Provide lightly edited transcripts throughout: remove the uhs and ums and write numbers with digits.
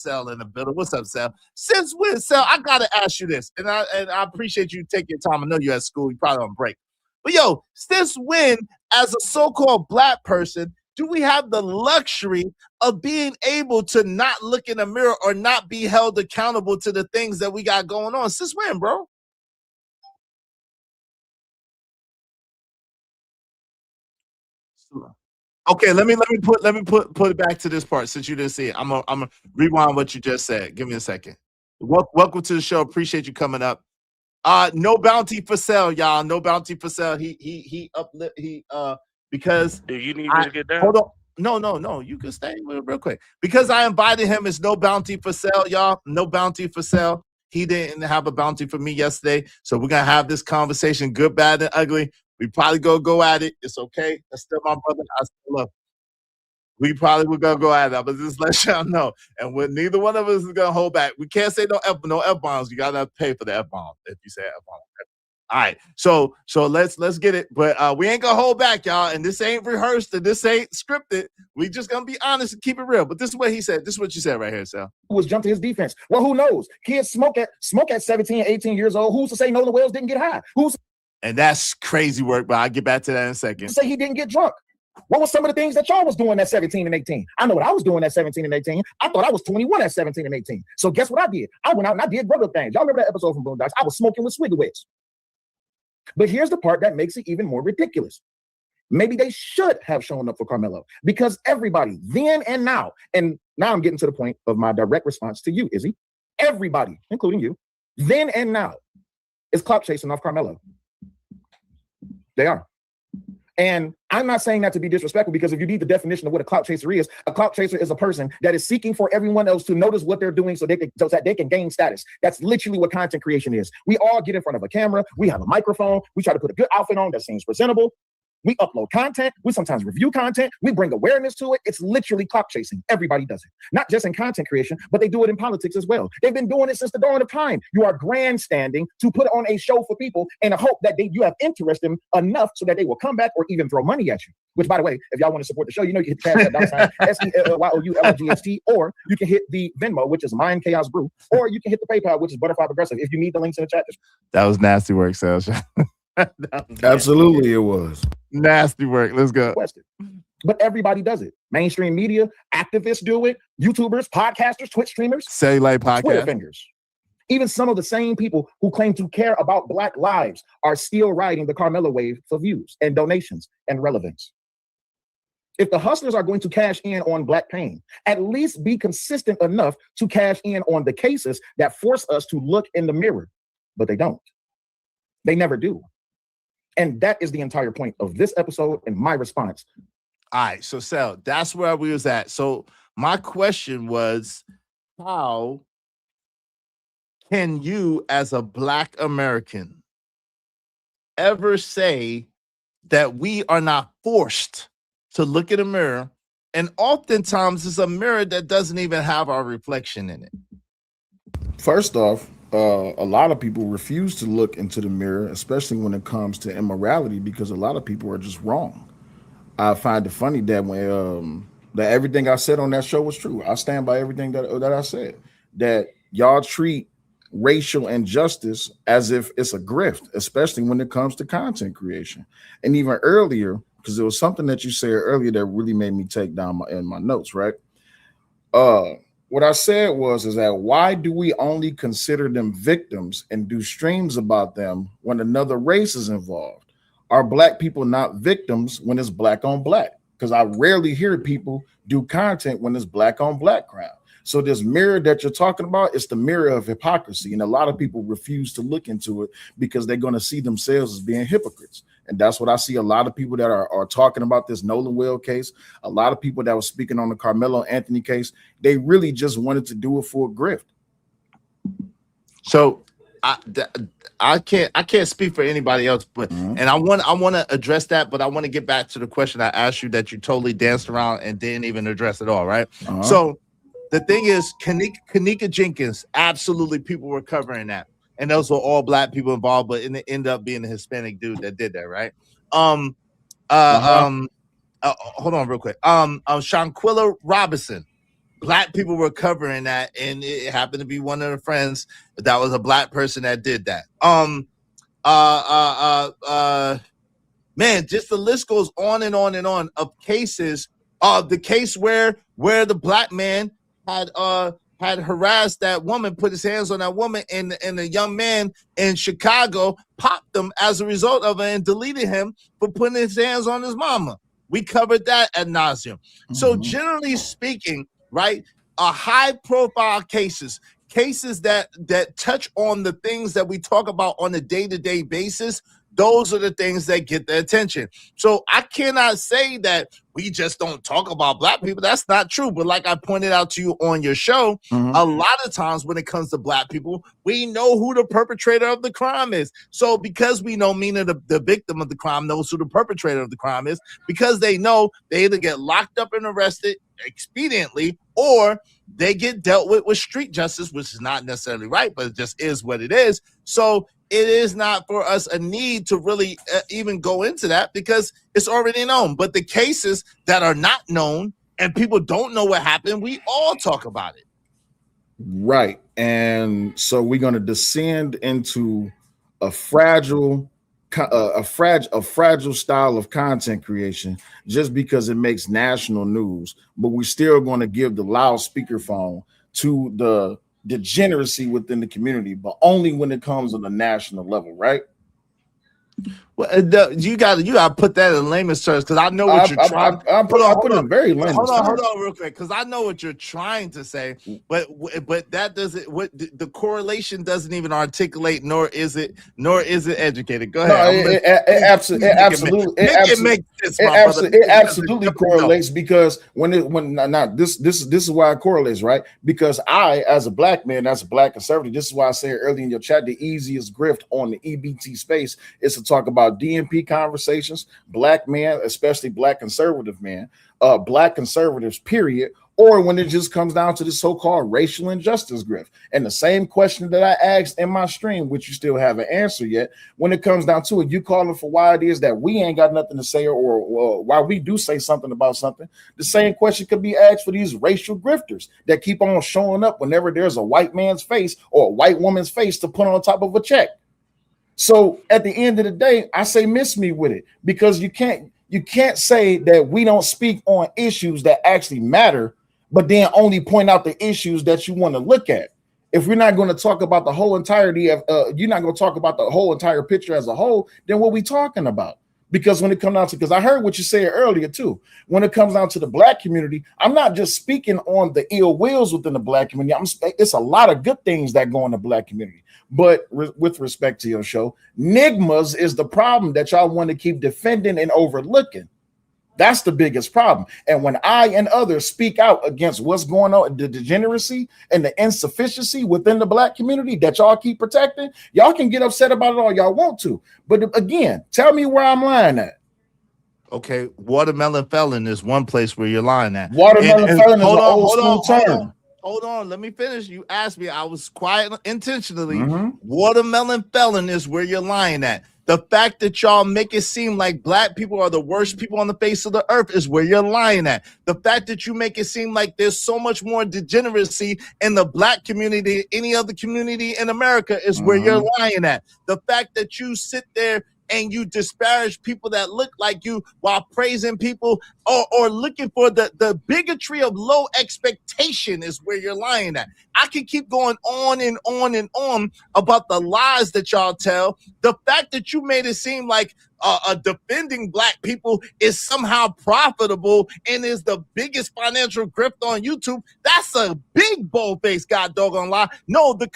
Sal in the building. What's up, Sal? Since when, Sal? I gotta ask you this, and I appreciate you taking your time. I know you're at school. You probably on break, but yo, since when, as a so-called black person, do we have the luxury of being able to not look in the mirror or not be held accountable to the things that we got going on? Since when, bro? Okay, let me put it back to this part since you didn't see it. I'm gonna rewind what you just said. Give me a second. Welcome to the show. Appreciate you coming up. No bounty for sale, y'all. No bounty for sale. He uplift because Do you need me I to get down? hold on. No. You can stay real quick. Because I invited him, it's no bounty for sale, y'all. No bounty for sale. He didn't have a bounty for me yesterday. So we're gonna have this conversation, good, bad, and ugly. We probably go at it. It's okay. That's still my brother. I still love him. We probably were gonna go at that, but just let y'all know. And when neither one of us is gonna hold back, we can't say no F bombs. You gotta pay for the F bomb if you say F bomb. All right, so let's get it, but we ain't gonna hold back, y'all. And this ain't rehearsed and this ain't scripted. We just gonna be honest and keep it real. But this is what he said. This is what you said right here, Sal. Was jump to his defense. Well, who knows? Kids smoke at 17, 18 years old. Who's to say Nolan Wells didn't get high? Who's And that's crazy work, but I'll get back to that in a second. to say he didn't get drunk? What was some of the things that y'all was doing at 17 and 18? I know what I was doing at 17 and 18. I thought I was 21 at 17 and 18. So guess what I did? I went out and I did brother things. Y'all remember that episode from Boondocks? I was smoking with Swigglewitz. But here's the part that makes it even more ridiculous. Maybe they should have shown up for Carmelo because everybody then and now I'm getting to the point of my direct response to you, Izzy. Everybody, including you, then and now is clout chasing off Carmelo. They are. And I'm not saying that to be disrespectful because if you need the definition of what a clout chaser is a person that is seeking for everyone else to notice what they're doing so that they can gain status. That's literally what content creation is. We all get in front of a camera. We have a microphone. We try to put a good outfit on that seems presentable. We upload content. We sometimes review content. We bring awareness to it. It's literally clout chasing. Everybody does it. Not just in content creation, but they do it in politics as well. They've been doing it since the dawn of time. You are grandstanding to put on a show for people in a hope that you have interest in enough so that they will come back or even throw money at you. Which, by the way, if y'all want to support the show, you know you can hit the cash app $SELLYOULGST, or you can hit the Venmo, which is Mind Chaos Brew, or you can hit the PayPal, which is Butterfly Progressive. If you need the links in the chat. That was nasty work, Sal. Absolutely, it was nasty work. Let's go. But everybody does it. Mainstream media, activists do it, YouTubers, podcasters, Twitch streamers, Cellulite podcast, Twitter fingers. Even some of the same people who claim to care about Black lives are still riding the Carmelo wave for views and donations and relevance. If the hustlers are going to cash in on Black pain, at least be consistent enough to cash in on the cases that force us to look in the mirror. But they don't. They never do. And that is the entire point of this episode and my response. All right, so Sal, that's where we was at. So my question was, how can you, as a Black American, ever say that we are not forced to look in a mirror? And oftentimes it's a mirror that doesn't even have our reflection in it. First off, a lot of people refuse to look into the mirror, especially when it comes to immorality, because a lot of people are just wrong. I find it funny that when that everything I said on that show was true. I stand by everything that I said. That y'all treat racial injustice as if it's a grift, especially when it comes to content creation. And even earlier, because there was something that you said earlier that really made me take down in my notes, right? What I said is that why do we only consider them victims and do streams about them when another race is involved? Are Black people not victims when it's Black on Black? Because I rarely hear people do content when it's Black on Black crowd. So this mirror that you're talking about, it's the mirror of hypocrisy. And a lot of people refuse to look into it because they're going to see themselves as being hypocrites. And that's what I see a lot of people that are talking about this Nolan Wells case. A lot of people that were speaking on the Carmelo Anthony case, they really just wanted to do it for a grift. So I can't speak for anybody else, but and I want to address that, but I want to get back to the question I asked you that you totally danced around and didn't even address at all, right? So the thing is, Kanika Jenkins, absolutely, people were covering that. And those were all Black people involved, but it ended up being a Hispanic dude that did that, right? Hold on real quick. Shanquilla Robinson, black people were covering that, and it happened to be one of the friends that was a black person that did that. Man, just the list goes on and on and on of cases. The case where the black man had harassed that woman, put his hands on that woman, and the young man in Chicago popped him as a result of it and deleted him for putting his hands on his mama. We covered that ad nauseum. So generally speaking, right, high profile cases that touch on the things that we talk about on a day-to-day basis, those are the things that get the attention. So I cannot say that we just don't talk about black people. That's not true. But like I pointed out to you on your show, a lot of times when it comes to black people, we know who the perpetrator of the crime is. So because we know, meaning the victim of the crime knows who the perpetrator of the crime is, because they know, they either get locked up and arrested expediently, or they get dealt with street justice, which is not necessarily right, but it just is what it is. So it is not for us a need to really even go into that because it's already known. But the cases that are not known and people don't know what happened, we all talk about it. Right. And so we're going to descend into a fragile style of content creation just because it makes national news, but we're still going to give the loudspeaker phone to the degeneracy within the community, but only when it comes on a national level, right? Well, you got to put that in layman's terms because I know what you're trying. I put it in very layman's terms. Hold on, real quick, because I know what you're trying to say, but that doesn't. What the correlation doesn't even articulate, nor is it educated. Go ahead. It absolutely correlates because this is why it correlates, right? Because I, as a black man, as a black conservative, this is why I said earlier in your chat, the easiest grift on the EBT space is to talk about DNP conversations, black men, especially black conservative men, black conservatives, period, or when it just comes down to the so-called racial injustice grift. And the same question that I asked in my stream, which you still haven't answered yet, when it comes down to it, you calling for why it is that we ain't got nothing to say or why we do say something about something. The same question could be asked for these racial grifters that keep on showing up whenever there's a white man's face or a white woman's face to put on top of a check. So at the end of the day, I say miss me with it because you can't say that we don't speak on issues that actually matter, but then only point out the issues that you want to look at. If we're not going to talk about the whole entirety of, you're not going to talk about the whole entire picture as a whole, then what are we talking about? Because when it comes down to, because I heard what you said earlier too, when it comes down to the black community, I'm not just speaking on the ill wills within the black community. It's a lot of good things that go in the black community. But with respect to your show, Nigmas is the problem that y'all want to keep defending and overlooking. That's the biggest problem. And when I and others speak out against what's going on, the degeneracy and the insufficiency within the black community that y'all keep protecting, y'all can get upset about it all y'all want to. But again, tell me where I'm lying at. Okay, watermelon felon is one place where you're lying at. Watermelon felon is an old school term. Hold on, let me finish. You asked me. I was quiet intentionally. Watermelon felon is where you're lying at. The fact that y'all make it seem like black people are the worst people on the face of the earth is where you're lying at. The fact that you make it seem like there's so much more degeneracy in the black community than any other community in America is where you're lying at. The fact that you sit there and you disparage people that look like you while praising people or looking for the bigotry of low expectation is where you're lying at. I can keep going on and on and on about the lies that y'all tell. The fact that you made it seem like defending black people is somehow profitable and is the biggest financial grift on YouTube, that's a big bold-faced god doggone lie. No, the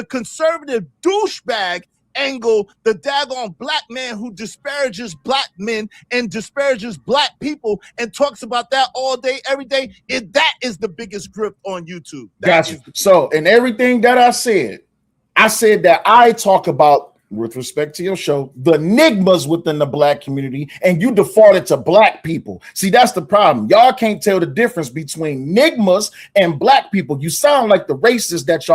conservative douchebag angle, the daggone black man who disparages black men and disparages black people and talks about that all day, every day, that is the biggest grip on YouTube. Gotcha. So in everything that I said that I talk about, with respect to your show, the nigmas within the black community, and you defaulted to black people. See, that's the problem. Y'all can't tell the difference between nigmas and black people. You sound like the racists that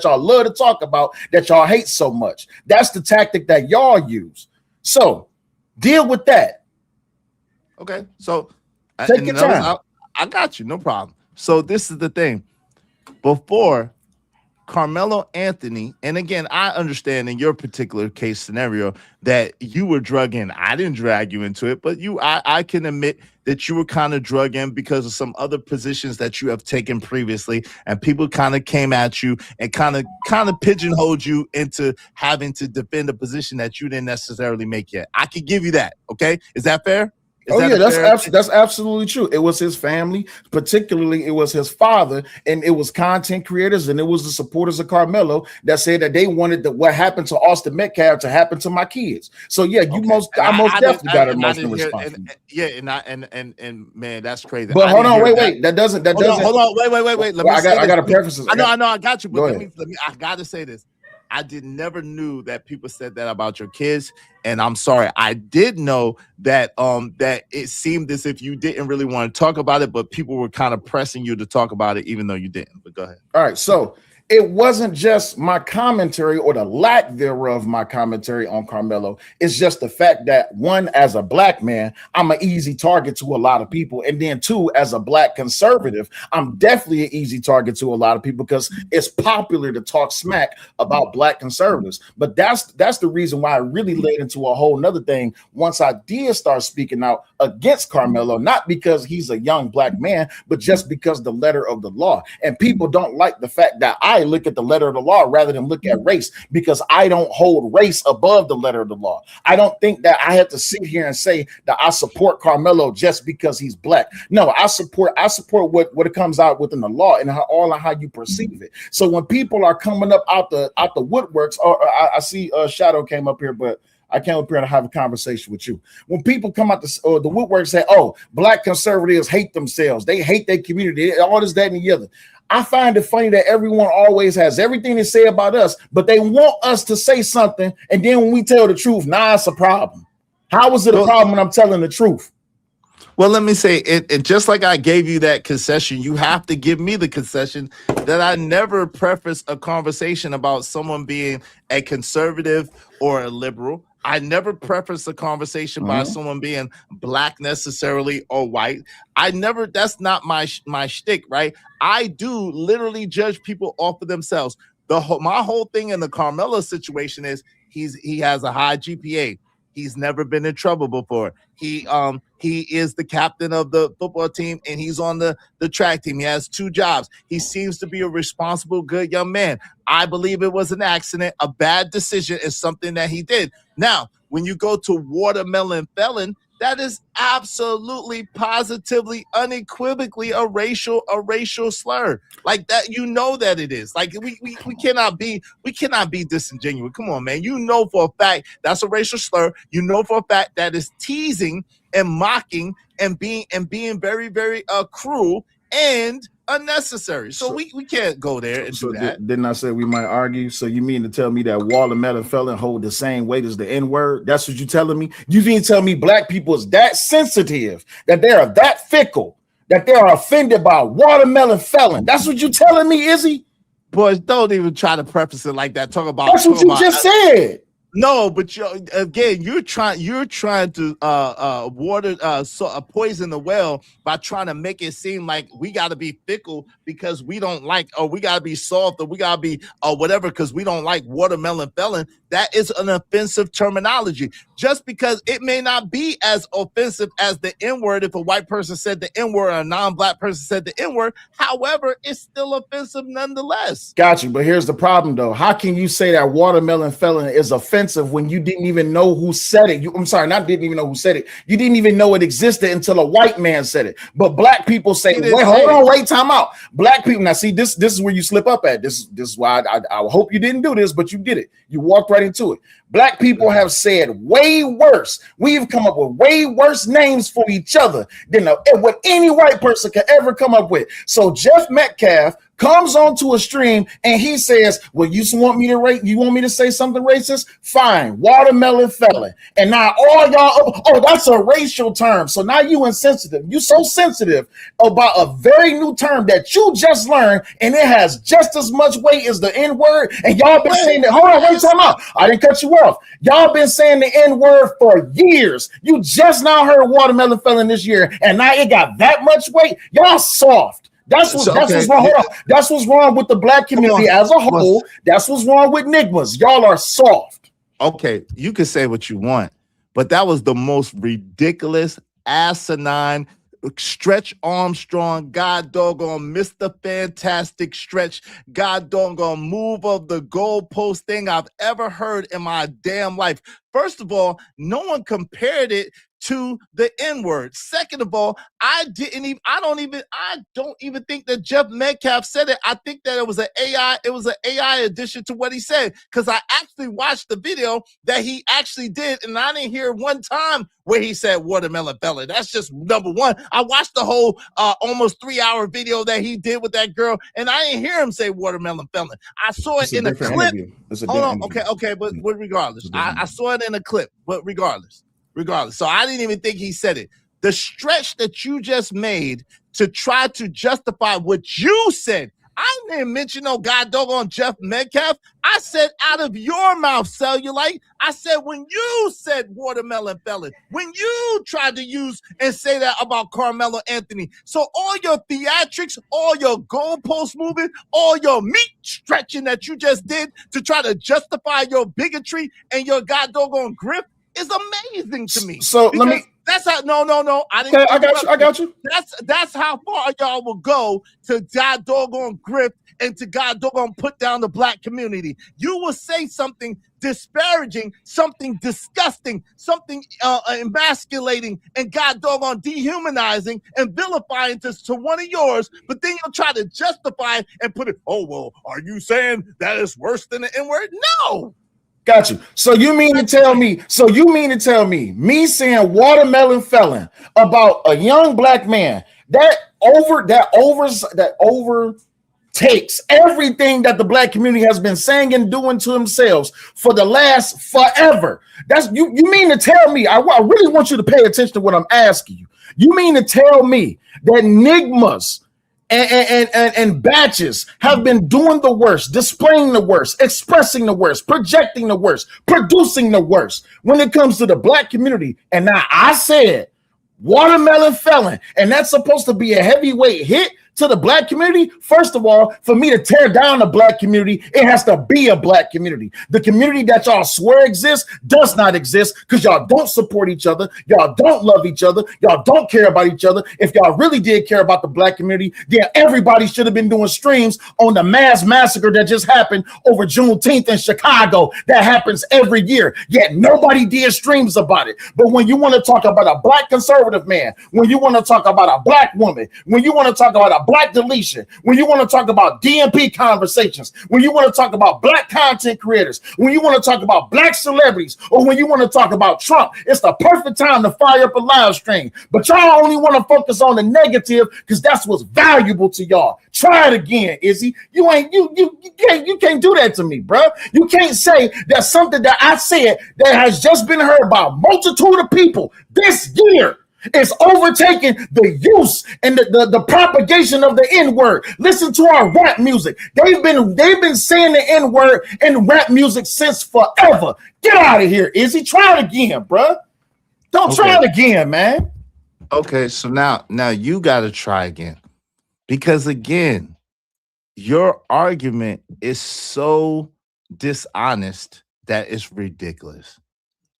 y'all love to talk about, that y'all hate so much. That's the tactic that y'all use. So deal with that. Okay, so take your time. I got you, no problem. So this is the thing. Before Carmelo Anthony, and again, I understand in your particular case scenario that you were drug in. I didn't drag you into it, but I can admit that you were kind of drug in because of some other positions that you have taken previously, and people kind of came at you and kind of pigeonholed you into having to defend a position that you didn't necessarily make yet. I can give you that. Okay, is that fair? That's absolutely true. It was his family, particularly it was his father, and it was content creators, and it was the supporters of Carmelo that said that they wanted what happened to Austin Metcalf to happen to my kids. So yeah, I most definitely got an emotional response. And man, that's crazy. But hold on, wait. That doesn't. Hold on, wait. I got to preface this. I know, I got you. But let me. I got to say this. I never knew that people said that about your kids, and I'm sorry. I did know that that it seemed as if you didn't really want to talk about it, but people were kind of pressing you to talk about it, even though you didn't. But go ahead. All right, so it wasn't just my commentary or the lack thereof my commentary on Carmelo. It's just the fact that, one, as a black man, I'm an easy target to a lot of people. And then two, as a black conservative, I'm definitely an easy target to a lot of people because it's popular to talk smack about black conservatives. But that's the reason why I really led into a whole nother thing once I did start speaking out against Carmelo, not because he's a young black man, but just because the letter of the law. And people don't like the fact that I look at the letter of the law rather than look at race, because I don't hold race above the letter of the law. I don't think that I have to sit here and say that I support Carmelo just because he's black. No, I support what it comes out within the law and how you perceive it. So when people are coming up out the woodworks, or I see Shadow came up here, but I came up here to have a conversation with you. When people come out the woodwork, say, "Oh, black conservatives hate themselves. They hate their community. All this, that, and the other." I find it funny that everyone always has everything to say about us, but they want us to say something, and then when we tell the truth, it's a problem. How is it a problem when I'm telling the truth? Well, let me say it just like I gave you that concession, you have to give me the concession that I never preface a conversation about someone being a conservative or a liberal. I never preface a conversation by someone being black necessarily or white. That's not my shtick, right? I do literally judge people off of themselves. My whole thing in the Carmelo situation is he has a high GPA. He's never been in trouble before. He is the captain of the football team, and he's on the track team. He has 2 jobs. He seems to be a responsible, good young man. I believe it was an accident. A bad decision is something that he did. Now, when you go to watermelon felon, that is absolutely, positively, unequivocally a racial slur. Like that, you know that it is. Like we cannot be disingenuous. Come on, man. You know for a fact that's a racial slur. You know for a fact that is teasing and mocking and being very, very cruel and unnecessary. So we can't go there and do that. Didn't I say we might argue? So you mean to tell me that watermelon felon hold the same weight as the N-word? That's what you're telling me? You mean to tell me black people is that sensitive, that they are that fickle, that they are offended by watermelon felon? That's what you're telling me, Izzy? Boys, don't even try to preface it like that. Talk about that's what you just said. No, but you're trying to poison the well by trying to make it seem like we got to be fickle because we don't like, or we got to be soft, or we got to be whatever because we don't like watermelon felon. That is an offensive terminology. Just because it may not be as offensive as the N-word if a white person said the N-word or a non-black person said the N-word. However, it's still offensive nonetheless. Got you. But here's the problem, though. How can you say that watermelon felon is offensive when you didn't even know who said it? I'm sorry, not didn't even know who said it. You didn't even know it existed until a white man said it. But black people say, wait, time out. Black people, now see, this is where you slip up at. This is why I hope you didn't do this, but you did it. You walked right into it. Black people have said way worse. We've come up with way worse names for each other than what any white person could ever come up with. So Jeff Metcalf comes onto a stream and he says, well, you want me to say something racist? Fine, watermelon felon. And now all y'all, that's a racial term. So now you insensitive. You so sensitive about a very new term that you just learned, and it has just as much weight as the N-word. And y'all been saying that, hold on, wait, time out. I didn't cut you off. Y'all been saying the N-word for years. You just now heard watermelon felon this year, and now it got that much weight. Y'all soft. That's what's wrong. Hold on. That's what's wrong with the black community as a whole. That's what's wrong with Nigmas. Y'all are soft. Okay, you can say what you want, but that was the most ridiculous, asinine, Stretch Armstrong, God doggone Mr. Fantastic Stretch, God doggone move of the goalpost thing I've ever heard in my damn life. First of all, no one compared it to the N-word. Second of all, I don't even think that Jeff Metcalf said it. I think that it was an AI addition to what he said, because I actually watched the video that he actually did, and I didn't hear one time where he said watermelon felon. That's just number one. I watched the whole almost 3-hour video that he did with that girl, and I didn't hear him say watermelon felon. I saw it in a clip. Hold on, okay, but regardless, I saw it in a clip, but regardless. So I didn't even think he said it. The stretch that you just made to try to justify what you said, I didn't mention no god doggone Jeff Metcalf. I said out of your mouth, Cellulite. I said when you said watermelon felon, when you tried to use and say that about Carmelo Anthony. So all your theatrics, all your goalpost moving, all your meat stretching that you just did to try to justify your bigotry and your god doggone grip is amazing to me. So let me. That's how. No. I got you. That's how far y'all will go to god doggone grip and to god doggone put down the black community. You will say something disparaging, something disgusting, something emasculating, and god doggone dehumanizing and vilifying to one of yours. But then you'll try to justify and put it. Oh well, are you saying that is worse than the N-word? No. Got you. So you mean to tell me, me saying watermelon felon about a young black man that overtakes everything that the black community has been saying and doing to themselves for the last forever. That's you mean to tell me, I really want you to pay attention to what I'm asking you. You mean to tell me that Nigmas and batches have been doing the worst, displaying the worst, expressing the worst, projecting the worst, producing the worst when it comes to the black community? And now I said watermelon felon, and that's supposed to be a heavyweight hit to the black community. First of all, for me to tear down the black community, it has to be a black community. The community that y'all swear exists does not exist because y'all don't support each other. Y'all don't love each other. Y'all don't care about each other. If y'all really did care about the black community, then everybody should have been doing streams on the mass massacre that just happened over Juneteenth in Chicago. That happens every year, yet nobody did streams about it. But when you want to talk about a black conservative man, when you want to talk about a black woman, when you want to talk about a black deletion, when you want to talk about DMP conversations, when you want to talk about black content creators, when you want to talk about black celebrities, or when you want to talk about Trump, it's the perfect time to fire up a live stream. But y'all only want to focus on the negative because that's what's valuable to y'all. Try it again, Izzy. You can't do that to me, bro. You can't say that something that I said that has just been heard by a multitude of people this year is overtaking the use and the propagation of the N-word. Listen to our rap music. They've been saying the N-word in rap music since forever. Get out of here, Izzy. Try it again, bro. Don't try it again, man. Okay, so now you got to try again. Because again, your argument is so dishonest that it's ridiculous.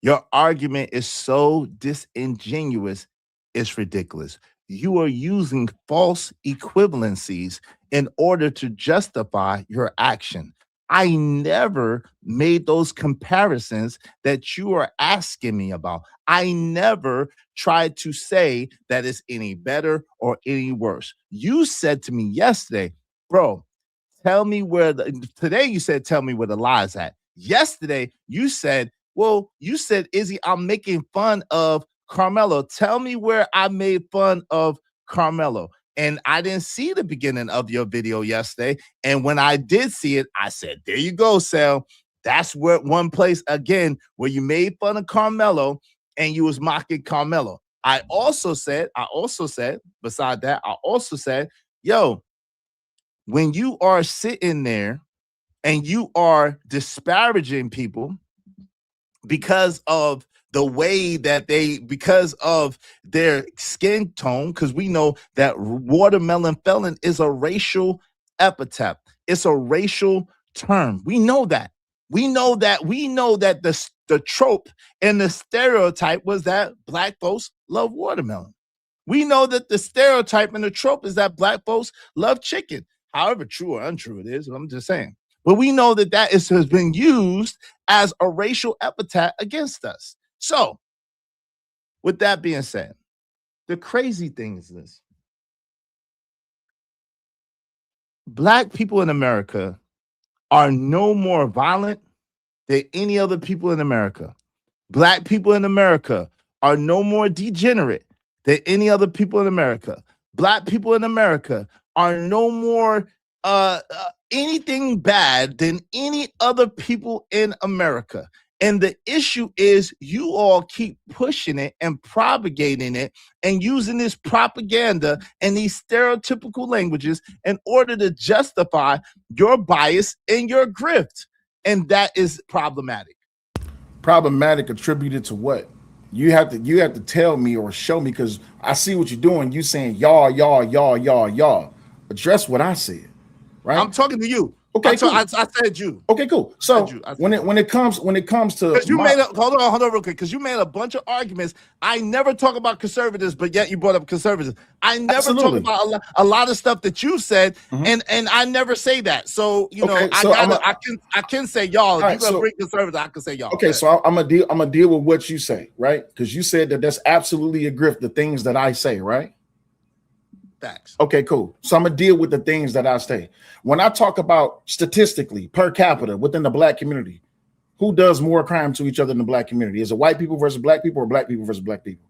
Your argument is so disingenuous, it's ridiculous. You are using false equivalencies in order to justify your action. I never made those comparisons that you are asking me about. I never tried to say that it's any better or any worse. You said to me yesterday, bro, tell me today you said, tell me where the lie's at. Yesterday, you said, Izzy, I'm making fun of Carmelo. Tell me where I made fun of Carmelo. And I didn't see the beginning of your video yesterday. And when I did see it, I said, there you go, Sal. That's where one place, again, where you made fun of Carmelo and you was mocking Carmelo. I also said, beside that, yo, when you are sitting there and you are disparaging people because of the way that because of their skin tone, because we know that watermelon felon is a racial epithet. It's a racial term. We know that. We know that the trope and the stereotype was that black folks love watermelon. We know that the stereotype and the trope is that black folks love chicken. However true or untrue it is, I'm just saying. But we know that has been used as a racial epithet against us. So, with that being said, the crazy thing is this. Black people in America are no more violent than any other people in America. Black people in America are no more degenerate than any other people in America. Black people in America are no more anything bad than any other people in America. And the issue is you all keep pushing it and propagating it and using this propaganda and these stereotypical languages in order to justify your bias and your grift. And that is problematic. Problematic attributed to what? You have to tell me or show me, because I see what you're doing. You saying y'all. Address what I said, right? I'm talking to you. Okay, cool. I said you. Okay, cool. So when it comes to, because you hold on real quick, because you made a bunch of arguments. I never talk about conservatives, but yet you brought up conservatives. I never talk about a lot of stuff that you said, and I never say that. So I can say y'all. If you're gonna bring conservatives, I can say y'all. Okay, so I'm gonna deal with what you say, right? Because you said that's absolutely a grift. The things that I say, right? Facts. Okay, cool. So I'm gonna deal with the things that I say. When I talk about statistically per capita within the black community, who does more crime to each other in the black community? Is it white people versus black people or black people versus black people?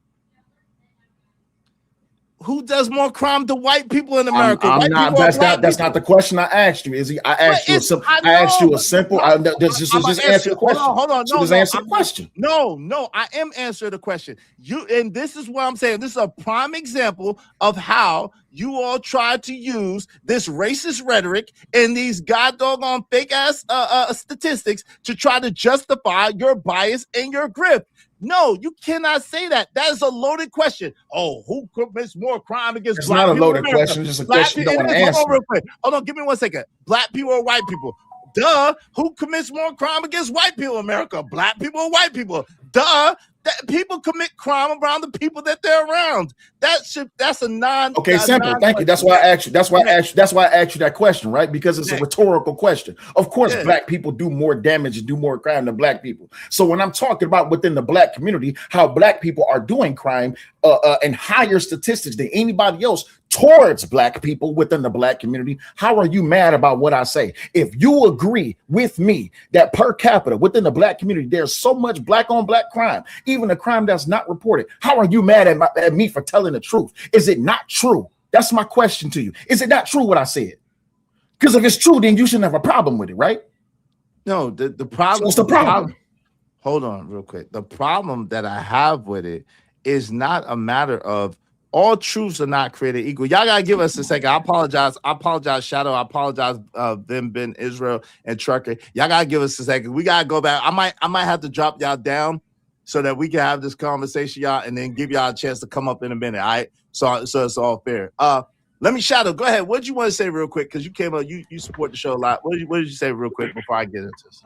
Who does more crime to white people in America? That's not the question I asked you. I asked you a simple. Just answer the question. Hold on. Just answer the question. No, I am answering the question. And this is what I'm saying. This is a prime example of how you all try to use this racist rhetoric and these goddamn fake ass statistics to try to justify your bias and your grift. No, you cannot say that. That is a loaded question. Oh, who commits more crime against black people? It's not a loaded question. It's just a question you don't want to answer. Hold on real quick. Hold on, give me 1 second. Black people or white people? Duh. Who commits more crime against white people in America? Black people or white people? Duh. That people commit crime around the people that they're around. That's a non. Okay, simple. Thank you. That's why I asked you. That's why I asked you that question, right? Because it's a rhetorical question. Of course, black people do more damage and do more crime than black people. So when I'm talking about within the black community, how black people are doing crime and higher statistics than anybody else towards black people within the black community, how are you mad about what I say? If you agree with me that per capita within the black community, there's so much black on black crime, even a crime that's not reported, how are you mad at me for telling the truth? Is it not true? That's my question to you. Is it not true what I said? Because if it's true, then you shouldn't have a problem with it, right? No, the problem. So what's the problem? Hold on real quick. The problem that I have with it is not a matter of all truths are not created equal. Y'all gotta give us a second. I apologize, Shadow. I apologize, Ben, Israel, and Trucker. Y'all gotta give us a second. We gotta go back. I might have to drop y'all down so that we can have this conversation, y'all, and then give y'all a chance to come up in a minute. All right. So it's all fair. Let me, Shadow, go ahead. What did you want to say real quick? Because you came up, you support the show a lot. What did you say real quick before I get into this?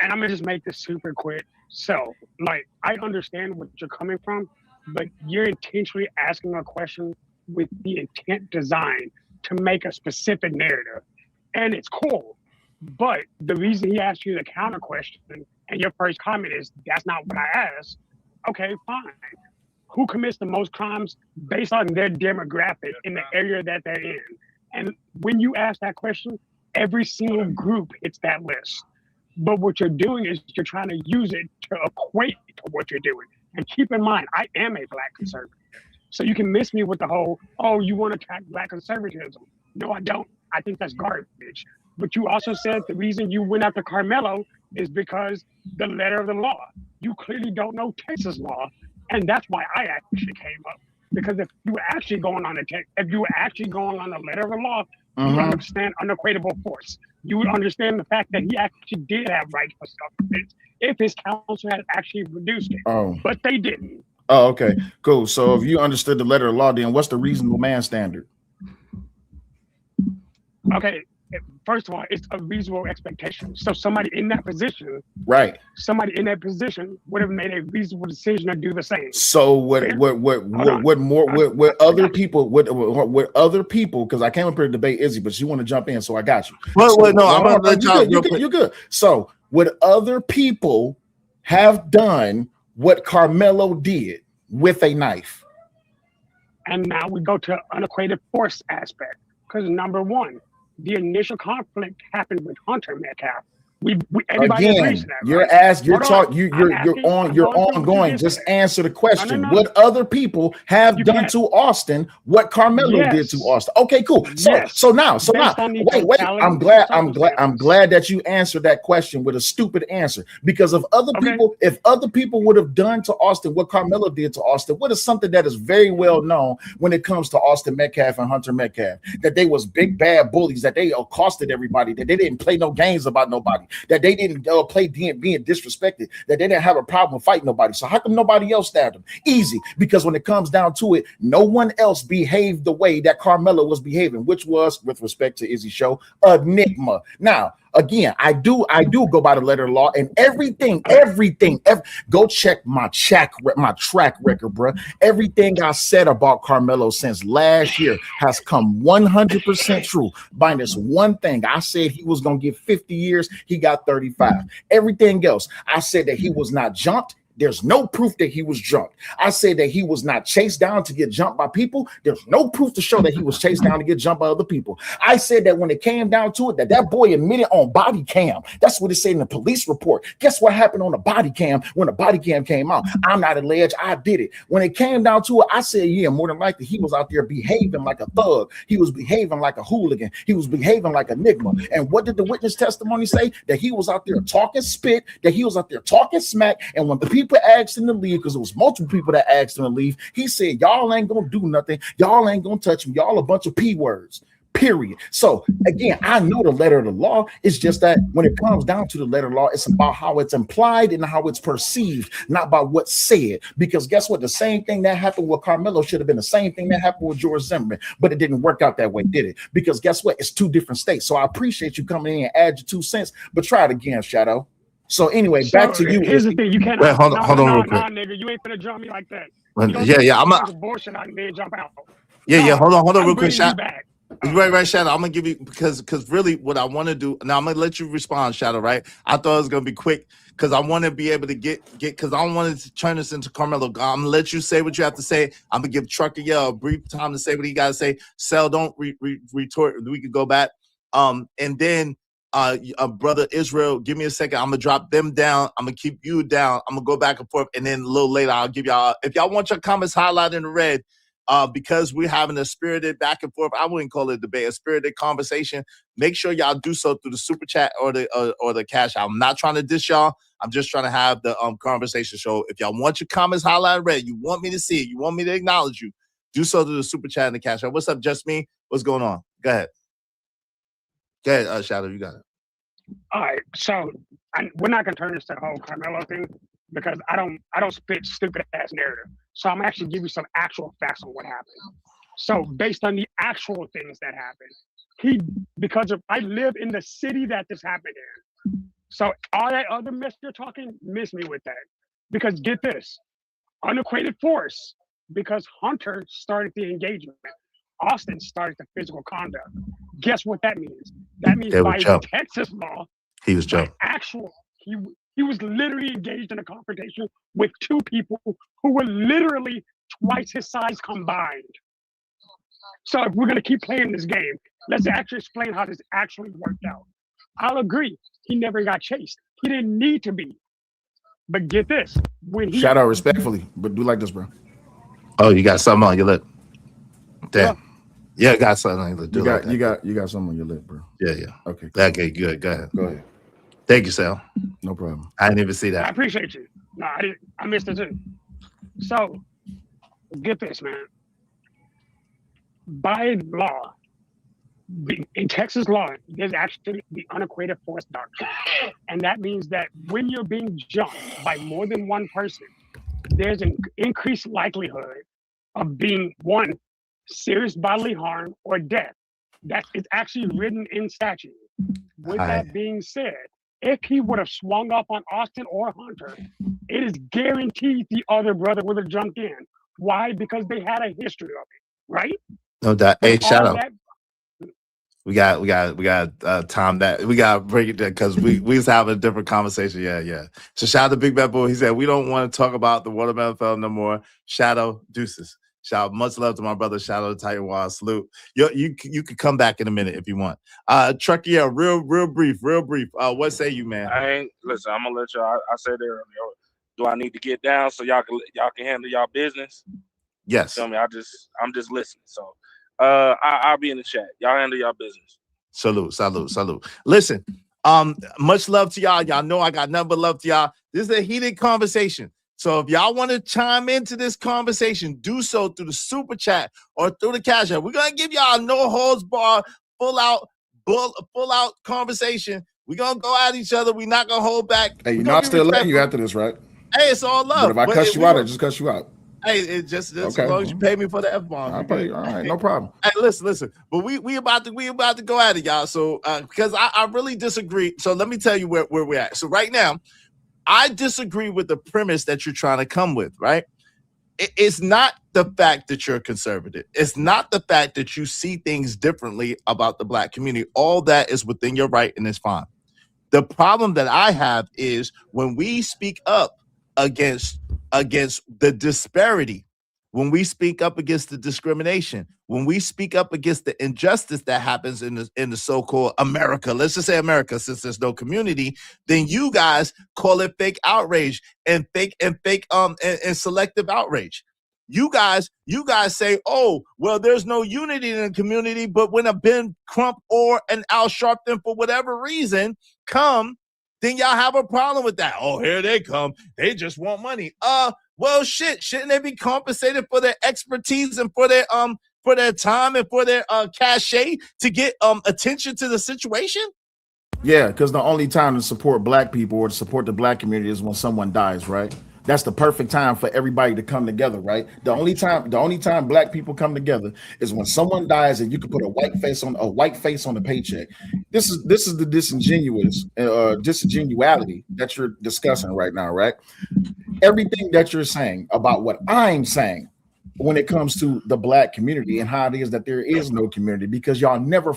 And I'm gonna just make this super quick. So, I understand what you're coming from, but you're intentionally asking a question with the intent designed to make a specific narrative. And it's cool. But the reason he asked you the counter question and your first comment is, that's not what I asked. Okay, fine. Who commits the most crimes based on their demographic in the area that they're in? And when you ask that question, every single group hits that list. But what you're doing is you're trying to use it to equate to what you're doing. And keep in mind, I am a black conservative. So you can miss me with the whole, oh, you want to attack black conservatism. No, I don't. I think that's garbage. But you also said the reason you went after Carmelo is because the letter of the law. You clearly don't know Texas law. And that's why I actually came up. Because if you were actually going on the letter of the law, You would understand unequatable force. You would understand the fact that he actually did have rights for self-defense if his counsel had actually reduced it. Oh. But they didn't. Oh, okay, cool. So if you understood the letter of law, then what's the reasonable man standard? Okay, first of all, it's a reasonable expectation. So somebody in that position, Right. somebody in that position would have made a reasonable decision to do the same. So what other people, because I came up here to debate Izzy, but you want to jump in, so I got you. You're good. So would other people have done what Carmelo did with a knife? And now we go to unequated force aspect, because number one, the initial conflict happened with Hunter Metcalf. Everybody agrees to that. You're ongoing. Just answer the question. No. Would other people have done to Austin what Carmelo did to Austin? Okay, cool. So now, wait. I'm glad that you answered that question with a stupid answer, because if other people would have done to Austin what Carmelo did to Austin, what is something that is very well known when it comes to Austin Metcalf and Hunter Metcalf, that they was big bad bullies, that they accosted everybody, that they didn't play no games about nobody, that they didn't play being disrespected, that they didn't have a problem fighting nobody. So how come nobody else stabbed them? Easy, because when it comes down to it, no one else behaved the way that Carmelo was behaving, which was, with respect to Izzy's show, enigma. Now, again, I do go by the letter of law, and everything. Go check my track record, bro. Everything I said about Carmelo since last year has come 100% true. By this one thing, I said he was gonna get 50 years. He got 35. Everything else, I said that he was not jumped. There's no proof that he was jumped. I said that he was not chased down to get jumped by people. There's no proof to show that he was chased down to get jumped by other people. I said that when it came down to it, that boy admitted on body cam. That's what it said in the police report. Guess what happened on the body cam when the body cam came out? I'm not alleged. I did it. When it came down to it, I said, yeah, more than likely he was out there behaving like a thug. He was behaving like a hooligan. He was behaving like an enigma. And what did the witness testimony say? That he was out there talking spit, that he was out there talking smack. And when the people asked him to leave, because it was multiple people that asked him to leave, he said, y'all ain't gonna do nothing, y'all ain't gonna touch him, y'all a bunch of P words, period. So again, I know the letter of the law. It's just that when it comes down to the letter of law, it's about how it's implied and how it's perceived, not by what's said. Because guess what? The same thing that happened with Carmelo should have been the same thing that happened with George Zimmerman, but it didn't work out that way, did it? Because guess what? It's two different states. So I appreciate you coming in and add your 2 cents, but try it again, Shadow. So anyway, back to you. Here's the thing: you can't. Wait, hold on real quick. Nigga, you ain't finna jump me like that. I'm a bullshit out and jump out. Hold on real quick, Shadow. Right, Shadow. I'm gonna give you because really what I want to do now. I'm gonna let you respond, Shadow. Right? I thought it was gonna be quick because I want to be able to get because I don't want to turn this into Carmelo. I'm gonna let you say what you have to say. I'm gonna give Trucker a brief time to say what he got to say. Cell, don't retort. We could go back. And then. Brother Israel, give me a second. I'm gonna drop them down. I'm gonna keep you down. I'm gonna go back and forth, and then a little later I'll give y'all. If y'all want your comments highlighted in red, because we're having a spirited back and forth. I wouldn't call it a debate, a spirited conversation. Make sure y'all do so through the super chat or the cash. I'm not trying to diss y'all. I'm just trying to have the conversation. So if y'all want your comments highlighted red, you want me to see it, you want me to acknowledge you, do so through the super chat and the cash. What's up, Just Me? What's going on? Go ahead. Go ahead, Shadow, you got it. All right, so we're not gonna turn this to the whole Carmelo thing because I don't spit stupid ass narrative. So I'm gonna actually give you some actual facts on what happened. So based on the actual things that happened, I live in the city that this happened in. So all that other mess you're talking, miss me with that. Because get this, unequated force, because Hunter started the engagement. Austin started the physical conduct. Guess what that means? That means by Texas law, he was jumped. He was literally engaged in a confrontation with two people who were literally twice his size combined. So if we're gonna keep playing this game, let's actually explain how this actually worked out. I'll agree, he never got chased. He didn't need to be. But get this, shout out respectfully, but do like this, bro. Oh, you got something on your lip. Damn. Yeah, I got something to do. You got something on your lip, bro. Yeah. Okay. Cool. Okay, good. Go ahead. Go ahead. Thank you, Sal. No problem. I didn't even see that. I appreciate you. No, I didn't. I missed it too. So, get this, man. By law, In Texas law, there's actually the unequated force doctrine. And that means that when you're being jumped by more than one person, there's an increased likelihood of being one, serious bodily harm or death. That is actually written in statute. With that being said, if he would have swung up on Austin or Hunter, it is guaranteed the other brother would have jumped in. Why? Because they had a history of it, right? No doubt. Hey, With shout all out. that, We got time that we got to break it down because we was having a different conversation. Yeah. So shout out to Big Bad Boy. He said we don't want to talk about the Watermelon Fell no more. Shadow deuces. Shout out, much love to my brother. Shout out to Titan Wall. Salute. You could come back in a minute if you want. Trucker, yeah, real brief. What say you, man? I ain't listen. I'm gonna let y'all. I said it earlier. Do I need to get down so y'all can handle y'all business? Yes. Tell me. I'm just listening. So I'll be in the chat. Y'all handle y'all business. Salute. Listen, much love to y'all. Y'all know I got nothing but love to y'all. This is a heated conversation. So if y'all want to chime into this conversation, do so through the super chat or through the cash app. We're gonna give y'all no holds bar, full out conversation. We're gonna go at each other. We're not gonna hold back. Hey, you know I still letting you after this, right? Hey, it's all love. But if I cuss you out, I just cuss you out. Hey, it just Okay. as long as you pay me for the F-bomb. I'll pay you. All right, no problem. Hey, listen. But we about to go at it, y'all. So because I really disagree. So let me tell you where we're at. So right now, I disagree with the premise that you're trying to come with, right? It's not the fact that you're conservative. It's not the fact that you see things differently about the Black community. All that is within your right and it's fine. The problem that I have is when we speak up against the disparity, when we speak up against the discrimination, when we speak up against the injustice that happens in the so-called America, let's just say America, since there's no community, then you guys call it fake outrage and selective outrage. You guys say, oh, well, there's no unity in the community, but when a Ben Crump or an Al Sharpton, for whatever reason, come, then y'all have a problem with that. Oh, here they come. They just want money. Well, shit. Shouldn't they be compensated for their expertise and for their time and for their cachet to get attention to the situation? Yeah, because the only time to support Black people or to support the Black community is when someone dies, right? That's the perfect time for everybody to come together, right? The only time Black people come together is when someone dies and you can put a white face on the paycheck. This is the disingenuality that you're discussing right now, right? Everything that you're saying about what I'm saying when it comes to the Black community and how it is that there is no community, because y'all never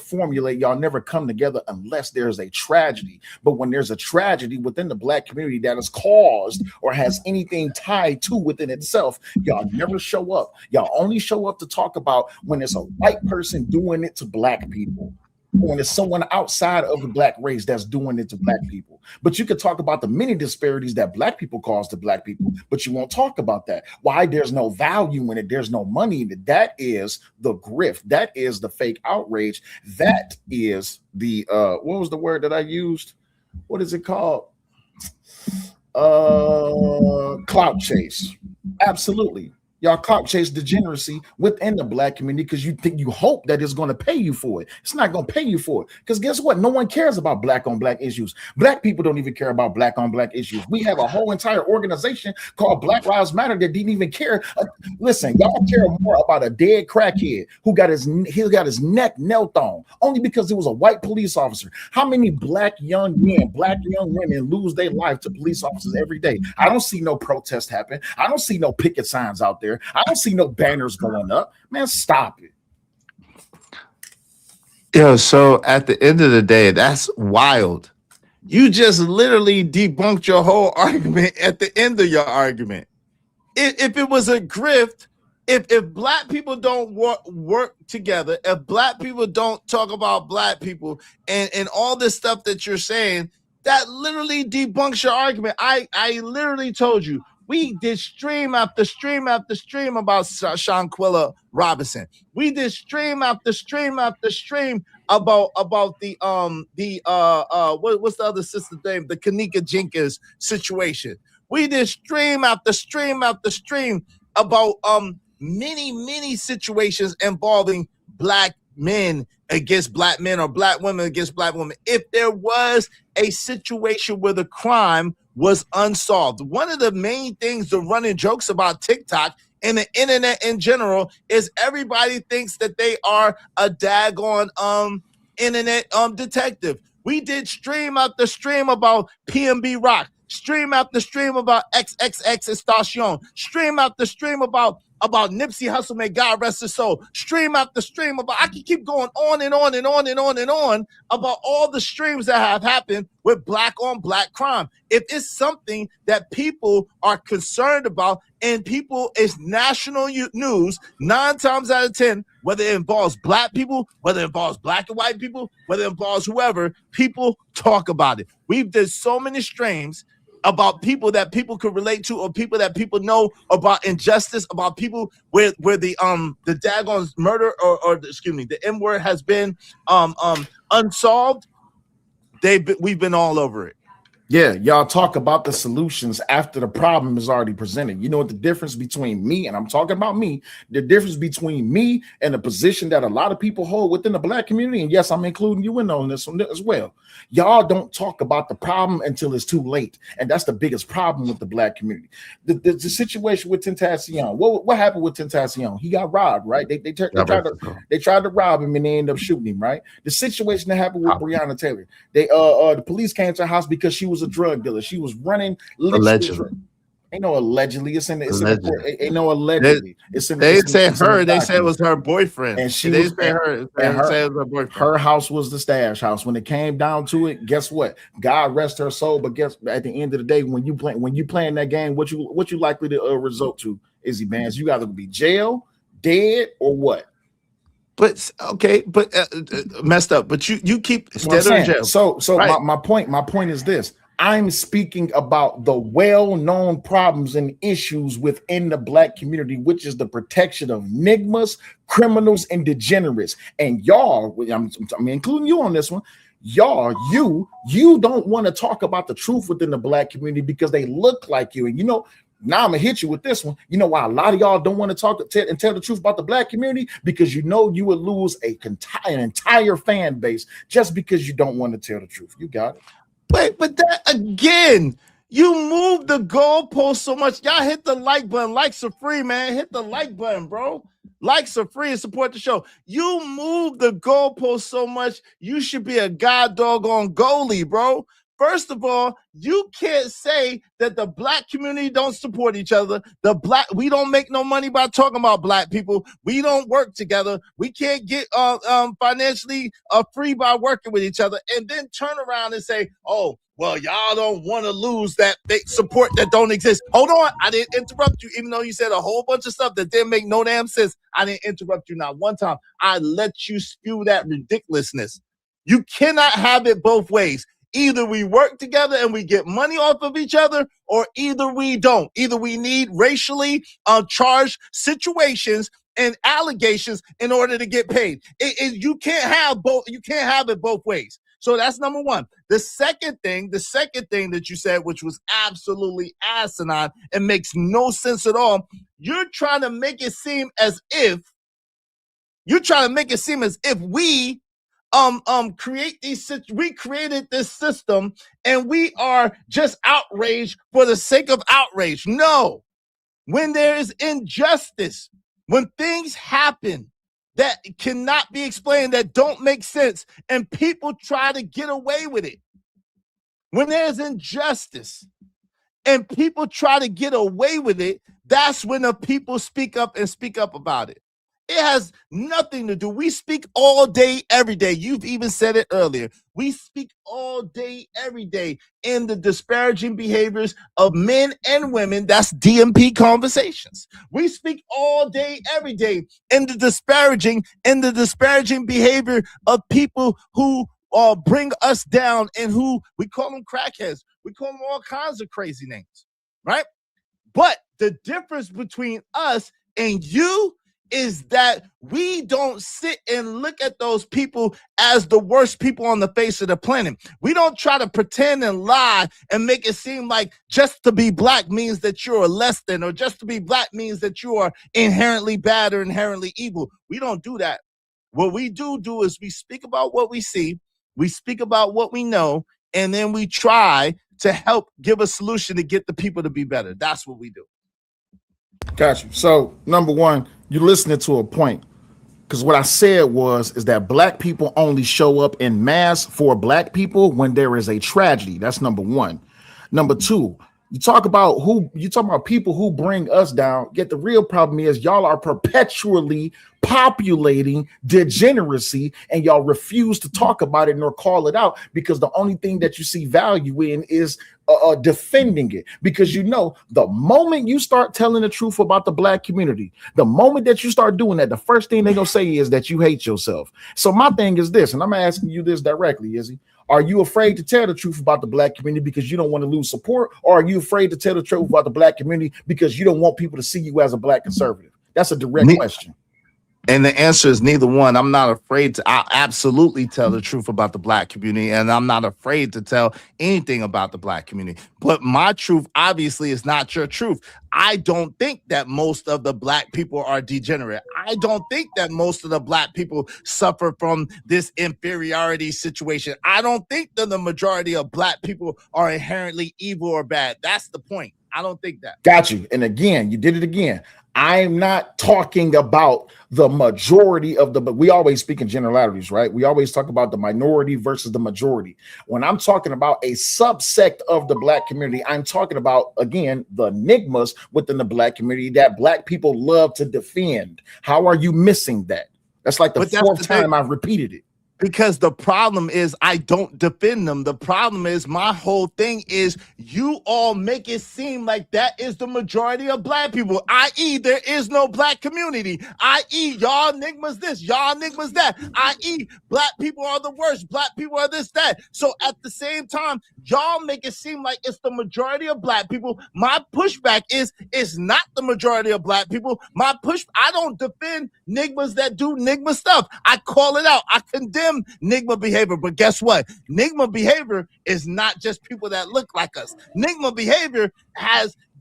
come together unless there's a tragedy. But when there's a tragedy within the Black community that is caused or has anything tied to within itself, y'all never show up. Y'all only show up to talk about when it's a white person doing it to Black people, when it's someone outside of the Black race that's doing it to Black people. But you could talk about the many disparities that Black people cause to Black people, but you won't talk about that. Why? There's no value in it. There's no money in it. That is the grift. That is the fake outrage. That is the, what was the word that I used? What is it called? Clout chase. Absolutely. Y'all clout chase degeneracy within the Black community because you hope that it's going to pay you for it. It's not going to pay you for it because guess what? No one cares about Black on Black issues. Black people don't even care about Black on Black issues. We have a whole entire organization called Black Lives Matter that didn't even care. Listen, y'all care more about a dead crackhead who got his neck knelt on only because it was a white police officer. How many Black young men, Black young women lose their life to police officers every day? I don't see no protest happen. I don't see no picket signs out there. I don't see no banners going up. Man, stop it. Yo, so at the end of the day, that's wild. You just literally debunked your whole argument at the end of your argument. If it was a grift, if Black people don't work together, if Black people don't talk about Black people and all this stuff that you're saying, that literally debunks your argument. I literally told you. We did stream after stream after stream about Shanquella Robinson. We did stream after stream after stream about the what's the other sister's name? The Kanika Jenkins situation. We did stream after stream after stream about many situations involving Black men against black men or black women against black women. If there was a situation where the crime was unsolved, one of the main things, the running jokes about TikTok and the internet in general, is everybody thinks that they are a daggone internet detective. We did stream after stream about PNB Rock, stream after stream about XXXTentacion, stream after stream about Nipsey Hussle, may God rest his soul, stream after stream about, I can keep going on and on and on and on and on about all the streams that have happened with black on black crime. If it's something that people are concerned about and people, it's national news 9 times out of 10, whether it involves black people, whether it involves black and white people, whether it involves whoever, people talk about it. We've done so many streams about people that people could relate to, or people that people know about injustice, about people where the daggone murder or excuse me, the M word has been unsolved. We've been all over it. Yeah, y'all talk about the solutions after the problem is already presented. You know what the difference between me, and I'm talking about me, the difference between me and the position that a lot of people hold within the black community, and yes, I'm including you in on this one as well. Y'all don't talk about the problem until it's too late, and that's the biggest problem with the black community. The situation with Tentacion, what happened with Tentacion? He got robbed, right? They tried to rob him and they ended up shooting him, right? The situation that happened with Breonna Taylor, the police came to her house because she was a drug dealer. She was running allegedly. Ain't no allegedly. It's in the allegedly. Ain't no allegedly. They said it was her boyfriend, and say it was her boyfriend. Her house was the stash house. When it came down to it, guess what? God rest her soul. But at the end of the day, when you playing that game, what you likely to result to, Izzy Bands? You got to be jail, dead, or what? But okay, but messed up. But you keep instead of jail. So right. my point is this. I'm speaking about the well-known problems and issues within the black community, which is the protection of nigmas, criminals, and degenerates. And y'all, I'm including you on this one. Y'all, you don't want to talk about the truth within the black community because they look like you. And you know, now I'm gonna hit you with this one. You know why a lot of y'all don't want to talk and tell the truth about the black community? Because you know you would lose an entire fan base just because you don't want to tell the truth. You got it. Wait, but that again, you moved the goalpost so much. Y'all hit the like button. Likes are free, man. Hit the like button, bro. Likes are free and support the show. You moved the goalpost so much, you should be a god doggone goalie, bro. First of all, you can't say that the black community don't support each other. We don't make no money by talking about black people. We don't work together. We can't get financially free by working with each other, and then turn around and say, oh, well, y'all don't want to lose that support that don't exist. Hold on, I didn't interrupt you, even though you said a whole bunch of stuff that didn't make no damn sense. I didn't interrupt you not one time. I let you spew that ridiculousness. You cannot have it both ways. Either we work together and we get money off of each other, or either we don't. Either we need racially charged situations and allegations in order to get paid. You can't have both. You can't have it both ways. So that's number one. The second thing that you said, which was absolutely asinine and makes no sense at all, you're trying to make it seem as if we we created this system and we are just outraged for the sake of outrage. No, when there is injustice, when things happen that cannot be explained, that don't make sense, and people try to get away with it, when there's injustice and people try to get away with it, that's when the people speak up about it. It has nothing to do. We speak all day, every day. You've even said it earlier. We speak all day, every day in the disparaging behaviors of men and women. That's DMP conversations. We speak all day, every day in the disparaging behavior of people who bring us down and who we call them crackheads. We call them all kinds of crazy names, right? But the difference between us and you is that we don't sit and look at those people as the worst people on the face of the planet. We don't try to pretend and lie and make it seem like just to be black means that you're less than, or just to be black means that you are inherently bad or inherently evil. We don't do that. What we do is we speak about what we see, we speak about what we know, and then we try to help give a solution to get the people to be better. That's what we do. Got you. So number one, you're listening to a point. Because what I said is that black people only show up in mass for black people when there is a tragedy. That's number one. Number two, you talk about people who bring us down. Yet the real problem is y'all are perpetually populating degeneracy, and y'all refuse to talk about it nor call it out, because the only thing that you see value in is defending it. Because the moment you start telling the truth about the black community, the moment that you start doing that, the first thing they're gonna say is that you hate yourself. So my thing is this, and I'm asking you this directly, Izzy. Are you afraid to tell the truth about the black community because you don't want to lose support? Or are you afraid to tell the truth about the black community because you don't want people to see you as a black conservative? That's a direct question. And the answer is neither one. I'm not afraid to. I absolutely tell the truth about the black community, and I'm not afraid to tell anything about the black community. But my truth obviously is not your truth. I don't think that most of the black people are degenerate. I don't think that most of the black people suffer from this inferiority situation. I don't think that the majority of black people are inherently evil or bad. That's the point. I don't think that. Got you. And again, you did it again. I'm not talking about the majority of we always speak in generalities, right? We always talk about the minority versus the majority. When I'm talking about a subsect of the black community, I'm talking about, again, the enigmas within the black community that black people love to defend. How are you missing that? That's like the fourth time I've repeated it. Because the problem is I don't defend them. The problem is my whole thing is you all make it seem like that is the majority of black people, i.e. there is no black community, i.e. y'all enigmas this, y'all enigmas that, i.e. black people are the worst, black people are this, that. So at the same time, y'all make it seem like it's the majority of black people. My pushback is it's not the majority of black people. I don't defend nigmas that do nigma stuff. I call it out. I condemn nigma behavior. But guess what? Nigma behavior is not just people that look like us. Nigma behavior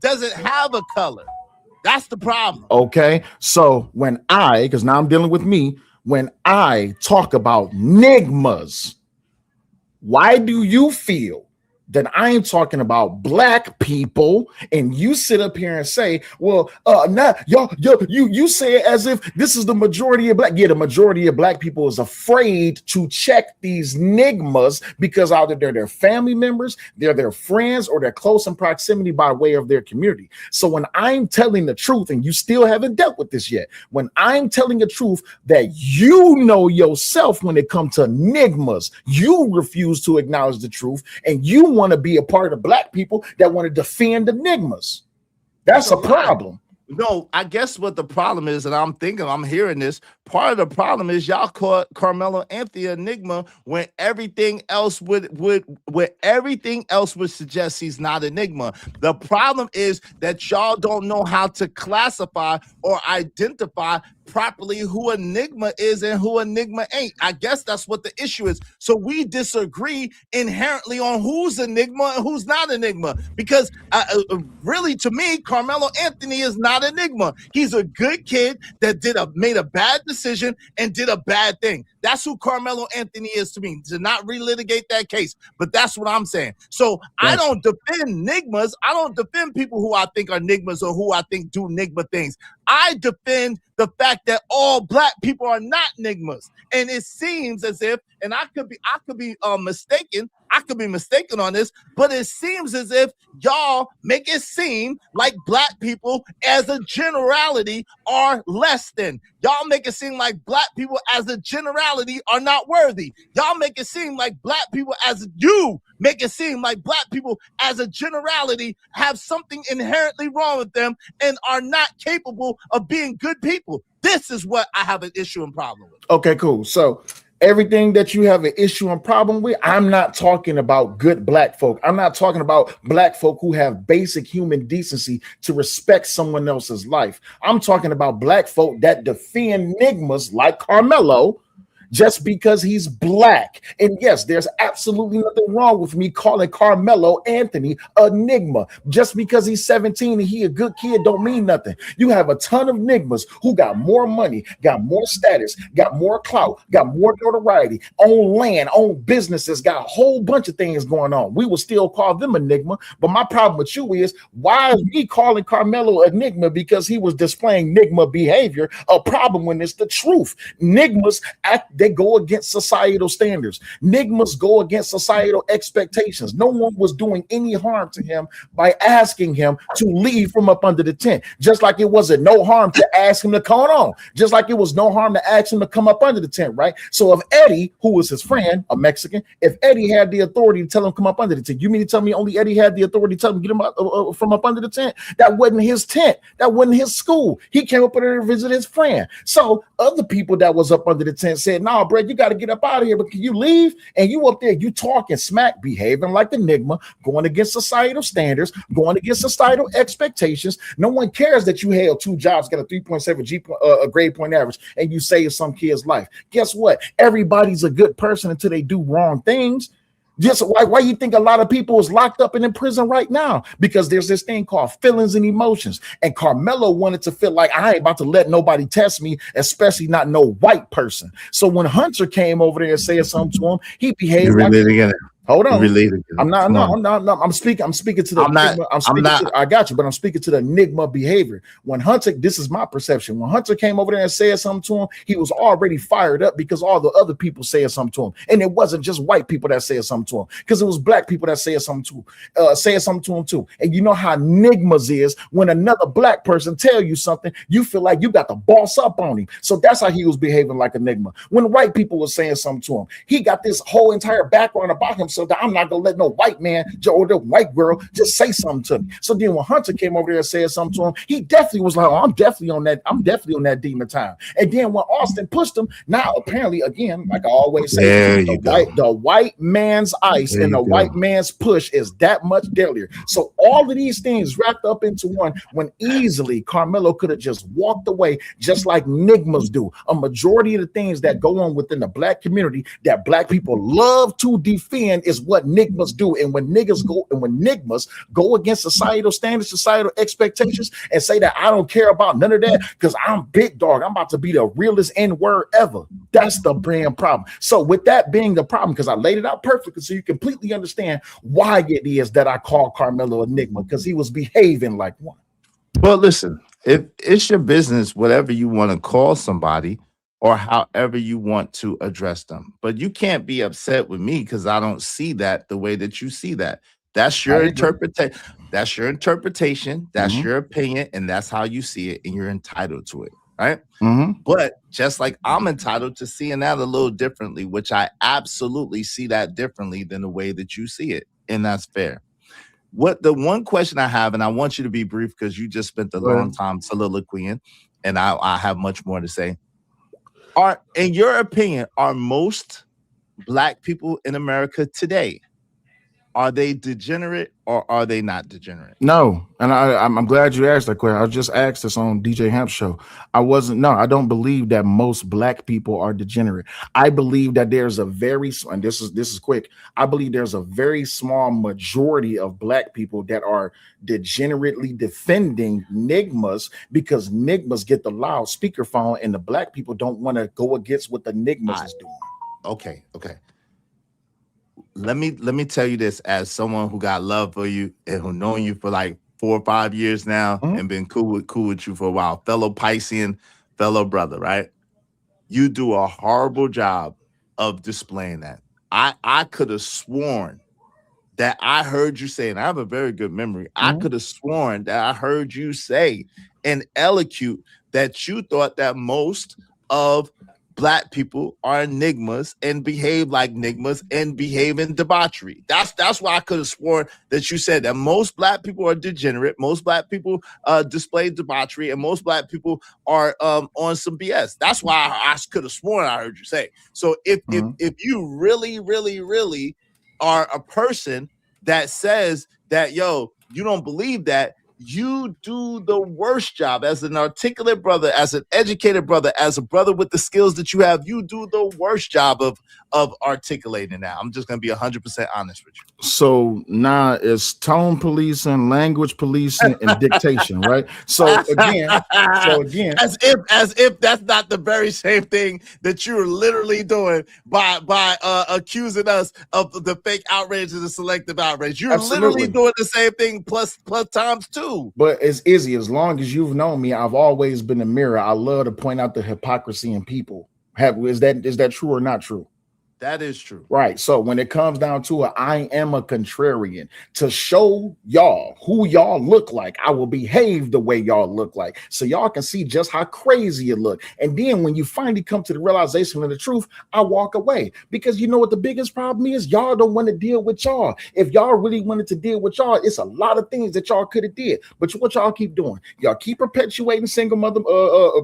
doesn't have a color. That's the problem. Okay. So because now I'm dealing with me, when I talk about nigmas, why do you feel that I'm talking about black people, and you sit up here and say, well, now you say it as if this is the majority of black. Yeah, the majority of black people is afraid to check these nigmas because either they're their family members, they're their friends, or they're close in proximity by way of their community. So when I'm telling the truth, and you still haven't dealt with this yet, when I'm telling the truth that you know yourself when it comes to nigmas, you refuse to acknowledge the truth, and you want to be a part of black people that want to defend enigmas. That's a problem. No, I guess what the problem is, and I'm hearing this, part of the problem is y'all call Carmelo Anthony enigma when everything else would suggest he's not enigma. The problem is that y'all don't know how to classify or identify properly who enigma is and who enigma ain't. I guess that's what the issue is. So we disagree inherently on who's enigma and who's not enigma, because really, to me, Carmelo Anthony is not enigma. He's a good kid that made a bad decision and did a bad thing. That's who Carmelo Anthony is to me. To not relitigate that case, but that's what I'm saying. So I don't defend nigmas. I don't defend people who I think are nigmas or who I think do nigma things. I defend the fact that all black people are not nigmas. And it seems as if, and I could be mistaken. I could be mistaken on this, but it seems as if y'all make it seem like black people as a generality are less than. Y'all make it seem like black people as a generality are not worthy. Y'all make it seem like black people as a generality have something inherently wrong with them and are not capable of being good people. This is what I have an issue and problem with. Okay, cool. So everything that you have an issue and problem with, I'm not talking about good black folk. I'm not talking about black folk who have basic human decency to respect someone else's life. I'm talking about black folk that defend enigmas like Carmelo just because he's black. And yes, there's absolutely nothing wrong with me calling Carmelo Anthony Enigma. Just because he's 17 and he a good kid don't mean nothing. You have a ton of Enigmas who got more money, got more status, got more clout, got more notoriety, own land, own businesses, got a whole bunch of things going on. We will still call them Enigma. But my problem with you is, why is me calling Carmelo Enigma because he was displaying Enigma behavior a problem when it's the truth? Enigmas they go against societal standards. Enigmas go against societal expectations. No one was doing any harm to him by asking him to leave from up under the tent. Just like it wasn't no harm to ask him to come on. Just like it was no harm to ask him to come up under the tent, right? So if Eddie, who was his friend, a Mexican, if Eddie had the authority to tell him come up under the tent, you mean to tell me only Eddie had the authority to tell him get him up, from up under the tent? That wasn't his tent. That wasn't his school. He came up there to visit his friend. So other people that was up under the tent said, "Nah, bro, you got to get up out of here. But can you leave?" And you up there, you talking smack, behaving like Enigma, going against societal standards, going against societal expectations. No one cares that you held 2 jobs, got a 3.7 grade point average, and you saved some kid's life. Guess what? Everybody's a good person until they do wrong things. Just why you think a lot of people is locked up and in prison right now? Because there's this thing called feelings and emotions. And Carmelo wanted to feel like, I ain't about to let nobody test me, especially not no white person. So when Hunter came over there and said something to him, he behaved like hold on. I'm not. I'm speaking to the. I got you, but I'm speaking to the Enigma behavior. When Hunter, this is my perception. When Hunter came over there and said something to him, he was already fired up because all the other people said something to him, and it wasn't just white people that said something to him, because it was black people that said something to him too. And you know how Enigmas is, when another black person tell you something, you feel like you got to boss up on him. So that's how he was behaving like Enigma. When white people were saying something to him, he got this whole entire background about him. So that I'm not gonna let no white man or the white girl just say something to me. So then when Hunter came over there and said something to him, he definitely was like, "Oh, I'm definitely on that demon time." And then when Austin pushed him, now apparently, again, like I always say, the white man's ice and the white man's push is that much deadlier. So all of these things wrapped up into one, when easily Carmelo could have just walked away, just like Enigmas do. A majority of the things that go on within the black community that black people love to defend is what Enigmas do. And when Enigmas go against societal standards, societal expectations, and say that I don't care about none of that because I'm big dog, I'm about to be the realest N-word ever, that's the brand problem. So with that being the problem, because I laid it out perfectly so you completely understand why it is that I call Carmelo Enigma, because he was behaving like one. Well, listen, if it's your business, whatever you want to call somebody, or however you want to address them. But you can't be upset with me because I don't see that the way that you see that. That's your interpretation. That's your interpretation. That's your opinion. And that's how you see it. And you're entitled to it. Right. But just like I'm entitled to seeing that a little differently, which I absolutely see that differently than the way that you see it. And that's fair. What the one question I have, and I want you to be brief because you just spent a long time soliloquying, and I have much more to say. In your opinion, are most black people in America today, are they degenerate or are they not degenerate? No, and I'm glad you asked that question. I just asked this on DJ Hamp's show. I don't believe that most black people are degenerate. I believe that there's a and this is quick. I believe there's a very small majority of black people that are degenerately defending Enigmas, because Enigmas get the loud speakerphone and the black people don't want to go against what the Enigmas is doing. Okay. Let me tell you this as someone who got love for you and who known you for like 4 or 5 years now and been cool with you for a while, fellow Piscean, fellow brother, right? You do a horrible job of displaying that. I could have sworn that I heard you say, and I have a very good memory, I could have sworn that I heard you say and elocute that you thought that most of black people are enigmas and behave like enigmas and behave in debauchery. That's why I could have sworn that you said that most black people are degenerate, most black people display debauchery, and most black people are on some BS. That's why I could have sworn I heard you say. So if you really, really, really are a person that says that, yo, you don't believe that, you do the worst job as an articulate brother, as an educated brother, as a brother with the skills that you have. You do the worst job of articulating that. I'm just going to be 100% honest with you. So now it's tone policing, language policing, and dictation, right? So again, as if that's not the very same thing that you're literally doing by accusing us of the fake outrage and the selective outrage. You're literally doing the same thing plus times two. But it's easy. As long as you've known me, I've always been a mirror. I love to point out the hypocrisy in people. Is that true or not true? That is true. Right. So when it comes down to it, I am a contrarian. To show y'all who y'all look like, I will behave the way y'all look like, so y'all can see just how crazy you look. And then when you finally come to the realization of the truth, I walk away. Because you know what the biggest problem is? Y'all don't want to deal with y'all. If y'all really wanted to deal with y'all, it's a lot of things that y'all could have did. But what y'all keep doing? Y'all keep perpetuating single mother,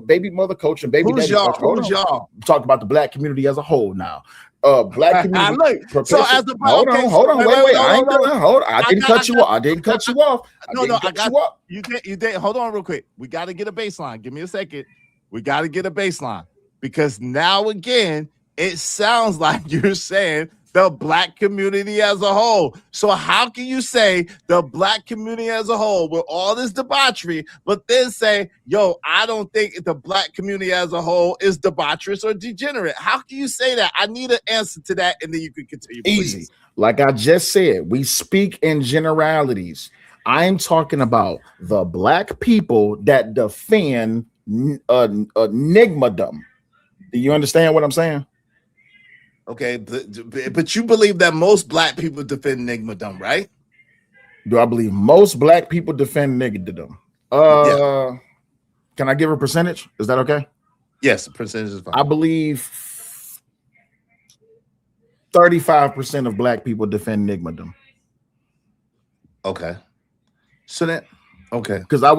baby mother culture, and baby Who's daddy y'all? culture. Who's y'all? Talk about the black community as a whole now. Black community. So as the hold on, wait. I ain't done. Hold on. I didn't cut you off. I didn't cut you off. I got you up. You did. Hold on, real quick. We got to get a baseline. Give me a second. We got to get a baseline, because now again, it sounds like you're saying the black community as a whole. So how can you say the black community as a whole with all this debauchery, but then say, yo, I don't think the black community as a whole is debaucherous or degenerate? How can you say that? I need an answer to that, and then you can continue. Please. Easy. Like I just said, we speak in generalities. I'm talking about the black people that defend enigmadom. Do you understand what I'm saying? Okay, but you believe that most black people defend enigmadom, right? Do I believe most black people defend enigmadom? Yeah. Can I give a percentage? Is that okay? Yes, the percentage is fine. I believe 35% of black people defend enigmadom. Okay. So that okay. Because I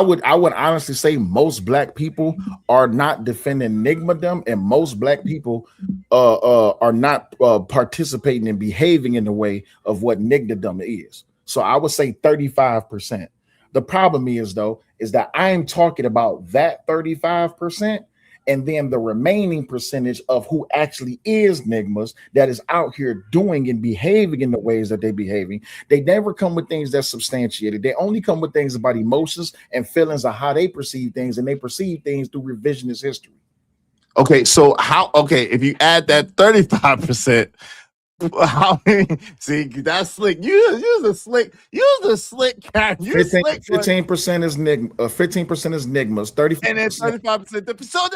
would honestly say most black people are not defending enigmadom, and most black people are not participating and behaving in the way of what enigmadom is. So I would say 35%. The problem is that I'm talking about that 35%, and then the remaining percentage of who actually is Nigmas that is out here doing and behaving in the ways that they're behaving. They never come with things that's substantiated. They only come with things about emotions and feelings of how they perceive things, and they perceive things through revisionist history. Okay, so if you add that 35%, how many? See, that's slick. Use a slick cat. 15% is 15% is Nigmas. 35%. And then 35%. So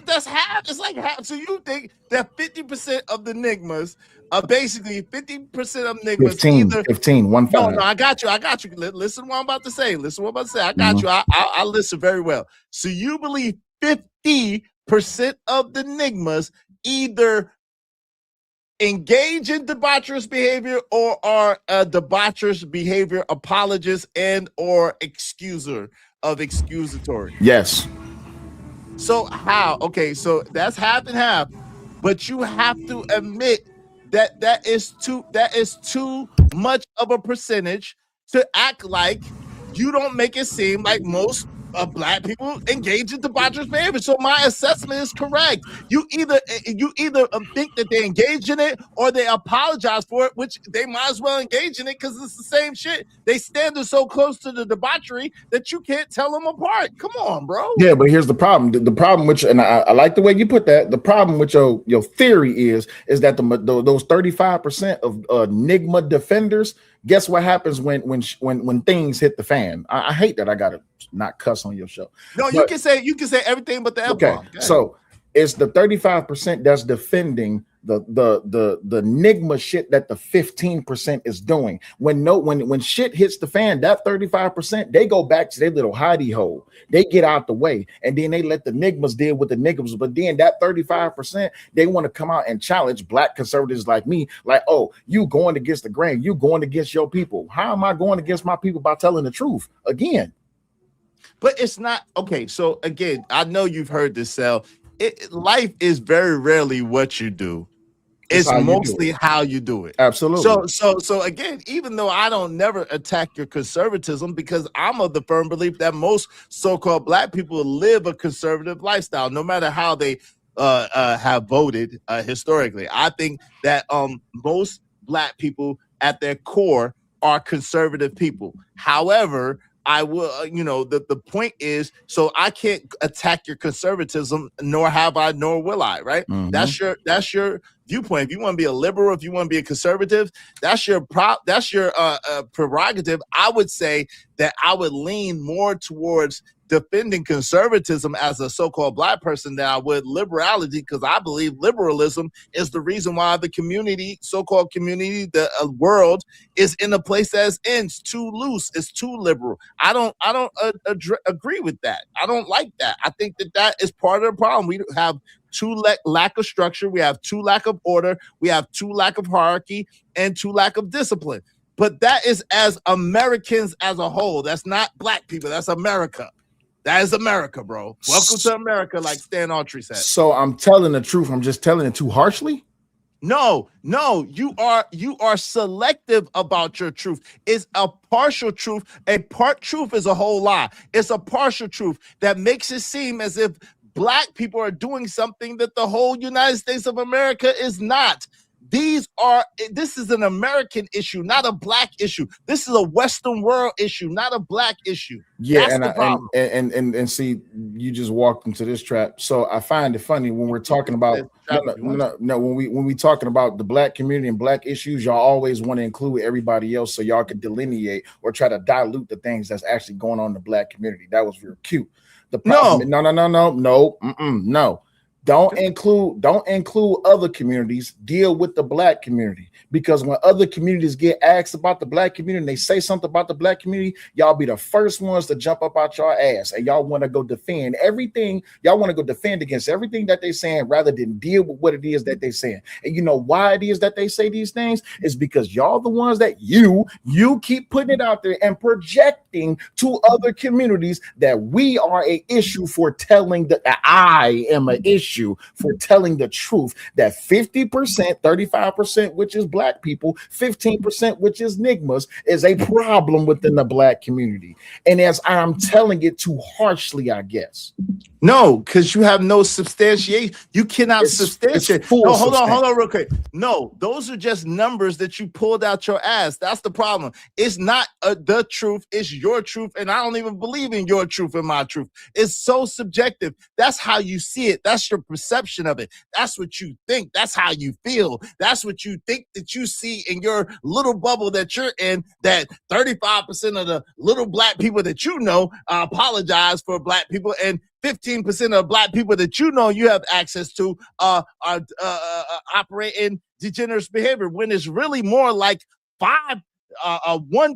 that's half. It's like half. So you think that 50% of the Nigmas are basically 50% of Nigmas 15. No, I got you. Listen to what I'm about to say. I got you. I listen very well. So you believe 50% of the Nigmas either engage in debaucherous behavior or are a debaucherous behavior apologist and or excuser of excusatory. Yes. So how? Okay, so that's half and half, but you have to admit that is too much of a percentage to act like you don't make it seem like most black people engage in debaucherous behavior. So my assessment is correct. You either think that they engage in it or they apologize for it, which they might as well engage in it because it's the same shit. They stand so close to the debauchery that you can't tell them apart. Come on, bro. Yeah, but here's the problem. The problem with you, and I like the way you put that. The problem with your theory is that those 35% of Nigma defenders. Guess what happens when things hit the fan? I hate that I gotta not cuss on your show. No, you can say everything but the F-bomb. Okay, so it's the 35% that's defending the Nigma shit that the 15% is doing. When shit hits the fan, that 35%, they go back to their little hidey hole. They get out the way, and then they let the Nigmas deal with the Nigmas. But then that 35%, they want to come out and challenge black conservatives like me, like, oh, you going against the grain, you going against your people. How am I going against my people? By telling the truth again. But it's not okay. So again, I know you've heard this, Sal. Life is very rarely what you do. It's It's how you do mostly it. how you do it. Absolutely. So again, even though I don't never attack your conservatism, because I'm of the firm belief that most so-called black people live a conservative lifestyle, no matter how they have voted historically. I think that most black people at their core are conservative people. However, I will, the point is, so I can't attack your conservatism, nor have I, nor will I, right? Mhm. That's your viewpoint. If you want to be a liberal, if you want to be a conservative, that's your prerogative. I would say that I would lean more towards defending conservatism as a so-called black person than I would liberality, because I believe liberalism is the reason why the community, so-called community, the world is in a place that's in. It's too loose. It's too liberal. I don't agree with that. I don't like that. I think that is part of the problem. We have too lack of structure. We have too lack of order. We have too lack of hierarchy and too lack of discipline. But that is as Americans as a whole. That's not black people. That's America. That is America, bro. Welcome to America, like Stan Autry said. So I'm telling the truth. I'm just telling it too harshly. No, you are selective about your truth. It's a partial truth. A part truth is a whole lie. It's a partial truth that makes it seem as if black people are doing something that the whole United States of America is not. This is an American issue, not a black issue. This is a Western world issue, not a black issue. Yeah, That's the problem. And see, you just walked into this trap. So I find it funny when we're talking about when we talking about the black community and black issues, y'all always want to include everybody else so y'all can delineate or try to dilute the things that's actually going on in the black community. That was real cute. The problem, no. Don't include other communities. Deal with the black community, because when other communities get asked about the black community and they say something about the black community, y'all be the first ones to jump up out your ass and y'all want to go defend everything. Y'all want to go defend against everything that they're saying rather than deal with what it is that they're saying. And you know why it is that they say these things? Is because y'all the ones that you keep putting it out there and projecting to other communities that we are an issue for telling that I am an issue for telling the truth, that 50%, 35%, which is black people, 15%, which is nigmas, is a problem within the black community. And as I'm telling it too harshly, I guess. No, because you have no substantiation. You cannot substantiate. No, hold on real quick. No, those are just numbers that you pulled out your ass. That's the problem. It's not the truth. It's your truth. And I don't even believe in your truth and my truth. It's so subjective. That's how you see it. That's your perception of it. That's what you think. That's how you feel. That's what you think that you see in your little bubble that you're in, that 35% of the little black people that you know apologize for black people, and 15% of black people that you know you have access to are operate in degenerate behavior, when it's really more like 1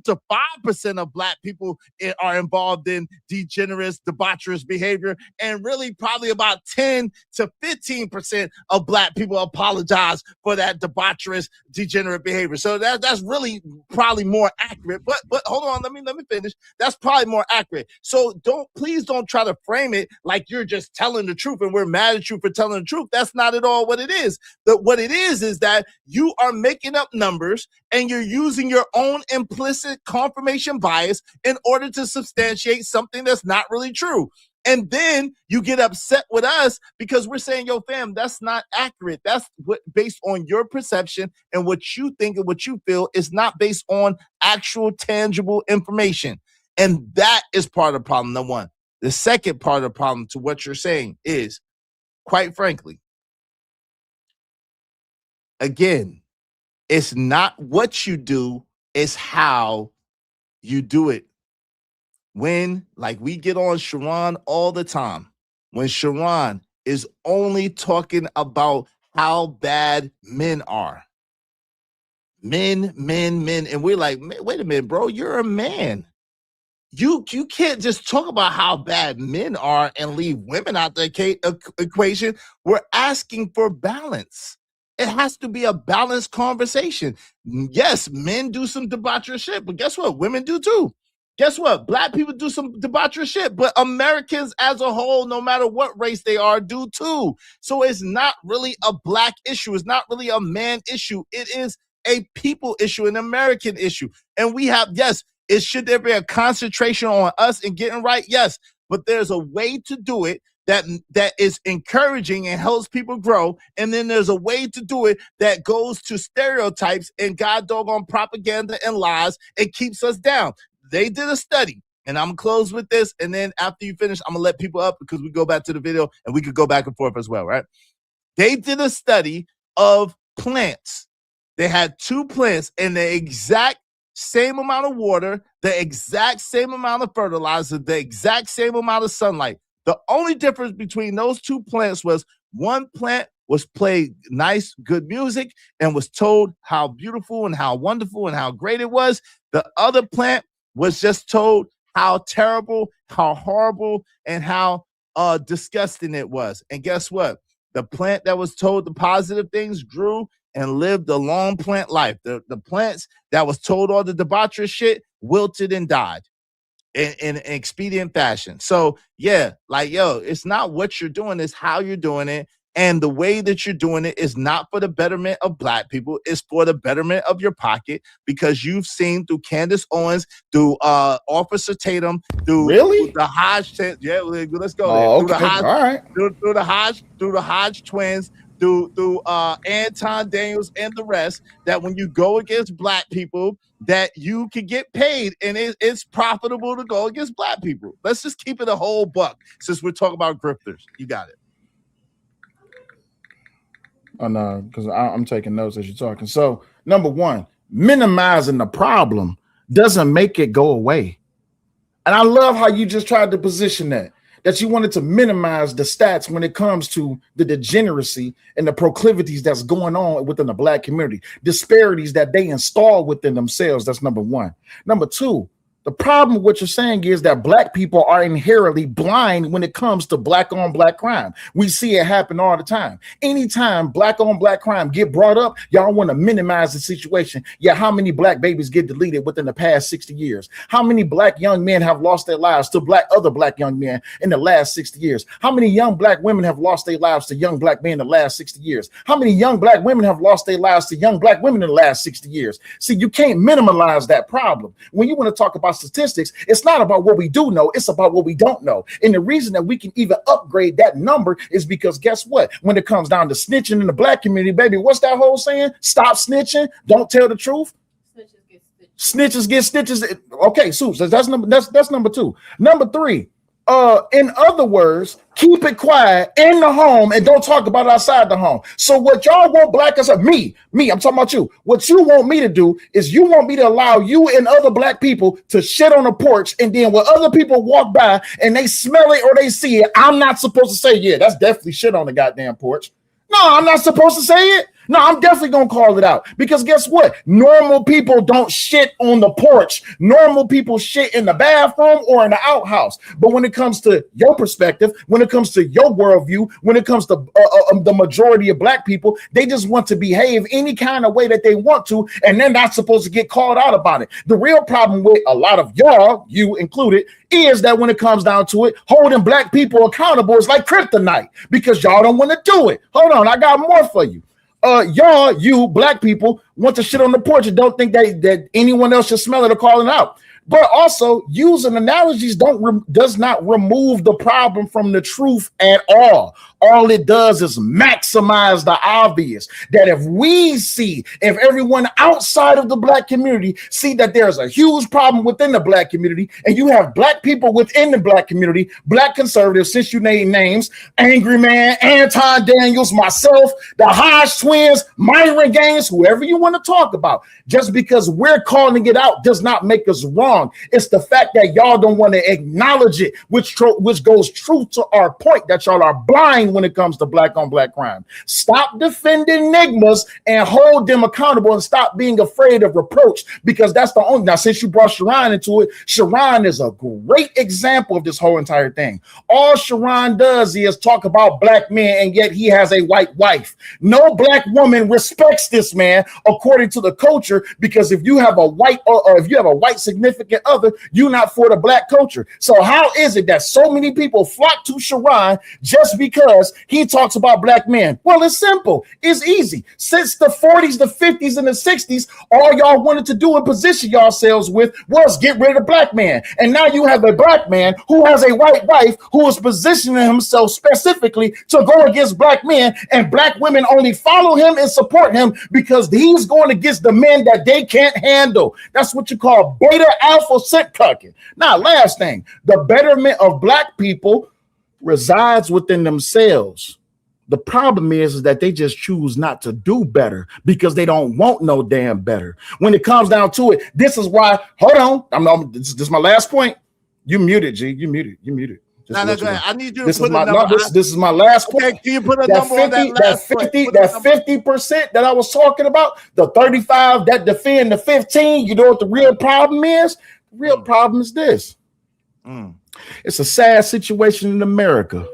to 5% of black people are involved in degenerate, debaucherous behavior, and really probably about 10 to 15% of black people apologize for that debaucherous, degenerate behavior. So that's really probably more accurate. But hold on, let me finish. That's probably more accurate. So please don't try to frame it like you're just telling the truth and we're mad at you for telling the truth. That's not at all what it is. What it is that you are making up numbers and you're using your own implicit confirmation bias in order to substantiate something that's not really true. And then you get upset with us because we're saying, yo, fam, that's not accurate. That's based on your perception and what you think and what you feel is not based on actual tangible information. And that is part of the problem, number one. The second part of the problem to what you're saying is, quite frankly, again, it's not what you do, it's how you do it. When, like, we get on Sharon all the time, when Sharon is only talking about how bad men are. Men. And we're like, wait a minute, bro, you're a man. You can't just talk about how bad men are and leave women out the equation. We're asking for balance. It has to be a balanced conversation. Yes, men do some debaucherous shit, but guess what? Women do too. guess what? Black people do some debaucherous shit, but Americans as a whole, no matter what race they are, do too. So it's not really a black issue. It's not really a man issue. It is a people issue, an American issue. And we have, yes, should there be a concentration on us and getting right? Yes, but there's a way to do it that is encouraging and helps people grow. And then there's a way to do it that goes to stereotypes and god doggone propaganda and lies and keeps us down. They did a study, and I'm gonna close with this. And then after you finish, I'm gonna let people up because we go back to the video and we could go back and forth as well, right? They did a study of plants. They had 2 plants in the exact same amount of water, the exact same amount of fertilizer, the exact same amount of sunlight. The only difference between those 2 plants was one plant was played nice, good music and was told how beautiful and how wonderful and how great it was. The other plant was just told how terrible, how horrible, and how disgusting it was. And guess what? The plant that was told the positive things grew and lived a long plant life. The plants that was told all the debaucherous shit wilted and died in expedient fashion. So yeah, like, yo, it's not what you're doing, it's how you're doing it. And the way that you're doing it is not for the betterment of black people. It's for the betterment of your pocket, because you've seen through Candace Owens, through Officer Tatum, through the Hodge. Yeah, let's go there. Oh, Through okay. the Hodge, All right. through the Hodge twins, through Anton Daniels and the rest, that when you go against black people, that you can get paid, and it's profitable to go against black people. Let's just keep it a whole buck since we're talking about grifters. You got it. Oh no, because I'm taking notes as you're talking. So number one, minimizing the problem doesn't make it go away. And I love how you just tried to position that you wanted to minimize the stats when it comes to the degeneracy and the proclivities that's going on within the black community, disparities that they install within themselves. That's number one. Number two, the problem with what you're saying is that black people are inherently blind when it comes to black on black crime. We see it happen all the time. Anytime black on black crime get brought up, y'all want to minimize the situation. Yeah, how many black babies get deleted within the past 60 years? How many black young men have lost their lives to other black young men in the last 60 years? How many young black women have lost their lives to young black men in the last 60 years? How many young black women have lost their lives to young black women in the last 60 years? See, you can't minimize that problem. When you want to talk about statistics, it's not about what we do know, it's about what we don't know. And the reason that we can even upgrade that number is because guess what? When it comes down to snitching in the black community, baby, what's that whole saying? Stop snitching, don't tell the truth. Snitches get stitches. Okay, so that's number two. Number three, in other words, keep it quiet in the home and don't talk about it outside the home. So what y'all want black us, me, I'm talking about you. What you want me to do is you want me to allow you and other black people to shit on the porch, and then when other people walk by and they smell it or they see it, I'm not supposed to say, yeah, that's definitely shit on the goddamn porch. No, I'm not supposed to say it. No, I'm definitely going to call it out, because guess what? Normal people don't shit on the porch. Normal people shit in the bathroom or in the outhouse. But when it comes to your perspective, when it comes to your worldview, when it comes to the majority of black people, they just want to behave any kind of way that they want to, and they're not supposed to get called out about it. The real problem with a lot of y'all, you included, is that when it comes down to it, holding black people accountable is like kryptonite, because y'all don't want to do it. Hold on, I got more for you. You black people want to shit on the porch and don't think that anyone else should smell it or call it out. But also, using analogies does not remove the problem from the truth at all. All it does is maximize the obvious. That if everyone outside of the black community see that there's a huge problem within the black community, and you have black people within the black community, black conservatives, since you name names, Angry Man, Anton Daniels, myself, the Hodge twins, Myron Gaines, whoever you want to talk about, just because we're calling it out does not make us wrong. It's the fact that y'all don't want to acknowledge it, which goes true to our point that y'all are blind when it comes to black on black crime. Stop defending nigmas and hold them accountable, and stop being afraid of reproach, because that's the only. Now, since you brought Sharon into it, Sharon is a great example of this whole entire thing. All Sharon does is talk about black men, and yet he has a white wife. No black woman respects this man according to the culture, because if you have a white significant significant other, you're not for the black culture. So how is it that so many people flock to Sharon just because he talks about black men? Well, it's simple. It's easy. Since the 40s, the 50s, and the 60s, all y'all wanted to do and position yourselves with was get rid of the black man. And now you have a black man who has a white wife who is positioning himself specifically to go against black men, and black women only follow him and support him because he's going against the men that they can't handle. That's what you call beta alpha scent cucking. Now, last thing, the betterment of black people resides within themselves. The problem is that they just choose not to do better because they don't want no damn better. When it comes down to it, this is why, hold on, this is my last point. You muted, G. You muted. No, go ahead. I need you to this put is my, a number. this is my last point. Okay, can you put a number on that last point? That 50% that I was talking about, the 35 that defend the 15, you know what the real problem is? The real problem is this. It's a sad situation in America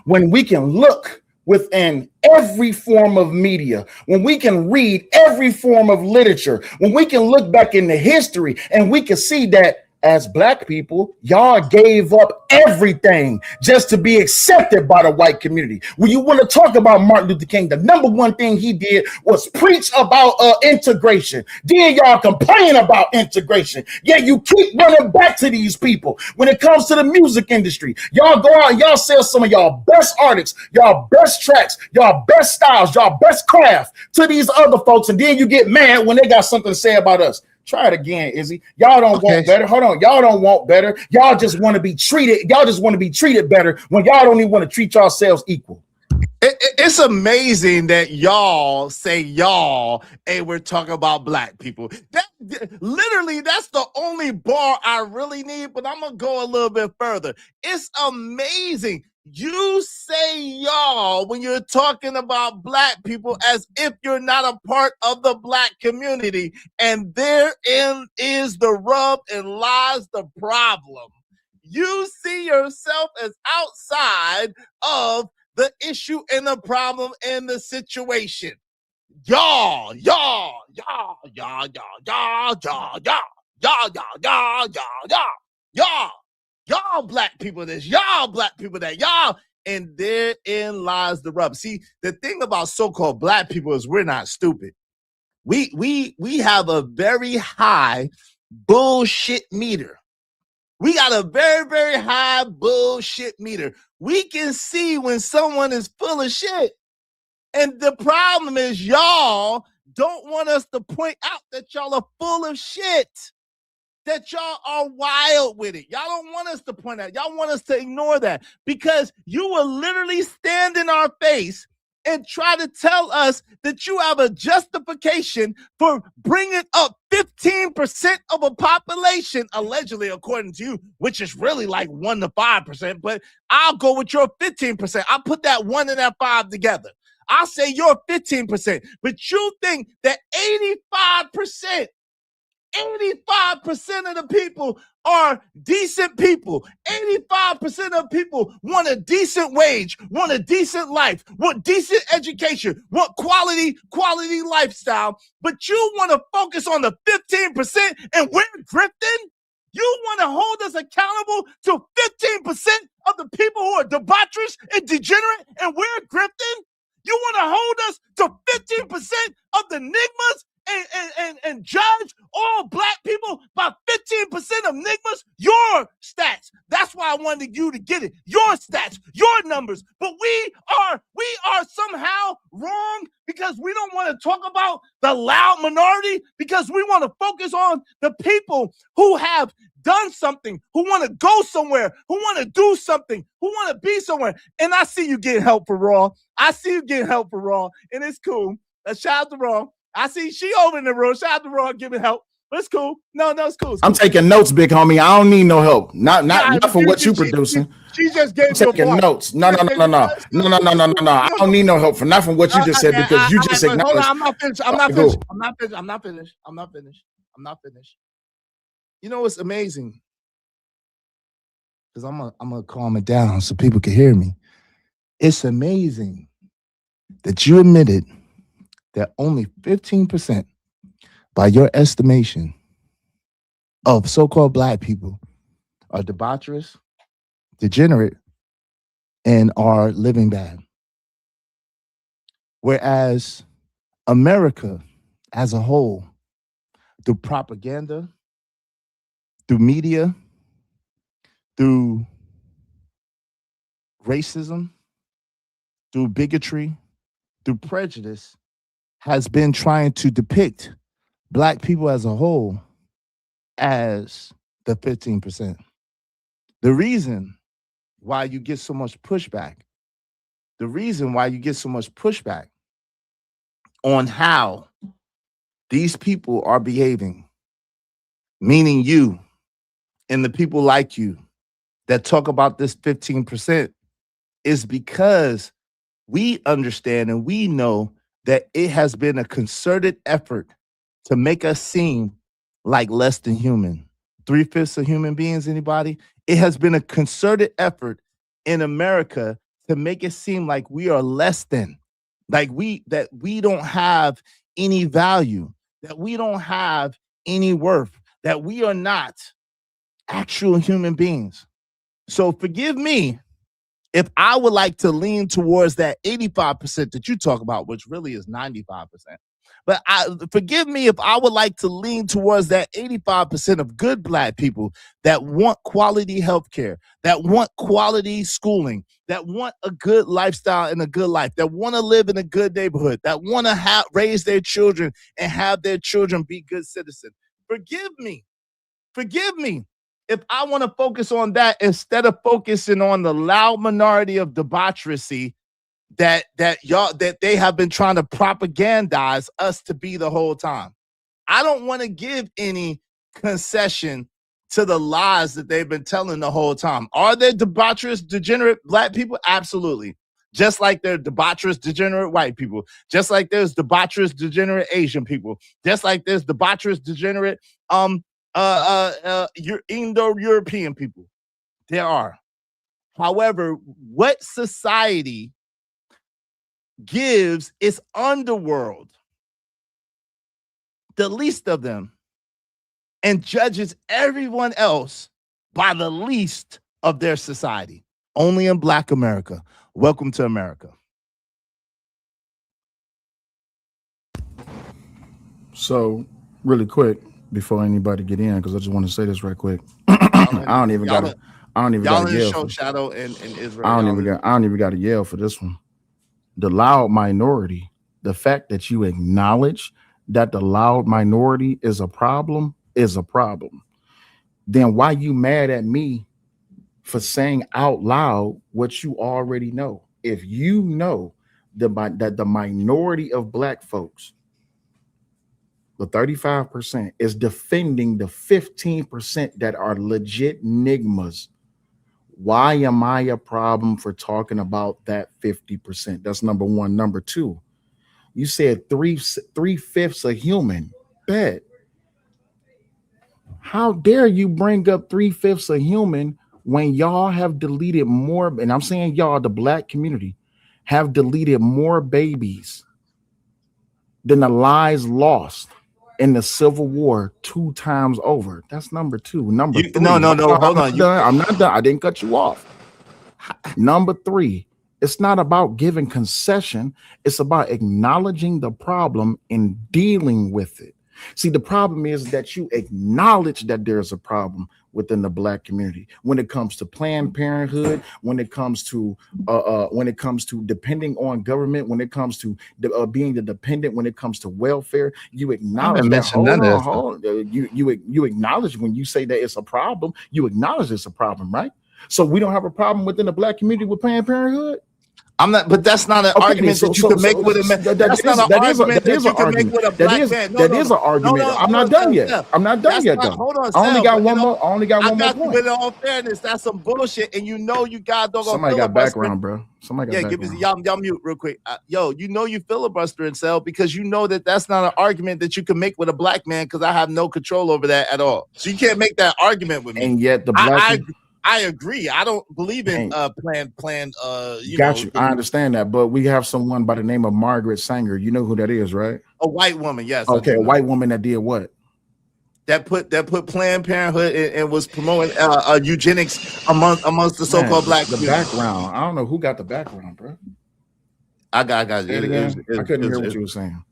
when we can look within every form of media, when we can read every form of literature, when we can look back into history and we can see that as black people, y'all gave up everything just to be accepted by the white community. When you want to talk about Martin Luther King, the number one thing he did was preach about integration. Then y'all complain about integration. Yet you keep running back to these people. When it comes to the music industry, y'all go out and y'all sell some of y'all best artists, y'all best tracks, y'all best styles, y'all best craft to these other folks. And then you get mad when they got something to say about us. Try it again, Izzy. Y'all don't want better. Hold on. Y'all don't want better. Y'all just want to be treated. Y'all just want to be treated better when y'all don't even want to treat yourselves equal. It's amazing that y'all say y'all, hey, we're talking about black people. That literally, that's the only bar I really need, but I'm going to go a little bit further. It's amazing. You say y'all when you're talking about black people as if you're not a part of the black community. And therein is the rub and lies the problem. You see yourself as outside of the issue and the problem and the situation. Y'all black people this, y'all black people that, y'all, and therein lies the rub. See, the thing about so-called black people is we're not stupid. We have a very high bullshit meter. We got a very, very high bullshit meter. We can see when someone is full of shit. And the problem is y'all don't want us to point out that y'all are full of shit, that y'all are wild with it. Y'all don't want us to point out. Y'all want us to ignore that because you will literally stand in our face and try to tell us that you have a justification for bringing up 15% of a population, allegedly, according to you, which is really like 1 to 5%, but I'll go with your 15%. I'll put that 1 and that 5 together. I'll say you're 15%, but you think that 85% of the people are decent people. 85% of people want a decent wage, want a decent life, want decent education, want quality lifestyle. But you want to focus on the 15% and we're grifting? You want to hold us accountable to 15% of the people who are debaucherous and degenerate and we're grifting? You want to hold us to 15% of the nigmas and judge all black people by 15% of nigmas? Your stats. That's why I wanted you to get it. Your stats, your numbers. But we are somehow wrong because we don't want to talk about the loud minority, because we want to focus on the people who have done something, who want to go somewhere, who want to do something, who want to be somewhere. And I see you getting help for Raw. I see you getting help for Raw, and it's cool. Shout out to Raw. I see she over in the room. Shout out to Raw giving help. It's cool. No, it's cool. I'm taking notes, big homie. I don't need no help. Not for what you producing. She just gave me taking notes. No. I don't need no help for not from what you just said because you just acknowledged. Hold on, I'm not finished. You know what's amazing? Because I'm gonna calm it down so people can hear me. It's amazing that you admitted that only 15%, by your estimation, of so-called black people are debaucherous, degenerate, and are living bad. Whereas America as a whole, through propaganda, through media, through racism, through bigotry, through prejudice, has been trying to depict black people as a whole as the 15%. The reason why you get so much pushback, on how these people are behaving, meaning you and the people like you that talk about this 15%, is because we understand and we know that it has been a concerted effort to make us seem like less than human. 3/5 of human beings, anybody? It has been a concerted effort in America to make it seem like we are less than, like that we don't have any value, that we don't have any worth, that we are not actual human beings. So forgive me if I would like to lean towards that 85% that you talk about, which really is 95%. But forgive me if I would like to lean towards that 85% of good black people that want quality healthcare, that want quality schooling, that want a good lifestyle and a good life, that want to live in a good neighborhood, that want to raise their children and have their children be good citizens. Forgive me if I want to focus on that instead of focusing on the loud minority of debauchery that they have been trying to propagandize us to be the whole time. I don't want to give any concession to the lies that they've been telling the whole time. Are there debaucherous, degenerate black people? Absolutely. Just like there are debaucherous, degenerate white people. Just like there's debaucherous, degenerate Asian people. Just like there's debaucherous, degenerate Indo-European people. There are. However, what society gives its underworld the least of them and judges everyone else by the least of their society? Only in Black America. Welcome to America. So, really quick, before anybody get in, because I just want to say this right quick. I don't even got to yell. Show Shadow in Israel. I don't even got to yell for this one. The loud minority, the fact that you acknowledge that the loud minority is a problem. Then why you mad at me for saying out loud what you already know? If you know that the minority of black folks, the 35%, is defending the 15% that are legit nigmas, why am I a problem for talking about that 50%? That's number one. Number two, you said three-fifths a human. Bet. How dare you bring up 3/5 a human when y'all have deleted more, and I'm saying y'all, the black community, have deleted more babies than the lives lost in the Civil War 2 times over. That's number two. Number three. No. Hold on. I'm not done. I didn't cut you off. Number three, it's not about giving concession. It's about acknowledging the problem and dealing with it. See, the problem is that you acknowledge that there's a problem within the black community when it comes to Planned Parenthood, when it comes to depending on government, when it comes to being the dependent, when it comes to welfare. You acknowledge that. You acknowledge when you say that it's a problem. You acknowledge it's a problem, right? So we don't have a problem within the black community with Planned Parenthood. I'm not, but that's not an argument that you can make with a man. That's not an argument that you can make with a black man. That is an argument. I'm not done yet. I'm not done yet, though. Hold on, I only got one more. I only got one more point. But in all fairness, that's some bullshit, and you know you got doggone. Somebody got background, bro. Somebody got background. Give me y'all mute real quick. Yo, you know you filibuster and sell because you know that's not an argument that you can make with a black man because I have no control over that at all. So you can't make that argument with me. And yet the black. I agree. I don't believe in planned. Got you. I understand that, but we have someone by the name of Margaret Sanger. You know who that is, right? A white woman, yes. Okay, a white woman that did what? that put Planned Parenthood and was promoting eugenics amongst the so-called black the background. I don't know who got the background, bro. I got Say it again. I couldn't hear what you were saying.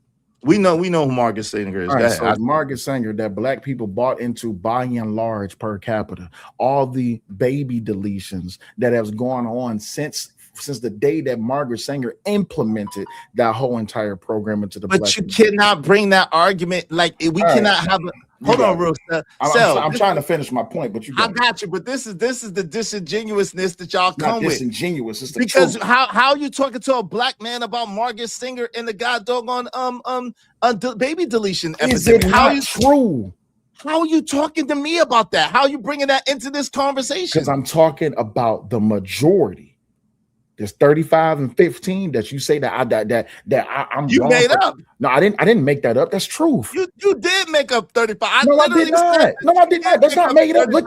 We know who Margaret Sanger is. All right, so Margaret Sanger, that black people bought into by and large per capita, all the baby deletions that has gone on since the day that Margaret Sanger implemented that whole entire program into the but you cannot bring that argument like we cannot have a hold on, real I'm trying to finish my point, but I got you. But this is the disingenuousness that y'all come with. Disingenuous, it's the because truth. how are you talking to a black man about Margaret Sanger and the god doggone baby deletion epidemic? Is it not true? How are you talking to me about that? How are you bringing that into this conversation? Because I'm talking about the majority. There's 35 and 15 that you say that I'm you wrong made up. No, I didn't make that up. That's truth. You did make up 35. No, I did not. No, I did not. That's not made up. Look,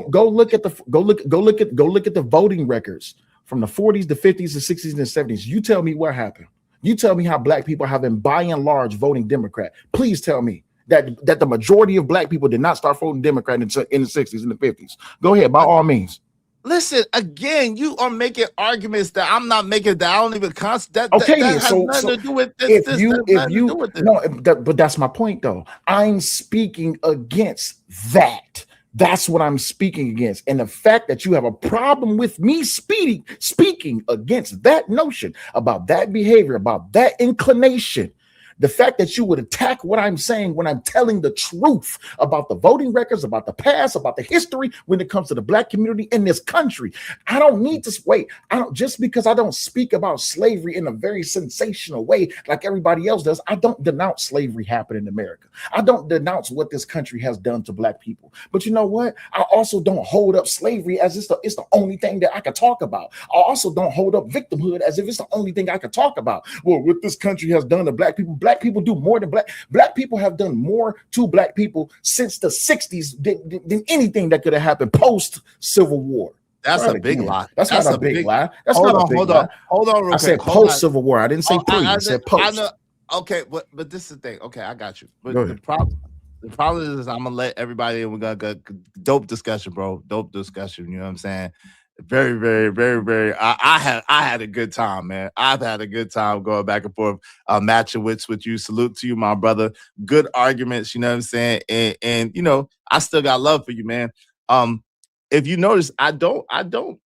go look at the voting records from the 40s, the 50s, the 60s, and the 70s. You tell me what happened. You tell me how black people have been by and large voting Democrat. Please tell me that the majority of black people did not start voting Democrat in the 60s and the 50s. Go ahead, by all means. Listen, again, you are making arguments that I'm not making, that I don't even that okay, that has nothing to do with but that's my point though. I'm speaking against that. That's what I'm speaking against. And the fact that you have a problem with me speaking against that notion, about that behavior, about that inclination, the fact that you would attack what I'm saying when I'm telling the truth about the voting records, about the past, about the history when it comes to the black community in this country. I don't need to wait. Just because I don't speak about slavery in a very sensational way like everybody else does. I don't denounce slavery happening in America. I don't denounce what this country has done to black people. But you know what? I also don't hold up slavery as it's the only thing that I could talk about. I also don't hold up victimhood as if it's the only thing I could talk about. Well, what this country has done to black people people do more than black people have done more to black people since the 60s than anything that could have happened post Civil War. That's a big lie. That's not a big lie. That's not a big lie. Hold on. I said post Civil War. I didn't say pre. I said post. I know. Okay, but this is the thing. Okay, I got you. But the problem is I'm gonna let everybody in. We're gonna go dope discussion, bro. Dope discussion. You know what I'm saying? Very, very, very, very. I had a good time, man. I've had a good time going back and forth, matching wits with you. Salute to you, my brother. Good arguments, you know what I'm saying? And you know, I still got love for you, man. If you notice, I don't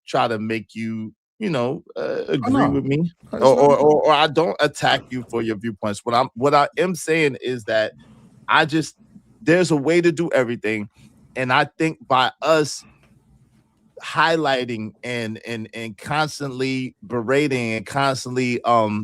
try to make you, you know, agree with me, or I don't attack you for your viewpoints. What I am saying is that there's a way to do everything, and I think by us highlighting and constantly berating and constantly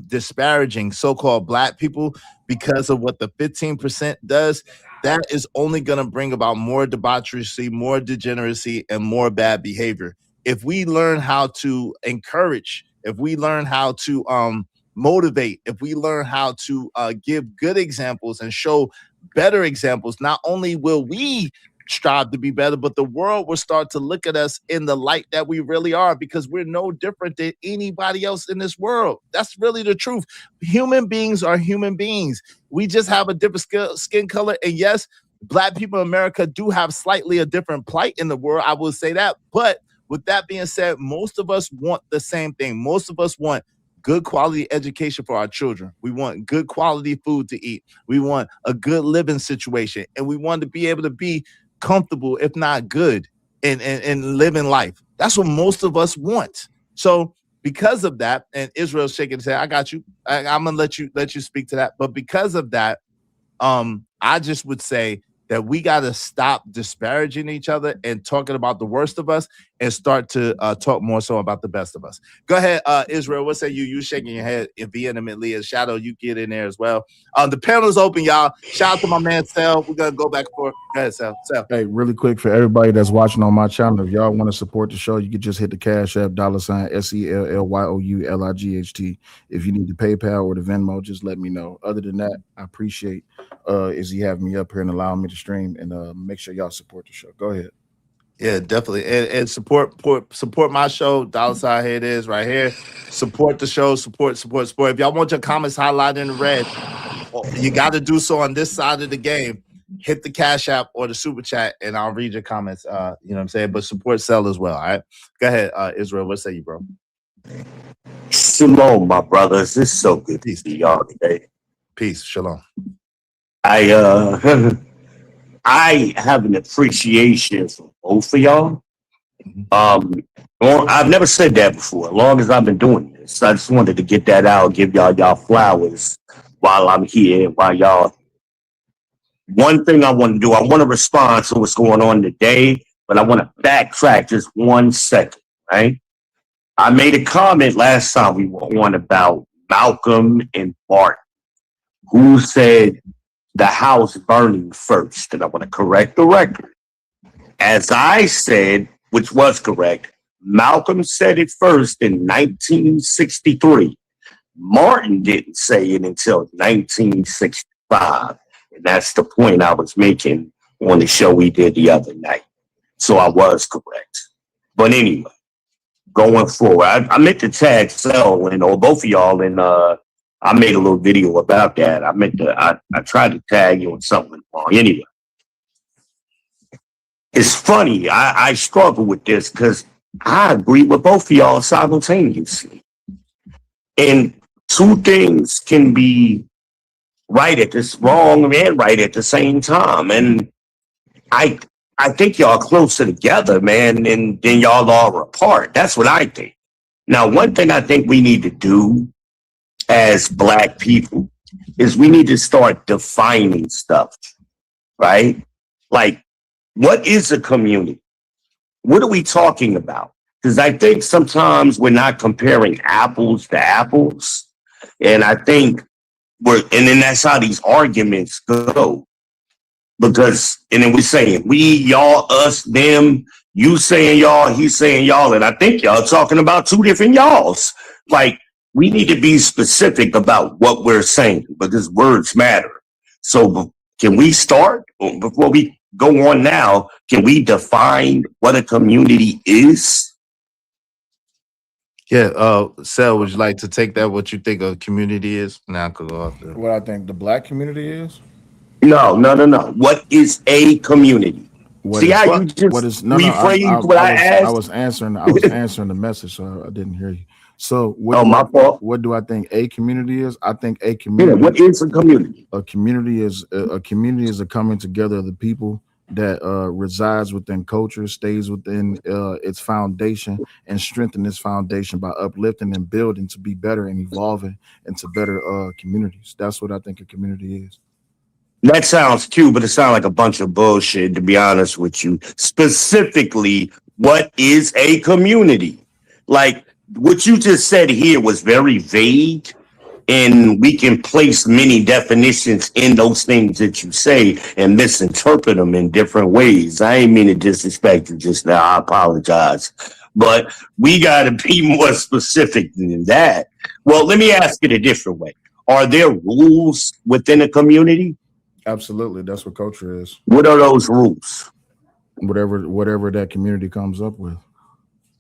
disparaging so-called black people because of what the 15% does, that is only going to bring about more debauchery, more degeneracy, and more bad behavior. If we learn how to encourage, if we learn how to motivate, if we learn how to give good examples and show better examples, not only will we strive to be better, but the world will start to look at us in the light that we really are, because we're no different than anybody else in this world. That's really the truth. Human beings are human beings. We just have a different skin color. And yes, black people in America do have slightly a different plight in the world. I will say that. But with that being said, most of us want the same thing. Most of us want good quality education for our children. We want good quality food to eat. We want a good living situation. And we want to be able to be comfortable, if not good, in living life. That's what most of us want. So because of that, and Israel's shaking his head, I got you. I'm gonna let you speak to that. But because of that, I just would say that we got to stop disparaging each other and talking about the worst of us and start to talk more so about the best of us. Go ahead, Israel. What say you? You shaking your head vehemently. And Shadow, you get in there as well. The panel is open, y'all. Shout out to my man, Sel. We're going to go back and forth. Go ahead, Sel. Hey, really quick, for everybody that's watching on my channel, if y'all want to support the show, you can just hit the Cash App, $SELLYOULIGHT. If you need the PayPal or the Venmo, just let me know. Other than that, I appreciate Izzy having me up here and allowing me to stream, and make sure y'all support the show. Go ahead. Yeah, definitely. And support my show. $, here it is right here. Support the show. Support. If y'all want your comments highlighted in red, you got to do so on this side of the game. hit the Cash App or the Super Chat, and I'll read your comments. You know what I'm saying? But support Cell as well. All right. Go ahead, Israel. What say you, bro? Shalom, my brothers. It's so good to Peace. see y'all today. Peace. Shalom. I I have an appreciation for both of y'all. I've never said that before. As long as I've been doing this, I just wanted to get that out, give y'all flowers while I'm here. While y'all, one thing I want to do, I want to respond to what's going on today, but I want to backtrack just 1 second, right? I made a comment last time we were on about Malcolm and Martin, who said the house burning first, and I want to correct the record. As I said, which was correct, Malcolm said it first in 1963. Martin didn't say it until 1965. And that's the point I was making on the show we did the other night. So I was correct. But anyway, going forward, I meant to tag Cell and or both of y'all, and I made a little video about that. I tried to tag you on something wrong. Anyway, it's funny. I struggle with this because I agree with both of y'all simultaneously. And two things can be wrong and right at the same time. And I think y'all closer together, man, than y'all are apart. That's what I think. Now, one thing I think we need to do as Black people is we need to start defining stuff, right? Like, what is a community? What are we talking about? Because I think sometimes we're not comparing apples to apples. And I think and then that's how these arguments go. Because, and then we're saying we, y'all, us, them, you saying y'all, he's saying y'all. And I think y'all talking about two different y'alls. Like, we need to be specific about what we're saying because words matter. So can we start before we go on now? Can we define what a community is? Yeah, Sel, would you like to take that? What you think a community is? Now I could go off there. What I think the Black community is. No. What is a community? What See is, how you just what is no, rephrased what I asked? I was answering the message, so I didn't hear you. So my fault. What do I think a community is? I think a community. Yeah, what is a community? A community is a coming together of the people that resides within culture, stays within its foundation, and strengthen its foundation by uplifting and building to be better and evolving into better communities. That's what I think a community is. That sounds cute, but it sounds like a bunch of bullshit, to be honest with you. Specifically, what is a community? Like, what you just said here was very vague, and we can place many definitions in those things that you say and misinterpret them in different ways. I ain't mean to disrespect you just now. I apologize. But we got to be more specific than that. Well, let me ask it a different way. Are there rules within a community? Absolutely. That's what culture is. What are those rules? Whatever that community comes up with.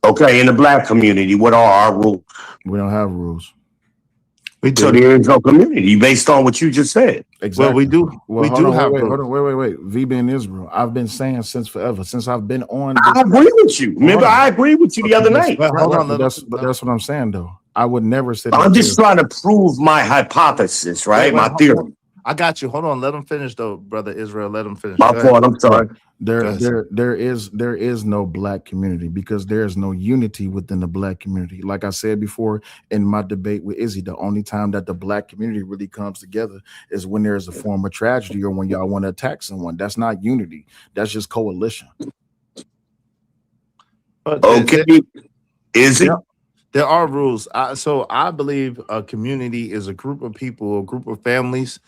Okay, in the Black community, what are our rules? We don't have rules. We do. So there is no community based on what you just said. Exactly. Well, we do. Well, we hold do on, have. Wait. V being Israel. I've been saying since forever, since I've been on. I agree with you. Remember, I agreed with you the other night. Well, hold on. But that's what I'm saying, though. I would never say that. I'm just trying to prove my hypothesis, right? My theory. I got you. Hold on. Let him finish, though, brother Israel. Let him finish. My fault. I'm sorry. There is no Black community because there is no unity within the Black community. Like I said before in my debate with Izzy, the only time that the Black community really comes together is when there is a form of tragedy or when y'all want to attack someone. That's not unity. That's just coalition. Okay. Izzy? There are rules. So I believe a community is a group of people, a group of families,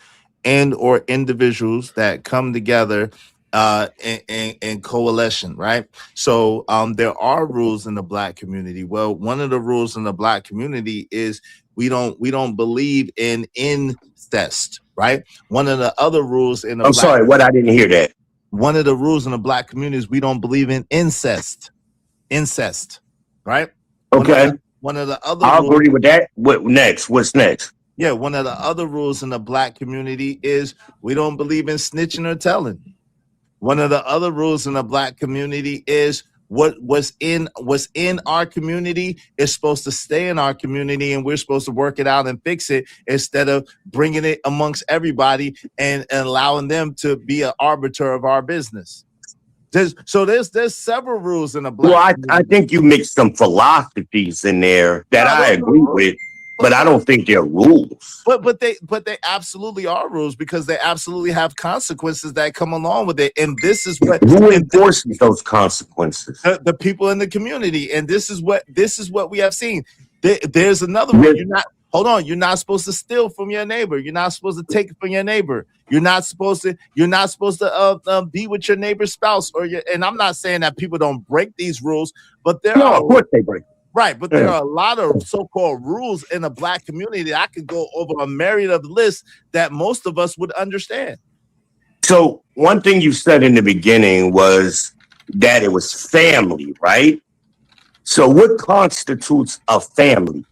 and or individuals that come together in coalition, right? So there are rules in the Black community. Well, one of the rules in the Black community is we don't believe in incest, right? One of the other rules in the sorry, what? I didn't hear that. One of the rules in the Black community is we don't believe in incest, right? Okay. One of the other I'll rules, agree with that. What next? What's next? Yeah, one of the other rules in the black community is we don't believe in snitching or telling. One of the other rules in the black community is what was in our community is supposed to stay in our community, and we're supposed to work it out and fix it instead of bringing it amongst everybody and allowing them to be an arbiter of our business. There's several rules in the black. Well, I community. think you mixed some philosophies in there that I agree with, but I don't think they're rules. But they absolutely are rules because they absolutely have consequences that come along with it. And this is what Who enforces those consequences? the people in the community. And this is what we have seen. There's another one. You're not supposed to steal from your neighbor. You're not supposed to take it from your neighbor. You're not supposed to be with your neighbor's spouse and I'm not saying that people don't break these rules, but of course they break. Right, but there are a lot of so-called rules in the black community that I could go over a myriad of lists that most of us would understand. So one thing you said in the beginning was that it was family, right? So what constitutes a family?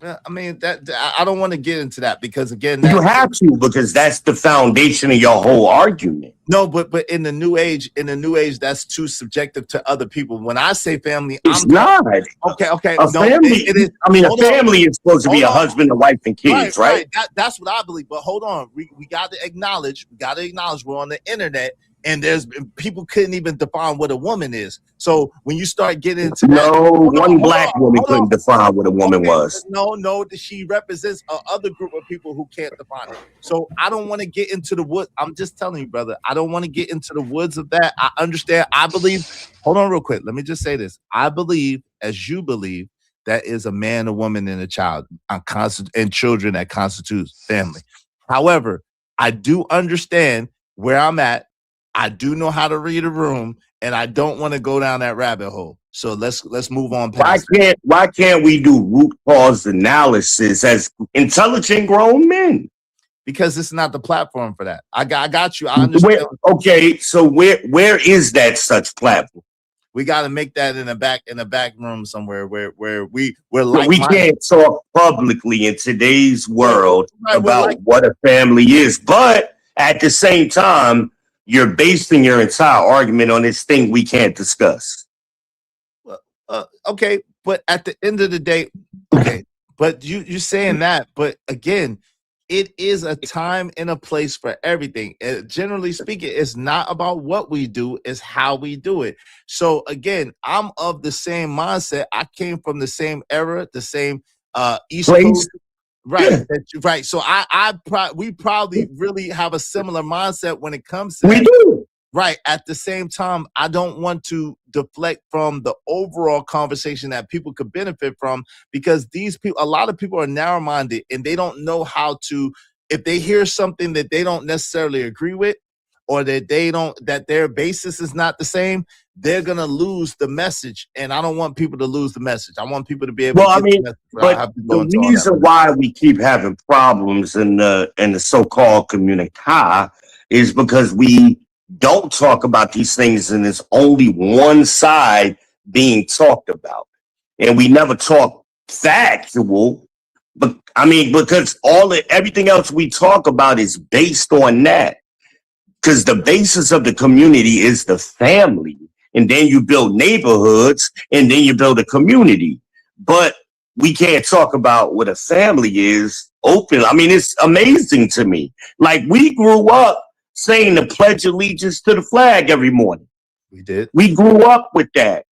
I mean, that I don't want to get into that because again, you have to, because that's the foundation of your whole argument. No, but in the new age, that's too subjective to other people. When I say family, it's not. Okay. Family. It is. I mean, a family is supposed to be a husband, a wife, and kids, right? That's what I believe. But hold on, we got to acknowledge. We're on the internet. And there's people couldn't even define what a woman is. So when you start getting into one black woman couldn't define what a woman was. No, she represents another group of people who can't define it. So I don't want to get into the woods. I'm just telling you, brother. I don't want to get into the woods of that. I understand. I believe. Hold on, real quick. Let me just say this. I believe, as you believe, that is a man, a woman, and a child, and children that constitutes family. However, I do understand where I'm at. I do know how to read a room, and I don't want to go down that rabbit hole. So let's move on past. Why can't we do root cause analysis as intelligent grown men? Because it's not the platform for that. I got you. I understand. So where is that such platform? We got to make that in a back room somewhere where we're like. We can't talk publicly in today's world about what a family is, but at the same time, you're basing your entire argument on this thing we can't discuss. Okay, but at the end of the day, okay, but you're saying that, but again, it is a time and a place for everything. Generally speaking, it's not about what we do, it's how we do it. So again, I'm of the same mindset. I came from the same era, the same East Coast. Right, right. So we probably really have a similar mindset when it comes to that. We do. Right. At the same time, I don't want to deflect from the overall conversation that people could benefit from, because a lot of people are narrow-minded and they don't know how to, if they hear something that they don't necessarily agree with, or that their basis is not the same, they're gonna lose the message. And I don't want people to lose the message. I want people to be able to get the message. But the reason why we keep having problems in the so-called community is because we don't talk about these things and there's only one side being talked about. And we never talk factual, but I mean, because everything else we talk about is based on that. Because the basis of the community is the family. And then you build neighborhoods and then you build a community. But we can't talk about what a family is open. I mean, it's amazing to me. Like, we grew up saying the Pledge of Allegiance to the flag every morning. We did. We grew up with that.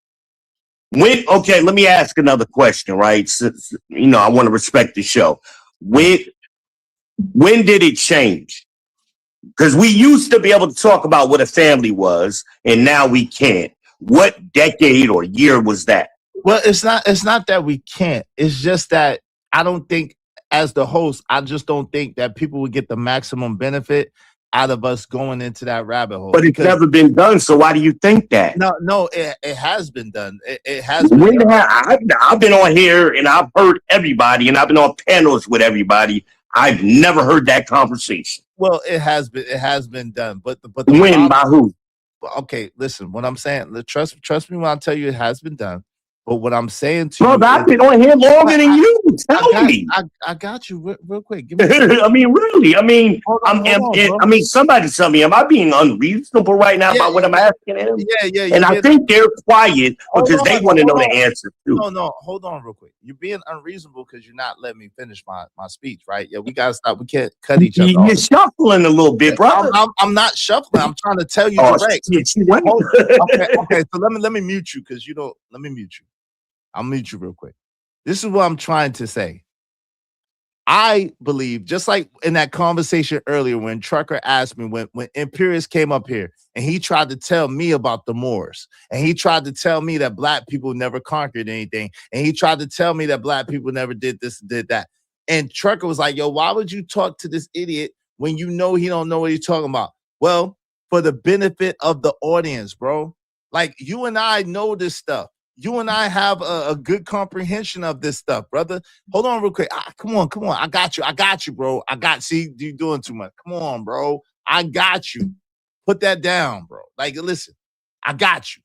Okay, let me ask another question, right? So, I want to respect the show. When did it change? Because we used to be able to talk about what a family was, and now we can't. What decade or year was that? Well, it's not that we can't. It's just that I don't think, as the host, I just don't think that people would get the maximum benefit out of us going into that rabbit hole. But it's never been done, so why do you think that? No, it has been done. It has been done. I've been on here, and I've heard everybody, and I've been on panels with everybody. I've never heard that conversation. Well, it has been done, but when, by who? Okay, listen, what I'm saying, trust me when I tell you it has been done. But what I'm saying to Brother, you I've is, been on here longer than you. Tell me. I got you real quick. Give me I mean, really. I mean, hold on, bro. I mean, somebody tell me, am I being unreasonable right now Yeah, about what I'm asking him? yeah. And I think they're quiet Hold because they want to know on. the answer too. No, hold on real quick. You're being unreasonable because you're not letting me finish my speech, right? Yeah, we gotta stop. We can't cut each other off. You're shuffling a little bit, brother. I'm not shuffling. I'm trying to tell you Oh, direct. shit, you went. Okay. So let me mute you because you don't. Let me mute you. I'll mute you real quick. This is what I'm trying to say. I believe, just like in that conversation earlier when Trucker asked me, when Imperius came up here and he tried to tell me about the Moors, and he tried to tell me that black people never conquered anything, and he tried to tell me that black people never did this, did that. And Trucker was like, yo, why would you talk to this idiot when you know he don't know what he's talking about? Well, for the benefit of the audience, bro. Like, you and I know this stuff. You and I have a good comprehension of this stuff, brother. Hold on real quick. Come on. I got you, bro. See, you doing too much. Come on, bro. I got you. Put that down, bro. Like, listen, I got you.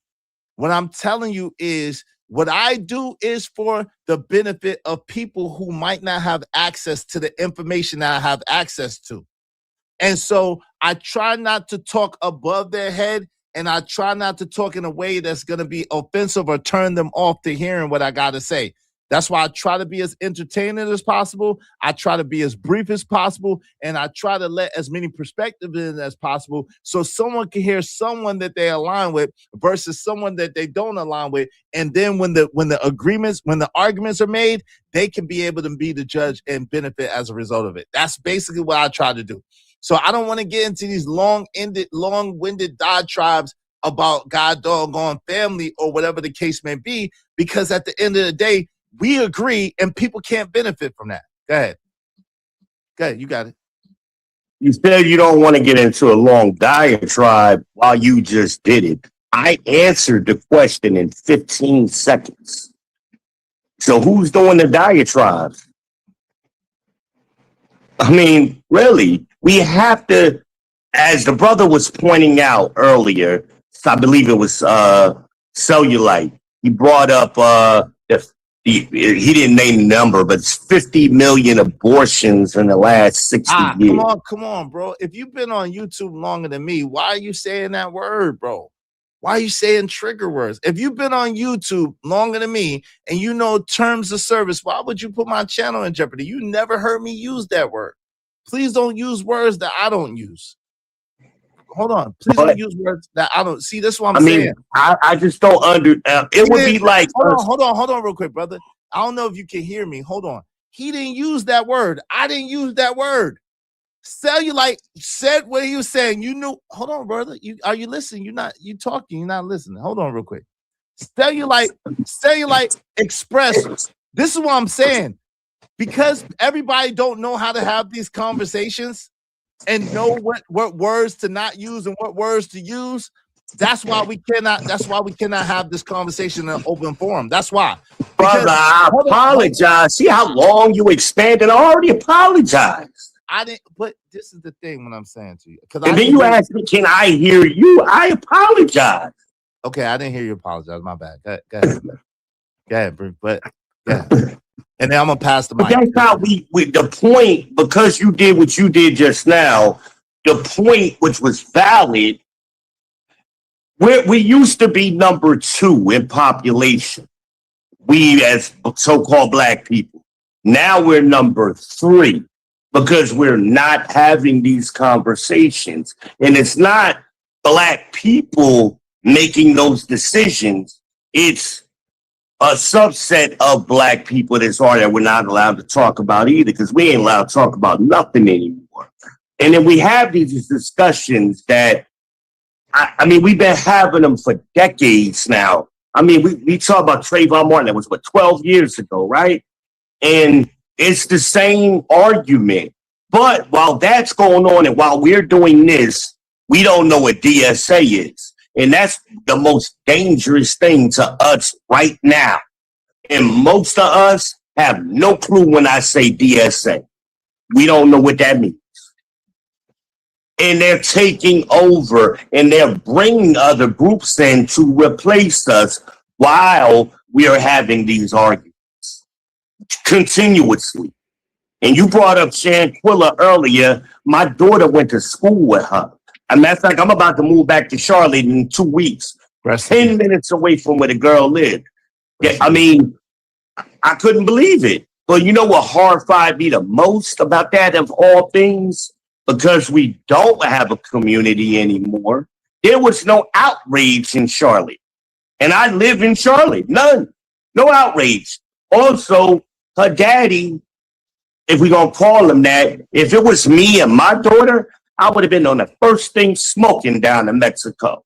What I'm telling you is what I do is for the benefit of people who might not have access to the information that I have access to. And so I try not to talk above their head, and I try not to talk in a way that's going to be offensive or turn them off to hearing what I got to say. That's why I try to be as entertaining as possible. I try to be as brief as possible, and I try to let as many perspectives in as possible so someone can hear someone that they align with versus someone that they don't align with. And then when the arguments are made, they can be able to be the judge and benefit as a result of it. That's basically what I try to do. So I don't want to get into these long-winded diatribes about God doggone family or whatever the case may be, because at the end of the day, we agree and people can't benefit from that. Go ahead. You got it. You said you don't want to get into a long diatribe while you just did it. I answered the question in 15 seconds. So who's doing the diatribes? I mean, really, we have to, as the brother was pointing out earlier, I believe it was Cellulite. He brought up he didn't name the number, but it's 50 million abortions in the last 60 years. Come on, bro. If you've been on YouTube longer than me, why are you saying that word, bro? Why are you saying trigger words? If you've been on YouTube longer than me and you know terms of service, why would you put my channel in jeopardy? You never heard me use that word. Please don't use words that I don't use. Hold on. Please don't use words that I don't. See, that's what I'm saying. I just don't it would be like... Hold on real quick, brother. I don't know if you can hear me. Hold on. He didn't use that word. I didn't use that word. Cellulite said what he was saying. You knew. Hold on, brother. Are you listening? You talking. You're not listening. Hold on real quick. Cellulite expressed. This is what I'm saying. Because everybody don't know how to have these conversations and know what words to not use and what words to use. That's why we cannot have this conversation in an open forum. That's why. Brother, I apologize. See how long you expanded? I already apologized. I didn't, but this is the thing when I'm saying to you. And then you asked me, can I hear you? I apologize. Okay, I didn't hear you apologize. My bad. Go ahead. Go ahead, Bruce. But yeah. And then I'm gonna pass the mic. That's how we the point, because you did what you did just now, the point which was valid, we used to be number 2 in population. We as so-called black people. Now we're number 3. Because we're not having these conversations. And it's not black people making those decisions. It's a subset of black people that's hard that we're not allowed to talk about either, because we ain't allowed to talk about nothing anymore. And then we have these discussions that, I mean, we've been having them for decades now. I mean, we talk about Trayvon Martin, that was, 12 years ago, right? And it's the same argument. But while that's going on and while we're doing this, we don't know what DSA is. And that's the most dangerous thing to us right now. And most of us have no clue when I say DSA. We don't know what that means. And they're taking over and they're bringing other groups in to replace us while we are having these arguments continuously. And you brought up Shanquilla earlier. My daughter went to school with her. As a matter of fact, I'm about to move back to Charlotte in 2 weeks. 10 minutes away from where the girl lived. Yeah, I mean, I couldn't believe it. But you know what horrified me the most about that of all things? Because we don't have a community anymore. There was no outrage in Charlotte. And I live in Charlotte. None. No outrage. Also, her daddy, if we're going to call him that, if it was me and my daughter, I would have been on the first thing smoking down in Mexico.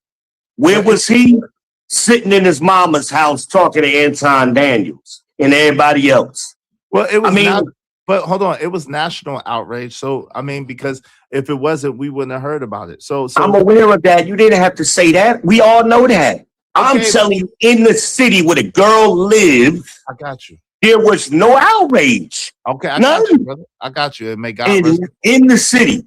Where was he? Sitting in his mama's house talking to Anton Daniels and everybody else. Well, it was but hold on, it was national outrage. So I mean, because if it wasn't, we wouldn't have heard about it. So I'm aware of that. You didn't have to say that. We all know that. I'm telling you, in the city where the girl lived, I got you. There was no outrage. Okay, I got you, brother. I got you. It may God in the city.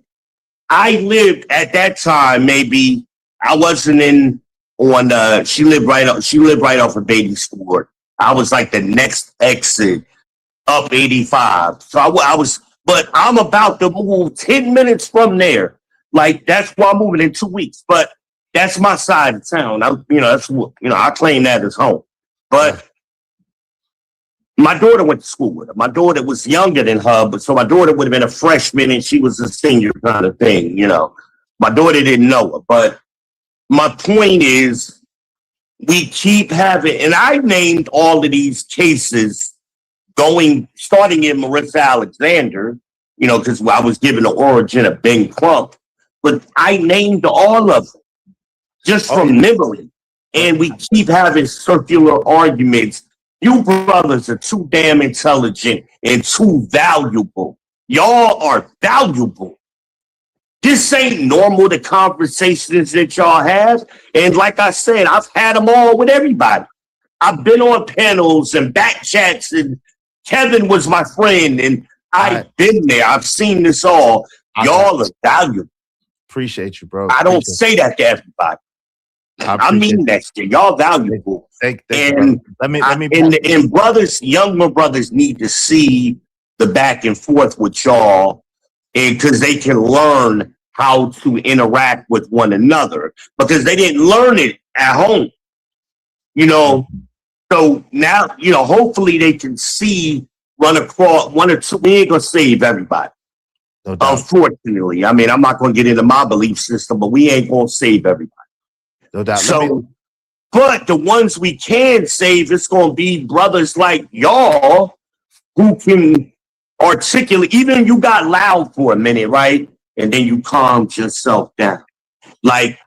I lived at that time. Maybe I wasn't in on. She lived right off of Baby Stewart. I was like the next exit up 85. So I was, but I'm about to move 10 minutes from there. Like that's why I'm moving in 2 weeks. But that's my side of town. I claim that as home. But my daughter went to school with her. My daughter was younger than her, but so my daughter would have been a freshman and she was a senior kind of thing, you know. My daughter didn't know her. But my point is, we keep having, and I named all of these cases starting in Marissa Alexander, you know, because I was given the origin of Ben Crump, but I named all of them just from memory. And we keep having circular arguments. You brothers are too damn intelligent and too valuable. Y'all are valuable. This ain't normal, the conversations that y'all have. And like I said, I've had them all with everybody. I've been on panels and back chats, and Kevin was my friend, and I've been there. I've seen this all. Y'all are valuable. Appreciate you, bro. I don't say that to everybody. I mean that shit. Y'all valuable. Thank you, let me and brothers, younger brothers need to see the back and forth with y'all, and because they can learn how to interact with one another, because they didn't learn it at home. You know, so now, you know, hopefully they can run across one or two. We ain't gonna save everybody. No doubt. Unfortunately. I mean, I'm not gonna get into my belief system, but we ain't gonna save everybody. No doubt. So, but the ones we can save, it's going to be brothers like y'all who can articulate. Even you got loud for a minute, right? And then you calmed yourself down. Like,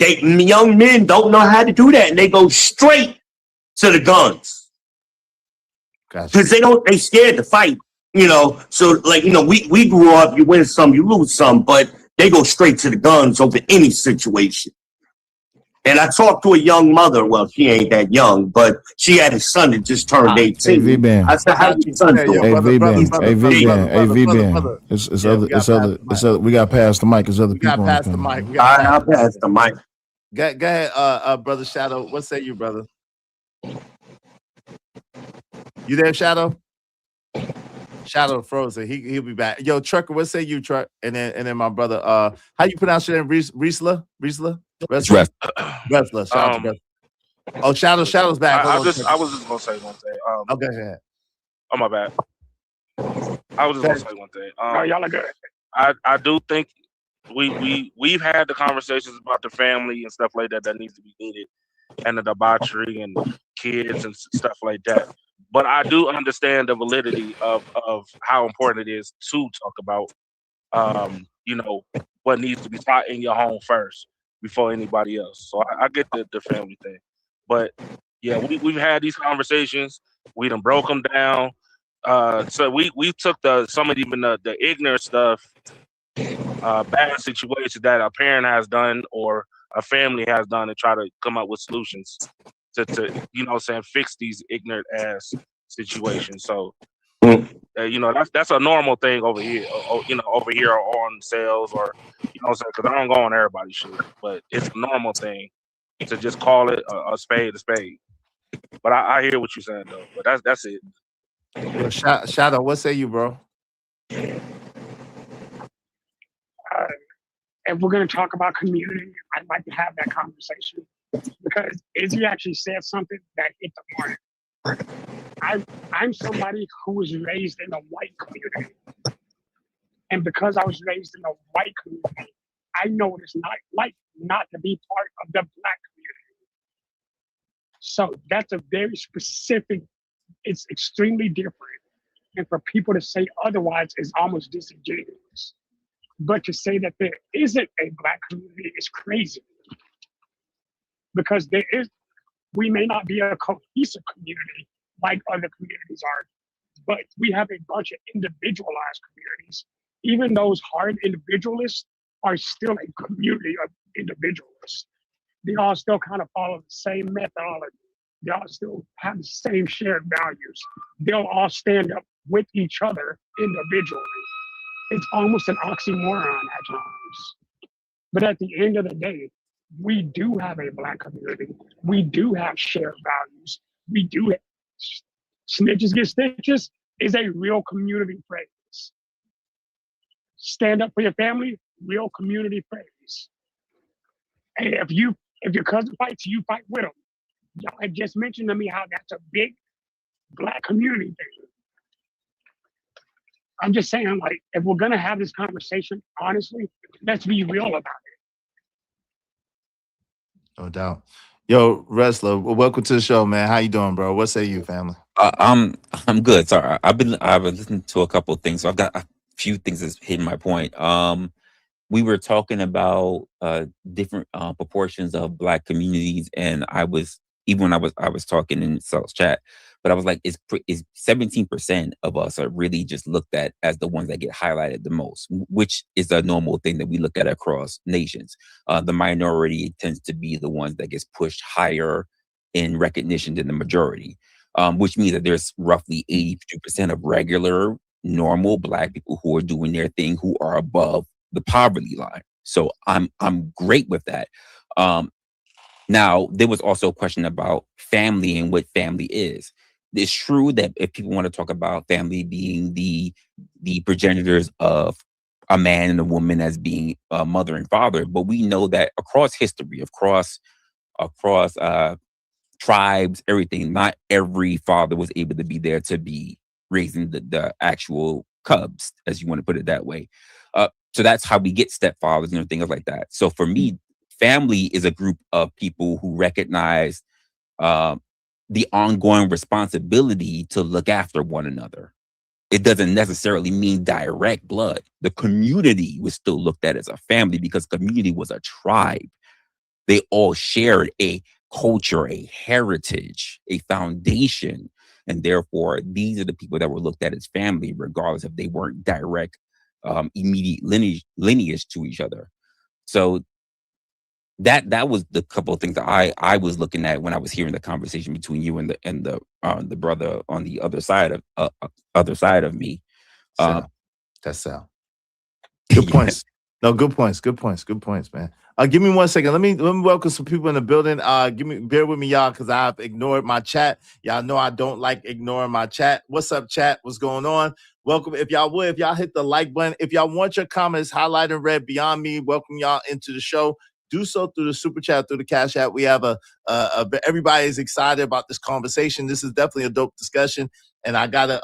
young men don't know how to do that. And they go straight to the guns. Because they scared to fight, you know. So, like, you know, we grew up, you win some, you lose some, but they go straight to the guns over any situation. And I talked to a young mother. Well, she ain't that young, but she had a son that just turned 18. I said, "How's your son doing?" It's other. We got past the mic. There's other people. Pass the mic. I'll pass the mic. Go ahead, brother Shadow. What say you, brother? You there, Shadow? Shadow frozen. He'll be back. Yo, Trucker, what say you, Truck? And then my brother. How you pronounce your name? Riesler? Wrestler. Shout out to Oh, Shadow's back. I was just gonna say one thing. Okay, go ahead. Oh, my bad. I was just gonna say one thing. No, y'all are good. I do think we've had the conversations about the family and stuff like that needs to be needed, and the debauchery and kids and stuff like that. But I do understand the validity of how important it is to talk about, you know, what needs to be taught in your home first before anybody else. So I get the family thing. But yeah, we've had these conversations. We done broke them down. So we took some of even the ignorant stuff, bad situations that a parent has done or a family has done, and try to come up with solutions to you know what I'm saying, fix these ignorant ass situations. So you know, that's a normal thing over here, you know, over here on sales, or you know what I'm saying, because I don't go on everybody's shit, but it's a normal thing to just call it a spade a spade. But I hear what you're saying though. But that's it. Yo, Shadow, what say you, bro? If we're going to talk about community, I'd like to have that conversation because Izzy actually said something that hit the mark. I'm somebody who was raised in a white community. And because I was raised in a white community, I know what it's not like not to be part of the Black community. So that's a very specific, it's extremely different. And for people to say otherwise is almost disingenuous. But to say that there isn't a Black community is crazy. Because we may not be a cohesive community like other communities are, but we have a bunch of individualized communities. Even those hard individualists are still a community of individualists. They all still kind of follow the same methodology. They all still have the same shared values. They'll all stand up with each other individually. It's almost an oxymoron at times. But at the end of the day, we do have a Black community. We do have shared values. We do have snitches get stitches is a real community phrase. Stand up for your family, real community phrase. And if your cousin fights, you fight with him. Y'all had just mentioned to me how that's a big Black community thing. I'm just saying, like, if we're gonna have this conversation, honestly, let's be real about it. No doubt. Yo, Wrestler, welcome to the show, man. How you doing, bro? What say you, family? I'm good. Sorry, I've been listening to a couple of things, so I've got a few things that's hitting my point. We were talking about different proportions of Black communities, and I was even when I was talking in Sal's chat, but I was like, is 17% of us are really just looked at as the ones that get highlighted the most, which is a normal thing that we look at across nations. The minority tends to be the ones that gets pushed higher in recognition than the majority, which means that there's roughly 82% of regular, normal Black people who are doing their thing, who are above the poverty line. So I'm great with that. Now, there was also a question about family and what family is. It's true that if people want to talk about family being the progenitors of a man and a woman as being a mother and father, but we know that across history, across tribes, everything, not every father was able to be there to be raising the actual cubs, as you want to put it that way. So that's how we get stepfathers and things like that. So for me, family is a group of people who recognize the ongoing responsibility to look after one another. It doesn't necessarily mean direct blood. The community was still looked at as a family because community was a tribe. They all shared a culture, a heritage, a foundation. And therefore, these are the people that were looked at as family, regardless if they weren't direct, immediate lineage to each other. So that was the couple of things that I was looking at when I was hearing the conversation between you and the brother on the other side of me. That's Sal. Good points. No, good points. Good points, man. Give me 1 second. Let me welcome some people in the building. Bear with me, y'all, because I've ignored my chat. Y'all know I don't like ignoring my chat. What's up, chat? What's going on? Welcome. If y'all hit the like button. If y'all want your comments highlighted in red beyond me, welcome y'all into the show. Do so through the super chat, through the Cash App. We have everybody is excited about this conversation. This is definitely a dope discussion. And I gotta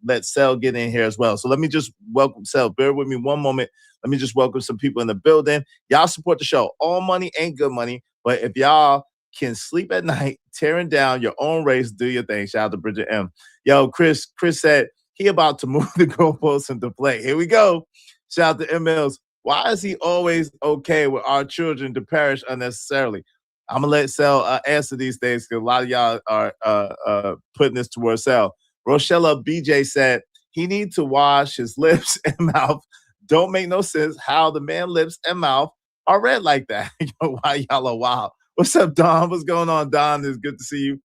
let Sel get in here as well. So let me just welcome Sel. Bear with me 1 moment. Let me just welcome some people in the building. Y'all support the show. All money ain't good money, but if y'all can sleep at night, tearing down your own race, do your thing. Shout out to Bridget M. Yo, Chris said he about to move the goalposts into play. Here we go. Shout out to MLs. Why is he always okay with our children to perish unnecessarily? I'm gonna let Sel answer these things because a lot of y'all are putting this towards Sel. Rochella BJ said he needs to wash his lips and mouth. Don't make no sense how the man lips and mouth are red like that. Yo, why y'all are wild? What's up, Don? What's going on, Don? It's good to see you.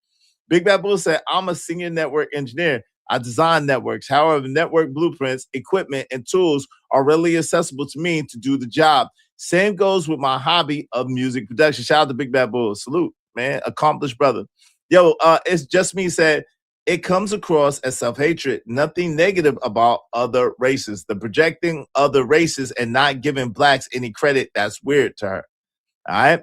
Big Bad Bull said, I'm a senior network engineer. I design networks. However, network blueprints, equipment, and tools are readily accessible to me to do the job. Same goes with my hobby of music production. Shout out to Big Bad Bull. Salute, man. Accomplished brother. Yo, it's just me said it comes across as self-hatred. Nothing negative about other races. The projecting other races and not giving blacks any credit, that's weird to her. All right.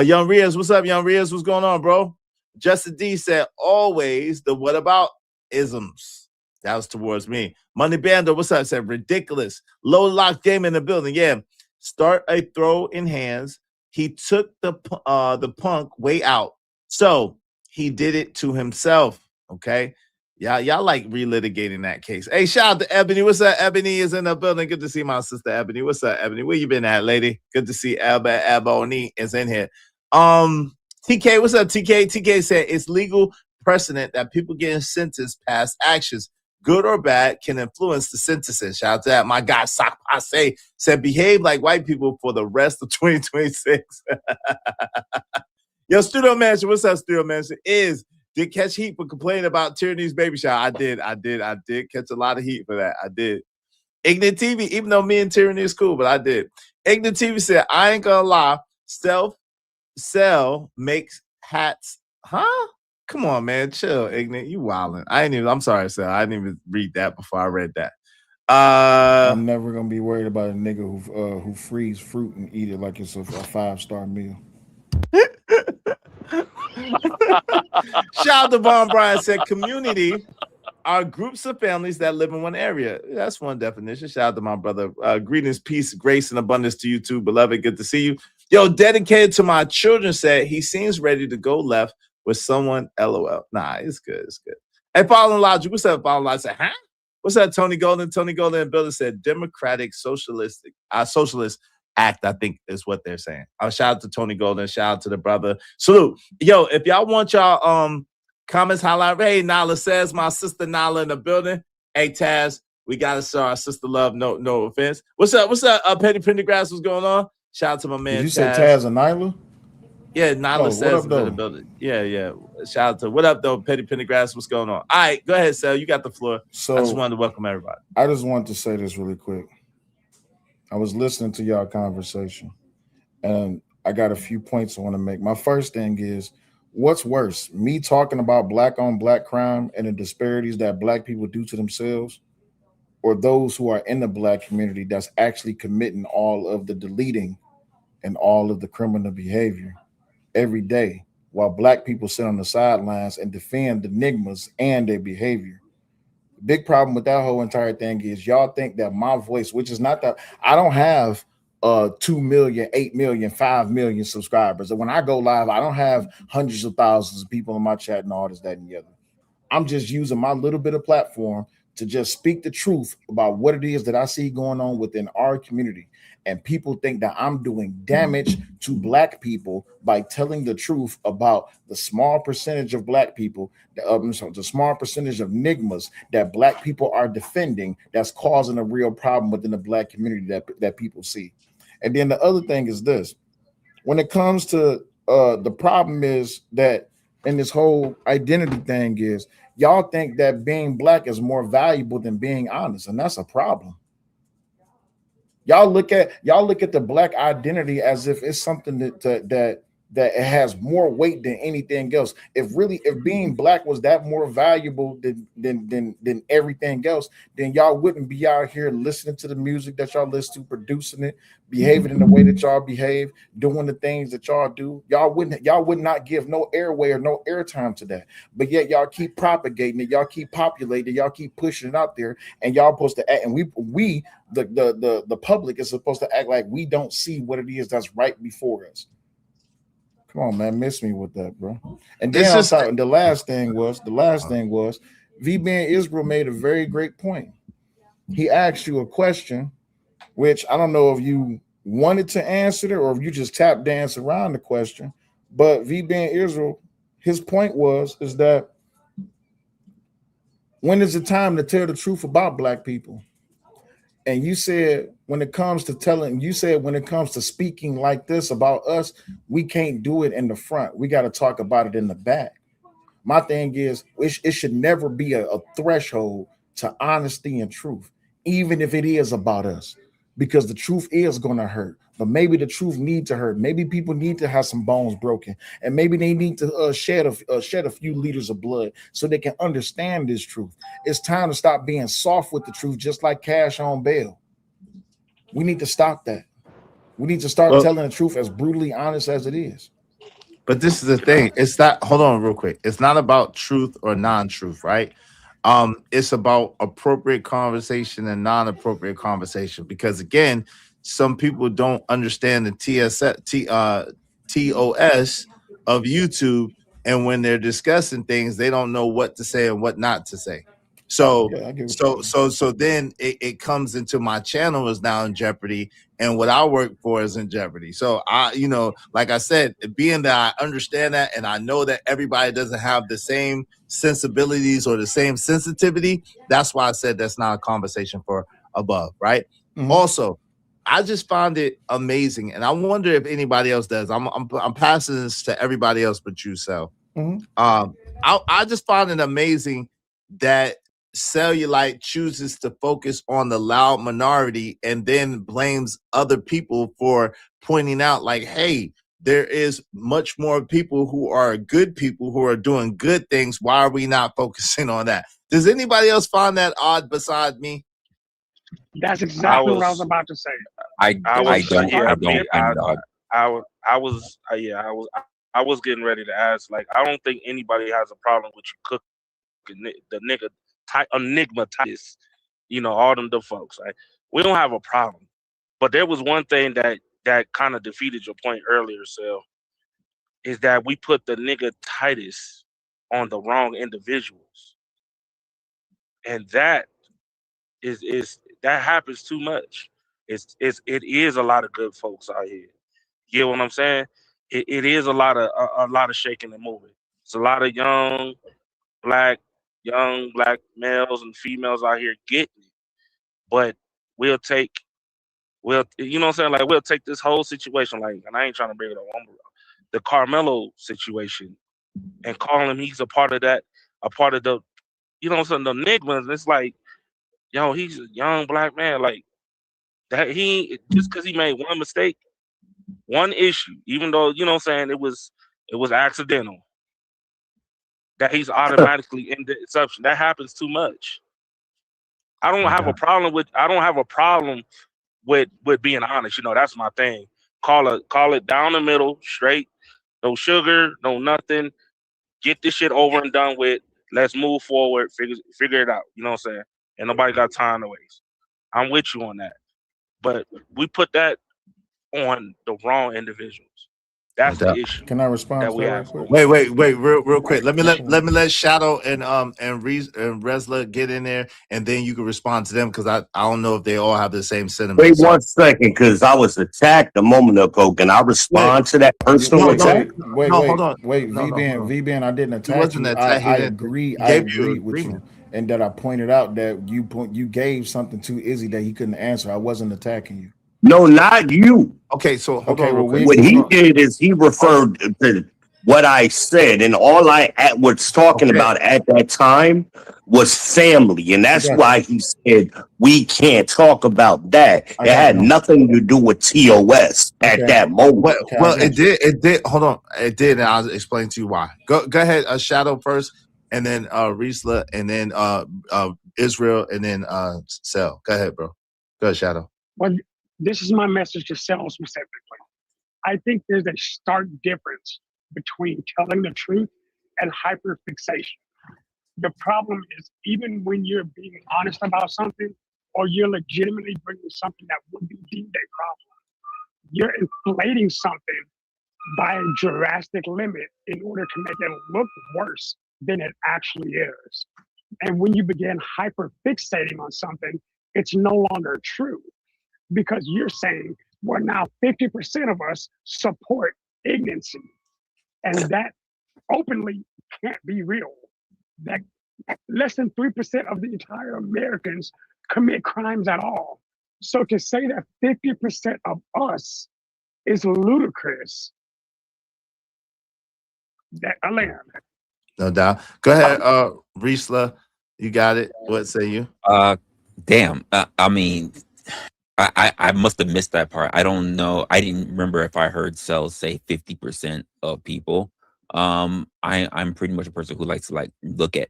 Young Riaz, what's up, Young Riaz? What's going on, bro? Justin D said, always the what about isms. That was towards me. Money Bando, what's up? Said ridiculous. Low lock game in the building. Yeah. Start a throw in hands. He took the punk way out. So he did it to himself. Okay. Y'all like relitigating that case. Hey, shout out to Ebony. What's up? Ebony is in the building. Good to see my sister Ebony. What's up, Ebony? Where you been at, lady? Good to see Ebony is in here. TK, what's up, TK? TK said it's legal precedent that people getting sentenced past actions, good or bad, can influence the sentencing. Shout out to that. My guy Sak Pase said behave like white people for the rest of 2026. Yo, Studio Mansion, what's up, Studio Mansion? Did catch heat for complaining about Tyranny's baby shower. I did catch a lot of heat for that. I did. Ignorant TV, even though me and Tyranny is cool, but I did. Ignorant TV said, I ain't gonna lie, Sell makes hats. Huh? Come on, man. Chill, Ignorant. You wildin'. I'm sorry, Sell. I didn't even read that before I read that. I'm never gonna be worried about a nigga who frees fruit and eat it like it's a 5-star meal. Shout out to Von Bryan said community are groups of families that live in one area. That's one definition. Shout out to my brother. Greetings, peace, grace, and abundance to you too, beloved. Good to see you. Yo, dedicated to my children said he seems ready to go left with someone. LOL. Nah, it's good. It's good. Hey, Following Logic. What's up, Following Logic? Said, huh? What's up, Tony Golden? Tony Golden and Builder said Democratic Socialist Act, I think is what they're saying. Shout out to Tony Golden. Shout out to the brother. Salute. Yo, if y'all want y'all comments, highlight. Hey, Nala says, my sister Nala in the building. Hey, Taz, we gotta show our sister love. No offense. What's up? Petty Pendergrass, what's going on? Shout out to my man. Did you say Taz and Nyla? Yeah, Nala says in the building. Yeah. Shout out to what up though, Petty Pendergrass. What's going on? All right, go ahead, Sal. You got the floor. So I just wanted to welcome everybody. I just wanted to say this really quick. I was listening to y'all conversation, and I got a few points I want to make. My first thing is, what's worse, me talking about black on black crime and the disparities that black people do to themselves, or those who are in the black community that's actually committing all of the deleting and all of the criminal behavior every day, while black people sit on the sidelines and defend the enigmas and their behavior? Big problem with that whole entire thing is y'all think that my voice, which is not that I don't have 2 million, 8 million, 5 million subscribers. And when I go live, I don't have hundreds of thousands of people in my chat and all this, that, and the other. I'm just using my little bit of platform to just speak the truth about what it is that I see going on within our community. And people think that I'm doing damage to black people by telling the truth about the small percentage of black people, the small percentage of enigmas that black people are defending that's causing a real problem within the black community that people see. And then the other thing is this. When it comes to the problem is that in this whole identity thing is y'all think that being black is more valuable than being honest, and that's a problem. Y'all look at the black identity as if it's something that it has more weight than anything else. If being black was that more valuable than everything else, then y'all wouldn't be out here listening to the music that y'all listen to, producing it, behaving in the way that y'all behave, doing the things that y'all do. Y'all would not give no airway or no airtime to that. But yet y'all keep propagating it, y'all keep populating it, y'all keep pushing it out there, and y'all supposed to act, and we the public is supposed to act like we don't see what it is that's right before us. Come on, man, miss me with that, bro. And then the last thing was V-Man Israel made a very great point. He asked you a question, which I don't know if you wanted to answer it or if you just tap dance around the question. But V-Man Israel, his point is that when is the time to tell the truth about black people? And you said when it comes to speaking like this about us, we can't do it in the front. We got to talk about it in the back. My thing is, it should never be a threshold to honesty and truth, even if it is about us. because the truth is going to hurt. But maybe the truth needs to hurt. Maybe people need to have some bones broken, and maybe they need to shed a few liters of blood so they can understand this truth. It's time to stop being soft with the truth, just like Cash on bail. We need to stop that. We need to start telling the truth as brutally honest as it is. But this is the thing. It's not, hold on real quick. It's not about truth or non-truth, right? It's about appropriate conversation and non-appropriate conversation. Because again, some people don't understand the TOS of YouTube, and when they're discussing things, they don't know what to say and what not to say. So then it comes into my channel is now in jeopardy, and what I work for is in jeopardy. So I, like I said, being that I understand that and I know that everybody doesn't have the same sensibilities or the same sensitivity, that's why I said that's not a conversation for above, right? Mm-hmm. Also, I just found it amazing, and I wonder if anybody else does. I'm passing this to everybody else but you, Sel. Mm-hmm. I just found it amazing that Cellulite chooses to focus on the loud minority and then blames other people for pointing out, like, hey, there is much more people who are good people who are doing good things. Why are we not focusing on that? Does anybody else find that odd beside me? That's exactly what I was about to say. I was getting ready to ask. Like, I don't think anybody has a problem with you cooking the enigmatitis, all them the folks. Right? We don't have a problem. But there was one thing that kind of defeated your point earlier, Sel, is that we put the nigga-titis on the wrong individuals. And that is that happens too much. It is a lot of good folks out here. You get what I'm saying? It is a lot of shaking and moving. It's a lot of young black males and females out here getting it. But we'll take we'll take this whole situation, like, and I ain't trying to bring it up, the Carmelo situation, and call him he's a part of that, a part of the the enigmas. It's like, he's a young black man, like that. He just because he made one mistake, one issue, even though it was accidental, that he's automatically in the exception. That happens too much. I don't have a problem with being honest. That's my thing. Call it down the middle, straight, no sugar, no nothing. Get this shit over and done with. Let's move forward. Figure it out. You know what I'm saying? And nobody got time to waste. I'm with you on that. But we put that on the wrong individuals. That's the issue. Can I respond that we have? Wait, real quick. Let me let Shadow and Resla get in there, and then you can respond to them, because I don't know if they all have the same sentiment. Wait 1 second, because I was attacked a moment ago. Can I respond to that personal attack? Hold on. V-Ben, I didn't attack you. I agree with you. And that I pointed out that you gave something to Izzy that he couldn't answer. I wasn't attacking you. No, not you. Okay, so hold on. What he did is he referred to what I said, and all I was talking about at that time was family, and that's why he said we can't talk about that. It had nothing to do with TOS at that moment. Well, it did. Hold on, it did, and I'll explain to you why. Go ahead, Shadow first, and then Risla, and then Israel, and then Cell. Go ahead, bro. Go ahead, Shadow. Well, this is my message to Cell specifically. I think there's a stark difference between telling the truth and hyperfixation. The problem is, even when you're being honest about something, or you're legitimately bringing something that would be deemed a problem, you're inflating something by a drastic limit in order to make it look worse than it actually is. And when you begin hyperfixating on something, it's no longer true. Because you're saying, well, now 50% of us support ignorancy. And that openly can't be real. That less than 3% of the entire Americans commit crimes at all. So to say that 50% of us is ludicrous. That I land. No doubt. Go ahead, Risla. You got it. What say you? Damn. I mean, I must have missed that part. I don't know. I didn't remember if I heard Cell say 50% of people. I'm pretty much a person who likes to like look at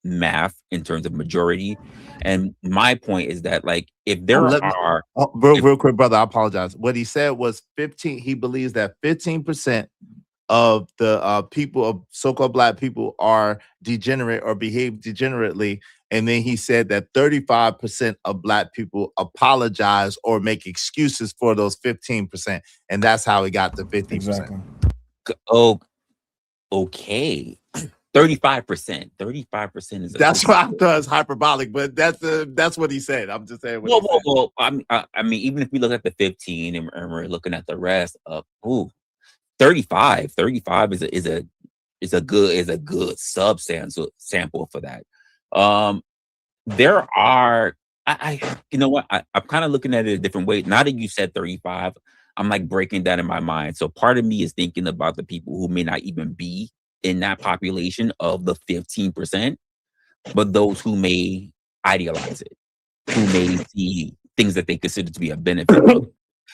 math in terms of majority. And my point is that like if there Let me, are real quick, brother. I apologize. What he said was 15. He believes that 15% of the people of so-called black people are degenerate or behave degenerately, and then he said that 35% of black people apologize or make excuses for those 15%, and that's how he got to 50%. Exactly. oh okay 35%. 35% is That's why I thought it's hyperbolic, but that's what he said. I'm just saying what he said. well, I mean, even if we look at the 15 and we're looking at the rest of 35 is a good substantial sample for that. There are you know what, I'm kind of looking at it a different way. Now that you said 35, I'm like breaking that in my mind. So part of me is thinking about the people who may not even be in that population of the 15%, but those who may idealize it, who may see things that they consider to be a benefit of,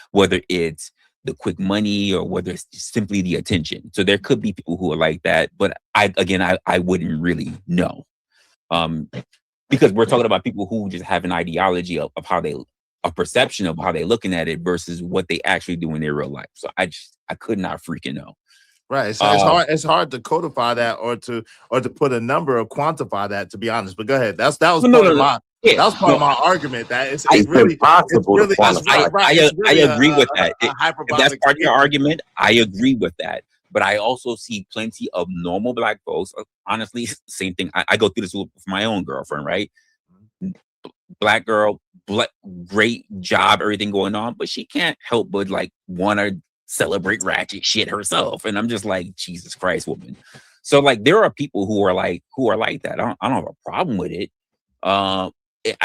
whether it's the quick money or whether it's simply the attention. So there could be people who are like that, but I wouldn't really know. Because we're talking about people who just have an ideology of how they, a perception of how they're looking at it versus what they actually do in their real life. So I could not freaking know. Right. It's hard to codify that or to put a number or quantify that, to be honest. But go ahead. That was part of my that was part of my argument. That it's really impossible to quantify. I agree with that. If that's part of your statement. argument, I agree with that. But I also see plenty of normal black folks. Honestly, same thing. I go through this with my own girlfriend, right? Black girl, great job, everything going on, but she can't help but like want to celebrate ratchet shit herself. And I'm just like, Jesus Christ, woman. So like there are people who are like that. I don't have a problem with it. I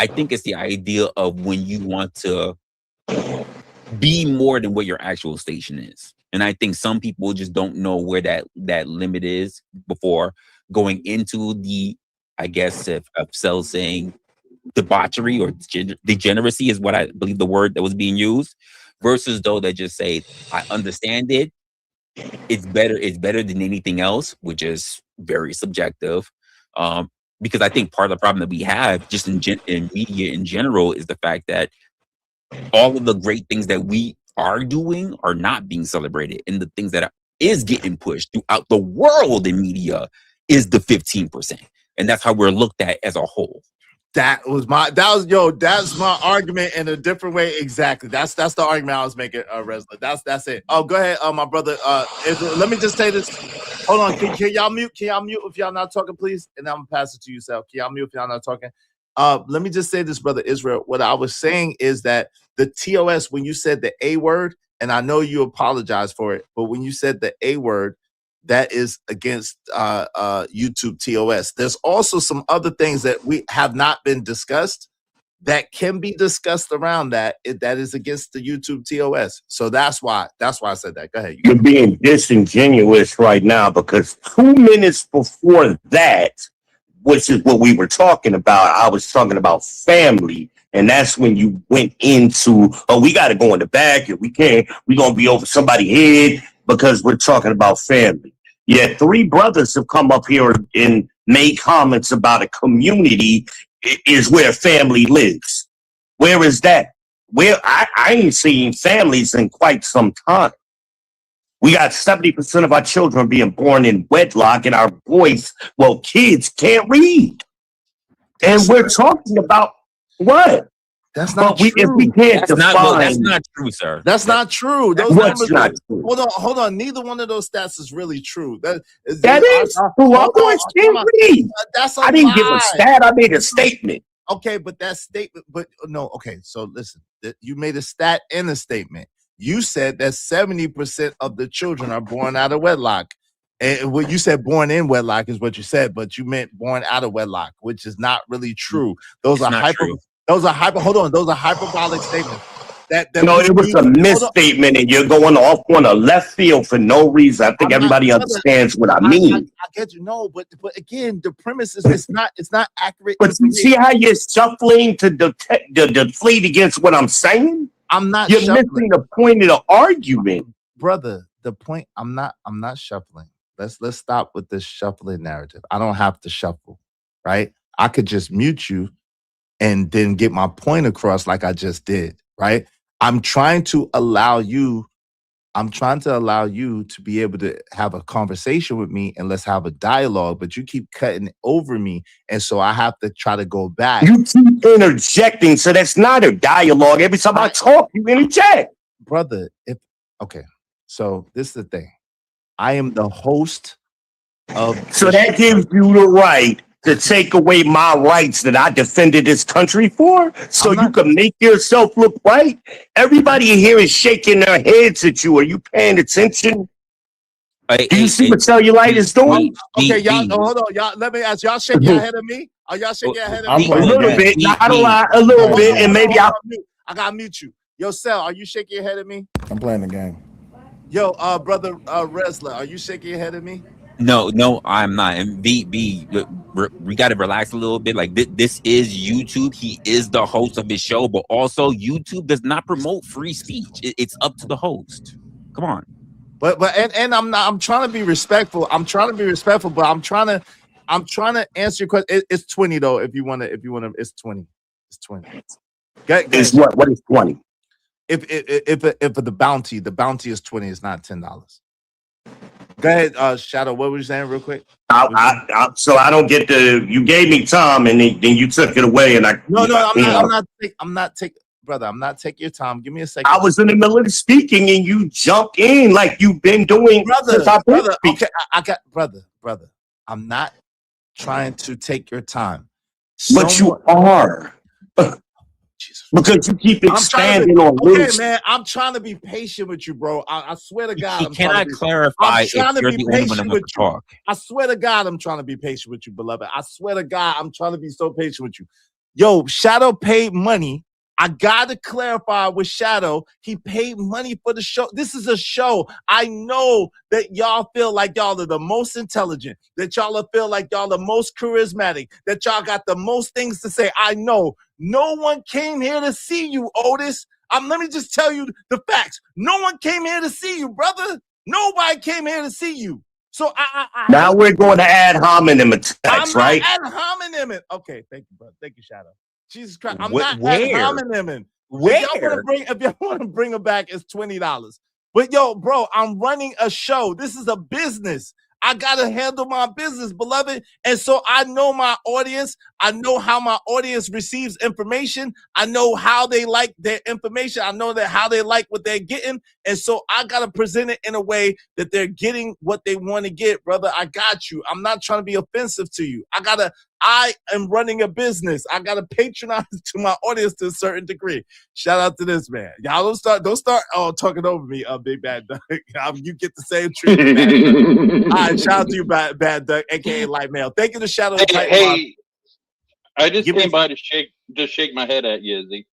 think it's the idea of when you want to be more than what your actual station is. And I think some people just don't know where that limit is before going into the, I guess, if Cell saying debauchery or degeneracy is what I believe the word that was being used, versus though that just say, I understand it. It's better than anything else, which is very subjective. Because I think part of the problem that we have just in media in general is the fact that all of the great things that we are doing are not being celebrated, and the things that is getting pushed throughout the world in media is the 15%, and that's how we're looked at as a whole. That's my argument in a different way. Exactly. That's the argument I was making, Resler. That's it. Oh, go ahead, my brother. Let me just say this. Hold on. Can y'all mute? Can y'all mute if y'all not talking, please? And I'm gonna pass it to you, Sal. Can y'all mute if y'all not talking? Let me just say this, brother Israel. What I was saying is that the TOS, when you said the A word, and I know you apologize for it, but when you said the A word, that is against YouTube TOS. There's also some other things that we have not been discussed that can be discussed around that is against the YouTube TOS. So that's why I said that. Go ahead. You're being disingenuous right now, because 2 minutes before that, which is what we were talking about, I was talking about family. And that's when you went into, oh, we got to go in the back and we're going to be over somebody's head because we're talking about family. Yeah, 3 brothers have come up here and made comments about a community is where family lives. Where is that? Where I ain't seen families in quite some time. We got 70% of our children being born in wedlock, and our kids can't read. And we're talking about what? That's not true. If we can't That's not true, sir. That's not true. Those numbers not true. Hold on. Neither one of those stats is really true. That is true. Our boys can't read. I didn't give a stat. I made a statement. Okay, but that statement, no. Okay, so listen. You made a stat and a statement. You said that 70% of the children are born out of wedlock. And what you said, born in wedlock, is what you said, but you meant born out of wedlock, which is not really true. Those are hyperbolic statements. No, it was a misstatement, and you're going off on a left field for no reason. I think everybody understands what I mean. I get you. No, but again, the premise is it's not accurate. But you see how you're shuffling to deflate against what I'm saying? I'm not. You're missing the point of the argument, brother. The point. I'm not shuffling. Let's stop with this shuffling narrative. I don't have to shuffle, right? I could just mute you and then get my point across like I just did, right? I'm trying to allow you to be able to have a conversation with me and let's have a dialogue, but you keep cutting over me. And so I have to try to go back. You keep interjecting, so that's not a dialogue. Every time I talk, you interject. Brother, so this is the thing. I am the host of... So that gives you the right to take away my rights that I defended this country for, so you can make yourself look right? Everybody here is shaking their heads at you. Are you paying attention? Do you see what Cellulite is doing? Okay, y'all, hold on. Y'all, let me ask, y'all shaking your head at me? Are y'all shaking your head at me? A little bit, not a lot, a little bit, and maybe I gotta mute you. Yo, Cell, are you shaking your head at me? I'm playing the game. Yo, brother Resler, are you shaking your head at me? No, I'm not. And we got to relax a little bit. Like this is YouTube. He is the host of his show, but also YouTube does not promote free speech. It's up to the host. Come on. But I'm trying to be respectful. But I'm trying to answer your question. It's 20 though. If you want to, it's 20. It's 20. It's what is 20? If the bounty is 20, it's not $10. Go ahead, Shadow. What were you saying, real quick? So I don't get you gave me time and then you took it away, and I'm not taking, brother. I'm not taking your time. Give me a second. I was in the middle of speaking and you jumped in like you've been doing, brother. Okay, I got brother. I'm not trying to take your time, but you are. Jesus. Because you keep expanding on loose. Okay, man, I'm trying to be patient with you, bro. I swear to God, I'm trying to clarify if you're the only one to talk. I swear to God, I'm trying to be patient with you, beloved. I swear to God, I'm trying to be so patient with you. Yo, Shadow paid money. I gotta clarify with Shadow. He paid money for the show. This is a show. I know that y'all feel like y'all are the most intelligent, that y'all feel like y'all the most charismatic, that y'all got the most things to say. I know. No one came here to see you, Otis. Let me just tell you the facts. No one came here to see you, brother. Nobody came here to see you. So now we're going to ad hominem attacks, right? Ad hominem. Okay, thank you, brother. Thank you, Shadow. Jesus Christ, I'm not ad hominem. Where? If y'all want to bring it back, it's $20. But yo, bro, I'm running a show. This is a business. I gotta handle my business, beloved. And so I know my audience. I know how my audience receives information. I know how they like their information. I know that how they like what they're getting. And so I gotta present it in a way that they're getting what they want to get, brother. I got you. I'm not trying to be offensive to you. I am running a business. I gotta patronize to my audience to a certain degree. Shout out to this man. Y'all don't start talking over me, Big Bad Duck. You get the same treatment. All right, shout out to you, Bad Duck, aka Light Mail. Thank you to Shadow. Hey, I just came by to shake my head at you, Izzy.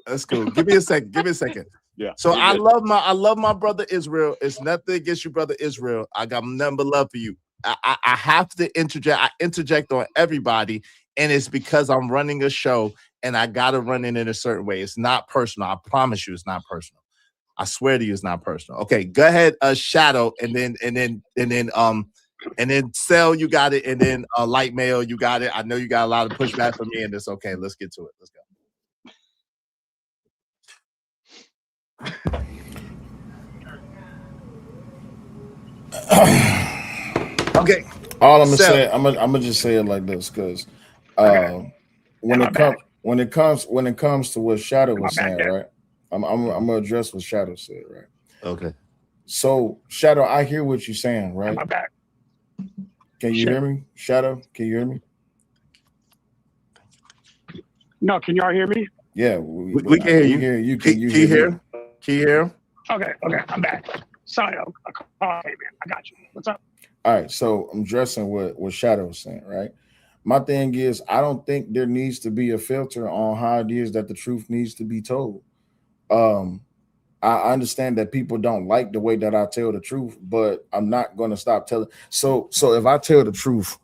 That's cool. Give me a second. Yeah. So I love my brother Israel. It's nothing against you, brother Israel. I got nothing but love for you. I have to interject. I interject on everybody, and it's because I'm running a show and I gotta run it in a certain way. It's not personal. I promise you, it's not personal. I swear to you, it's not personal. Okay, go ahead, Shadow, and then Cell, you got it, and then Light Mail, you got it. I know you got a lot of pushback from me, and it's okay. Let's get to it. Let's go. Okay. All I'm gonna say, I'm gonna just say it like this, because when it comes to what Shadow was saying, right? I'm gonna address what Shadow said, right? Okay. So Shadow, I hear what you're saying, right? I'm back. Can you hear me, Shadow? Can you hear me? No, can y'all hear me? Yeah, we can hear you. Can you hear? Can you hear? Okay, I'm back. Sorry, a call came in. I got you. What's up? All right, so I'm addressing what Shadow was saying, right? My thing is, I don't think there needs to be a filter on how it is that the truth needs to be told. I understand that people don't like the way that I tell the truth, but I'm not going to stop telling. So if I tell the truth,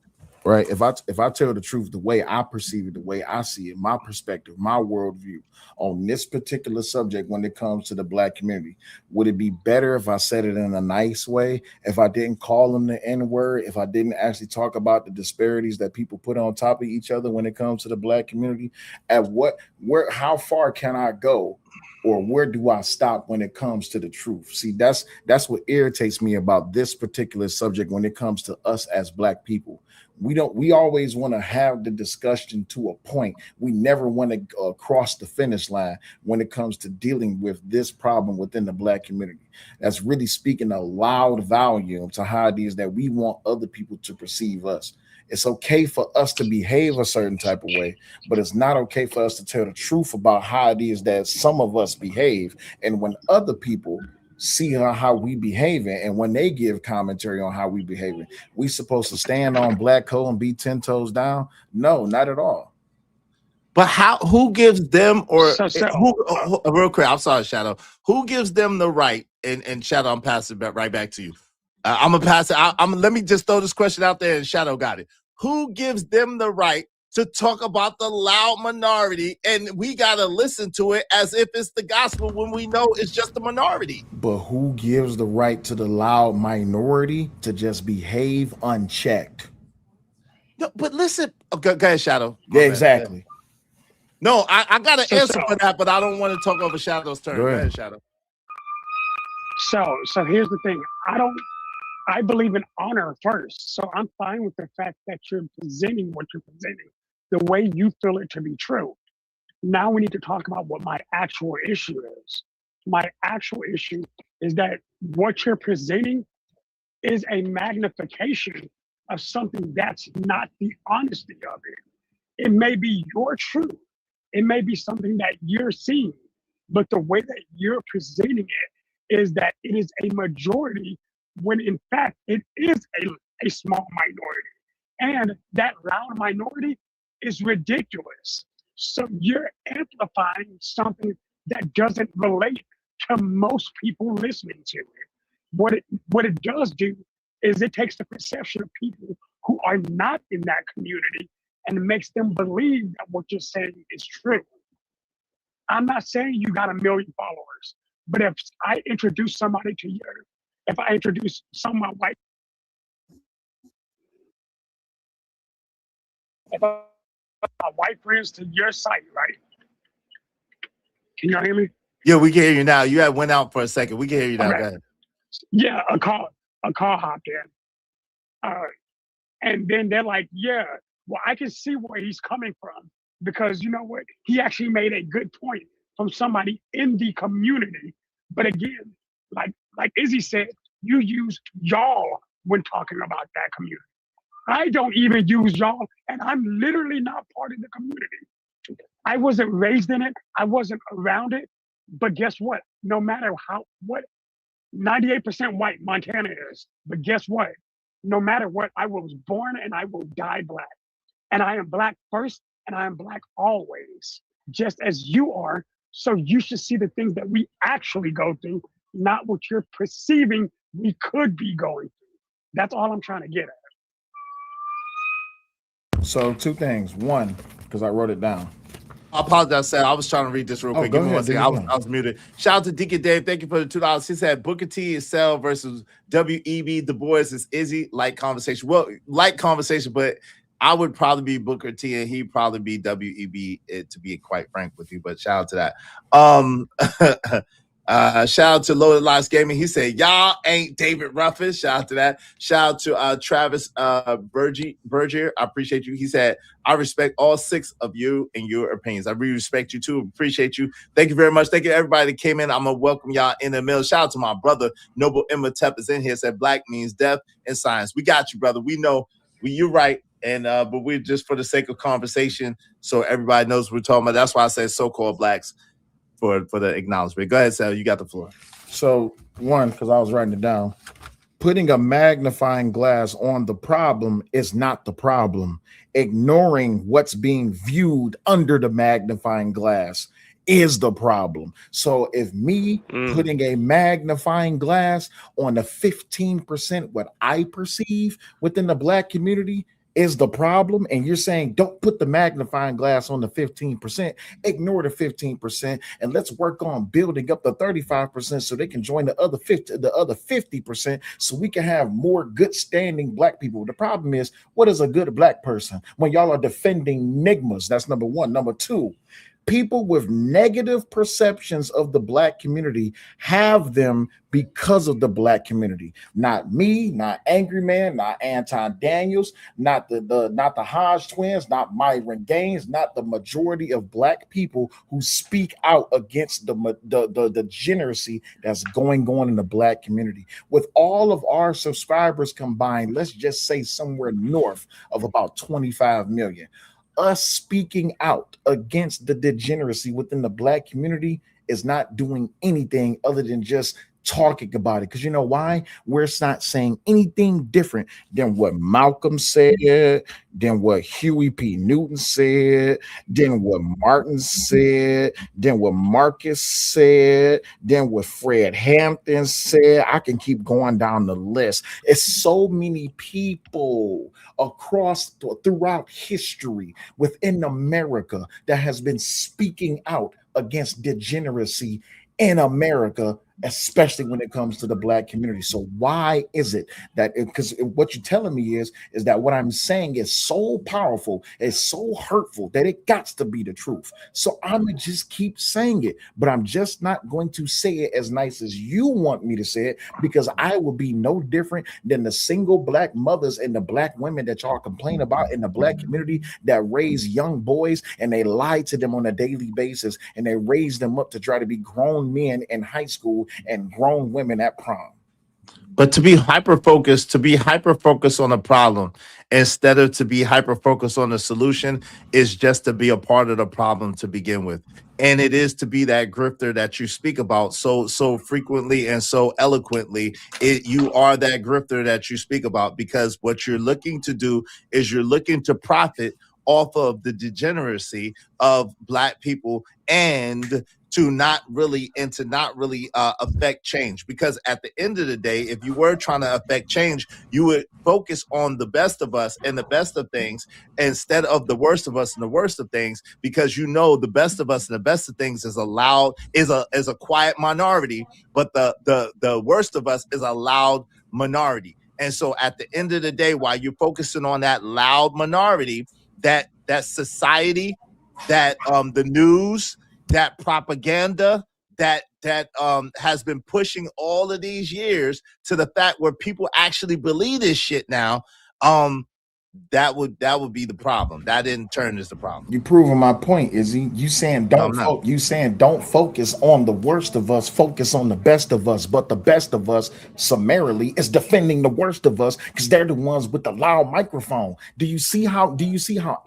right? If I tell the truth, the way I perceive it, the way I see it, my perspective, my worldview on this particular subject when it comes to the Black community, would it be better if I said it in a nice way? If I didn't call them the N-word, if I didn't actually talk about the disparities that people put on top of each other when it comes to the Black community? How far can I go? Or where do I stop when it comes to the truth? See, that's what irritates me about this particular subject when it comes to us as Black people. We always want to have the discussion to a point. We never want to cross the finish line when it comes to dealing with this problem within the Black community. That's really speaking a loud volume to how it is that we want other people to perceive us. It's okay for us to behave a certain type of way, but it's not okay for us to tell the truth about how it is that some of us behave. And when other people see how we behaving, and when they give commentary on how we behaving, we supposed to stand on Black code and be 10 toes down? No, not at all. But who gives them, or who, real quick, I'm sorry, Shadow, who gives them the right, and Shadow, I'm passing it right back to you. I'm gonna pass it. Let me just throw this question out there, and Shadow got it. Who gives them the right to talk about the loud minority, and we gotta listen to it as if it's the gospel when we know it's just the minority? But who gives the right to the loud minority to just behave unchecked? No, but listen, go ahead, Shadow. Yeah, exactly. No, I got an answer for that, but I don't want to talk over Shadow's turn. Go ahead, Shadow. So here's the thing. I believe in honor first. So I'm fine with the fact that you're presenting what you're presenting the way you feel it to be true. Now we need to talk about what my actual issue is. My actual issue is that what you're presenting is a magnification of something that's not the honesty of it. It may be your truth. It may be something that you're seeing, but the way that you're presenting it is that it is a majority when in fact it is a small minority. And that loud minority is ridiculous. So you're amplifying something that doesn't relate to most people listening to it. What it does do is it takes the perception of people who are not in that community and makes them believe that what you're saying is true. I'm not saying you got 1 million followers, but if I introduce somebody to you, if I introduce some of my white friends to your site, right? Can y'all hear me? Yeah, we can hear you now. You had went out for a second. We can hear you now. Okay. Go ahead. Yeah, a call hopped in. And then they're like, yeah, well, I can see where he's coming from because you know what? He actually made a good point from somebody in the community. But again, like Izzy said, you use y'all when talking about that community. I don't even use y'all, and I'm literally not part of the community. I wasn't raised in it. I wasn't around it. But guess what? No matter what 98% white Montana is, but guess what? No matter what, I was born and I will die Black. And I am Black first and I am Black always, just as you are. So you should see the things that we actually go through, not what you're perceiving we could be going through. That's all I'm trying to get at. So 2 things. One, because I wrote it down. I apologize, Sam. I was trying to read this real quick. Give me 1 second. I was muted. Shout out to Deacon Dave. Thank you for the $2. He said Booker T is Cell versus W.E.B. Du Bois is Izzy. Light conversation. Well, light conversation, but I would probably be Booker T and he'd probably be W.E.B. to be quite frank with you. But shout out to that. Shout out to Loaded Lives Gaming. He said, y'all ain't David Ruffin. Shout out to that. Shout out to Travis Bergier. I appreciate you. He said, I respect all 6 of you and your opinions. I really respect you too. Appreciate you. Thank you very much. Thank you to everybody that came in. I'm going to welcome y'all in the middle. Shout out to my brother, Noble Imhotep is in here. Said Black means death in science. We got you, brother. We know you're right. And but we're just for the sake of conversation, so everybody knows what we're talking about. That's why I said so-called Blacks. For the acknowledgement. Go ahead, Sal. You got the floor. So 1, because I was writing it down, putting a magnifying glass on the problem is not the problem. Ignoring what's being viewed under the magnifying glass is the problem. So if me putting a magnifying glass on the 15% what I perceive within the black community is the problem, and you're saying don't put the magnifying glass on the 15%, ignore the 15%, and let's work on building up the 35% so they can join the other 50%, so we can have more good standing black people. The problem is, what is a good black person when y'all are defending nigmas? That's number one. Number two, people with negative perceptions of the black community have them because of the black community. Not me, not Angry Man, not Anton Daniels, not the Hodge twins, not Myron Gaines, not the majority of black people who speak out against the degeneracy that's going on in the black community. With all of our subscribers combined, let's just say somewhere north of about 25 million. Us speaking out against the degeneracy within the black community is not doing anything other than just talking about it. Because you know why? We're not saying anything different than what Malcolm said, than what Huey P. Newton said, than what Martin said, than what Marcus said, than what Fred Hampton said. I can keep going down the list. It's so many people throughout history within America that has been speaking out against degeneracy in America, especially when it comes to the black community. So why is it that, because what you're telling me is that what I'm saying is so powerful, it's so hurtful that it got to be the truth. So I'm gonna just keep saying it, but I'm just not going to say it as nice as you want me to say it, because I will be no different than the single black mothers and the black women that y'all complain about in the black community that raise young boys and they lie to them on a daily basis and they raise them up to try to be grown men in high school and grown women at prom. But to be hyper focused on a problem instead of to be hyper focused on the solution is just to be a part of the problem to begin with. And it is to be that grifter that you speak about so frequently and so eloquently. You are that grifter that you speak about, because what you're looking to do is you're looking to profit off of the degeneracy of black people and to not really affect change. Because at the end of the day, if you were trying to affect change, you would focus on the best of us and the best of things instead of the worst of us and the worst of things, because you know the best of us and the best of things is a quiet minority, but the worst of us is a loud minority. And so at the end of the day, while you're focusing on that loud minority, that society, that the news, that propaganda that has been pushing all of these years to the fact where people actually believe this shit now, that would be the problem. That in turn is the problem. You proving my point, Izzy. You saying don't focus on the worst of us, focus on the best of us. But the best of us summarily is defending the worst of us because they're the ones with the loud microphone. Do you see how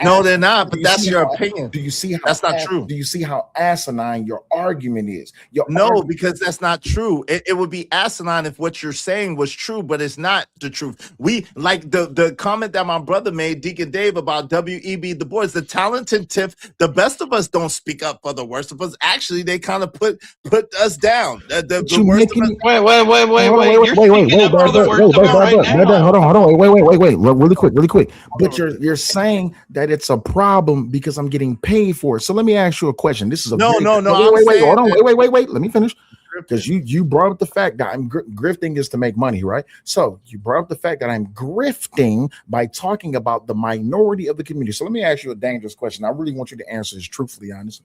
No, they're not, but that's your opinion. Do you see how that's not true? Do you see how asinine your argument is? Because that's not true. It would be asinine if what you're saying was true, but it's not the truth. We like the comment that my brother made, Deacon Dave, about W.E.B. Du Bois, the talented Tiff, the best of us don't speak up for the worst of us. Actually, they kind of put us down. The worst of us. Wait, really quick. But you're saying that it's a problem because I'm getting paid for it. So let me ask you a question. This is a no. Wait. Let me finish. Because you brought up the fact that I'm grifting is to make money, right? So you brought up the fact that I'm grifting by talking about the minority of the community. So let me ask you a dangerous question. I really want you to answer this truthfully, honestly.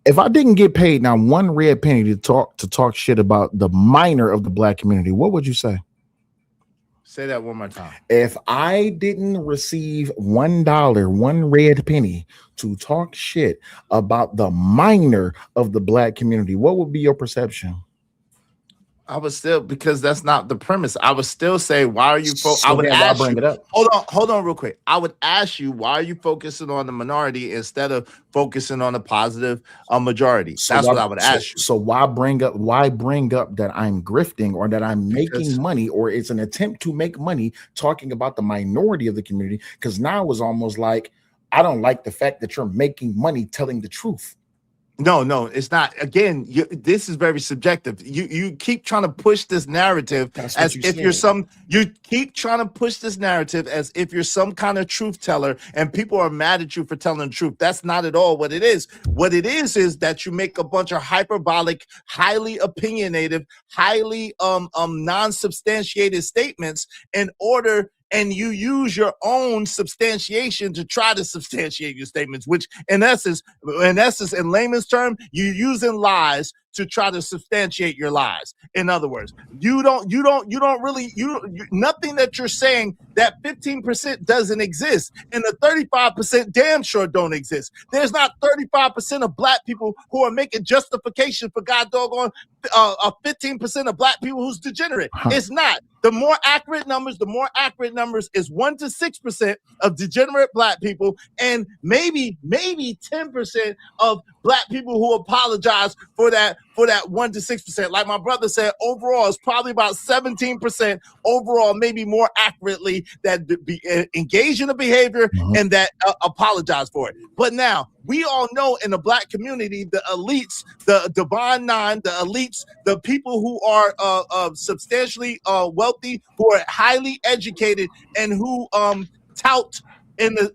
If I didn't get paid now one red penny to talk shit about the minor of the black community, what would you say? Say that one more time. If I didn't receive $1, one red penny to talk shit about the minor of the black community, what would be your perception? I would still, because that's not the premise. I would still say, why are you? I would ask you. Hold on, real quick. I would ask you, why are you focusing on the minority instead of focusing on the positive majority? That's what I would ask you. So why bring up that I'm grifting or that I'm making money or it's an attempt to make money talking about the minority of the community? Because now it's almost like I don't like the fact that you're making money telling the truth. No, it's not. Again, this is very subjective. You keep trying to push this narrative as if you're some. You keep trying to push this narrative as if you're some kind of truth teller, and people are mad at you for telling the truth. That's not at all what it is. What it is that you make a bunch of hyperbolic, highly opinionated, highly non-substantiated statements in order. And you use your own substantiation to try to substantiate your statements, which in essence, in layman's term, you're using lies to try to substantiate your lies. In other words, nothing that you're saying that 15% doesn't exist and the 35% damn sure don't exist. There's not 35% of black people who are making justification for God doggone 15% of black people who's degenerate. It's not. The more accurate numbers is 1 to 6% of degenerate black people, and maybe 10% of black people who apologize for that 1 to 6%. Like my brother said, overall it's probably about 17% overall, maybe more accurately, that engage in the behavior and that apologize for it. But now we all know in the black community, the elites, the Divine Nine, the elites, the people who are substantially wealthy, who are highly educated, and who tout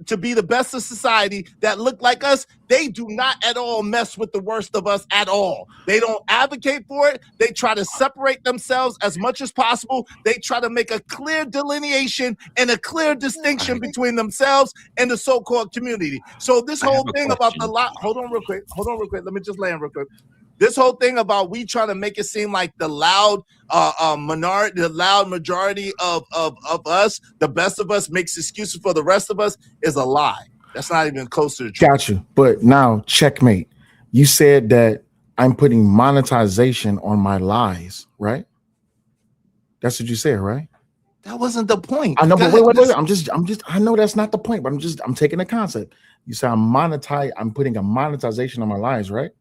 to be the best of society, that look like us, they do not at all mess with the worst of us at all. They don't advocate for it. They try to separate themselves as much as possible. They try to make a clear delineation and a clear distinction between themselves and the so-called community. So this whole thing about the lot, hold on real quick. Let me just land real quick. This whole thing about we trying to make it seem like the loud minority, the loud majority of us, the best of us, makes excuses for the rest of us is a lie. That's not even close to the truth. Got you. But now, checkmate. You said that I'm putting monetization on my lies, right? That's what you said, right? That wasn't the point. I know, but wait. I'm just. I know that's not the point, but I'm taking the concept. You said I'm putting a monetization on my lies, right?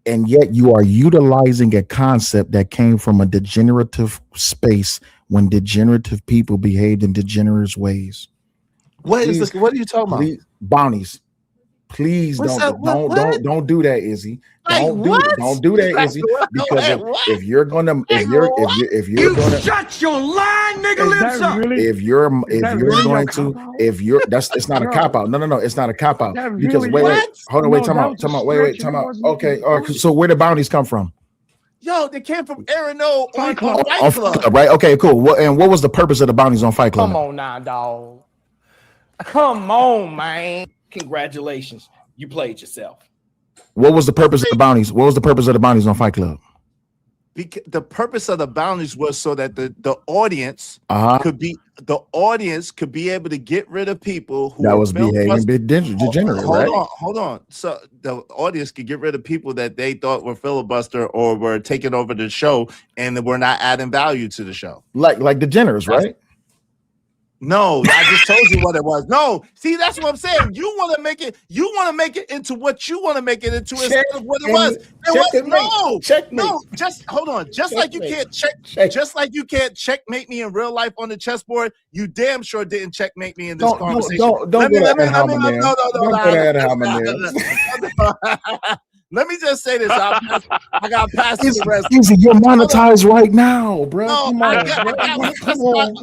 And yet you are utilizing a concept that came from a degenerative space when degenerative people behaved in degenerate ways. What are you talking about? Bounties. Please don't do that, Izzy. Don't do that, Izzy. Because if you're gonna shut your lying nigga lips up. It's not a cop out. No, it's not a cop out. Because time out. Okay, so where the bounties come from? Yo, they came from Aaron O on Fight Club. Right? Okay, cool. What was the purpose of the bounties on Fight Club? Come on now, dog. Come on, man. Congratulations. You played yourself. What was the purpose of the bounties? What was the purpose of the bounties on Fight Club? The purpose of the bounties was so that the audience could be able to get rid of people who that was behaving degenerate. Hold on. So the audience could get rid of people that they thought were filibuster or were taking over the show and were not adding value to the show. Like degenerates, right? No, I just told you what it was. No, see, that's what I'm saying. You want to make it into what you want to make it into instead of what it was. Just hold on. Just like you can't checkmate me in real life on the chessboard, you damn sure didn't checkmate me in this conversation. Don't Let me just say this. I got past the rest. Easy, you're monetized right now, bro. No, Come on.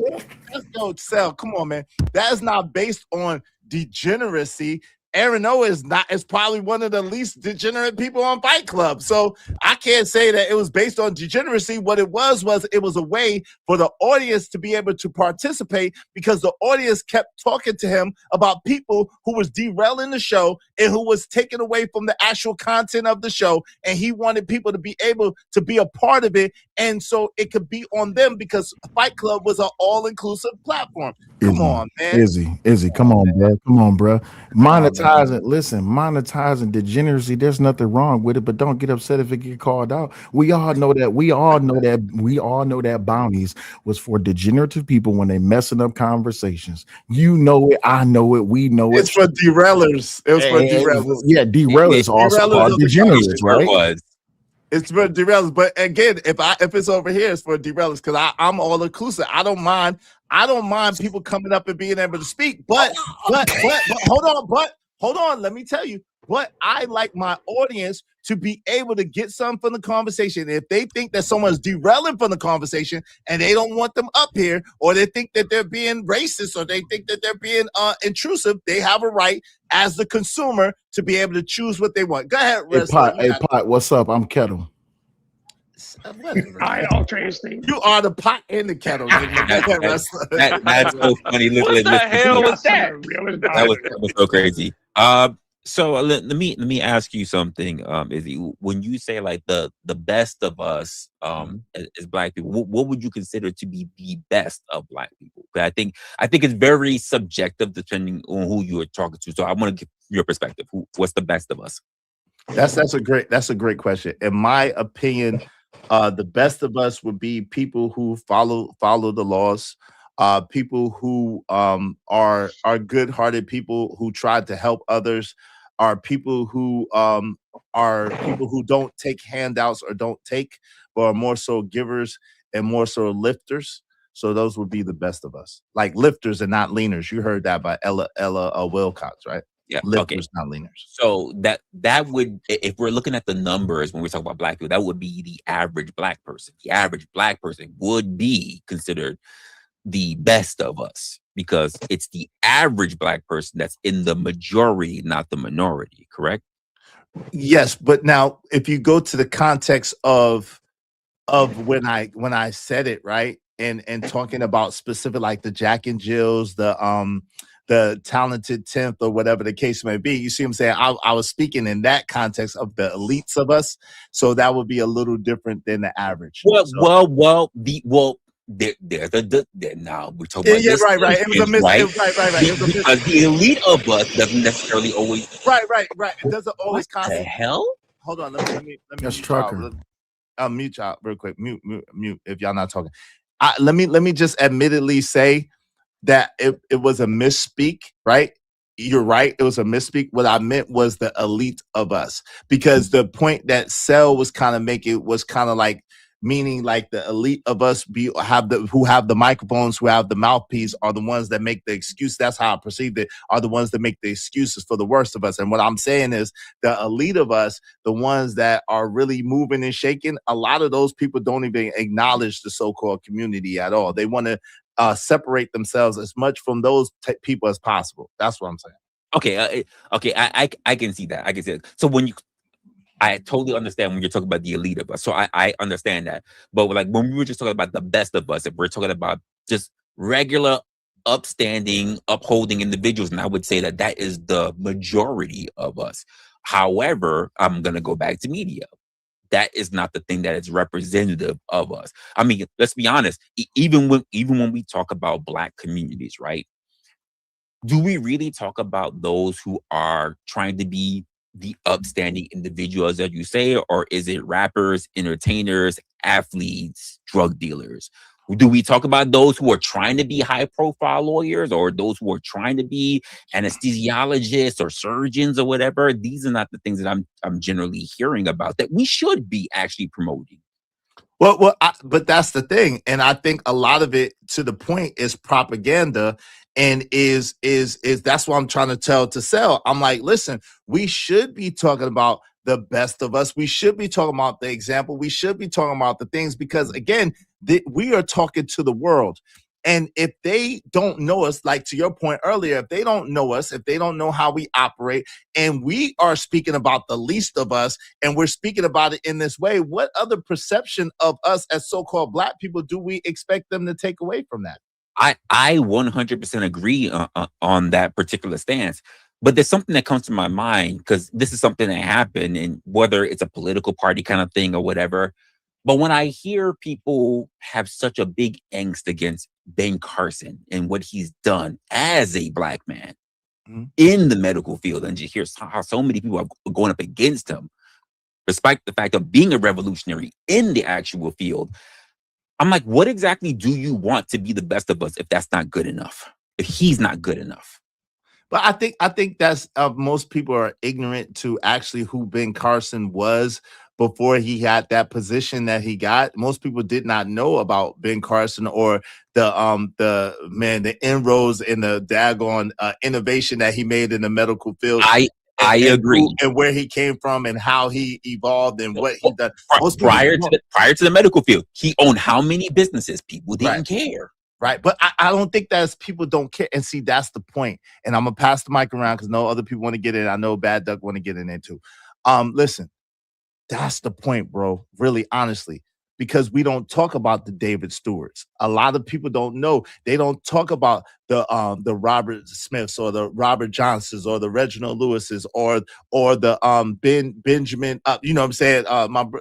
Let's go, Sell. Come on, man. That is not based on degeneracy. Aaron O is probably one of the least degenerate people on Fight Club. So I can't say that it was based on degeneracy. What it was it was a way for the audience to be able to participate because the audience kept talking to him about people who was derailing the show and who was taken away from the actual content of the show. And he wanted people to be able to be a part of it. And so it could be on them because Fight Club was an all-inclusive platform. Come on, man. Izzy, come on, bro. Monetizing degeneracy, there's nothing wrong with it, but don't get upset if it get called out. We all know that bounties was for degenerative people when they messing up conversations. You know it, I know it, we know it. It's for derailers. It was for derailers. Yeah, derailers also are degenerates, right? It's for derailers, but again, if it's over here, it's for derailers because I'm all inclusive. I don't mind people coming up and being able to speak, but hold hold on, let me tell you. But I like my audience to be able to get something from the conversation. If they think that someone's derailing from the conversation and they don't want them up here, or they think that they're being racist, or they think that they're being intrusive, they have a right as the consumer to be able to choose what they want. Go ahead, wrestler. Hey, Pot, what's up? I'm Kettle. Whatever. I Ultra Instinct. You are the pot in the kettle. That's so funny. What the hell was that? That was so crazy. So let me ask you something, Izzy. When you say like the best of us, as Black people, what would you consider to be the best of Black people? I think it's very subjective depending on who you are talking to. So I want to get your perspective. What's the best of us? That's a great question. In my opinion, the best of us would be people who follow the laws, people who are good-hearted people who try to help others, are people who don't take handouts or don't take, but are more so givers and more so lifters. So those would be the best of us, like lifters and not leaners. You heard that by Ella Wilcox, right? Yeah, lifters, not leaners. So that would, if we're looking at the numbers when we talk about Black people, that would be the average Black person. The average Black person would be considered the best of us because it's the average Black person that's in the majority, not the minority. Correct? Yes, but now if you go to the context of when I said it, right, and talking about specific like the Jack and Jills, the talented 10th or whatever the case may be, you see what I'm saying? I was speaking in that context of the elites of us, so that would be a little different than the average. Well, now we're talking about this. Right. It was a miss. Right? Right. Because the elite of us doesn't necessarily always. Right. It doesn't always. What the hell? Hold on. Let me. That's trucker. Mute y'all real quick. Mute. If y'all not talking. Let me just admittedly say that it was a misspeak, right? You're right. It was a misspeak. What I meant was the elite of us, because the point that Cell was kind of making was kind of like meaning like the elite of us who have the microphones, who have the mouthpiece, are the ones that make the excuse. That's how I perceived it. Are the ones that make the excuses for the worst of us. And what I'm saying is the elite of us, the ones that are really moving and shaking. A lot of those people don't even acknowledge the so-called community at all. They want to separate themselves as much from those people as possible. That's what I'm saying. Okay. I can see that. I can see it. So I totally understand when you're talking about the elite of us. So I understand that. But like when we were just talking about the best of us, if we're talking about just regular, upstanding, upholding individuals, and I would say that is the majority of us. However, I'm going to go back to media. That is not the thing that is representative of us. I mean, let's be honest. Even when we talk about Black communities, right? Do we really talk about those who are trying to be the upstanding individuals that you say, or is it rappers, entertainers, athletes, drug dealers? Do we talk about those who are trying to be high-profile lawyers, or those who are trying to be anesthesiologists or surgeons or whatever? These are not the things that I'm generally hearing about that we should be actually promoting. Well, but that's the thing, and I think a lot of it, to the point, is propaganda, and is that's what I'm trying to tell to Sell. I'm like, listen, we should be talking about the best of us. We should be talking about the example. We should be talking about the things, because again, we are talking to the world. And if they don't know us, like to your point earlier, if they don't know us, if they don't know how we operate, and we are speaking about the least of us, and we're speaking about it in this way, what other perception of us as so-called Black people do we expect them to take away from that? I 100% agree on that particular stance. But there's something that comes to my mind, because this is something that happened, and whether it's a political party kind of thing or whatever. But when I hear people have such a big angst against Ben Carson and what he's done as a Black man in the medical field, and you hear how so many people are going up against him, despite the fact of being a revolutionary in the actual field, I'm like, what exactly do you want to be the best of us if that's not good enough? If he's not good enough? But I think that's most people are ignorant to actually who Ben Carson was before he had that position that he got. Most people did not know about Ben Carson or the inroads and the daggone innovation that he made in the medical field. I agree. And where he came from and how he evolved and what he done. Prior to the medical field, he owned how many businesses? People didn't care. Right. But I don't think that's people don't care. And see, that's the point. And I'm gonna pass the mic around because no other people want to get in. I know Bad Duck want to get in there too. Listen, that's the point, bro. Really, honestly, because we don't talk about the David Stewarts. A lot of people don't know. They don't talk about the Robert Smiths or the Robert Johnsons or the Reginald Lewises or the Benjamin. You know what I'm saying?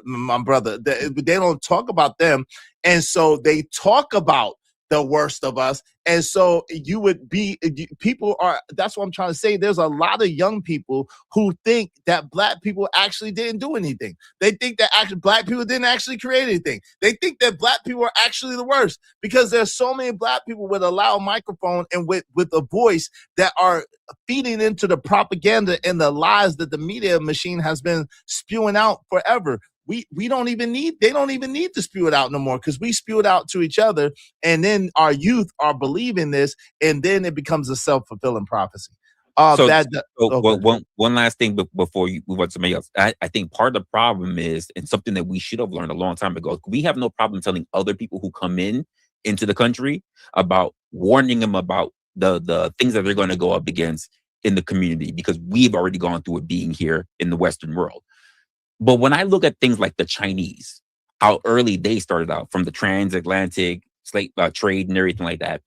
My brother. They don't talk about them, and so they talk about the worst of us. And so you would be, people are, that's what I'm trying to say. There's a lot of young people who think that black people actually didn't do anything. They think that actually black people didn't actually create anything. They think that black people are actually the worst because there's so many black people with a loud microphone and with a voice that are feeding into the propaganda and the lies that the media machine has been spewing out forever. They don't even need to spew it out no more because we spew it out to each other, and then our youth are believing this, and then it becomes a self-fulfilling prophecy. One last thing before you move on to somebody else. I think part of the problem is, and something that we should have learned a long time ago, we have no problem telling other people who come into the country about warning them about the things that they're going to go up against in the community because we've already gone through it being here in the Western world. But when I look at things like the Chinese, how early they started out from the transatlantic trade and everything like that,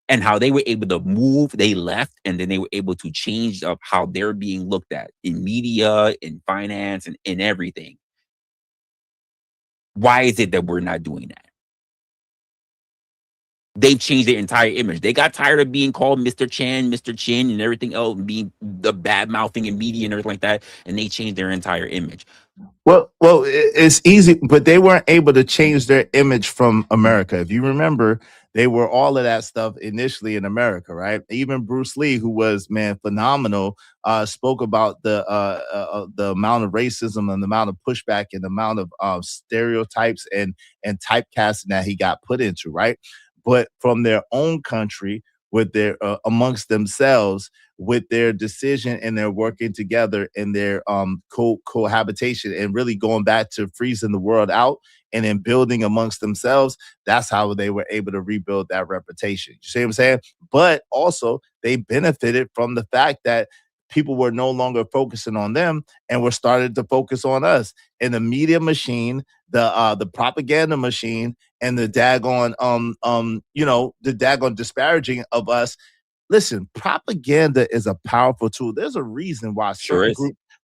and how they were able to move, they left, and then they were able to change up how they're being looked at in media, in finance, and in everything. Why is it that we're not doing that? They've changed their entire image. They got tired of being called Mr. Chan, and everything else, and being the bad mouthing in media and everything like that, and they changed their entire image. Well, it's easy, but they weren't able to change their image from America. If you remember, they were all of that stuff initially in America, right? Even Bruce Lee, who was phenomenal, spoke about the amount of racism and the amount of pushback and the amount of stereotypes and typecasting that he got put into, right? But from their own country, with their amongst themselves, with their decision and their working together and their cohabitation and really going back to freezing the world out and then building amongst themselves, that's how they were able to rebuild that reputation. You see what I'm saying? But also they benefited from the fact that people were no longer focusing on them and were started to focus on us. And the media machine, the propaganda machine, and the daggone the daggone disparaging of us. Listen, propaganda is a powerful tool. There's a reason why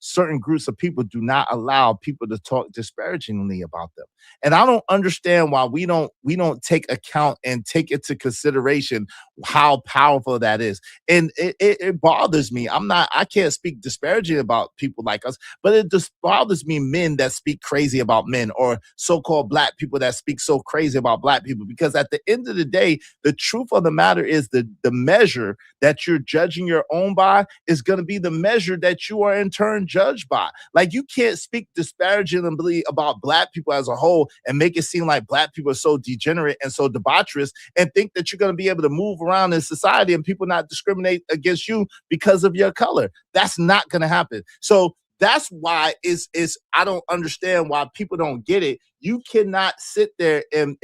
certain groups of people do not allow people to talk disparagingly about them. And I don't understand why we don't take account and take into consideration how powerful that is. And it bothers me. I can't speak disparaging about people like us, but it just bothers me, men that speak crazy about men or so-called black people that speak so crazy about black people, because at the end of the day, the truth of the matter is the measure that you're judging your own by is going to be the measure that you are in turn judged by. Like, you can't speak disparagingly about black people as a whole and make it seem like black people are so degenerate and so debaucherous and think that you're going to be able to move around in society and people not discriminate against you because of your color. That's not going to happen. So that's why I don't understand why people don't get it. You cannot sit there and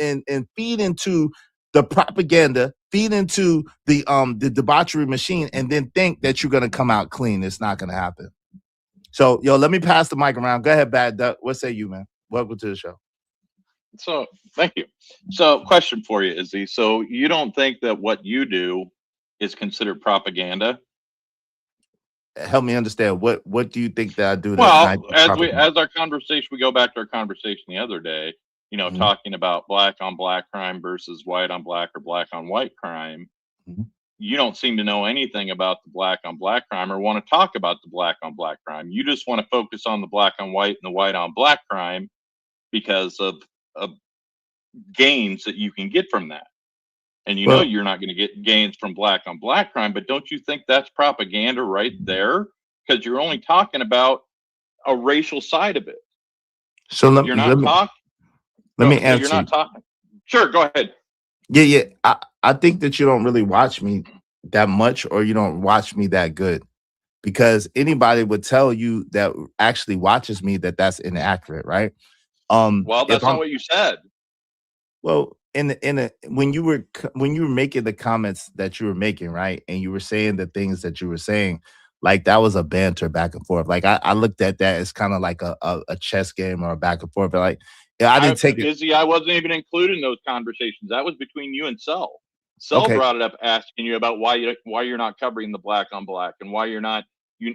feed into the propaganda, feed into the debauchery machine, and then think that you're gonna come out clean. It's not gonna happen. So, let me pass the mic around. Go ahead, Bad Duck. What say you, man? Welcome to the show. So, thank you. So, question for you, Izzy. So, you don't think that what you do is considered propaganda? Help me understand. What do you think that I do? Well, as our conversation, we go back to our conversation the other day. Talking about black on black crime versus white on black or black on white crime. Mm-hmm. You don't seem to know anything about the black on black crime or want to talk about the black on black crime. You just want to focus on the black on white and the white on black crime because of gains that you can get from that. And you're not going to get gains from black on black crime, but don't you think that's propaganda right there? Because you're only talking about a racial side of it. So let, You're let not me talking. let me You're answer not you. talking. Sure, go ahead. Yeah. I think that you don't really watch me that much, or you don't watch me that good, because anybody would tell you that actually watches me that that's inaccurate, right? Well, If that's not I'm what you said. Well, in a when you were making the comments that you were making, right, and you were saying the things that you were saying, like that was a banter back and forth. Like I looked at that as kind of like a chess game or a back and forth. But like, yeah, I didn't take it. Izzy, I wasn't even included in those conversations. That was between you and Cell. Cell Okay, brought it up, asking you about why you're not covering the black on black and why you're not.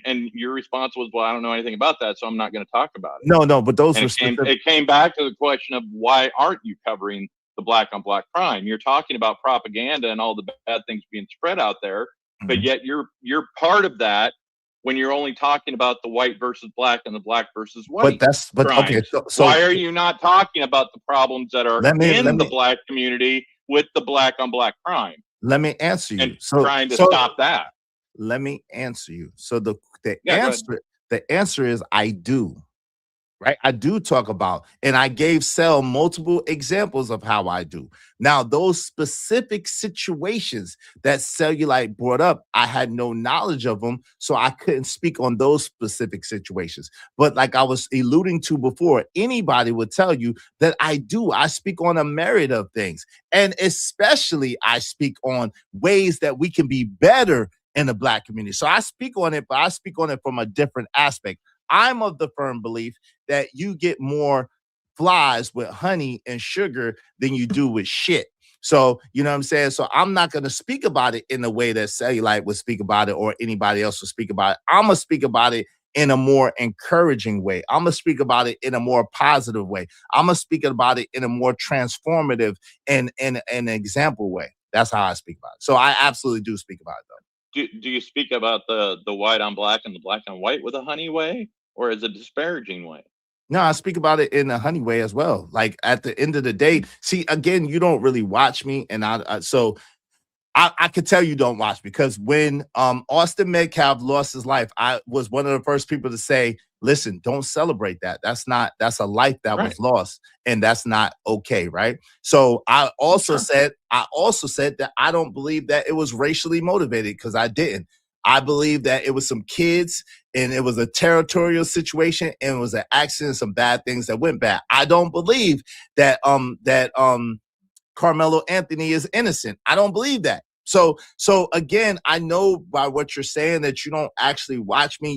And your response was, "Well, I don't know anything about that, so I'm not going to talk about it." no, but those And were specific. it came back to the question of why aren't you covering the black on black crime? You're talking about propaganda and all the bad things being spread out there, but Mhm. yet you're part of that when you're only talking about the white versus black and the black versus white But okay. crimes. So Why are you not talking about the problems that are let in the me black community with the black on black crime answer and you. So trying to stop that? let me answer you. So the Yeah, go ahead. answer is I do. Right? I do talk about, and I gave Cell multiple examples of how I do. Now, those specific situations that Cellulite brought up, I had no knowledge of them, so I couldn't speak on those specific situations. But like I was alluding to before, anybody would tell you that I do. I speak on a myriad of things, and especially I speak on ways that we can be better in the Black community. So I speak on it, but I speak on it from a different aspect. I'm of the firm belief that you get more flies with honey and sugar than you do with shit. So, you know what I'm saying? So I'm not going to speak about it in the way that Cellulite would speak about it or anybody else would speak about it. I'm going to speak about it in a more encouraging way. I'm going to speak about it in a more positive way. I'm going to speak about it in a more transformative and an example way. That's how I speak about it. So I absolutely do speak about it, though. Do you speak about the white on black and the black on white with a honey way, or is it disparaging way? No, I speak about it in a honey way as well. Like at the end of the day, see, again, you don't really watch me, and so I could tell you don't watch, because when Austin Metcalf lost his life, I was one of the first people to say, listen, don't celebrate that. That's a life that Right. was lost, and that's not okay, right? So I also said that I don't believe that it was racially motivated, because I didn't. I believe that it was some kids and it was a territorial situation and it was an accident, some bad things that went bad. I don't believe that Carmelo Anthony is innocent. I don't believe that. So again, I know by what you're saying that you don't actually watch me.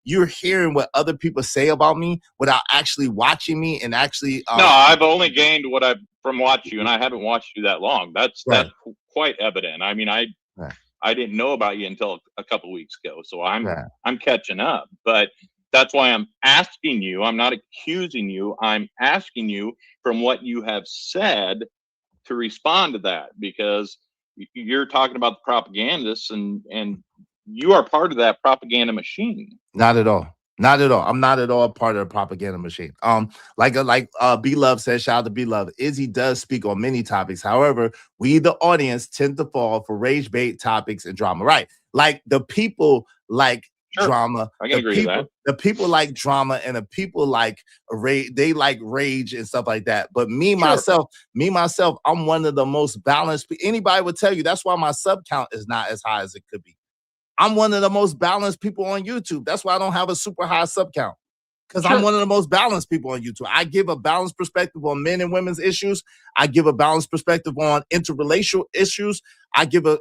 You're hearing what other people say about me without actually watching me and actually No, I've only gained what I've from watching you, and I haven't watched you that long. That's right. quite evident. I mean, Right. I didn't know about you until a couple weeks ago, so I'm Right. catching up. But that's why I'm asking you. I'm not accusing you. I'm asking you from what you have said to respond to that, because you're talking about the propagandists, and you are part of that propaganda machine. Not at all. Not at all. I'm not at all part of the propaganda machine. Like B Love says, shout out to B Love. Izzy does speak on many topics. However, we the audience tend to fall for rage bait topics and drama. Right. Like the people like Sure, drama. I can agree with that. The people like drama, and the people like rage. They like rage and stuff like that. But me myself, I'm one of the most balanced. Anybody would tell you that's why my sub count is not as high as it could be. I'm one of the most balanced people on YouTube. That's why I don't have a super high sub count, because I'm one of the most balanced people on YouTube. I give a balanced perspective on men and women's issues. I give a balanced perspective on interrelational issues. I give a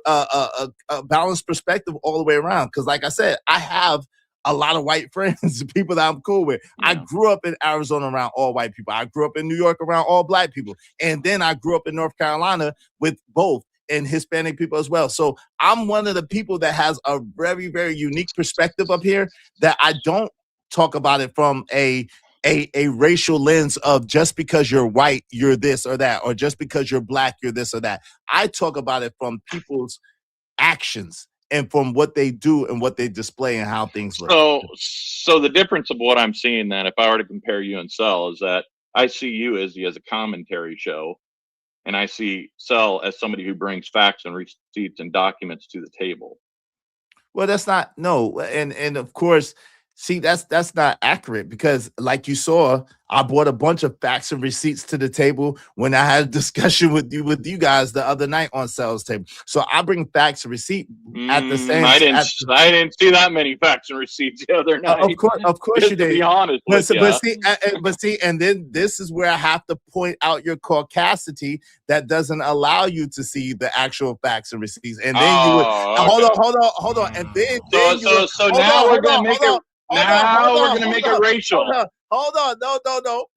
balanced perspective all the way around. Because like I said, I have a lot of white friends, people that I'm cool with. Yeah. I grew up in Arizona around all white people. I grew up in New York around all black people. And then I grew up in North Carolina with both, and Hispanic people as well. So I'm one of the people that has a very, very unique perspective up here, that I don't talk about it from a racial lens of just because you're white, you're this or that, or just because you're black, you're this or that. I talk about it from people's actions and from what they do and what they display and how things look. So the difference of what I'm seeing then, if I were to compare you and Cell, is that I see you as a commentary show, and I see Cell as somebody who brings facts and receipts and documents to the table. Well, that's not no, and of course, See, that's not accurate because, like you saw, I brought a bunch of facts and receipts to the table when I had a discussion with you guys the other night on sales table. So I bring facts and receipt at the same. I didn't see that many facts and receipts the other night. Of course Just you to did. be honest with you. But see, and then this is where I have to point out your caucasity that doesn't allow you to see the actual facts and receipts. And then you would hold on, and then now we're gonna make it. Now we're gonna make it racial. Hold on,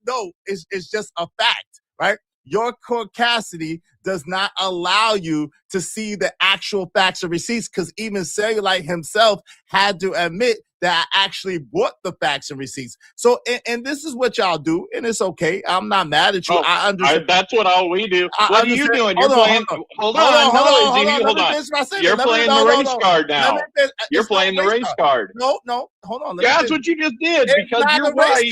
no. It's just a fact, right? Your caucasity does not allow you to see the actual facts and receipts because even Cellulite himself had to admit that I actually brought the facts and receipts. So, and this is what y'all do, and it's okay. I'm not mad at you. I understand. That's what all we do. What are you doing? You're playing. Hold on. You're playing the race card now. You're playing the race card. No, hold on. That's what you just did because you're right.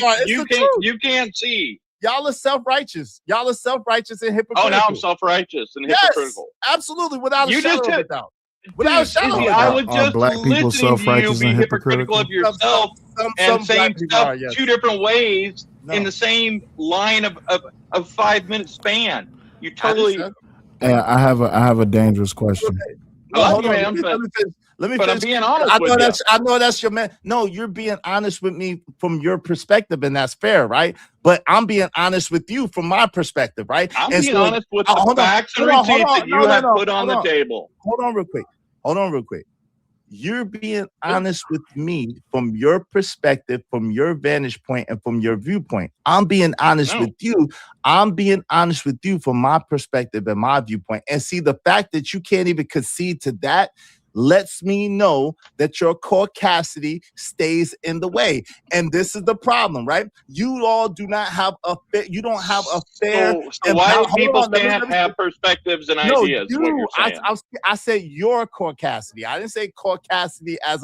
You can't see. Y'all are self-righteous. Y'all are self-righteous and hypocritical. Oh, now I'm self-righteous and hypocritical. Absolutely, without a shadow of a doubt. Without a shadow of a doubt. I was just black people listening self-righteous to you be and hypocritical of yourself and saying stuff two different ways in the same line of 5 minute span. You totally. Yeah, I have a dangerous question. Let me but finish. I'm being honest with you. I know that's your man. No, you're being honest with me from your perspective, and that's fair, right? But I'm being honest with you from my perspective, right? I'm being honest with the facts and receipts that you have put on the table. Hold on real quick. You're being honest with me from your perspective, from your vantage point, and from your viewpoint. I'm being honest with you. I'm being honest with you from my perspective and my viewpoint. And see, the fact that you can't even concede to that lets me know that your caucasity stays in the way. And this is the problem, right? You all do not have a fair, you don't have a fair. So why do people can't have perspectives and ideas? I said your caucasity. I didn't say caucasity as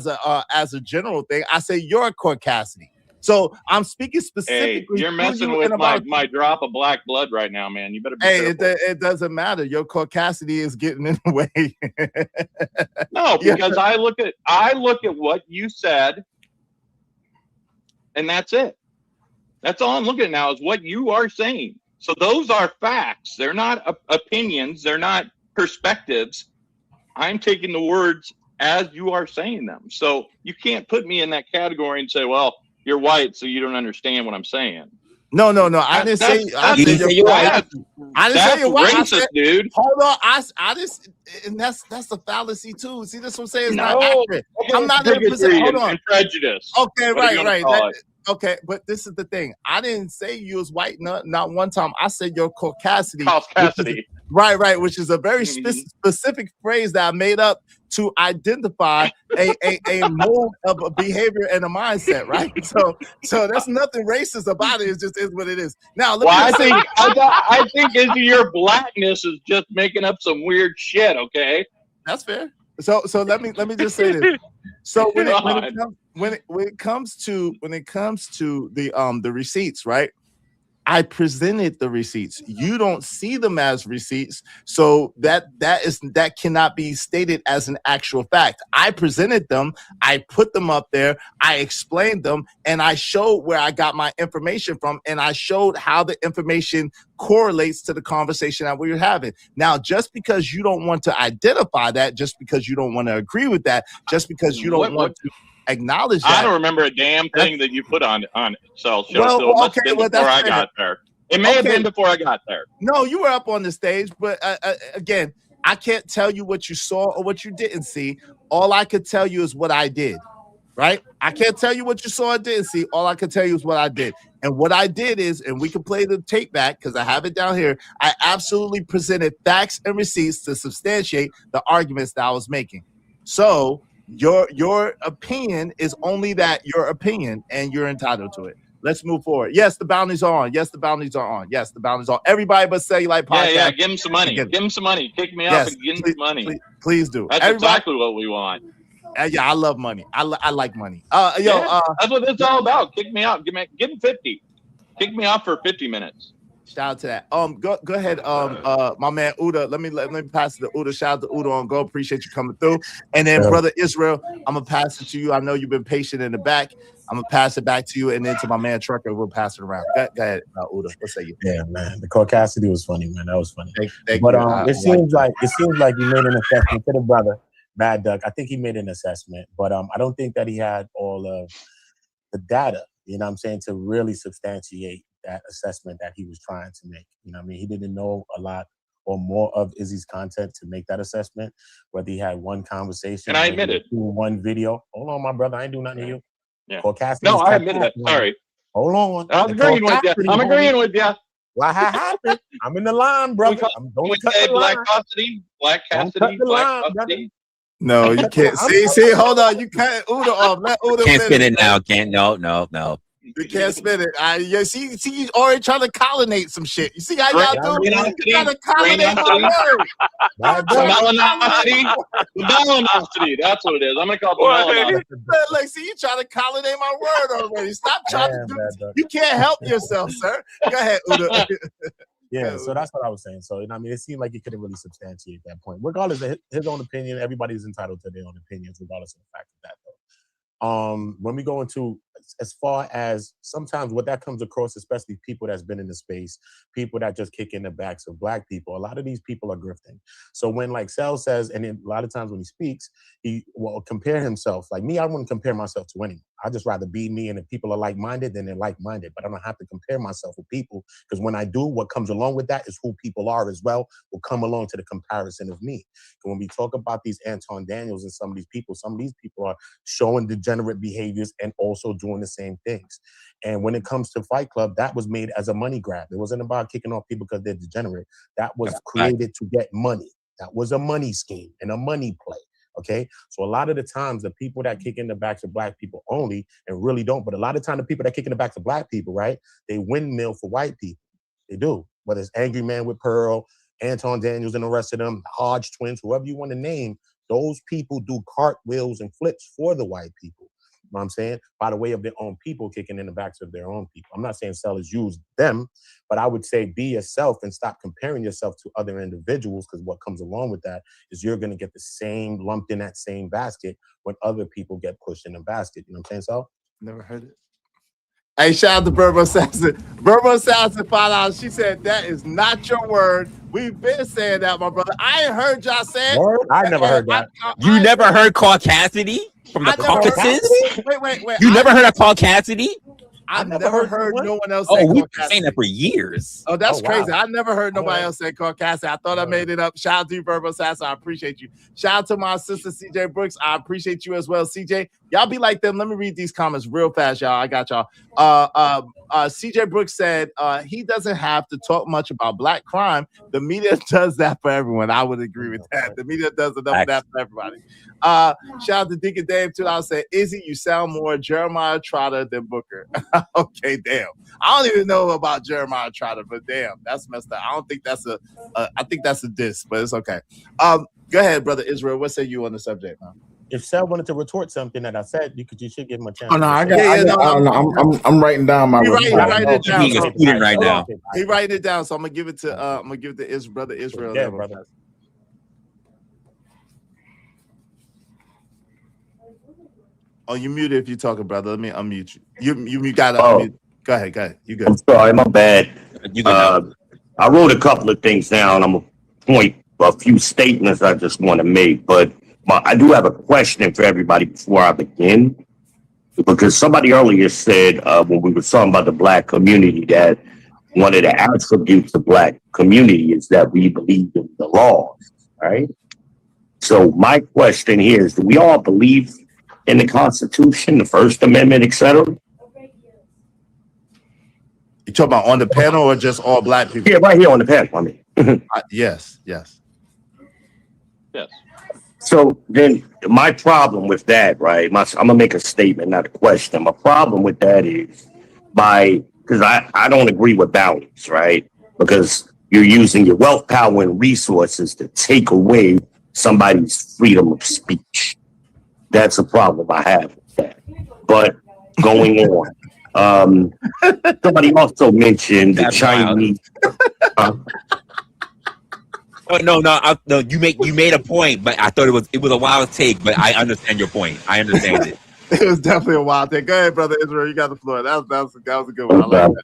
a general thing. I say your caucasity. So I'm speaking specifically. Hey, you're messing with my drop of black blood right now, man. You better be careful. It doesn't matter. Your caucasity is getting in the way. No, because I look at what you said, and that's it. That's all I'm looking at now is what you are saying. So those are facts. They're not opinions. They're not perspectives. I'm taking the words as you are saying them. So you can't put me in that category and say, well, you're white, so you don't understand what I'm saying. No. I didn't say you're white. I didn't say you're white. Racist, dude. Hold on. I just, and that's a fallacy too. See, this what I'm saying is not accurate. I'm not in a position. Hold on. And prejudice. Okay, right. Okay, but this is the thing. I didn't say you was white, not one time. I said your caucasity. Right, which is a very specific phrase that I made up to identify a mode of a behavior and a mindset, right? So there's nothing racist about it. It just is what it is. Now, I think your blackness is just making up some weird shit. Okay, that's fair. So let me just say this. So when it comes to the receipts, right? I presented the receipts. You don't see them as receipts, so that cannot be stated as an actual fact. I presented them, I put them up there, I explained them, and I showed where I got my information from, and I showed how the information correlates to the conversation that we were having. Now, just because you don't want to identify that, just because you don't want to agree with that, just because you don't want to acknowledge that. I don't remember a damn thing that you put on Cell Show. Before I got there. It may have been before I got there. No, you were up on the stage, but again, I can't tell you what you saw or what you didn't see. All I could tell you is what I did, right? I can't tell you what you saw or didn't see. All I can tell you is what I did. And what I did is, and we can play the tape back because I have it down here, I absolutely presented facts and receipts to substantiate the arguments that I was making. So your opinion is only that your opinion, and you're entitled to it. Let's move forward. Yes, the bounties are on. Yes, the bounties are on. Yes, the bounties are on. Everybody but Cellulite Podcast. Yeah, give him some money. Give him some money. Kick me off and give him some money. Please do. That's exactly what we want. Yeah, I love money. I like money. That's what it's all about. Kick me out. Give him 50. Kick me off for 50 minutes. Shout out to that. Go ahead. My man Uda. Let me pass it to Uda. Shout out to Uda on Go. Appreciate you coming through. And then brother Israel, I'm gonna pass it to you. I know you've been patient in the back. I'm gonna pass it back to you, and then to my man Trucker, we'll pass it around. Go ahead, Uda. What say you? Yeah, man. The Caucasity was funny, man. That was funny. Thank but you. it seems like you made an assessment to the brother, Bad Duck. I think he made an assessment, but I don't think that he had all of the data. You know what I'm saying, to really substantiate that assessment that he was trying to make. You know what I mean? He didn't know a lot or more of Izzy's content to make that assessment, whether he had one conversation. And I admit it. One video. Hold on, my brother. I ain't do nothing to you. Yeah. No, I admit it. Sorry. Hold on. I'm agreeing with you. I'm agreeing with you. What happened? I'm in the line, brother. Don't cut the line. Black Cassidy, Black Custody. No, you can't. See, hold on. You cut Uda off. Let Uda Can't spin it now. Man. No. You can't spin it. See, you already trying to colonate some shit. You see how y'all do? You trying to colonate my word. Melanosity. That's what it is. I'm gonna call it melanosity. Like, see, you trying to colonate my word already. Stop trying to do this. You can't help yourself, sir. Go ahead, Uda. Yeah, so that's what I was saying. So, you know, I mean, it seemed like he couldn't really substantiate that point. Regardless of his own opinion, everybody's entitled to their own opinions, regardless of the fact of that, though. When we go into as far as sometimes what that comes across, especially people that's been in the space, people that just kick in the backs of Black people, a lot of these people are grifting. So when like Sal says, and then a lot of times when he speaks, he will compare himself. Like me, I wouldn't compare myself to anyone. I'd just rather be me, and if people are like-minded, then they're like-minded. But I don't have to compare myself with people, because when I do, what comes along with that is who people are as well, will come along to the comparison of me. And when we talk about these Anton Daniels and some of these people are showing degenerate behaviors and also doing the same things. And when it comes to Fight Club, that was made as a money grab. It wasn't about kicking off people because they're degenerate. That was created to get money. That was a money scheme and a money play. Okay, so a lot of the times the people that kick in the backs of Black people only, and really don't, but a lot of time the people that kick in the backs of Black people, right, they windmill for white people. They do. Whether it's Angry Man with Pearl, Anton Daniels and the rest of them, Hodge twins, whoever you want to name, those people do cartwheels and flips for the white people. You know what I'm saying? By the way of their own people kicking in the backs of their own people. I'm not saying sellers use them, but I would say be yourself and stop comparing yourself to other individuals, because what comes along with that is you're going to get the same lumped in that same basket when other people get pushed in the basket. You know what I'm saying, Sal? Never heard it. Hey, shout out to Burbo Saxon. Burbo Saxon found out. She said, that is not your word. We've been saying that, my brother. I ain't heard y'all say it. Word? I never heard that. You never heard Caucasity from the Caucasus? Wait. You never heard of Caucasity? I never heard no one else say We've been Caucasity. saying that for years. Oh, that's crazy. I never heard nobody else say Caucasity. I thought I made it up. Shout out to you, Burbo Sasso. I appreciate you. Shout out to my sister, CJ Brooks. I appreciate you as well, CJ. Y'all be like them. Let me read these comments real fast, y'all. I got y'all. CJ Brooks said he doesn't have to talk much about Black crime. The media does that for everyone. I would agree with that. The media does enough of that for everybody. Shout out to Deacon Dave too. I'll say, Izzy, you sound more Jeremiah Trotter than Booker. Okay, damn. I don't even know about Jeremiah Trotter, but damn, that's messed up. I don't think that's I think that's a diss, but it's okay. Go ahead, brother Israel. What say you on the subject, man? If Sal wanted to retort something that I said, you should give him a chance. Oh no, I'm writing down my. He's writing it down. He's a student right now. He's writing it down, so I'm gonna give it to brother Israel. Yeah, brother. Oh, you muted if you're talking, brother. Let me unmute you. You got to unmute. Go ahead. You good? I'm sorry, my bad. I wrote a couple of things down. I'm gonna point a few statements I just want to make, but I do have a question for everybody before I begin, because somebody earlier said when we were talking about the Black community that one of the attributes of Black community is that we believe in the laws, right? So my question here is, do we all believe in the Constitution, the First Amendment, etc.? You talking about on the panel or just all Black people? Yeah, right here on the panel. I mean, yes. So then my problem with that, right? I'm gonna make a statement, not a question. My problem with that is because I don't agree with balance, right? Because you're using your wealth, power, and resources to take away somebody's freedom of speech. That's a problem I have with that. But going on, Somebody also mentioned the That's wild. Chinese. Oh, no. You made a point, but I thought it was a wild take. But I understand your point. I understand it. It was definitely a wild thing. Go ahead, brother Israel. You got the floor. That was a good one. I like that.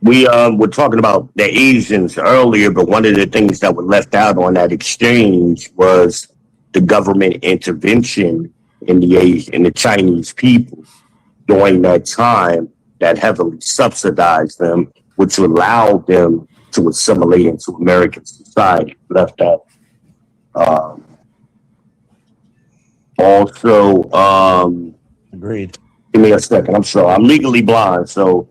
We were talking about the Asians earlier, but one of the things that were left out on that exchange was the government intervention in the Chinese people during that time that heavily subsidized them, which allowed them to assimilate into American society. Left out. Agreed. Give me a second. I'm sorry. I'm legally blind, so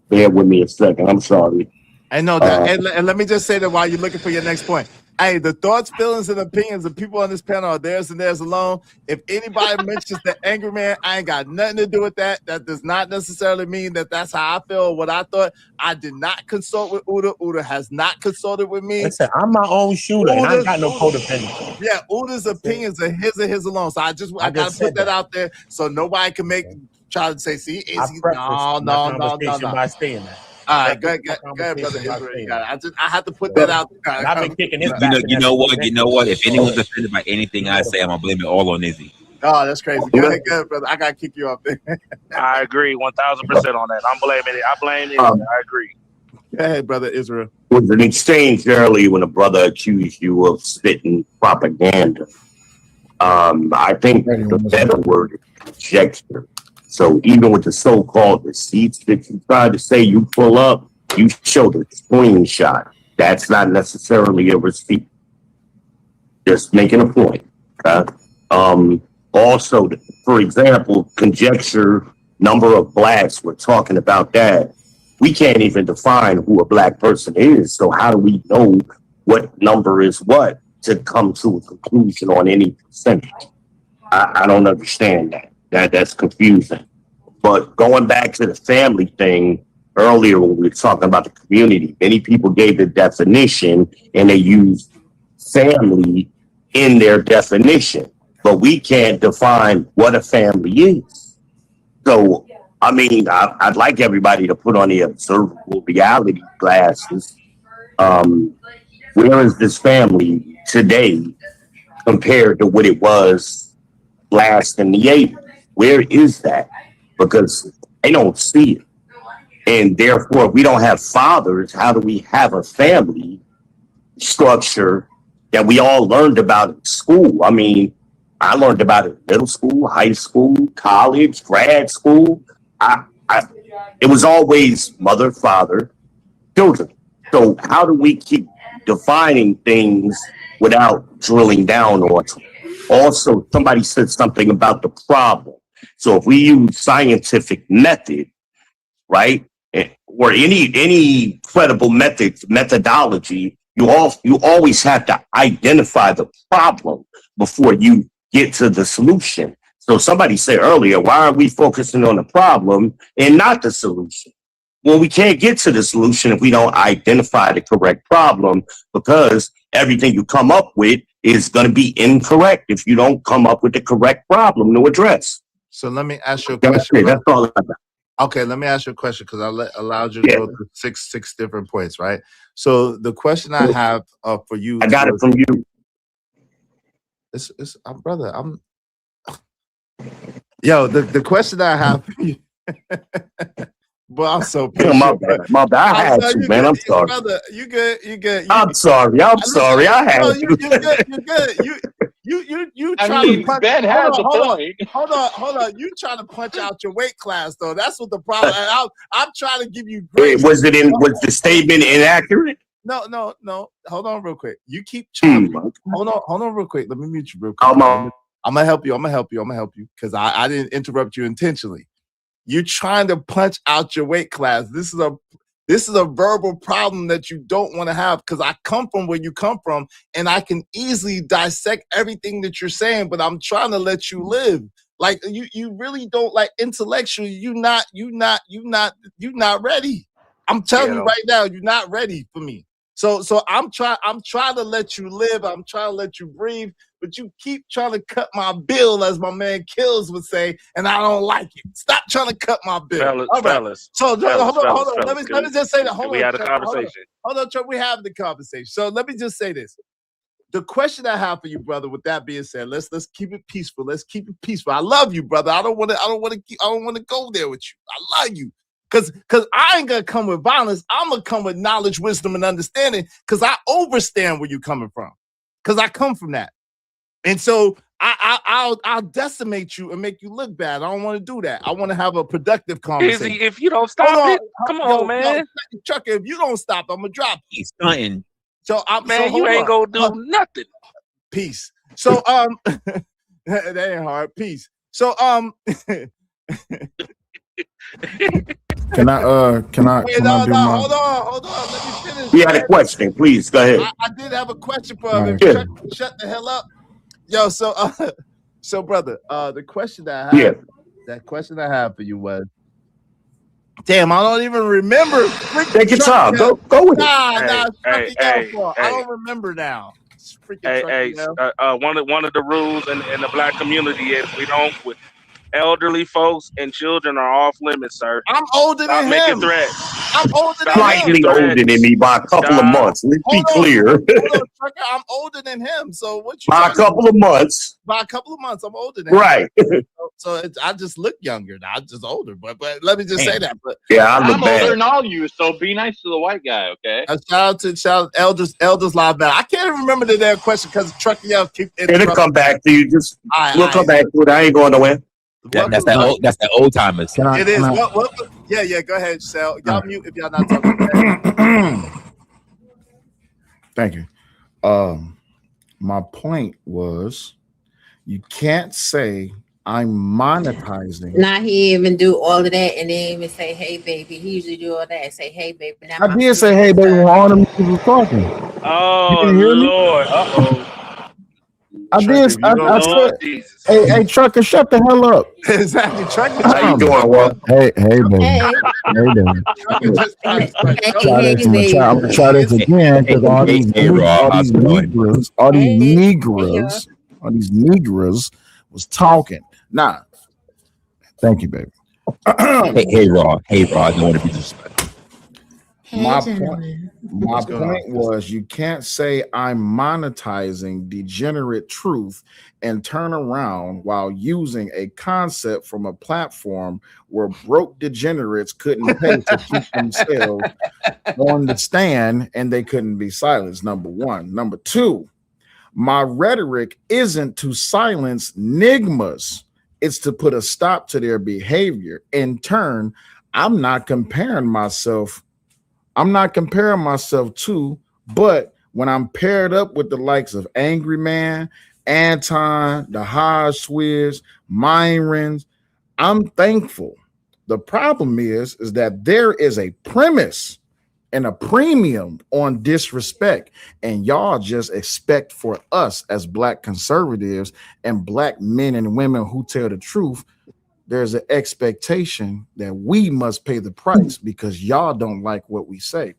bear with me a second. I'm sorry. I know that. And let me just say that while you're looking for your next point. Hey, the thoughts, feelings, and opinions of people on this panel are theirs and theirs alone. If anybody mentions the angry man, I ain't got nothing to do with that. That does not necessarily mean that that's how I feel or what I thought. I did not consult with Uda. Uda has not consulted with me. Listen, I'm my own shooter, and I got no codependent. Yeah, Uda's opinions are his alone. So I got to put that out there so nobody can try to say, see, is he? No. By staying there. All right, go ahead, brother Israel. You got it. I have to put that out there. I've been kicking his back. You know what? If anyone's offended by anything I say, I'm gonna blame it all on Izzy. Oh, that's crazy. Go ahead, brother. I gotta kick you off there. I agree 1,000% on that. I'm blaming it. I blame it. I agree. Go ahead, brother Israel. There was an exchange earlier when a brother accused you of spitting propaganda. I think the better word is conjecture. So even with the so-called receipts that you try to say you pull up, you show the screenshot. That's not necessarily a receipt. Just making a point. Okay? Also, for example, conjecture, number of blacks, we're talking about that. We can't even define who a black person is. So how do we know what number is what to come to a conclusion on any percentage? I don't understand that. That's confusing. But going back to the family thing earlier when we were talking about the community, many people gave the definition and they used family in their definition. But we can't define what a family is. So, I mean, I'd like everybody to put on the observable reality glasses. Where is this family today compared to what it was last in the 80s? Where is that? Because they don't see it. And therefore, if we don't have fathers, how do we have a family structure that we all learned about in school? I mean, I learned about it in middle school, high school, college, grad school. It was always mother, father, children. So how do we keep defining things without drilling down on them? Also, somebody said something about the problem. So if we use scientific method, right, or any credible methodology, you always have to identify the problem before you get to the solution. So somebody said earlier, why are we focusing on the problem and not the solution? Well, we can't get to the solution if we don't identify the correct problem, because everything you come up with is going to be incorrect if you don't come up with the correct problem to address. So let me ask you a question. That's all I got. Okay, let me ask you a question because I allowed you to go through six different points, right? So the question I have for you, I got it from you. It's brother. Yo, the question I have for you. But I'm so patient. My bad. I had to, man. I'm sorry. Brother, you good. I'm sorry. I had to. You're good. You trying to punch. Ben has a point. Hold on. You trying to punch out your weight class though. That's what the problem. I'm trying to give you grace. Was the statement inaccurate? No. Hold on real quick. You keep trying. Hold on real quick. Let me mute you real quick. I'm gonna help you because I didn't interrupt you intentionally. You're trying to punch out your weight class. This is a verbal problem that you don't want to have, because I come from where you come from and I can easily dissect everything that you're saying, but I'm trying to let you live. Like you really don't, like, intellectually, you're not ready. I'm telling you right now, you're not ready for me. So I'm trying to let you live. I'm trying to let you breathe, but you keep trying to cut my bill, as my man Kills would say, and I don't like it. Stop trying to cut my bill. Fellas, All right. fellas. So hold on. Fellas, Let me just say that. Hold we on, had a Chuck. conversation. Hold on, Chuck. We have the conversation. So let me just say this. The question I have for you, brother, with that being said, let's keep it peaceful. Let's keep it peaceful. I love you, brother. I don't want to go there with you. I love you. Cause I ain't gonna come with violence. I'm gonna come with knowledge, wisdom, and understanding. Cause I understand where you're coming from. Cause I come from that. And so I'll decimate you and make you look bad. I don't want to do that. I want to have a productive conversation. Izzy, if you don't stop it, come on, man. Chuck, if you don't stop, I'm gonna drop you. He's stunting. So you ain't gonna do nothing. Peace. So that ain't hard. Peace. So Can I Wait, do my hold on. Let me finish. We had a question, please go ahead. I did have a question for him. Right. Shut the hell up. Yo, so brother, the question that I have, that question I have for you was, damn, I don't even remember. Take your time. Go with it. I Hey, don't remember now. One of the rules in the black community is we don't. Elderly folks and children are off limits, sir. I'm older Stop than making him. threats. I'm older than Slightly him. older than me by a couple of months. Let's be clear. Hold on, Trucker, I'm older than him. So what you by a couple of months. By a couple of months, I'm older than him. Right. So I just look younger now. I'm just older. But let me just say that. But yeah, I'm older than all you, so be nice to the white guy, okay? Shout out elders live matter. I can't even remember the damn question because Trucker keep interrupting. It'll come back to you. We'll come back to it. I ain't going nowhere. That's the old timers. It is. Yeah. Go ahead, Sal. Y'all mute if y'all not talking. Thank you. My point was, you can't say I'm monetizing. Now he even do all of that and then even say, "Hey, baby." He usually do all that and say, "Hey, baby." Now I did say, "Hey, baby," when all them people was talking. Oh, you didn't hear me? Lord. Uh-oh. I did. I said, hey, Trucker, shut the hell up. Exactly, Trucker. How you doing, Will? Hey, baby. I'm gonna try this again because all these Negroes was talking. Nah, thank you, baby. Hey, Raw. I don't want to be disrespectful. My point was, you can't say I'm monetizing degenerate truth and turn around while using a concept from a platform where broke degenerates couldn't pay to keep themselves on the stand and they couldn't be silenced. Number one. Number two, my rhetoric isn't to silence Nigmas. It's to put a stop to their behavior. In turn, I'm not comparing myself to, but when I'm paired up with the likes of Angry Man, Anton, the Hodge Swizz, Myron's, I'm thankful. The problem is that there is a premise and a premium on disrespect, and y'all just expect for us as Black conservatives and Black men and women who tell the truth, there's an expectation that we must pay the price because y'all don't like what we say.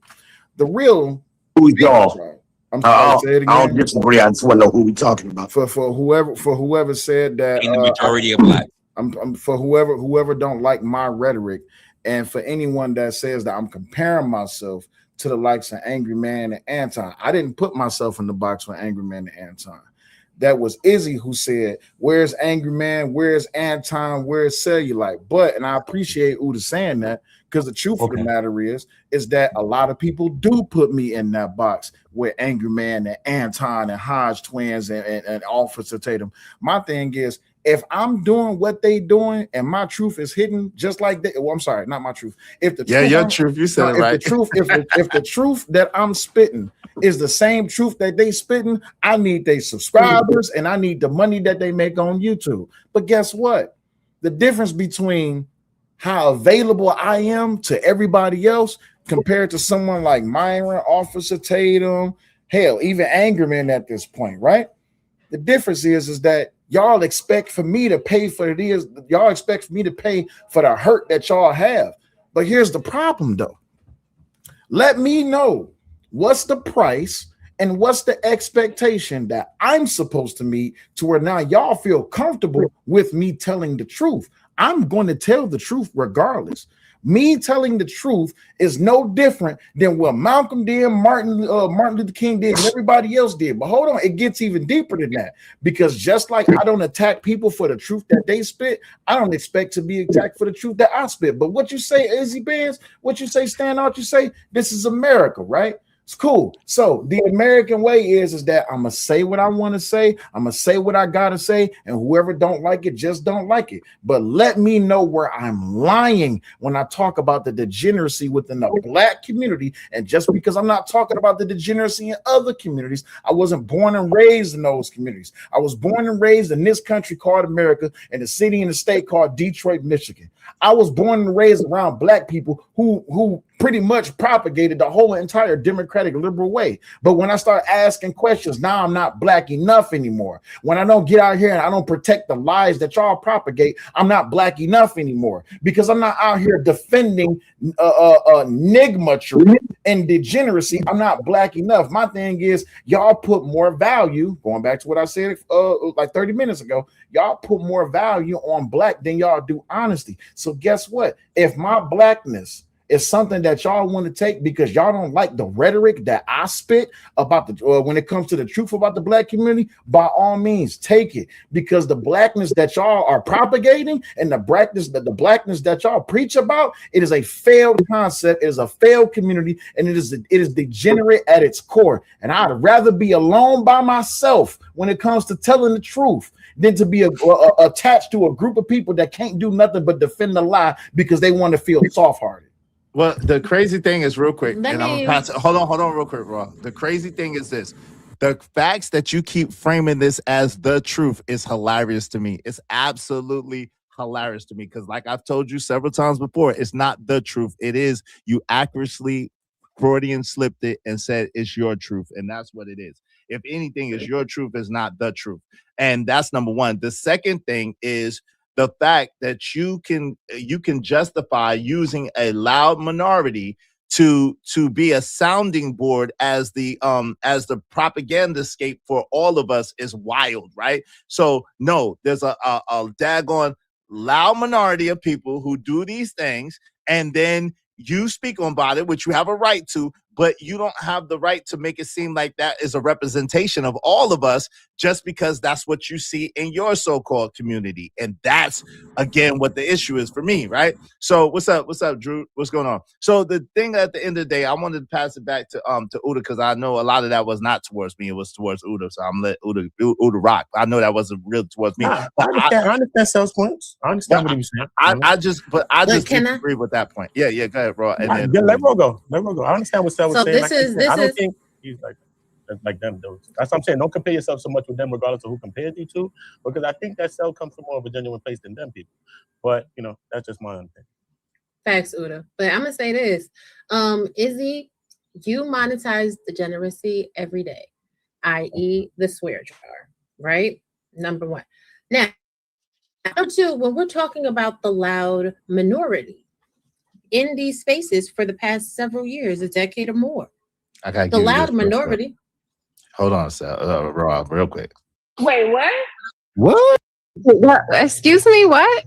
The real who's y'all? I'm sorry, say it again. I don't disagree. I just want to know who we talking about. For whoever said that the majority of Black. I'm for whoever don't like my rhetoric, and for anyone that says that I'm comparing myself to the likes of Angry Man and Anton. I didn't put myself in the box with Angry Man and Anton. That was Izzy who said, "Where's Angry Man? Where's Anton? Where's Cellulite?" But, and I appreciate Uda saying that, because the truth of the matter is that a lot of people do put me in that box with Angry Man and Anton and Hodge twins and Officer Tatum. My thing is, if I'm doing what they doing and my truth is hidden just like that, well, I'm sorry, not my truth. If the truth, your truth, you said it right. If the truth that I'm spitting is the same truth that they spitting, I need their subscribers and I need the money that they make on YouTube. But guess what? The difference between how available I am to everybody else compared to someone like Myron, Officer Tatum, hell, even Angerman at this point, right? The difference is that y'all expect for me to pay for it is y'all expect for me to pay for the hurt that y'all have. But here's the problem though. Let me know What's the price? And what's the expectation that I'm supposed to meet to where now y'all feel comfortable with me telling the truth? I'm going to tell the truth regardless. Me telling the truth is no different than what Malcolm did, Martin Luther King did, and everybody else did. But hold on, it gets even deeper than that. Because just like I don't attack people for the truth that they spit, I don't expect to be attacked for the truth that I spit. But what you say, Izzy Benz, what you say, stand out, you say, this is America, right? It's cool. So the American way is that I'm gonna say what I want to say. I'm gonna say what I gotta say, and whoever don't like it, just don't like it. But let me know where I'm lying when I talk about the degeneracy within the Black community. And just because I'm not talking about the degeneracy in other communities, I wasn't born and raised in those communities. I was born and raised in this country called America, in the city and the state called Detroit, Michigan. I was born and raised around Black people who pretty much propagated the whole entire democratic liberal way. But when I start asking questions, now I'm not Black enough anymore. When I don't get out here and I don't protect the lies that y'all propagate, I'm not Black enough anymore, because I'm not out here defending nigmatry and degeneracy. I'm not Black enough. My thing is, y'all put more value, going back to what I said like 30 minutes ago, y'all put more value on Black than y'all do honesty. So guess what? If my Blackness is something that y'all want to take because y'all don't like the rhetoric that I spit about the when it comes to the truth about the Black community, by all means take it, because the Blackness that y'all are propagating and the Blackness that y'all preach about, it is a failed concept, it is a failed community, and it is degenerate at its core. And I'd rather be alone by myself when it comes to telling the truth than to be attached to a group of people that can't do nothing but defend the lie because they want to feel soft-hearted. Well, the crazy thing is, real quick, Let and I'm me- gonna pass it. Hold on, real quick, Raw. The crazy thing is this: the facts that you keep framing this as the truth is hilarious to me. It's absolutely hilarious to me because, like I've told you several times before, it's not the truth. It is, you accurately Freudian slipped it and said it's your truth, and that's what it is. If anything, is your truth is not the truth, and that's number one. The second thing is the fact that you can justify using a loud minority to be a sounding board as the propaganda scape for all of us is wild, right? So no, there's a daggone loud minority of people who do these things, and then you speak on about it, which you have a right to, but you don't have the right to make it seem like that is a representation of all of us just because that's what you see in your so-called community. And that's, again, what the issue is for me, right? So what's up, Drew? What's going on? So the thing at the end of the day, I wanted to pass it back to Uda, because I know a lot of that was not towards me. It was towards Uda. So I'm let Uda rock. I know that wasn't real towards me. Nah, I understand Cell's points. I understand what he was saying. I just can I- disagree with that point. Yeah, go ahead, bro. And then Let Ro go. I understand what Cell was So saying. this I don't is- think he's like them dudes. That's what I'm saying. Don't compare yourself so much with them, regardless of who compared you to, because I think that Cell comes from more of a genuine place than them people. But that's just my own thing. Facts, Uda. But I'm gonna say this. Izzy, you monetize degeneracy every day, i.e. the swear jar, right? Number one. Now, number two, when we're talking about the loud minority in these spaces for the past several years, a decade or more, I gotta the give you loud this, minority. Hold on, Sal, Rob, real quick. Wait, what? What? Excuse me, what?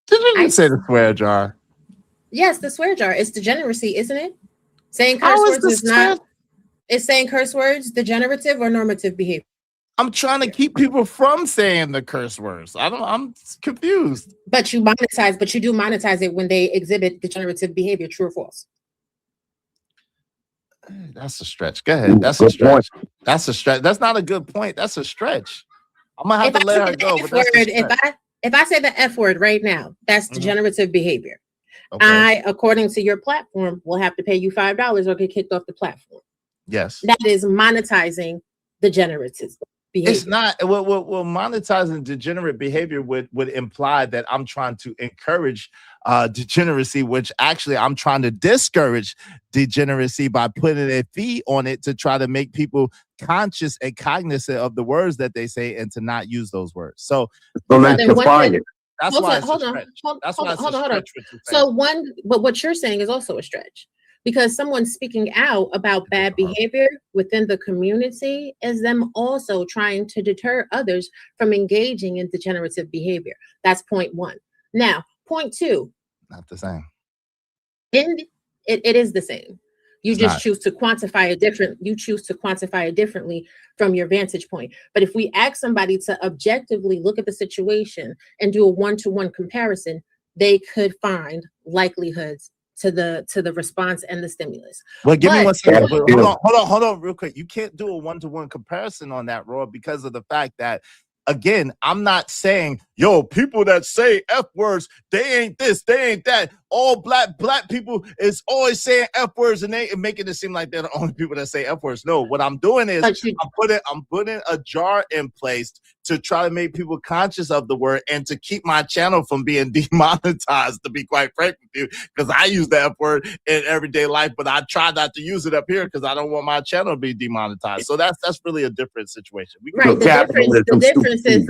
Did you say the swear jar? Yes, the swear jar. It's degeneracy, isn't it? Saying curse How is words the is not. Is saying curse words degenerative or normative behavior? I'm trying to keep people from saying the curse words. I'm confused. But you do monetize it when they exhibit degenerative behavior, true or false? That's a stretch. Go ahead. That's a stretch. That's a stretch. That's not a good point. That's a stretch. I'm gonna have to let her go. But that's a stretch. If I say the F word right now, that's degenerative behavior. Okay. I, according to your platform, will have to pay you $5 or get kicked off the platform. Yes. That is monetizing degenerative behavior. It's not. Well, monetizing degenerate behavior would imply that I'm trying to encourage degeneracy, which actually I'm trying to discourage degeneracy by putting a fee on it to try to make people conscious and cognizant of the words that they say and to not use those words. So let's define it. That's why it's a hold on, stretch. hold That's why on, it's a hold on, hold on. stretch. What you're saying. So but what you're saying is also a stretch, because someone speaking out about bad behavior within the community is them also trying to deter others from engaging in degenerative behavior. That's point one. Now, point two, Not the same. it is the same. You It's just not. choose to quantify it different. You choose to quantify it differently from your vantage point. But if we ask somebody to objectively look at the situation and do a one-to-one comparison, they could find likelihoods to the response and the stimulus. Well, give me But 1 second. the point- Hold on, real quick. You can't do a one-to-one comparison on that, Roy, because of the fact that, again, I'm not saying, yo, people that say F words, they ain't this, they ain't that. All black people is always saying F words, and they making it seem like they're the only people that say F words. No, what I'm doing is I'm putting a jar in place to try to make people conscious of the word and to keep my channel from being demonetized, to be quite frank with you, because I use the F word in everyday life, but I try not to use it up here because I don't want my channel to be demonetized. So that's really a different situation. Right. The difference is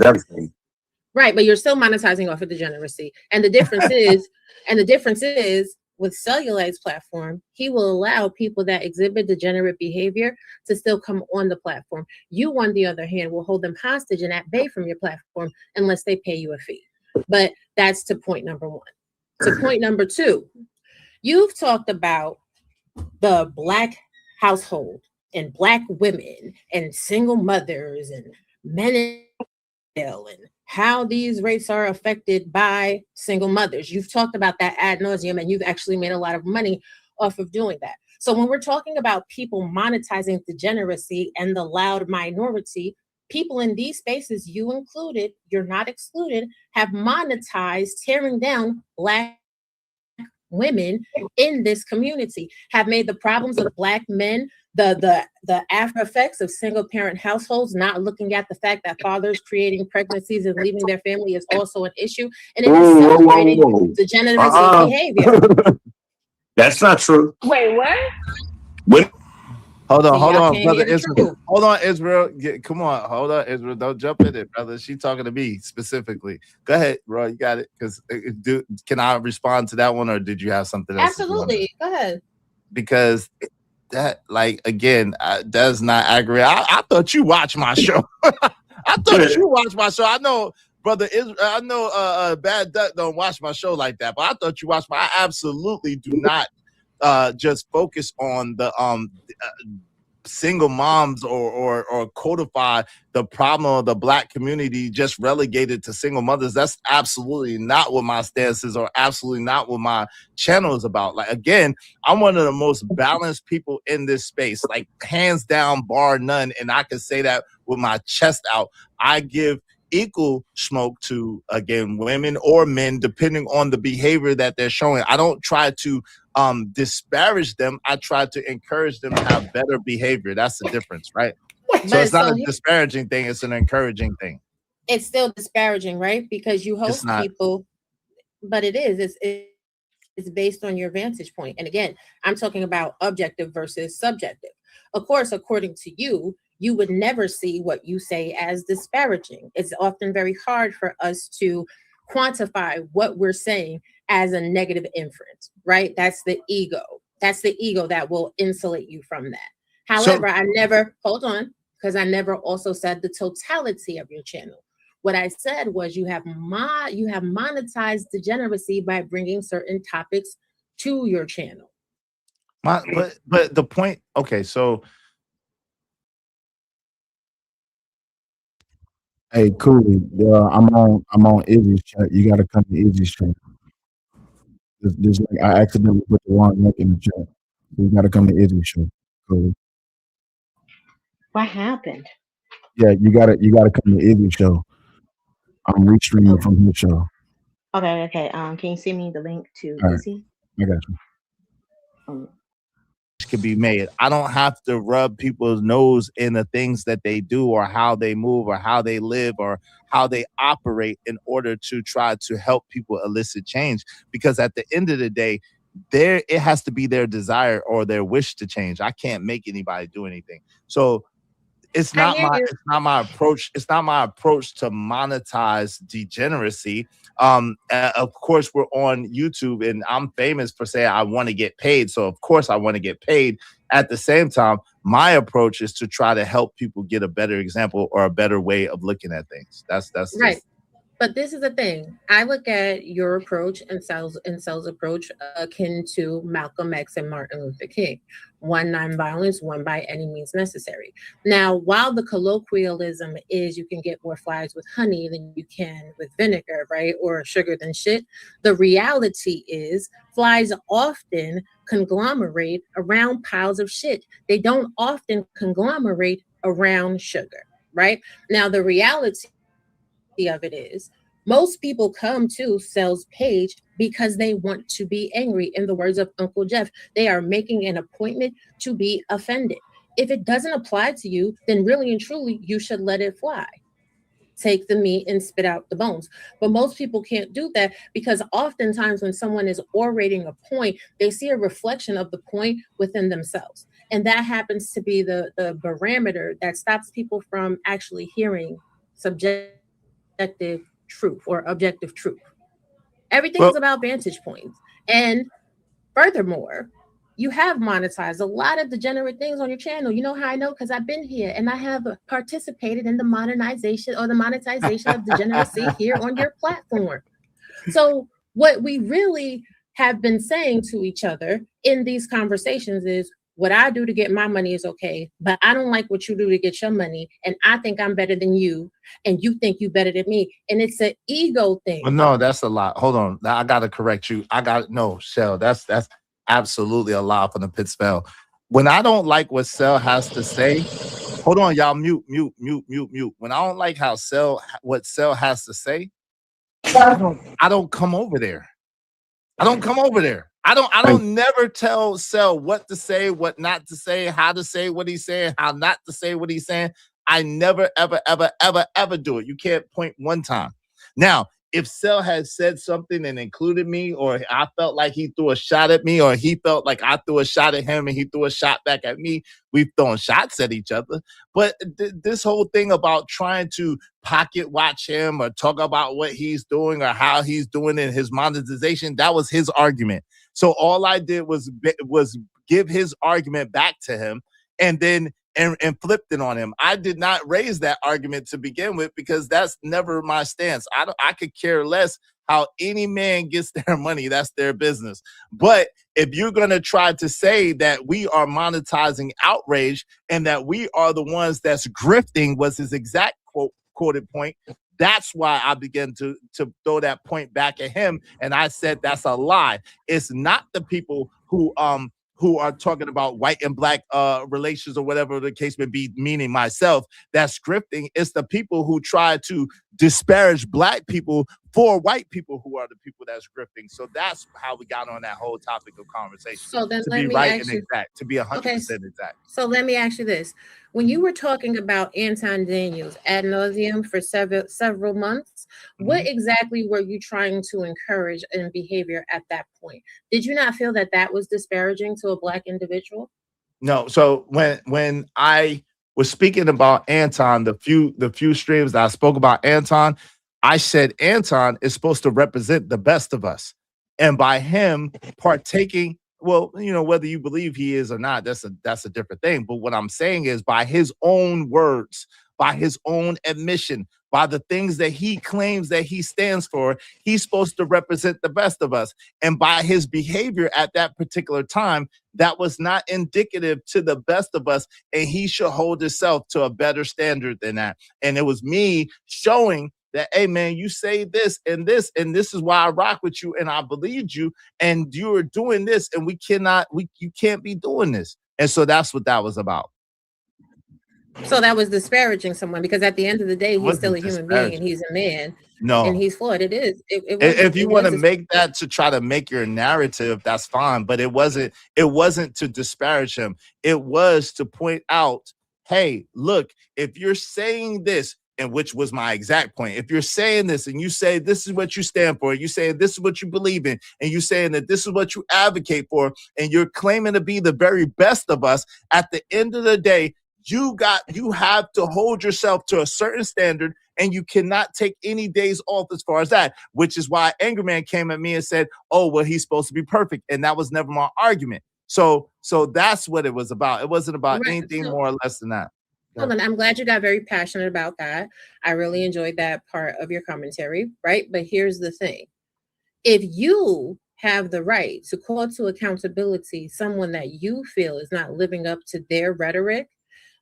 right, but you're still monetizing off of degeneracy. And the difference is with Cellulite's platform, he will allow people that exhibit degenerate behavior to still come on the platform. You, on the other hand, will hold them hostage and at bay from your platform unless they pay you a fee. But that's to point number one. To point number two, you've talked about the Black household and Black women and single mothers and men and how these rates are affected by single mothers. You've talked about that ad nauseum, and you've actually made a lot of money off of doing that. So when we're talking about people monetizing degeneracy and the loud minority, people in these spaces, you included, you're not excluded, have monetized tearing down Black women in this community, have made the problems of Black men, the after effects of single parent households, not looking at the fact that fathers creating pregnancies and leaving their family is also an issue, and it is celebrating degenerative behavior. That's not true. Wait, what? Hold See, on, y'all can't brother hear the Israel. truth. Hold on, Israel. Come on, hold on, Israel. Don't jump in it, brother. She talking to me specifically. Go ahead, Roy. You got it. Because can I respond to that one, or did you have something else? Absolutely. Go ahead. Because that, like, again, does not agree. I thought you watched my show. I thought you watched my show. I know, brother Israel. I know, Bad Duck don't watch my show like that, but I thought you watched my. I absolutely do not. Just focus on the single moms or codify the problem of the Black community just relegated to single mothers. That's absolutely not what my stance is, or absolutely not what my channel is about. Like, again, I'm one of the most balanced people in this space, like hands down, bar none. And I can say that with my chest out. I give equal smoke to, again, women or men, depending on the behavior that they're showing. I don't try to disparage them. I try to encourage them to have better behavior. That's the difference, right? So it's not a disparaging thing, it's an encouraging thing. It's still disparaging, right? Because you host people, but it is. It's based on your vantage point. And again, I'm talking about objective versus subjective. Of course, according to you, you would never see what you say as disparaging. It's often very hard for us to quantify what we're saying as a negative inference, right? That's the ego. That's the ego that will insulate you from that. However, I never, hold on, because I never also said the totality of your channel. What I said was you have monetized degeneracy by bringing certain topics to your channel. But the point, okay, so hey, Cooley, I'm on Izzy's chat. You gotta come to Izzy's chat. There's like, I accidentally put the wrong link in the chat. You gotta come to Izzy's show. Cooley. What happened? Yeah, you gotta come to Izzy's show. I'm restreaming from his show. Okay. Can you send me the link to Izzy? I got you. Could be made. I don't have to rub people's nose in the things that they do or how they move or how they live or how they operate in order to try to help people elicit change, because at the end of the day, it has to be their desire or their wish to change. I can't make anybody do anything. So it's I not hear my you. it's not my approach. It's not my approach to monetize degeneracy. Of course, we're on YouTube, and I'm famous for saying I want to get paid. So of course, I want to get paid. At the same time, my approach is to try to help people get a better example or a better way of looking at things. That's Right. just But this is the thing. I look at your approach and Cell's approach akin to Malcolm X and Martin Luther King. One, nonviolence, one, by any means necessary. Now, while the colloquialism is you can get more flies with honey than you can with vinegar, right? Or sugar than shit. The reality is flies often conglomerate around piles of shit. They don't often conglomerate around sugar, right? Now, the reality of it is most people come to Cell's page because they want to be angry. In the words of Uncle Jeff, they are making an appointment to be offended. If it doesn't apply to you, then really and truly, you should let it fly. Take the meat and spit out the bones. But most people can't do that because oftentimes when someone is orating a point, they see a reflection of the point within themselves. And that happens to be the barometer that stops people from actually hearing subjective truth or objective truth. Everything is well. about vantage points. And furthermore, you have monetized a lot of degenerate things on your channel. You know how I know? Because I've been here and I have participated in the modernization or the monetization of degeneracy here on your platform. So what we really have been saying to each other in these conversations is what I do to get my money is okay, but I don't like what you do to get your money. And I think I'm better than you. And you think you better than me. And it's an ego thing. Well, no, that's a lot. Hold on. I gotta correct you. No, Shell. That's absolutely a lie from the pit spell. When I don't like what Cell has to say, hold on, y'all. Mute. When I don't like what Cell has to say, I don't come over there. I don't never tell Cell what to say, what not to say, how to say what he's saying, how not to say what he's saying. I never, ever do it. You can't point one time. Now, if Cell had said something and included me, or I felt like he threw a shot at me, or he felt like I threw a shot at him and he threw a shot back at me, we've thrown shots at each other. But this whole thing about trying to pocket watch him or talk about what he's doing or how he's doing in his monetization, that was his argument. So all I did was give his argument back to him and then and flipped it on him. I did not raise that argument to begin with because that's never my stance. I could care less how any man gets their money. That's their business. But if you're going to try to say that we are monetizing outrage and that we are the ones that's grifting, was his exact quoted point, that's why I began to throw that point back at him. And I said, that's a lie. It's not the people who are talking about white and black relations or whatever the case may be, meaning myself, that's scripting. It's the people who try to disparage black people for white people who are the people that's grifting. So that's how we got on that whole topic of conversation. So then to let be me right ask and you, exact, to be 100% okay, exact. so let me ask you this. When you were talking about Anton Daniels ad nauseum for several months, what exactly were you trying to encourage in behavior at that point? Did you not feel that that was disparaging to a black individual? No. So when I was speaking about Anton, the few streams that I spoke about Anton, I said Anton is supposed to represent the best of us. And by him partaking, well, whether you believe he is or not, that's a different thing. But what I'm saying is by his own words, by his own admission, by the things that he claims that he stands for, he's supposed to represent the best of us. And by his behavior at that particular time, that was not indicative to the best of us. And he should hold himself to a better standard than that. And it was me showing that, hey, man, you say this, and this is why I rock with you, and I believed you, and you are doing this, and you can't be doing this. And so that's what that was about. So that was disparaging someone because at the end of the day, he's still a human being and he's a man. No. And he's flawed. It is. If you want to make that to try to make your narrative, that's fine. But it wasn't to disparage him. It was to point out, hey, look, if you're saying this, and which was my exact point, if you're saying this and you say this is what you stand for, you say this is what you believe in, and you saying that this is what you advocate for, and you're claiming to be the very best of us, at the end of the day, you have to hold yourself to a certain standard, and you cannot take any days off as far as that, which is why Angry Man came at me and said, oh, well, he's supposed to be perfect. And that was never my argument. So that's what it was about. It wasn't about anything more or less than that. Hold on, I'm glad you got very passionate about that. I really enjoyed that part of your commentary, right? But here's the thing. If you have the right to call to accountability someone that you feel is not living up to their rhetoric,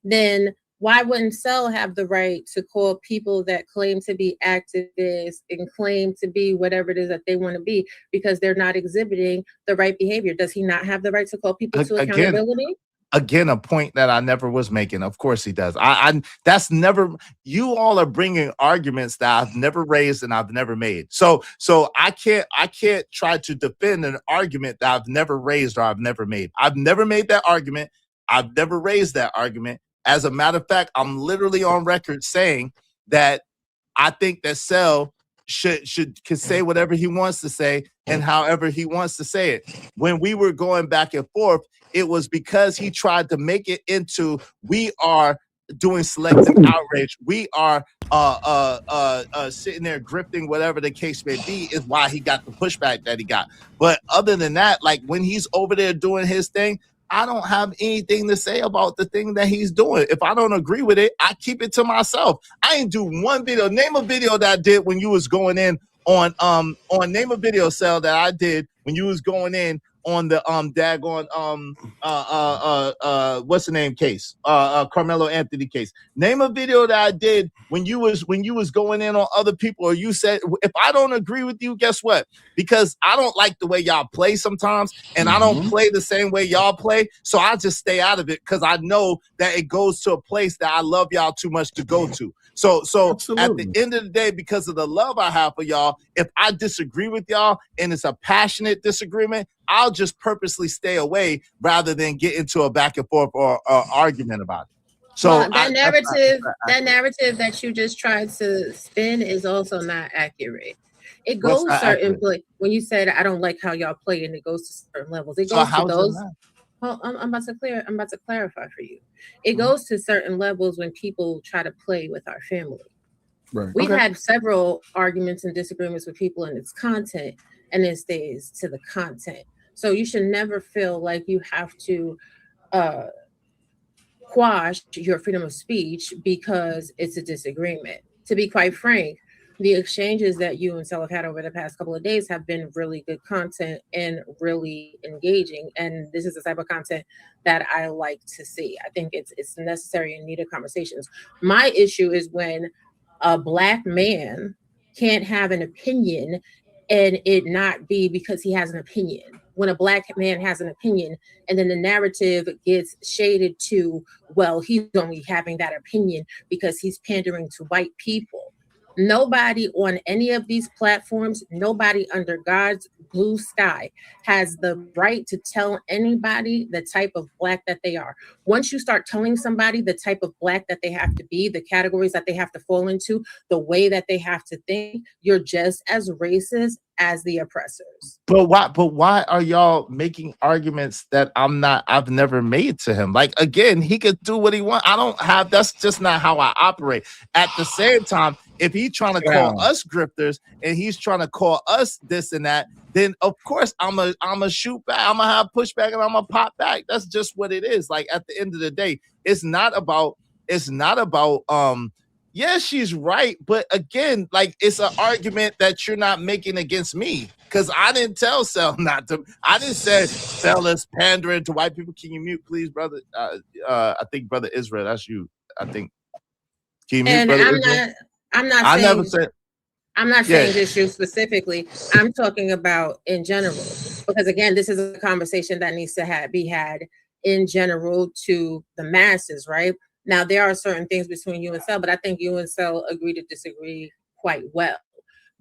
then why wouldn't Cell have the right to call people that claim to be activists and claim to be whatever it is that they want to be because they're not exhibiting the right behavior? Does he not have the right to call people to accountability? Again, a point that I never was making. Of course he does. That's never, you all are bringing arguments that I've never raised and I've never made. So I can't try to defend an argument that I've never raised or I've never made. I've never made that argument. I've never raised that argument. As a matter of fact, I'm literally on record saying that I think that Cell could say whatever he wants to say and however he wants to say it. When we were going back and forth, it was because he tried to make it into, we are doing selective outrage. We are sitting there grifting, whatever the case may be, is why he got the pushback that he got. But other than that, like when he's over there doing his thing, I don't have anything to say about the thing that he's doing. If I don't agree with it, I keep it to myself. I ain't do one video. Name a video that I did when you was going in on name a video, Cell, that I did when you was going in on the daggone what's the name case, Carmelo Anthony case. Name a video that I did when you was going in on other people, or you said, if I don't agree with you, guess what? Because I don't like the way y'all play sometimes, and I don't play the same way y'all play, so I just stay out of it because I know that it goes to a place that I love y'all too much to go to. So at the end of the day, because of the love I have for y'all, if I disagree with y'all and it's a passionate disagreement, I'll just purposely stay away rather than get into a back and forth or argument about it. So well, that narrative that you just tried to spin is also not accurate. It goes certain place. When you said I don't like how y'all play, and it goes to certain levels. It goes to those. Well, I'm about to clarify for you. It goes to certain levels when people try to play with our family. Right. We've had several arguments and disagreements with people in its content, and it stays to the content. So you should never feel like you have to quash your freedom of speech because it's a disagreement. To be quite frank, the exchanges that you and Cell have had over the past couple of days have been really good content and really engaging. And this is the type of content that I like to see. I think it's necessary and needed conversations. My issue is when a Black man can't have an opinion and it not be because he has an opinion. When a Black man has an opinion and then the narrative gets shaded to, well, he's only having that opinion because he's pandering to white people. Nobody on any of these platforms, nobody under God's blue sky has the right to tell anybody the type of Black that they are. Once you start telling somebody the type of Black that they have to be, the categories that they have to fall into, the way that they have to think, you're just as racist as the oppressors. But why are y'all making arguments that I've never made to him? Like, again, he could do what he wants. That's just not how I operate. At the same time, if he's trying to call us grifters and he's trying to call us this and that, then of course I'm a shoot back, I'm gonna have pushback, and I'm gonna pop back. That's just what it is. Like, at the end of the day, it's not about yeah, she's right, but again, like, it's an argument that you're not making against me, because I didn't tell Cell not to. I didn't say Cell is pandering to white people. Can you mute, please, brother? I think Brother Israel, that's you. I think. Can you mute, and Brother Israel? I'm not saying this you specifically. I'm talking about in general, because again, this is a conversation that needs to be had in general to the masses, right? Now, there are certain things between you and Cell, but I think you and Cell agree to disagree quite well.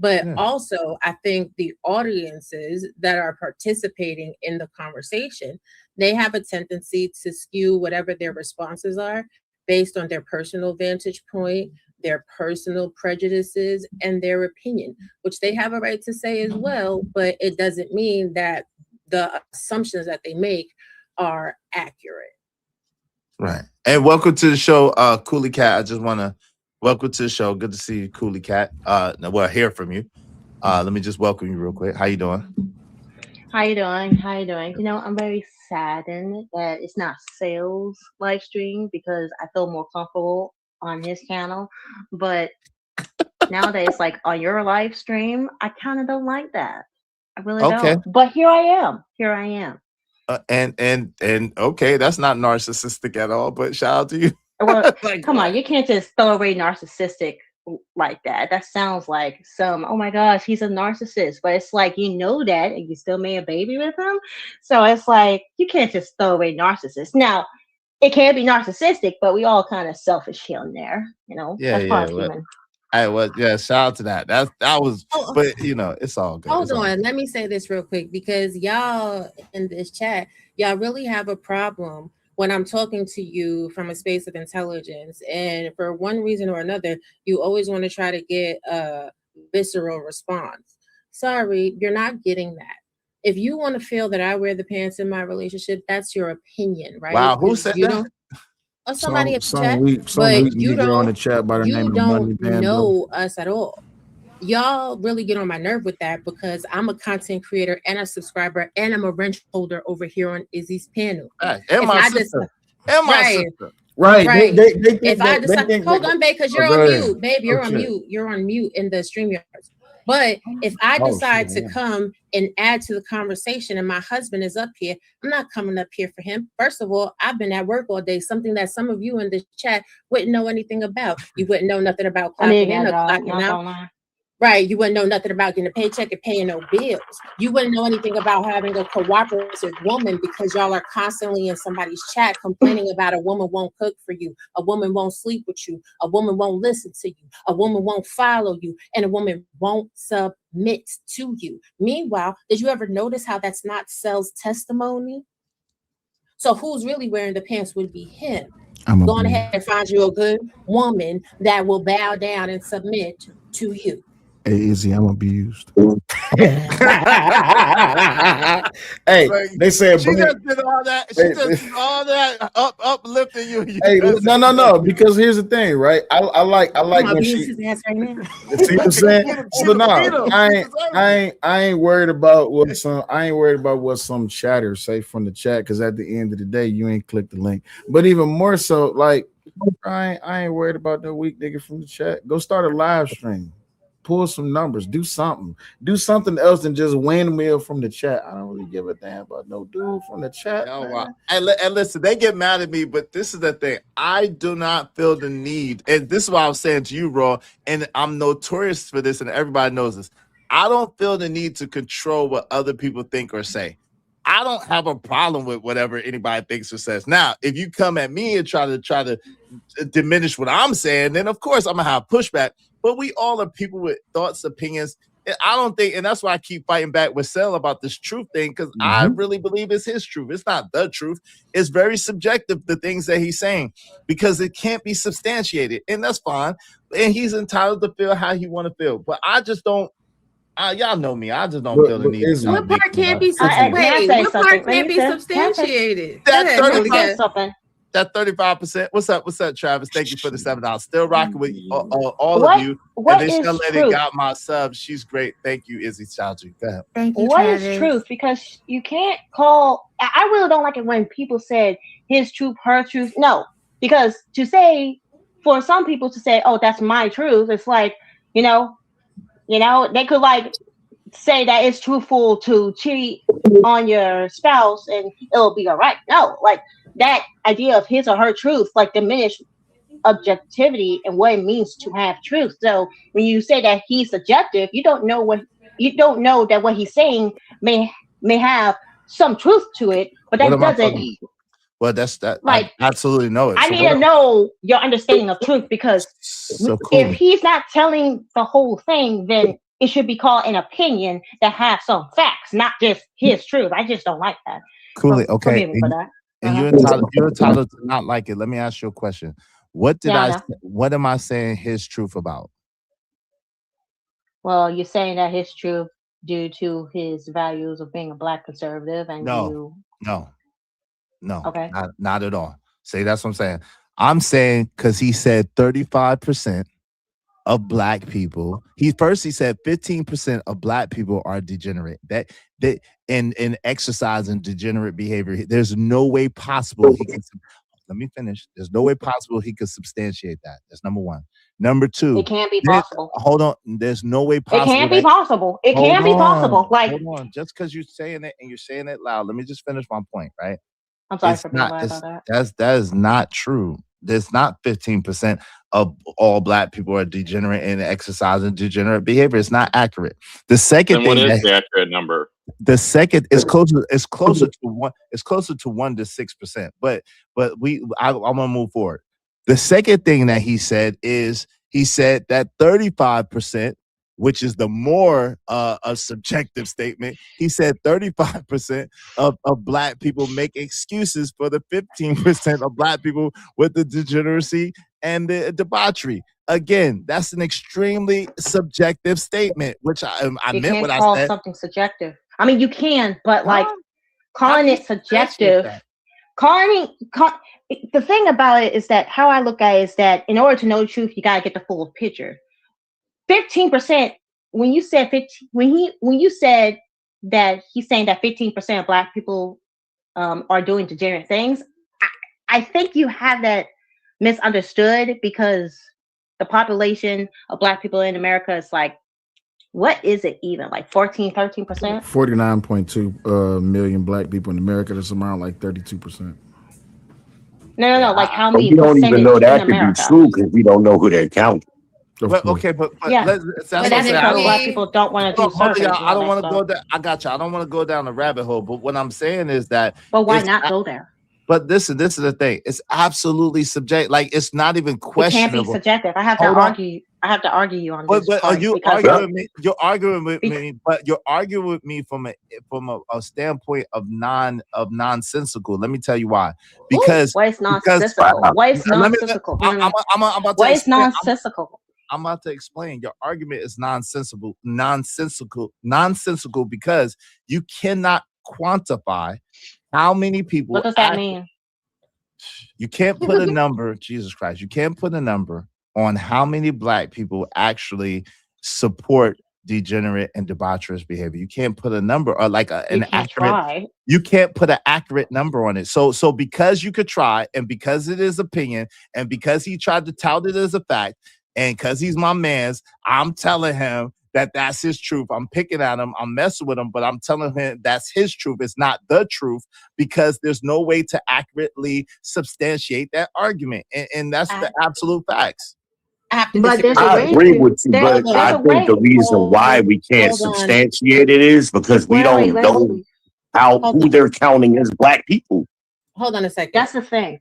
But also, I think the audiences that are participating in the conversation, they have a tendency to skew whatever their responses are based on their personal vantage point, their personal prejudices, and their opinion, which they have a right to say as well, but it doesn't mean that the assumptions that they make are accurate. Right. And welcome to the show, Cooley Cat. I just want to welcome to the show. Good to see you, Cooley Cat. Well, hear from you. Let me just welcome you real quick. How you doing? How you doing? How you doing? I'm very saddened that it's not sales live stream because I feel more comfortable on his channel. But nowadays, like on your live stream, I kind of don't like that. I really Okay. don't. But here I am. Here I am. And okay, that's not narcissistic at all. But shout out to you. Well, Like come what? on, you can't just throw away narcissistic like that. That sounds like some, oh my gosh, he's a narcissist. But it's like, you know that, and you still made a baby with him. So it's like, you can't just throw away narcissist. Now, it can be narcissistic, but we all kind of selfish here and there. Yeah, That's part yeah. of Well, human. yeah. Shout out to that. That was. Oh, But it's all good. hold It's all on. good. Let me say this real quick because y'all in this chat, y'all really have a problem when I'm talking to you from a space of intelligence. And for one reason or another, you always want to try to get a visceral response. Sorry, you're not getting that. If you want to feel that I wear the pants in my relationship, that's your opinion, right? Wow, who Because said you that? don't, or somebody in the Some chat, weak but Negro in the chat by the name you of don't Money Bando. know us at all. Y'all really get on my nerve with that because I'm a content creator and a subscriber and I'm a wrench holder over here on Izzy's panel. And If my I just sister. And my right, sister. Right. right. They think If I that they decide, think hold that. on, babe, because Oh, you're go on ahead. mute, babe. You're on Okay. mute. You're on mute in the StreamYards. But if I Oh, decide shit, to yeah. come and add to the conversation and my husband is up here, I'm not coming up here for him. First of all, I've been at work all day, something that some of you in this chat wouldn't know anything about. You wouldn't know nothing about I need clocking in that or job, clocking not out. gonna lie. Right. You wouldn't know nothing about getting a paycheck and paying no bills. You wouldn't know anything about having a cooperative woman because y'all are constantly in somebody's chat complaining about a woman won't cook for you, a woman won't sleep with you, a woman won't listen to you, a woman won't follow you, and a woman won't submit to you. Meanwhile, did you ever notice how that's not Cell's testimony? So who's really wearing the pants would be him. I'm Go on a ahead and find you a good woman that will bow down and submit to you. Hey, Izzy, I'm abused. Hey, Like, they said she bring. just did all that. She Hey, just did all that uplifting you. You hey, just no. Because here's the thing, right? I like I'm when abuse she. his ass right now. See what I'm saying? So Beat no, him. I ain't worried about what some chatters say from the chat because at the end of the day, you ain't clicked the link. But even more so, like I ain't worried about no weak nigga from the chat. Go start a live stream. Pull some numbers, do something else than just windmill from the chat. I don't really give a damn about no dude from the chat. Oh, wow. And listen, they get mad at me, but this is the thing. I do not feel the need, and this is what I'm saying to you, Raw, and I'm notorious for this, and everybody knows this. I don't feel the need to control what other people think or say. I don't have a problem with whatever anybody thinks or says. Now, if you come at me and try to diminish what I'm saying, then of course I'm gonna have pushback. But we all are people with thoughts, opinions. And I don't think, and that's why I keep fighting back with Sel about this truth thing, because I really believe it's his truth. It's not the truth. It's very subjective, the things that he's saying, because it can't be substantiated, and that's fine. And he's entitled to feel how he want to feel. But I just don't. Y'all know me. I just don't feel the need. Izzy, What part can't be May I wait? say What something? part can't be Can I say substantiated? Go That ahead, Holy 35 Cat. something? That 35%. What's up? What's up, Travis? Thank you for the $7. Still rocking with all of What you. And what this is young lady truth? got my sub. She's great. Thank you, Izzy Chaudhry. Go ahead. Thank you, What is Travis. truth? Because you can't call. I really don't like it when people said his truth, her truth. No, because to say for some people to say, "Oh, that's my truth," it's like you know, they could like say that it's truthful to cheat on your spouse and it'll be all right. No, like that idea of his or her truth like diminish objectivity and what it means to have truth. So when you say that he's subjective, you don't know that what he's saying may have some truth to it, but What that am I doesn't talking about? Well, that's that. I like absolutely know it. I So need what? to know your understanding of truth because So if cool. he's not telling the whole thing, then it should be called an opinion that has some facts, not just his truth. I just don't like that. Coolly. Okay. Forgive me for that. And you're entitled to not like it. Let me ask you a question. What did Yeah, I I? know. What am I saying his truth about? Well, you're saying that his truth due to his values of being a black conservative and No, you no, okay. not at all. See, that's what I'm saying. I'm saying because he said 35% of black people. He said 15% of black people are degenerate. That in exercise and degenerate behavior. There's no way possible he can. Let me finish. There's no way possible he could substantiate that. That's number one. Number two, It can't be possible. hold on. There's no way It possible. can't be possible. It Hold can't be possible. on, Like, hold on. Just because you're saying it and you're saying it loud, let me just finish my point, right? I'm sorry It's for being not. loud It's about that. that is not true. There's not 15% of all black people are degenerate in exercising degenerate behavior. It's not accurate. The second Then what thing is that the accurate number? the second is closer. It's closer to one. It's closer to 1 to 6%. But I'm gonna move forward. The second thing that he said is he said that 35%, which is the more a subjective statement. He said 35% of black people make excuses for the 15% of black people with the degeneracy and the debauchery. Again, that's an extremely subjective statement, which I You meant can't what I call said. something subjective. I mean, you can, but like How calling do you it subjective, that? the thing about it is that how I look at it is that in order to know the truth, you gotta get the full picture. 15%. When you said 15, when you said that he's saying that 15% of black people are doing degenerate things, I think you have that misunderstood because the population of black people in America is like, what is it even? Like 14, 13%? 49.2 million black people in America. That's around like 32%. No. Like how But many we don't even know percentage in that to be America? true because we don't know who they're counting. Well, okay, but Yeah. that's But what I'm is it saying. Because black really? people don't want to do Hold on, surveys. y'all. I don't want to go down. I got you. I don't want to go down the rabbit hole. But what I'm saying is that. But why not go there? But listen, this is the thing. It's absolutely subjective. Like it's not even It can't be questionable. subjective. I have to Hold on. argue. I have to argue you on But this are part you because arguing me? You're arguing with me, but you're arguing with me from a standpoint of nonsensical. Let me tell you why. Because what is nonsensical? What is let me. nonsensical? I'm about to What is explain. nonsensical? I'm about to explain. Your argument is nonsensical because you cannot quantify how many people. What does that mean? You can't put a number. Jesus Christ, you can't put a number on how many black people actually support degenerate and debaucherous behavior. You can't put a number or like an accurate. Try. You can't put an accurate number on it. So because you could try, and because it is opinion, and because he tried to tout it as a fact, and because he's my man's, I'm telling him that that's his truth. I'm picking at him. I'm messing with him, but I'm telling him that's his truth. It's not the truth because there's no way to accurately substantiate that argument. And that's the absolute facts. But I agree with you, but I think the reason why we can't substantiate it is because we don't know who they're counting as black people. Hold on a second. That's the thing.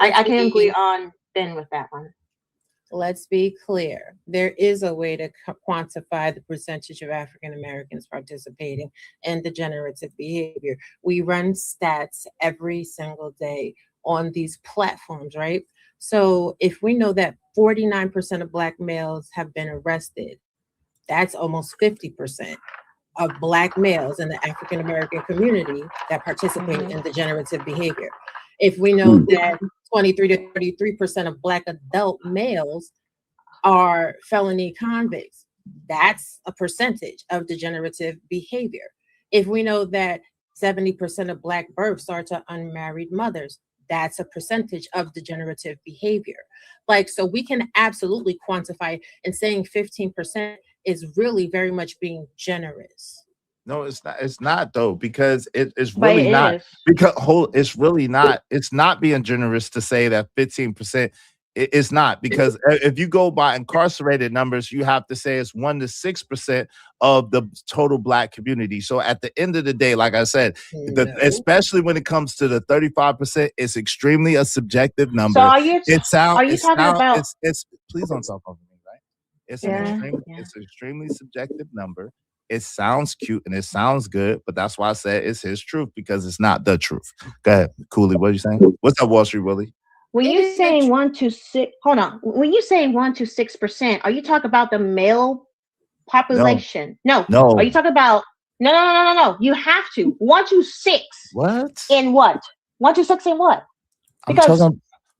I can agree on Ben with that one. Let's be clear. There is a way to quantify the percentage of African Americans participating in degenerative behavior. We run stats every single day on these platforms, right? So if we know that 49% of black males have been arrested, that's almost 50% of black males in the African American community that participate in degenerative behavior. If we know that 23 to 33% of black adult males are felony convicts, that's a percentage of degenerative behavior. If we know that 70% of black births are to unmarried mothers, that's a percentage of degenerative behavior. Like, so we can absolutely quantify, and saying 15% is really very much being generous. No, it's not. It's not though, because it's really not. It's really not. It's not being generous to say that 15%. It's not, because if you go by incarcerated numbers, you have to say it's 1 to 6% of the total black community. So at the end of the day, like I said, especially when it comes to the 35%, it's extremely a subjective number. So are you talking about? It's please don't talk over me, right? It's an extremely subjective number. It sounds cute and it sounds good, but that's why I said it's his truth, because it's not the truth. Go ahead, Cooley. What are you saying? What's up, Wall Street Willie? When you're saying 1 to 6, hold on. When you're saying 1 to 6%, are you talking about the male population? No. Are you talking about? No. You have to 1 to 6. What? In what? 1 to 6 in what?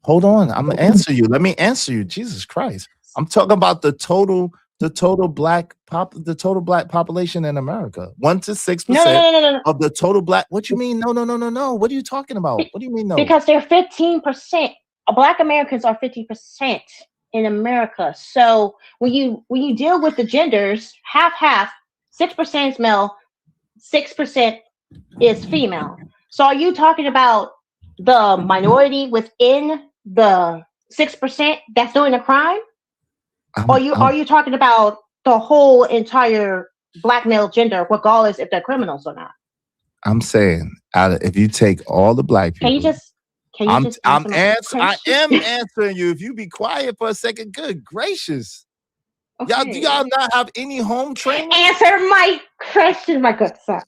Hold on. I'm gonna answer you. Let me answer you. Jesus Christ. I'm talking about the total black population in America. 1 to 6% No. of the total black. What you mean? No. What are you talking about? What do you mean no? Because they're 15%. Black Americans are 50% in America. So when you deal with the genders, half, 6% is male, 6% is female. So are you talking about the minority within the 6% that's doing a crime? Are you talking about the whole entire black male gender, regardless if they're criminals or not? I'm saying, if you take all the black people, I am answering you. If you be quiet for a second, good gracious. Okay. Do y'all not have any home training? Answer my question, my good sir.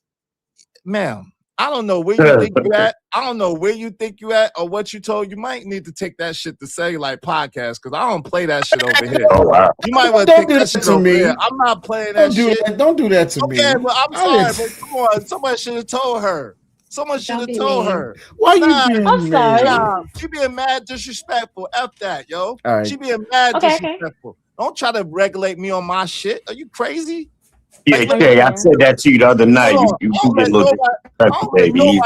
Ma'am, I don't know where you think you at. I don't know where you think you at or what you told. You might need to take that shit to Cellulite Podcast because I don't play that shit over here. Oh, wow. You might want to take that shit over here. I'm not playing that shit. Don't do that to me. Okay, but I'm sorry, but come on. Somebody should have told her. Someone should have told her. Why you being sorry. She being mad disrespectful. F that, yo. All right. She being mad disrespectful. Don't try to regulate me on my shit. Are you crazy? Yeah, Kay, I said that to you the other night. You get a little disrespectful, baby.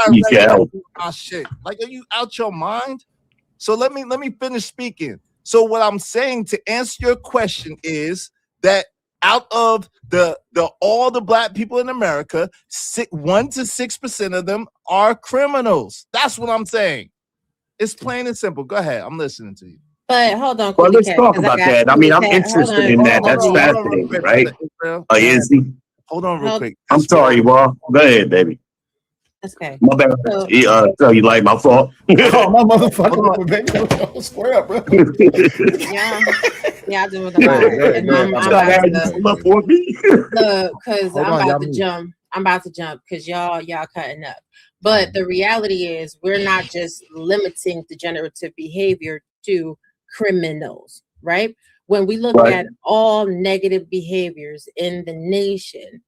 My shit. Like, are you out your mind? So let me finish speaking. So what I'm saying to answer your question is that out of all the black people in America, 1 to 6% of them are criminals. That's what I'm saying. It's plain and simple. Go ahead. I'm listening to you. But hold on. Well, let's talk about that. I mean, I'm interested in that. That's fascinating, right? Is he? Hold on real quick. I'm sorry, bro. Go ahead, baby. Okay. My bad. So you like my fault? Oh, my motherfucker, baby. Square up, bro. Yeah, I do with the because I'm about to jump. I'm about to jump because y'all cutting up. But the reality is we're not just limiting degenerative behavior to criminals, right? When we look at all negative behaviors in the nation,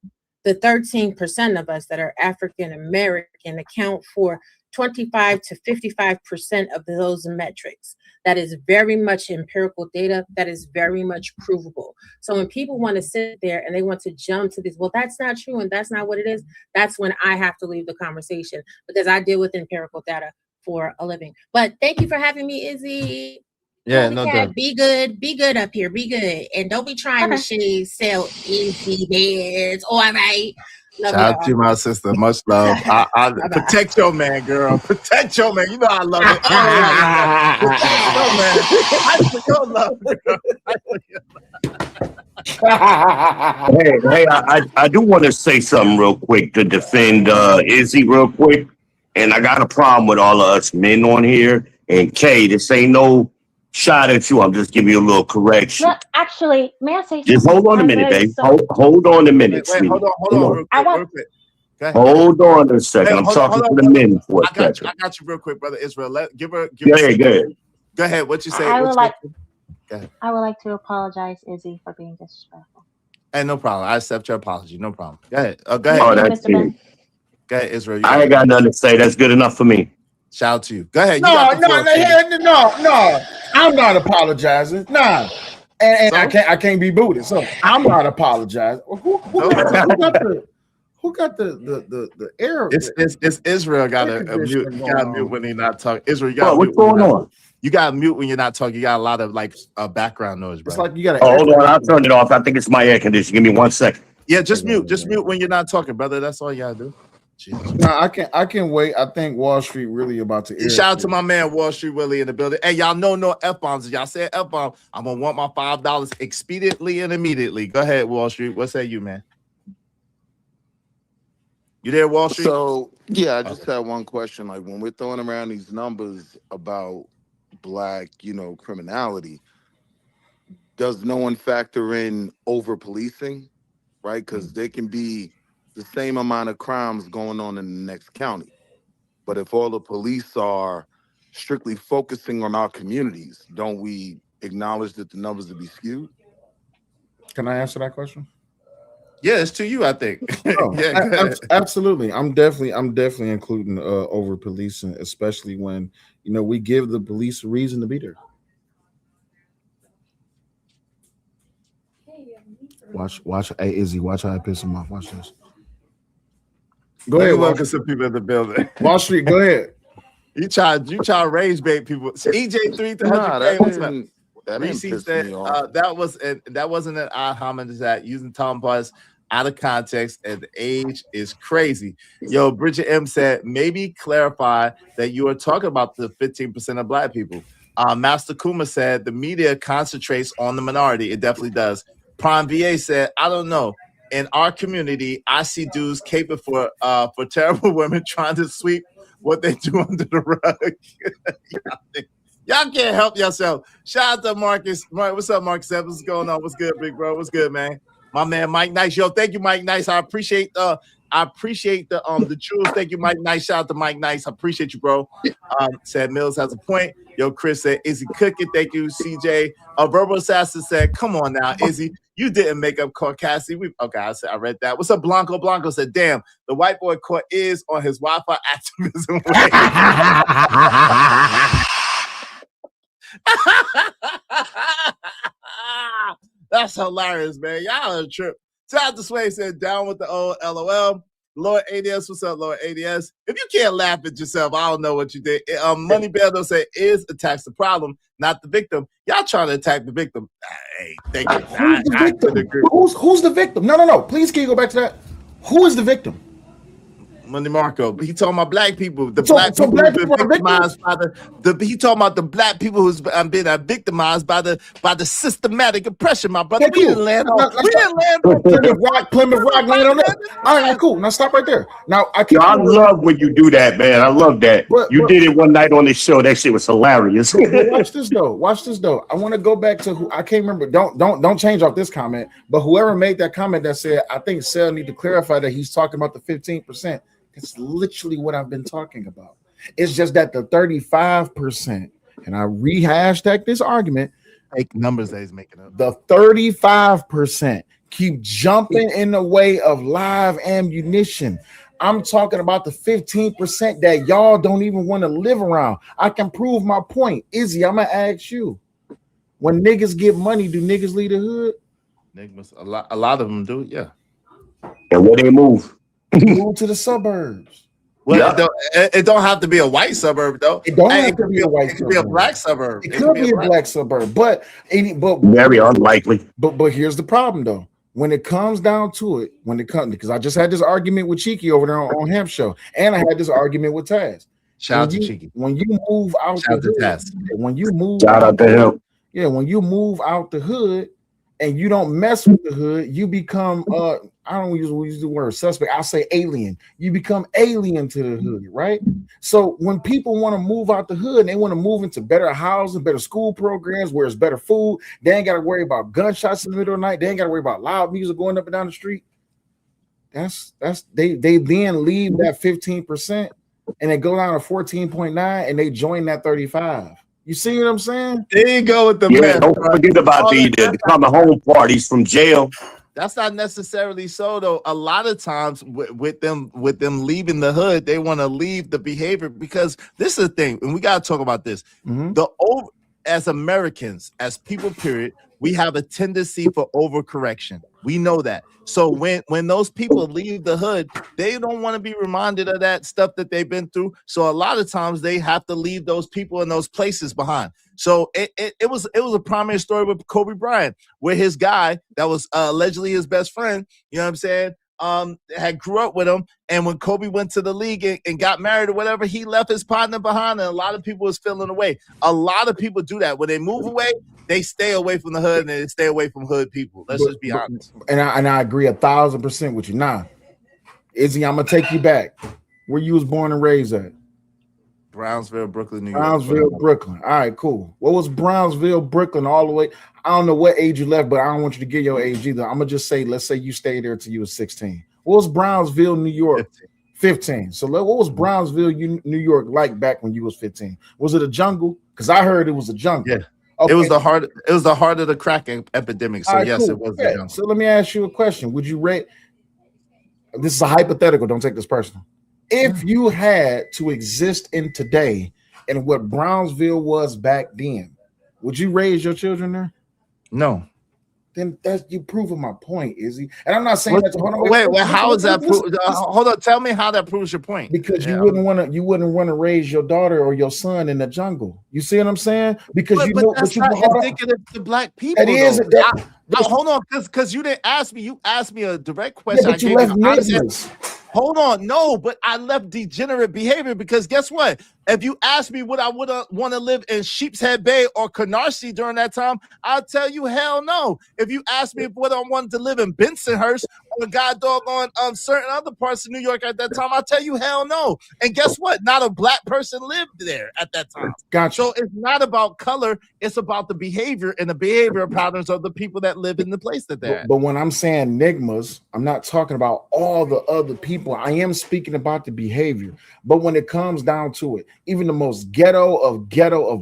the 13% of us that are African American account for 25 to 55% of those metrics. That is very much empirical data. That is very much provable. So when people want to sit there and they want to jump to this, well, that's not true and that's not what it is, that's when I have to leave the conversation because I deal with empirical data for a living. But thank you for having me, Izzy. Yeah, no doubt. Be good up here. Be good. And don't be trying to sell easy beds. All right. Shout out to my sister. Much love. I protect your man, girl. Protect your man. You know I love it. Protect your man. I love it. Hey, I do want to say something real quick to defend Izzy real quick. And I got a problem with all of us men on here. And Kay, this ain't no shot at you. I'm just giving you a little correction. Look, actually, may I say just something? Hold on a minute, babe. Hold on a minute. Wait, hold on real quick. Hold on a second. I'm talking to the men for a second. I got you real quick, brother Israel. Give her. Go ahead. Go ahead. What you say? I would like to apologize, Izzy, for being disrespectful. Hey, no problem. I accept your apology. No problem. Go ahead. Go ahead. Oh, that's it. Go ahead, Israel. I ain't got nothing to say. That's good enough for me. Shout out to you. Go ahead. No. I'm not apologizing. Nah. And so? I can't be booted. So I'm not apologizing. Who got the air? It's Israel got a mute. You got mute when he's not talking. Israel, you got what's going on? You got mute when you're not talking. You got a lot of background noise, bro. It's like you got. Hold on, I'll turn it off. I think it's my air conditioning. Give me 1 second. Yeah, just mute when you're not talking, brother. That's all you gotta do. No, I can wait. I think Wall Street really about to. Shout out to my man Wall Street Willie in the building. Hey, y'all know no F-bombs. If y'all say F-bomb, I'm gonna want my $5 expediently and immediately. Go ahead, Wall Street. What say you, man? You there, Wall Street? So yeah, I just had one question. Like when we're throwing around these numbers about black, criminality, does no one factor in over policing, right? Because there can be the same amount of crimes going on in the next county. But if all the police are strictly focusing on our communities, don't we acknowledge that the numbers will be skewed? Can I answer that question? Yeah, it's to you, I think. Oh, Yeah, go ahead. absolutely. I'm definitely including over policing, especially when we give the police a reason to be there. Watch. Hey, Izzy, watch how I piss him off. Watch this. Go Let me ahead, Wall welcome Street. some people in the building. Wall Street, go ahead. You try to rage bait people. EJ3 to Nah, 100K. What's up? that didn't Reese piss said me off. that wasn't an odd homage to that using Tom Buzz out of context and the age is crazy. Yo, Bridget M said maybe clarify that you are talking about the 15% of black people. Master Kuma said the media concentrates on the minority. It definitely does. Prime VA said, I don't know. In our community, I see dudes caping for terrible women trying to sweep what they do under the rug. Y'all can't help yourself. Shout out to Marcus. What's up, Marcus? What's going on? What's good, big bro? What's good, man? My man, Mike Nice. Yo, thank you, Mike Nice. I appreciate the jewels. Thank you, Mike Nice. Shout out to Mike Nice. I appreciate you, bro. Said Mills has a point. Yo, Chris said, Izzy cooking. Thank you, CJ. Verbal Assassin said, come on now, Izzy. You didn't make up Caucasity. I read that. What's up, Blanco? Blanco said, damn, the white boy caught is on his Wi-Fi activism way. That's hilarious, man. Y'all are a trip. Shout out to Sway said, down with the old LOL. Lord ADS, what's up, Lord ADS? If you can't laugh at yourself, I don't know what you did. Money Bear don't say is attacks the problem, not the victim. Y'all trying to attack the victim. Hey, thank you. Who's the victim? Who's the victim? No. Please, can you go back to that? Who is the victim? Money Marco, he talking about black people. The So black people black who've people been are victimized by the. He talking about the black people who's been victimized by the systematic oppression. My brother, we didn't land on. We didn't land on Plymouth Rock land on that. All right, cool. Now stop right there. Now I love when you do that, man. I love that. You did it one night on this show. That shit was hilarious. Watch this though. I want to go back to who I can't remember. Don't change off this comment. But whoever made that comment that said, I think Sel need to clarify that he's talking about the 15%. It's literally what I've been talking about. It's just that the 35%, and I rehashed this argument. Fake numbers that he's making up. The 35% keep jumping in the way of live ammunition. I'm talking about the 15% that y'all don't even want to live around. I can prove my point. Izzy, I'm gonna ask you. When niggas get money, do niggas leave the hood? Niggas, a lot of them do, yeah. And where they move? Move to the suburbs. Well, it don't have to be a white suburb though. It don't have to be a white suburb. It could be a black suburb. It could be a black suburb, but very unlikely. But here's the problem though. When it comes down to it, because I just had this argument with Cheeky over there on Hemp Show, and I had this argument with Taz. Shout out to Cheeky. When you move out Shout the out to hood, Taz. when you move Shout out to him. Yeah, when you move out the hood and you don't mess with the hood, you become I don't use the word suspect. I'll say alien. You become alien to the hood, right? So when people want to move out the hood and they want to move into better housing, better school programs where it's better food, they ain't got to worry about gunshots in the middle of the night. They ain't got to worry about loud music going up and down the street. They then leave that 15% and they go down to 14.9 and they join that 35. You see what I'm saying? There you go with the man. Don't forget about the coming home parties from jail. That's not necessarily so though. A lot of times with them leaving the hood, they want to leave the behavior because this is the thing, and we got to talk about this. As Americans, as people, period, we have a tendency for overcorrection. We know that. So when those people leave the hood, they don't want to be reminded of that stuff that they've been through. So a lot of times they have to leave those people in those places behind. So it was a primary story with Kobe Bryant, where his guy that was allegedly his best friend, you know what I'm saying, had grew up with him, and when Kobe went to the league and got married or whatever, he left his partner behind, and a lot of people was feeling away. A lot of people do that. When they move away, they stay away from the hood and they stay away from hood people. Let's just be honest. And I agree 1,000% with you. Now, Izzy, I'm gonna take you back. Where you was born and raised at? Brownsville, Brooklyn, New York. Brownsville, Brooklyn. All right, cool. What was Brownsville, Brooklyn, all the way? I don't know what age you left, but I don't want you to give your age either. I'm gonna just say, let's say you stayed there till you was 16. What was Brownsville, New York? 15. So what was Brownsville, New York like back when you was 15? Was it a jungle? Because I heard it was a jungle. Yeah. It was Okay. the heart. It was the heart of the crack epidemic. So All right, yes, cool. it was the Yeah. jungle. So let me ask you a question. Would you rate? This is a hypothetical. Don't take this personal. If you had to exist in today and what Brownsville was back then, would you raise your children there? No. Then that's you proving my point, Izzy. And I'm not saying What, that to hold on. wait, Listen, how is that? listen, Hold on. Tell me how that proves your point. because Yeah, you wouldn't want to raise your daughter or your son in the jungle. You see what I'm saying? Because but, you but know, that's but you not hold on. indicative to black people. That is Though. that. Hold on, because you didn't ask me. You asked me a direct Yeah, question. I but you gave you left an honest niggas. answer. Hold on, no, but I left degenerate behavior because guess what? If you ask me would I want to live in Sheepshead Bay or Canarsie during that time, I'll tell you hell no. If you ask me whether I wanted to live in Bensonhurst or god doggone certain other parts of New York at that time, I'll tell you hell no. And guess what? Not a black person lived there at that time. Gotcha. So it's not about color, it's about the behavior and the behavior patterns of the people that live in the place that they're at. But when I'm saying nigmas, I'm not talking about all the other people. I am speaking about the behavior. But when it comes down to it, even the most ghetto of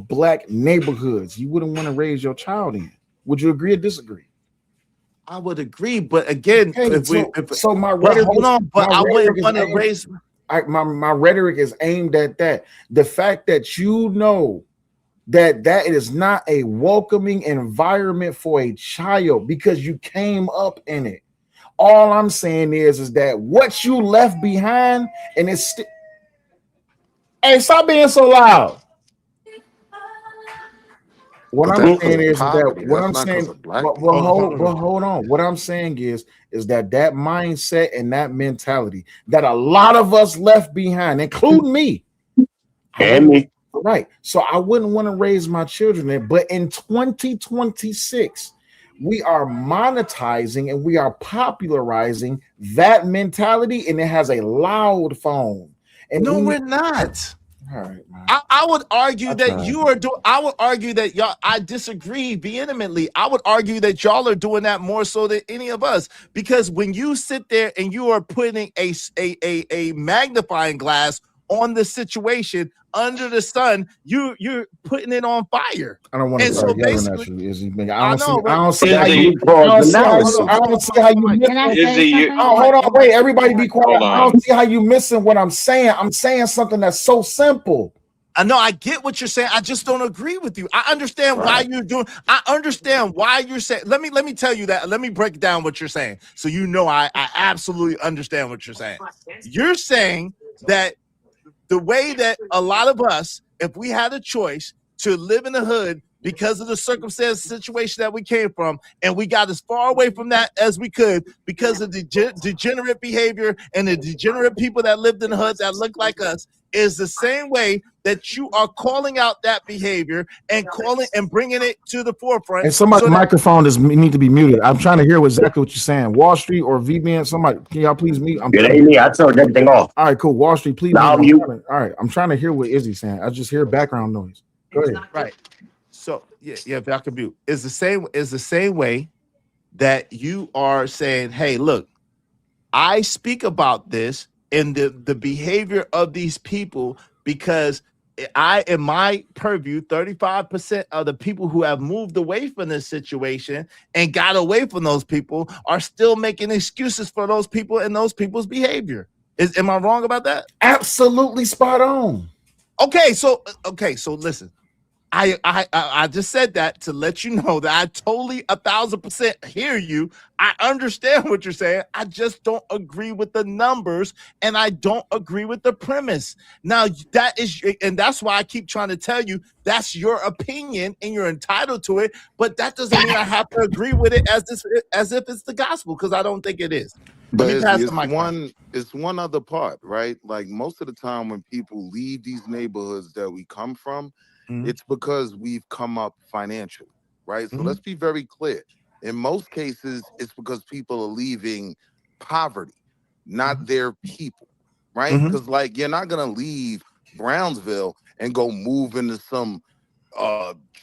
black neighborhoods, you wouldn't want to raise your child in. Would you agree or disagree? I would agree, but again, Okay, so my rhetoric hold is, on, but my I rhetoric wouldn't is want to aimed, raise. my rhetoric is aimed at that. The fact that you know that is not a welcoming environment for a child because you came up in it. All I'm saying is that what you left behind, and it's hey, stop being so loud. What But I'm that's because saying of is that poverty. what That's I'm not because saying, of black people. hold on. What I'm saying is that mindset and that mentality that a lot of us left behind, including me. And me. Right. So I wouldn't want to raise my children there. But in 2026, we are monetizing and we are popularizing that mentality, and it has a loud phone. And No, we're not. All right, man. I would argue That's that all right. you are doing. I would argue that y'all. I disagree vehemently. I would argue that y'all are doing that more so than any of us. Because when you sit there and you are putting a magnifying glass on the situation under the sun, you're putting it on fire. I don't want to And so start yelling basically, at you, Izzy. I I know, don't see Izzy, how you you. caused I don't see how analysis. you. I don't see how you Can I missing. say Izzy, something? Oh, hold on, wait, everybody be quiet. Hold I on. don't see how you missing what I'm saying. I'm saying something that's so simple. I know I get what you're saying. I just don't agree with you. I understand why you're doing. I understand why you're saying. Let me tell you that. Let me break down what you're saying, so you know I absolutely understand what you're saying. You're saying that the way that a lot of us, if we had a choice to live in the hood because of the circumstance situation that we came from, and we got as far away from that as we could because of the degenerate behavior and the degenerate people that lived in the hood that look like us, is the same way that you are calling out that behavior and calling and bringing it to the forefront. And somebody's so that microphone need to be muted. I'm trying to hear exactly what you're saying. Wall Street or VBN, somebody, can y'all please mute? It ain't me. I turned everything off. All right, cool. Wall Street, please Now mute. you. All right, I'm trying to hear what Izzy's saying. I just hear background noise. Go ahead. right. So yeah, if I can mute, it's the same way that you are saying, hey, look, I speak about this and the behavior of these people because in my purview, 35% of the people who have moved away from this situation and got away from those people are still making excuses for those people and those people's behavior. Am I wrong about that? Absolutely spot on. Okay, so listen. I just said that to let you know that I totally 1,000% hear you. I understand what you're saying. I just don't agree with the numbers and I don't agree with the premise. Now that's why I keep trying to tell you that's your opinion and you're entitled to it. But that doesn't mean I have to agree with it as if it's the gospel, because I don't think it is. Let But me pass the it's mic. one other part, right? Like most of the time when people leave these neighborhoods that we come from, it's because we've come up financially, right? So let's be very clear. In most cases, it's because people are leaving poverty, not their people, right? Because like you're not gonna leave Brownsville and go move into some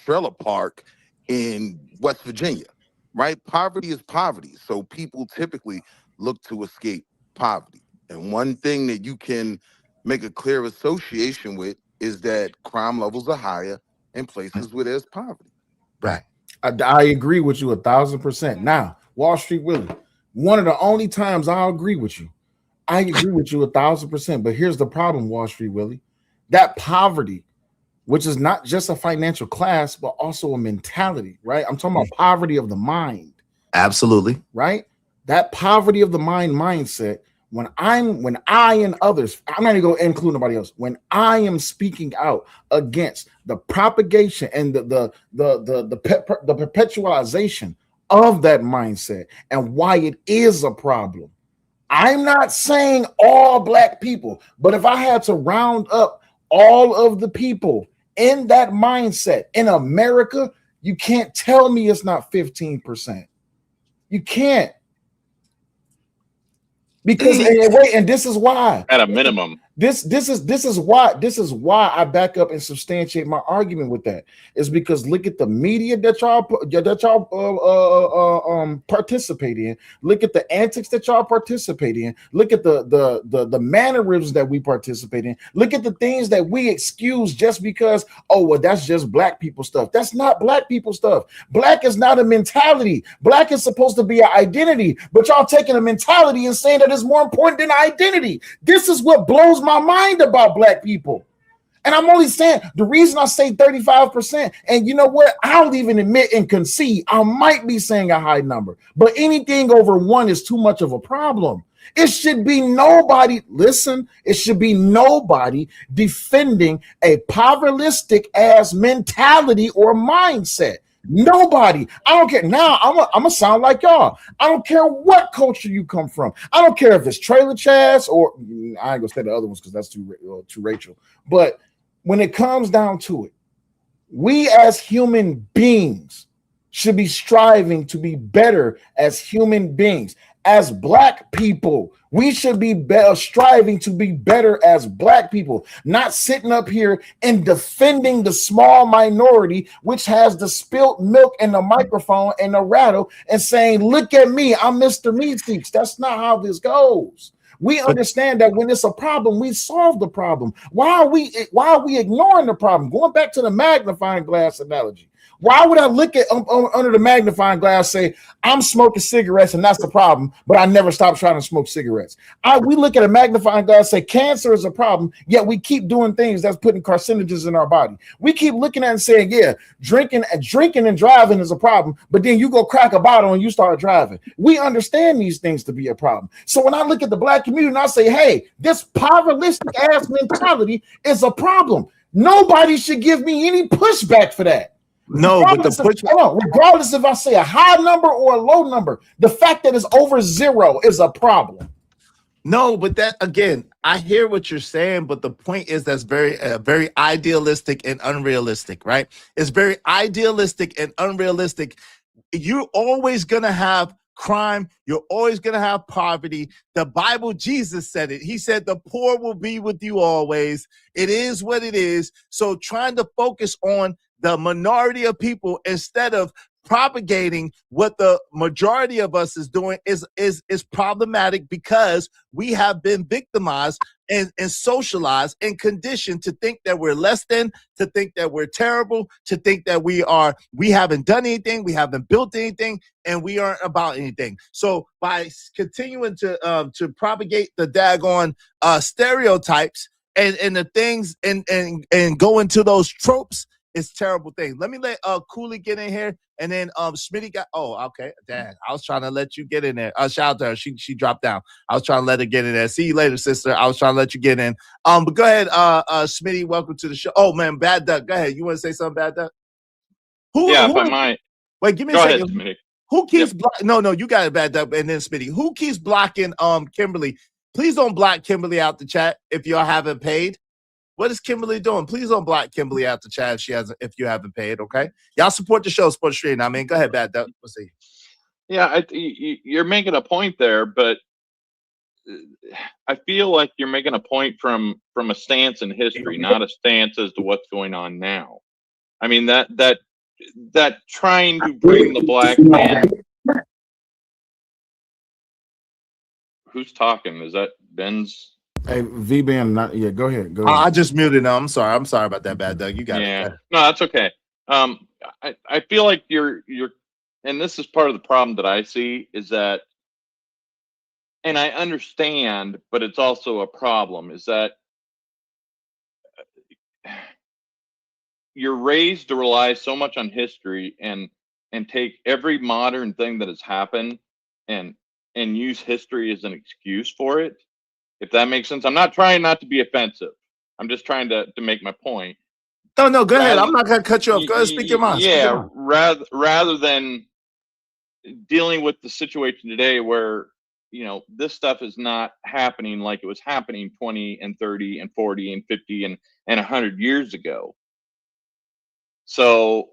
trailer park in West Virginia, right? Poverty is poverty. So people typically look to escape poverty. And one thing that you can make a clear association with is that crime levels are higher in places where there's poverty. Right. I agree with you 1,000%. Now, Wall Street Willie, one of the only times I'll agree with you. I agree with you 1,000%. But here's the problem, Wall Street Willie. That poverty, which is not just a financial class, but also a mentality, right? I'm talking about poverty of the mind. Absolutely. Right? That poverty of the mind mindset, when I and others, I'm not even going to include nobody else. When I am speaking out against the propagation and the perpetualization of that mindset and why it is a problem, I'm not saying all black people, but if I had to round up all of the people in that mindset in America, you can't tell me it's not 15%. You can't. Because and this is why. At a minimum. This is why I back up and substantiate my argument with that. Is because look at the media that y'all participate in. Look at the antics that y'all participate in. Look at the mannerisms that we participate in. Look at the things that we excuse just because, oh well, that's just black people stuff. That's not black people stuff. Black is not a mentality. Black is supposed to be an identity, but y'all taking a mentality and saying that it's more important than identity. This is what blows my mind about black people. And I'm only saying the reason I say 35%, and you know what? I'll even admit and concede I might be saying a high number, but anything over 1 is too much of a problem. It should be nobody, listen, it should be nobody defending a povertistic ass mentality or mindset. Nobody. I don't care. Now I'm gonna sound like y'all. I don't care what culture you come from. I don't care if it's trailer chats or I ain't gonna say the other ones because that's too Rachel. But when it comes down to it, we as human beings should be striving to be better as human beings. As black people, we should be striving to be better as black people, not sitting up here and defending the small minority, which has the spilt milk and the microphone and the rattle and saying, look at me, I'm Mr. Meeseeks. That's not how this goes. We understand that when it's a problem, we solve the problem. Why are we ignoring the problem? Going back to the magnifying glass analogy. Why would I look at under the magnifying glass, say, I'm smoking cigarettes and that's the problem, but I never stopped trying to smoke cigarettes? We look at a magnifying glass, say cancer is a problem, yet we keep doing things that's putting carcinogens in our body. We keep looking at it and saying, yeah, drinking and driving is a problem, but then you go crack a bottle and you start driving. We understand these things to be a problem. So when I look at the black community and I say, hey, this povertistic ass mentality is a problem, nobody should give me any pushback for that. No, but regardless if I say a high number or a low number, the fact that it's over 0 is a problem. No, but that again, I hear what you're saying, but the point is that's very idealistic and unrealistic, right? It's very idealistic and unrealistic. You're always gonna have crime. You're always gonna have poverty. The Bible, Jesus said it. He said, "The poor will be with you always." It is what it is. So trying to focus on the minority of people instead of propagating what the majority of us is doing is problematic because we have been victimized and socialized and conditioned to think that we're less than, to think that we're terrible, to think that we haven't done anything, we haven't built anything, and we aren't about anything. So by continuing to propagate the daggone stereotypes and the things and go into those tropes, it's terrible thing. Let me let Cooley get in here, and then Smitty got. Oh, okay. Dang, I was trying to let you get in there. Shout out to her. She dropped down. I was trying to let her get in there. See you later, sister. I was trying to let you get in. But go ahead, Smitty. Welcome to the show. Oh man, Bad Duck. Go ahead. You want to say something, Bad Duck? Wait, give me a second. Ahead, who keeps blocking? No, you got it, Bad Duck, and then Smitty. Who keeps blocking Kimberly? Please don't block Kimberly out the chat if y'all haven't paid. What is Kimberly doing? Please don't block Kimberly out the chat if you haven't paid, okay? Y'all support the show, support the stream. I mean, go ahead, Bad Duck. Let's see. Yeah, you're making a point there, but I feel like you're making a point from a stance in history, not a stance as to what's going on now. I mean, that trying to bring the black man. Who's talking? Is that Ben's? Hey, V-Band, go ahead. I just muted him. I'm sorry about that, Bad Doug. You got it. No, that's okay. I feel like you're, and this is part of the problem that I see is that, and I understand, but it's also a problem, is that you're raised to rely so much on history and take every modern thing that has happened and use history as an excuse for it. If that makes sense. I'm not trying not to be offensive. I'm just trying to make my point. No, go ahead. I'm not gonna cut you off. Go ahead, speak your mind. Yeah, rather than dealing with the situation today where, you know, this stuff is not happening like it was happening 20 and 30 and 40 and 50 and 100 years ago. So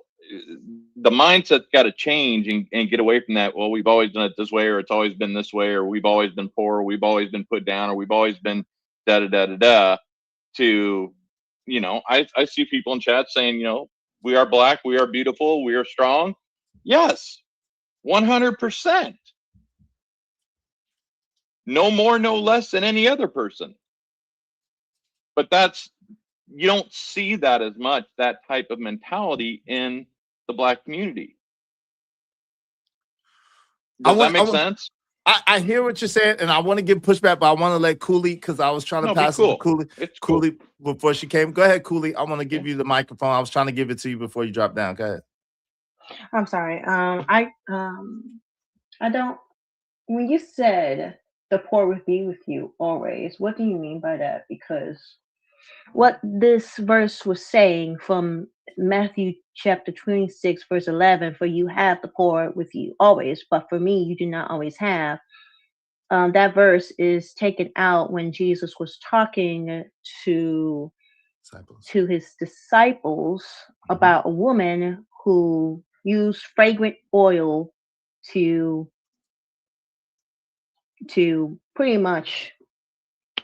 the mindset's got to change and get away from that. Well, we've always done it this way, or it's always been this way, or we've always been poor, or we've always been put down, or we've always been da da da da da. To, you know, I see people in chat saying, you know, we are black, we are beautiful, we are strong. Yes, 100%. No more, no less than any other person. But that's, you don't see that as much, that type of mentality in the black community. Does that make sense? I hear what you're saying, and I want to give pushback, but I want to let Cooley, because I was trying to pass it to Cooley. Cooley before she came. Go ahead, Cooley. I want to give you the microphone. I was trying to give it to you before you drop down. Go ahead. I'm sorry. I don't. When you said the poor would be with you always, what do you mean by that? Because what this verse was saying from Matthew chapter 26, verse 11, for you have the poor with you always, but for me, you do not always have. That verse is taken out when Jesus was talking to his disciples about a woman who used fragrant oil to pretty much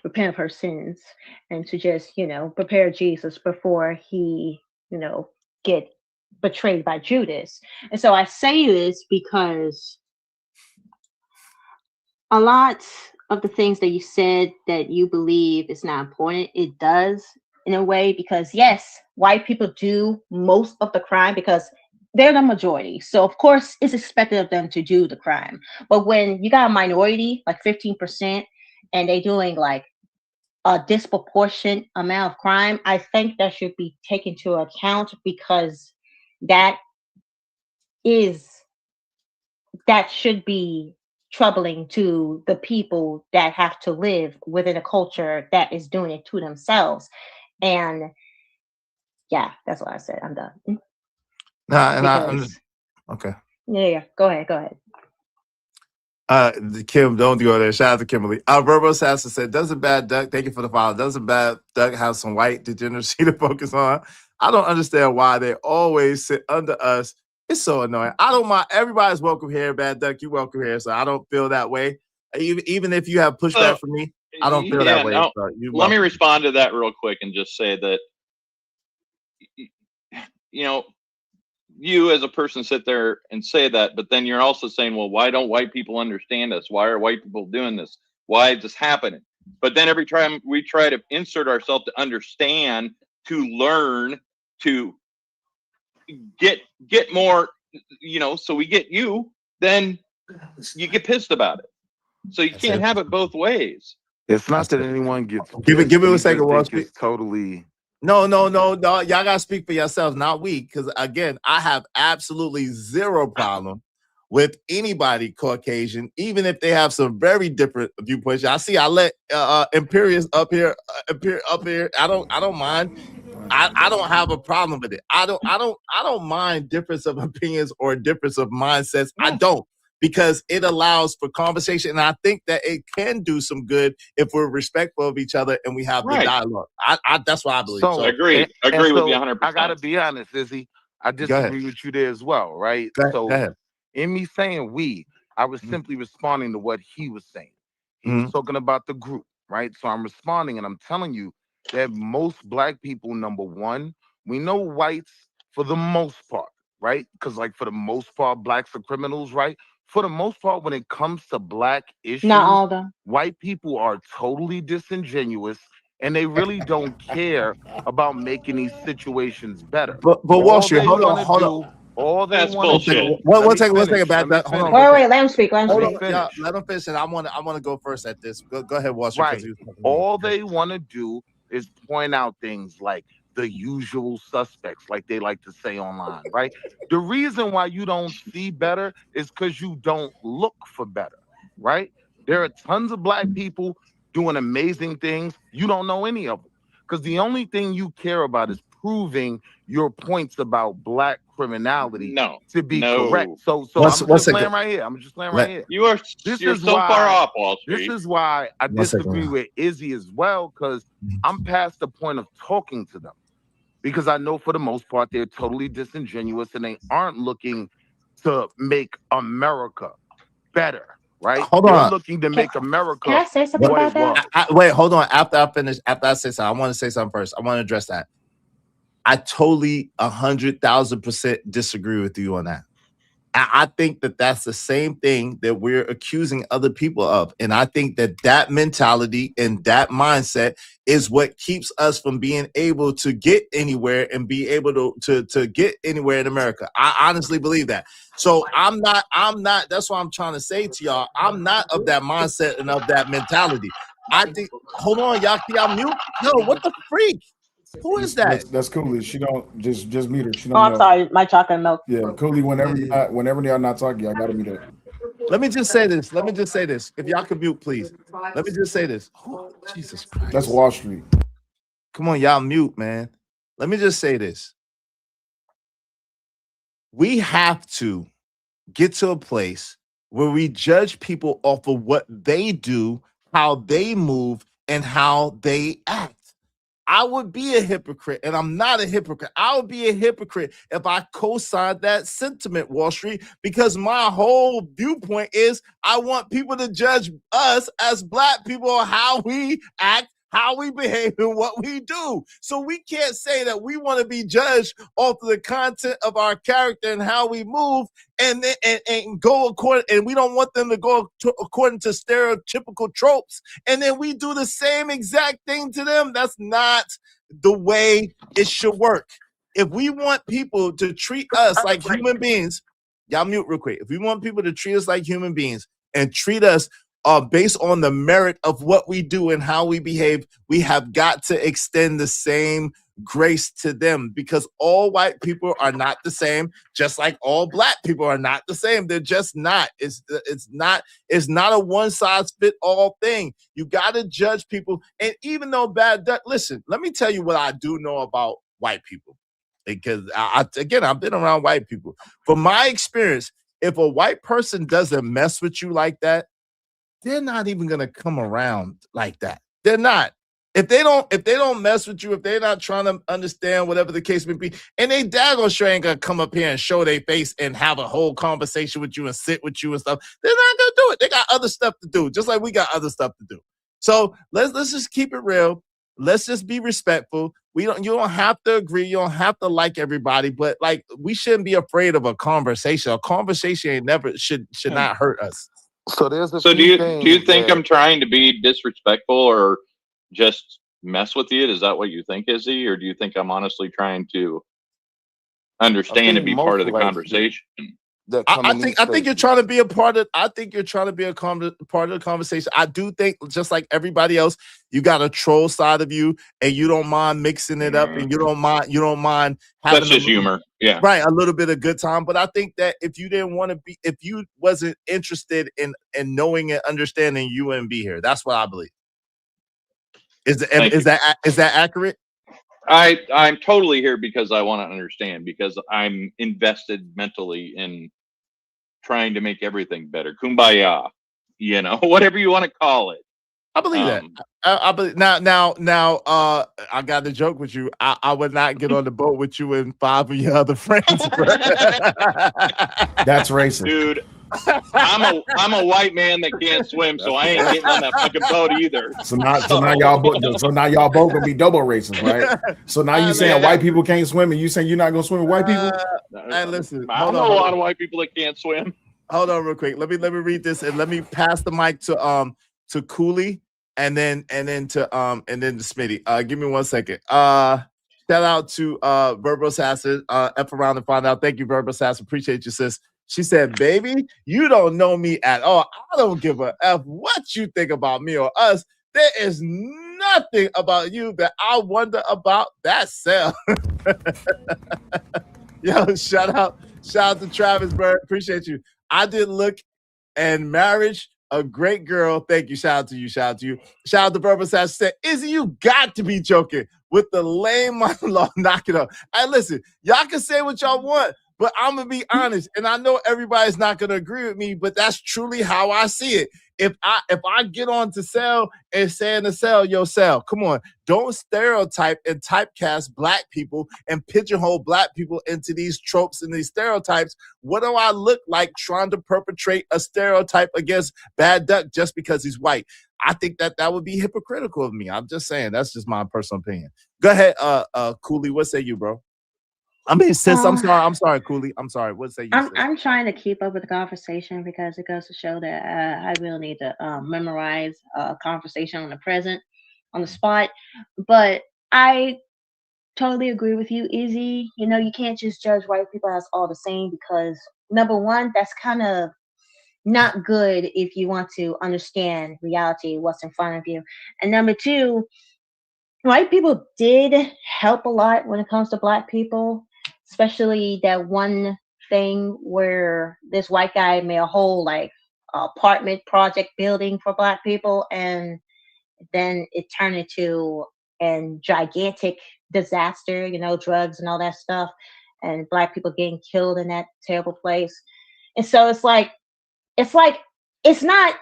repent of her sins and to just, you know, prepare Jesus before he, you know, get betrayed by Judas. And so I say this because a lot of the things that you said that you believe is not important, it does in a way, because yes, white people do most of the crime because they're the majority. So of course it's expected of them to do the crime. But when you got a minority, like 15%, and they're doing like a disproportionate amount of crime, I think that should be taken into account, because that should be troubling to the people that have to live within a culture that is doing it to themselves. And yeah, that's what I said. I'm done. Okay. Yeah. Go ahead. Kim, don't go there. Shout out to Kimberly. Verbo Assassin said, doesn't Bad Duck, thank you for the follow, doesn't Bad Duck have some white degeneracy to focus on? I don't understand why they always sit under us. It's so annoying. I don't mind. Everybody's welcome here, Bad Duck. You're welcome here. So I don't feel that way. Even if you have pushback from me, I don't feel that way. No, so let me respond to that real quick and just say that, you know, you as a person sit there and say that, but then you're also saying, well, why don't white people understand us? Why are white people doing this? Why is this happening? But then every time we try to insert ourselves to understand, to learn, to get more, you know, so we get you, then you get pissed about it. So you can't have it both ways. It's not that anyone gets give it a second. It's totally. No. Y'all gotta speak for yourselves, not we. Because again, I have absolutely zero problem with anybody Caucasian, even if they have some very different viewpoints. I let Imperious up here. I don't mind. I don't have a problem with it. I don't mind difference of opinions or difference of mindsets. I don't, because it allows for conversation, and I think that it can do some good if we're respectful of each other and we have the dialogue. That's what I believe. So agree with you 100%. I gotta be honest, Izzy. I disagree with you there as well, right? Go ahead. In me saying we, I was simply responding to what he was saying. He was talking about the group, right? So I'm responding, and I'm telling you that most black people, number one, we know whites for the most part, right? Because like for the most part, blacks are criminals, right? For the most part, when it comes to black issues, not all of them. white people are totally disingenuous and they really don't care about making these situations better. But Wall All Street, they hold on, want to hold on. do, all they That's want to bullshit. do. One Let second, me one second, finish. back Let me that. Hold on, finish. real Wait, quick. let him speak. Let him Hold Let speak. me on, y'all. finish. Let him finish, and I want to go first at this. Go ahead, Wall Street, Right. because you was talking to me. All they want to do is point out things like the usual suspects, like they like to say online, right? The reason why you don't see better is because you don't look for better, right? There are tons of black people doing amazing things. You don't know any of them because the only thing you care about is proving your points about black criminality No, to be no. correct. So One I'm one just laying second. right here. I'm just laying Let- right here. You're This so is far why. off, Wall This Street. is why I One second. disagree with Izzy as well, because I'm past the point of talking to them. Because I know for the most part they're totally disingenuous and they aren't looking to make America better, right? Hold They're on. looking to make Can America I say something what about it that? was. Wait, hold on. After I finish, after I say something, I want to say something first. I want to address that. I totally 100,000% disagree with you on that. I think that that's the same thing that we're accusing other people of. And I think that that mentality and that mindset is what keeps us from being able to get anywhere and be able to get anywhere in America. I honestly believe that. So I'm not, that's what I'm trying to say to y'all. I'm not of that mindset and of that mentality. I think, hold on, y'all, can y'all mute? Yo, what the freak? Who is that? That's Cooley. She don't just mute her. She Oh, don't I'm know. sorry. My chocolate milk. Yeah, Cooley. Whenever y'all not talking, I gotta mute her. Let me just say this. Let me just say this. If y'all can mute, please. Let me just say this. Oh, Jesus Christ. That's Wall Street. Come on, y'all mute, man. Let me just say this. We have to get to a place where we judge people off of what they do, how they move, and how they act. I would be a hypocrite, and I'm not a hypocrite. I would be a hypocrite if I co-signed that sentiment, Wall Street, because my whole viewpoint is I want people to judge us as black people on how we act, how we behave, and what we do. So we can't say that we want to be judged off of the content of our character and how we move, and go according, and we don't want them to go according to stereotypical tropes, and then we do the same exact thing to them. That's not the way it should work. If we want people to treat us like human beings, y'all mute real quick. If we want people to treat us like human beings and treat us based on the merit of what we do and how we behave, we have got to extend the same grace to them, because all white people are not the same, just like all black people are not the same. They're just not. It's not a one size fit all thing. You got to judge people. And even though listen, let me tell you what I do know about white people, because again, I've been around white people. From my experience, if a white person doesn't mess with you like that, they're not even gonna come around like that. They're not. If they don't mess with you, if they're not trying to understand whatever the case may be, and they daggone sure ain't gonna come up here and show their face and have a whole conversation with you and sit with you and stuff. They're not gonna do it. They got other stuff to do, just like we got other stuff to do. So let's just keep it real. Let's just be respectful. You don't have to agree. You don't have to like everybody, but like we shouldn't be afraid of a conversation. A conversation should not hurt us. So there's a So do few you things think that I'm trying to be disrespectful or just mess with you? Is that what you think, Izzy? Or do you think I'm honestly trying to I understand think and be part most of the whites conversation? that come in these I think you're spaces. trying to be a part of. I think you're trying to be part of the conversation. I do think, just like everybody else, you got a troll side of you, and you don't mind mixing it up, and you don't mind having That's just humor. Yeah. right, a little bit of good time. But I think that if you didn't want to be, if you wasn't interested in knowing and understanding, you wouldn't be here. That's what I believe. Is that accurate? I'm totally here because I want to understand, because I'm invested mentally in trying to make everything better. Kumbaya, whatever you want to call it. I believe that. I believe now. I got to joke with you. I would not get on the boat with you and 5 of your other friends. That's racist, dude. I'm a white man that can't swim, so I ain't getting on that fucking boat either. So now y'all both gonna be double racist, right? So now you saying white people can't swim, and you saying you're not gonna swim with white people? Hey, listen. I know a lot of white people that can't swim. Hold on, real quick. Let me read this and let me pass the mic to Cooley. and then to Smitty. Give me 1 second. Shout out to Verbal Assassin, F around and find out. Thank you, Verbal Assassin. Appreciate you, sis. She said, baby, you don't know me at all. I don't give a F what you think about me or us. There is nothing about you that I wonder about. That cell. Yo, shout out to Travis Bird. Appreciate you. I did look and marriage. A great girl. Thank you. Shout out to you. Shout out to Verbal Assassin. Said, Izzy, you got to be joking with the lame monologue. Knock it up. Hey, listen, y'all can say what y'all want, but I'm gonna be honest, and I know everybody's not gonna agree with me, but that's truly how I see it. If I get on to Cell and say in the Cell, yo, Cell, come on, don't stereotype and typecast black people and pigeonhole black people into these tropes and these stereotypes. What do I look like trying to perpetrate a stereotype against Bad Duck just because he's white? I think that would be hypocritical of me. I'm just saying, that's just my personal opinion. Go ahead, Cooley. What say you, bro? I mean, sis, I'm sorry, Cooley. I'm sorry. What say you? I'm trying to keep up with the conversation because it goes to show that I will need to memorize a conversation on the present, on the spot. But I totally agree with you, Izzy. You know, you can't just judge white people as all the same because, number one, that's kind of not good if you want to understand reality, what's in front of you. And number two, white people did help a lot when it comes to black people, especially that one thing where this white guy made a whole like apartment project building for black people, and then it turned into a gigantic disaster, you know, drugs and all that stuff, and black people getting killed in that terrible place. And so it's not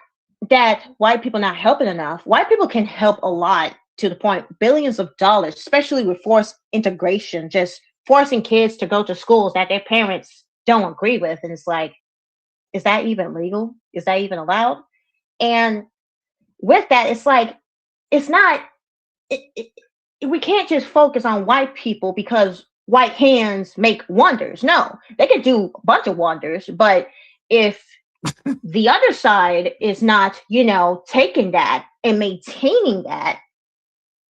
that white people not helping enough. White people can help a lot, to the point, billions of dollars, especially with forced integration, just forcing kids to go to schools that their parents don't agree with. And it's like, is that even legal? Is that even allowed? And with that, it's like, it's not, we can't just focus on white people because white hands make wonders. No, they can do a bunch of wonders, but if the other side is not, you know, taking that and maintaining that,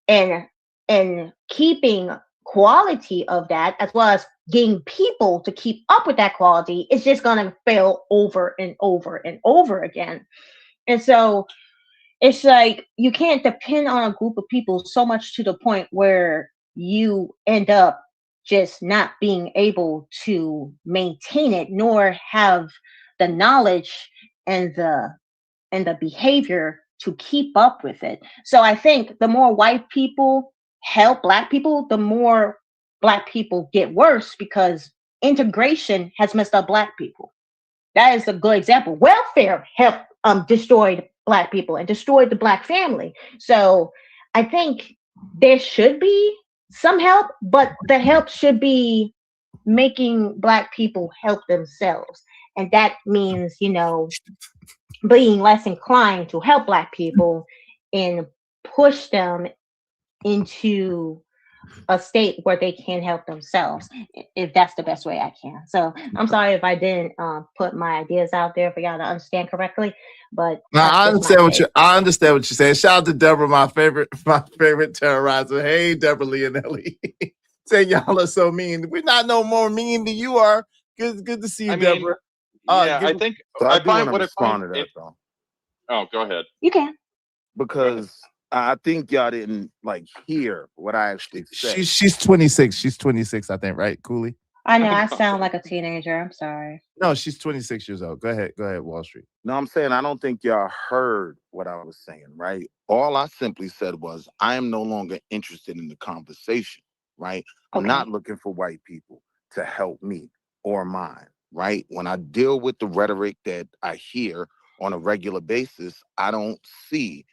and keeping quality of that, as well as getting people to keep up with that quality, it's just going to fail over and over and over again. And so it's like you can't depend on a group of people so much to the point where you end up just not being able to maintain it, nor have the knowledge and the behavior to keep up with it. So I think the more white people help black people, the more black people get worse because integration has messed up black people. That is a good example. Welfare helped destroyed black people and destroyed the black family. So I think there should be some help, but the help should be making black people help themselves. And that means, you know, being less inclined to help black people and push them into a state where they can help themselves, if that's the best way I can. So I'm sorry if I didn't put my ideas out there for y'all to understand correctly, but I understand what you're saying. Shout out to Deborah, my favorite terrorizer. Hey, Deborah Leonelli. Saying y'all are so mean. We're not no more mean than you are. Good to see you, Deborah. I think So I I do find want to what I respond find to that it, though, oh, go ahead. You can. because I think y'all didn't like hear what I actually said. She's 26. She's 26, I think, right, Cooley? I know I sound like a teenager. I'm sorry. No, she's 26 years old. Go ahead, Wall Street. No, I'm saying I don't think y'all heard what I was saying, right? All I simply said was I am no longer interested in the conversation, right? I'm Okay. not looking for white people to help me or mine, right? When I deal with the rhetoric that I hear on a regular basis, I don't see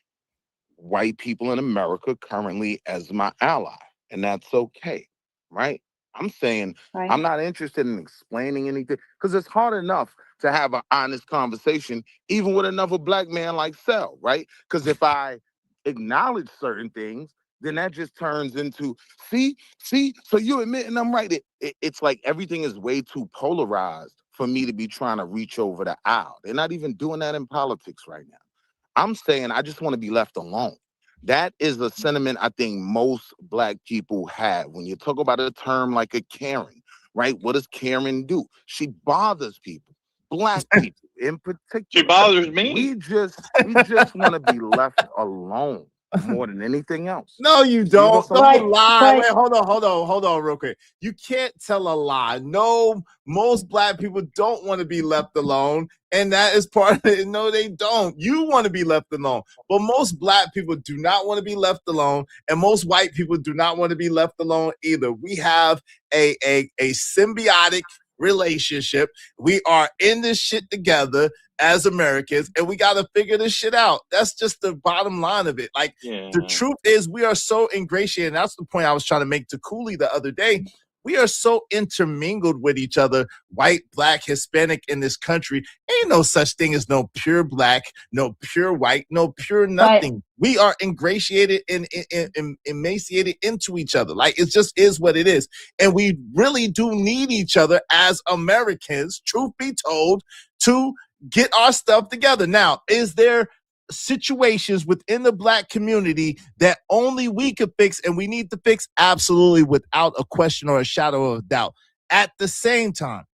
white people in America currently as my ally, and that's okay, right? I'm saying Right. I'm not interested in explaining anything because it's hard enough to have an honest conversation, even with another black man like Sel, right? Because if I acknowledge certain things, then that just turns into, see, so you admitting I'm right. It's like everything is way too polarized for me to be trying to reach over the aisle. They're not even doing that in politics right now. I'm saying I just want to be left alone. That is a sentiment I think most Black people have. When you talk about a term like a Karen, right? What does Karen do? She bothers people, Black people in particular. She bothers me. We just want to be left alone more than anything else. No, you Leave don't. us Don't alone. lie. Wait, hold on, real quick. You can't tell a lie. No, most Black people don't want to be left alone, and that is part of it. No, they don't. You want to be left alone, but most Black people do not want to be left alone, and most white people do not want to be left alone either. We have a symbiotic relationship. We are in this shit together as Americans, and we got to figure this shit out. That's just the bottom line of it. Like, the truth is, we are so ingratiated. That's the point I was trying to make to Cooley the other day. We are so intermingled with each other, white, Black, Hispanic in this country. Ain't no such thing as no pure Black, no pure white, no pure nothing. We are ingratiated and emaciated into each other. Like, it just is what it is. And we really do need each other as Americans, truth be told, to get our stuff together. Now, is there situations within the Black community that only we could fix and we need to fix? Absolutely, without a question or a shadow of doubt. At the same time,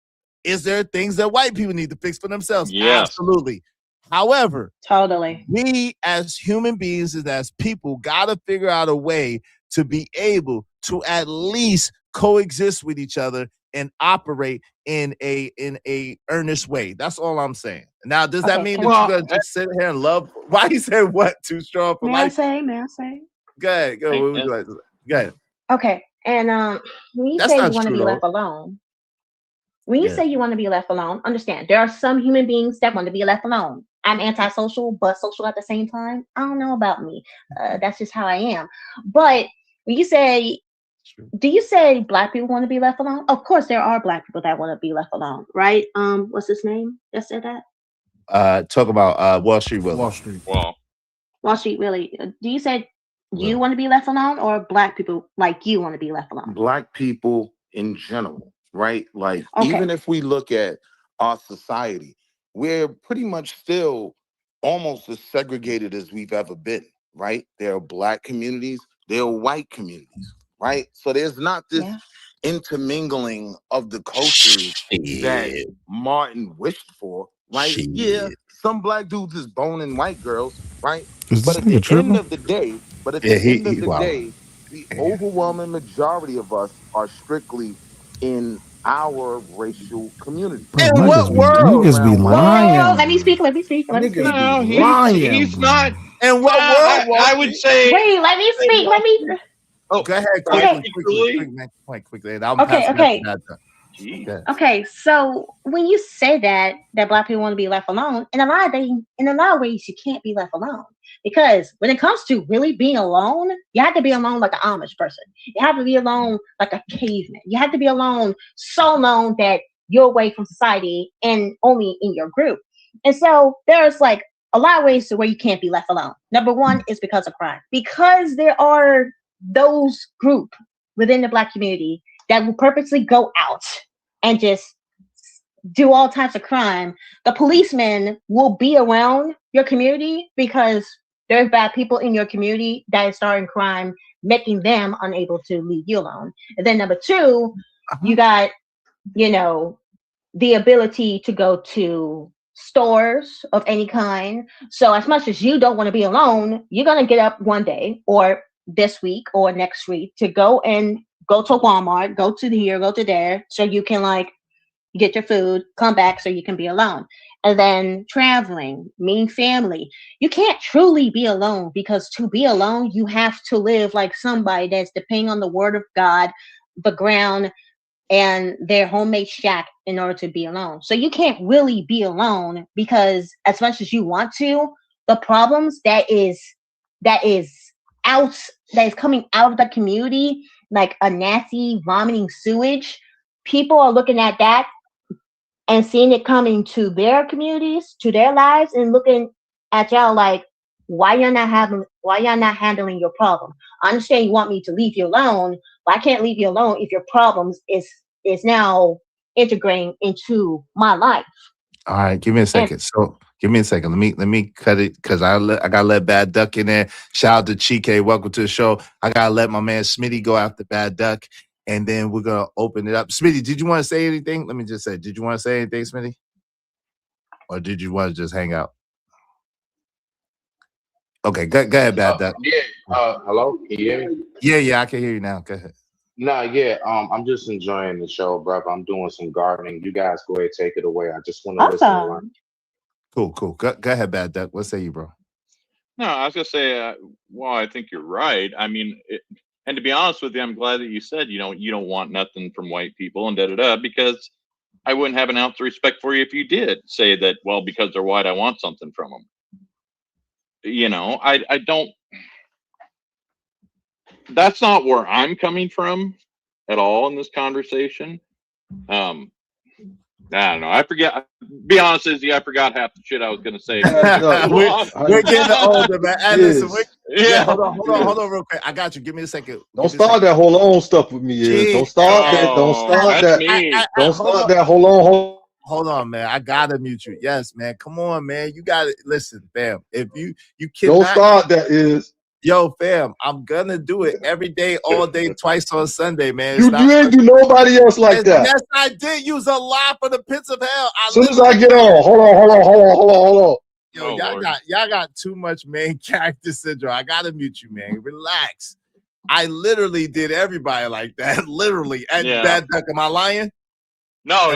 is there things that white people need to fix for themselves? Yes. Absolutely. However, totally, we as human beings and as people got to figure out a way to be able to at least coexist with each other and operate in a earnest way. That's all I'm saying. Now, does that mean that you're gonna just sit here and love? Why you say what? Too strong for life? May I say? Go ahead. Go. What would you like to say? Go ahead. Okay, and when you That's say you not want to true, be though. left alone, when you Yeah. say you want to be left alone, understand there are some human beings that want to be left alone. I'm antisocial, but social at the same time. I don't know about me. That's just how I am. But when you say, do you say Black people want to be left alone? Of course, there are Black people that want to be left alone, right? What's his name that said that? Talk about Wall Street Willie. Wall Street. Wall Street Willie. Do you say you want to be left alone, or Black people like you want to be left alone? Black people in general, right? Like, Okay. even if we look at our society, we're pretty much still almost as segregated as we've ever been, right? There are Black communities, there are white communities, right? So there's not this intermingling of the cultures that Martin wished for, right? Yeah, some Black dudes is boning white girls, right? Is But this at nigga the tripping? end of the day, the overwhelming majority of us are strictly in our racial community. Bro, In what world? niggas be lying. Let me speak. Let me speak. Niggas No, be he's lying. not. In what world? I would say. Wait, let me speak. Let me. Oh, Go ahead, Okay. quickly. And I'm Okay, passing okay. that to that. Okay, so when you say that Black people want to be left alone, in a lot of ways, you can't be left alone, because when it comes to really being alone, you have to be alone like an Amish person. You have to be alone like a caveman. You have to be alone, so alone that you're away from society and only in your group. And so there's like a lot of ways to where you can't be left alone. Number one is because of crime, because there are those group within the Black community that will purposely go out and just do all types of crime. The policemen will be around your community because there's bad people in your community that is starting crime, making them unable to leave you alone. And then number two, you got, the ability to go to stores of any kind. So as much as you don't want to be alone, you're going to get up one day or this week or next week to go to Walmart, go to here, go to there, so you can get your food, come back so you can be alone. And then traveling, meeting family. You can't truly be alone, because to be alone, you have to live like somebody that's depending on the word of God, the ground, and their homemade shack in order to be alone. So you can't really be alone, because as much as you want to, the problems that is coming out of the community, like a nasty vomiting sewage, people are looking at that and seeing it coming to their communities, to their lives, and looking at y'all like, why y'all not handling your problem? I understand you want me to leave you alone, but I can't leave you alone if your problems is now integrating into my life. All right, give me a second. So Give me a second. Let me cut it because I gotta let Bad Duck in there. Shout out to Chike. Welcome to the show. I gotta let my man Smitty go after Bad Duck, and then we're gonna open it up. Smitty, did you want to say anything? Let me just say, did you want to say anything, Smitty, or did you want to just hang out? Okay, go ahead, Bad Duck. Hello, can you hear me? Yeah, I can hear you now. Go ahead. Nah, yeah. I'm just enjoying the show, bro. I'm doing some gardening. You guys go ahead, take it away. I just want to listen and learn. Cool. Go ahead, Bad Duck. What say you, bro? No, I was gonna say, well, I think you're right. I mean, and to be honest with you, I'm glad that you said you don't want nothing from white people and because I wouldn't have an ounce of respect for you if you did say that. Well, because they're white, I want something from them. I don't. That's not where I'm coming from at all in this conversation. I don't know. I forget. Be honest with you, I forgot half the shit I was gonna say. We're getting older, man. And listen, hold on, real quick. I got you. Give me a second. Don't start that hold on stuff with me. Don't start that. Don't start that. Don't start that. Hold on. Hold on, man. I gotta mute you. Yes, man. Come on, man. You gotta listen, fam. If you cannot, don't start that is. Yo, fam, I'm gonna do it every day, all day, twice on Sunday, man. You ain't do nobody else like that. Yes, I did use a lot for the pits of hell. As soon as I get on, hold on. Yo, y'all got too much main character syndrome. I gotta mute you, man. Relax. I literally did everybody like that. Literally. And Bad Duck, am I lying? No,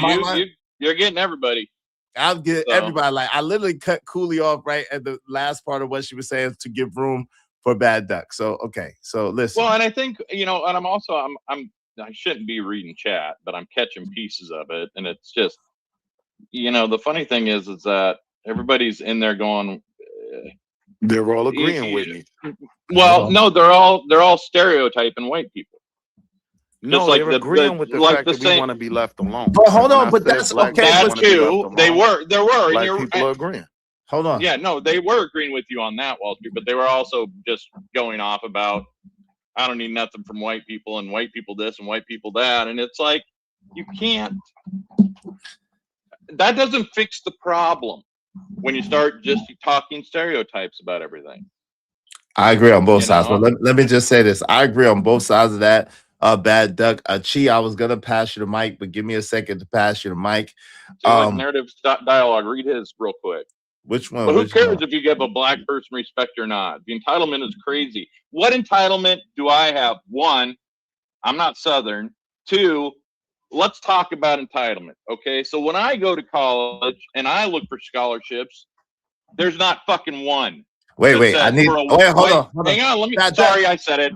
you're getting everybody. I'll get everybody. Like, I literally cut Cooley off right at the last part of what she was saying to give room for Bad Duck. So okay. So listen. Well, and I think and I'm also I shouldn't be reading chat, but I'm catching pieces of it, and it's just the funny thing is that everybody's in there going. They're all agreeing with me. Well, no, they're all stereotyping white people. No, like they're agreeing with the fact that we want to be left alone. But hold on, but that's okay. That too. There were. Black people are agreeing. Hold on. Yeah, no, they were agreeing with you on that, Wall Street, but they were also just going off about, I don't need nothing from white people and white people this and white people that. And it's like, you can't, that doesn't fix the problem when you start just talking stereotypes about everything. I agree on both sides. But let me just say this. I agree on both sides of that. Bad Duck. Chi, I was going to pass you the mic, but give me a second to pass you the mic. So narrative dialogue, read his real quick. Which one? But who cares if you give a black person respect or not? The entitlement is crazy. What entitlement do I have? One, I'm not Southern. Two, let's talk about entitlement. Okay, so when I go to college and I look for scholarships, there's not fucking one. Wait, I need. Hold on. Hang on. Let me. Sorry, I said it.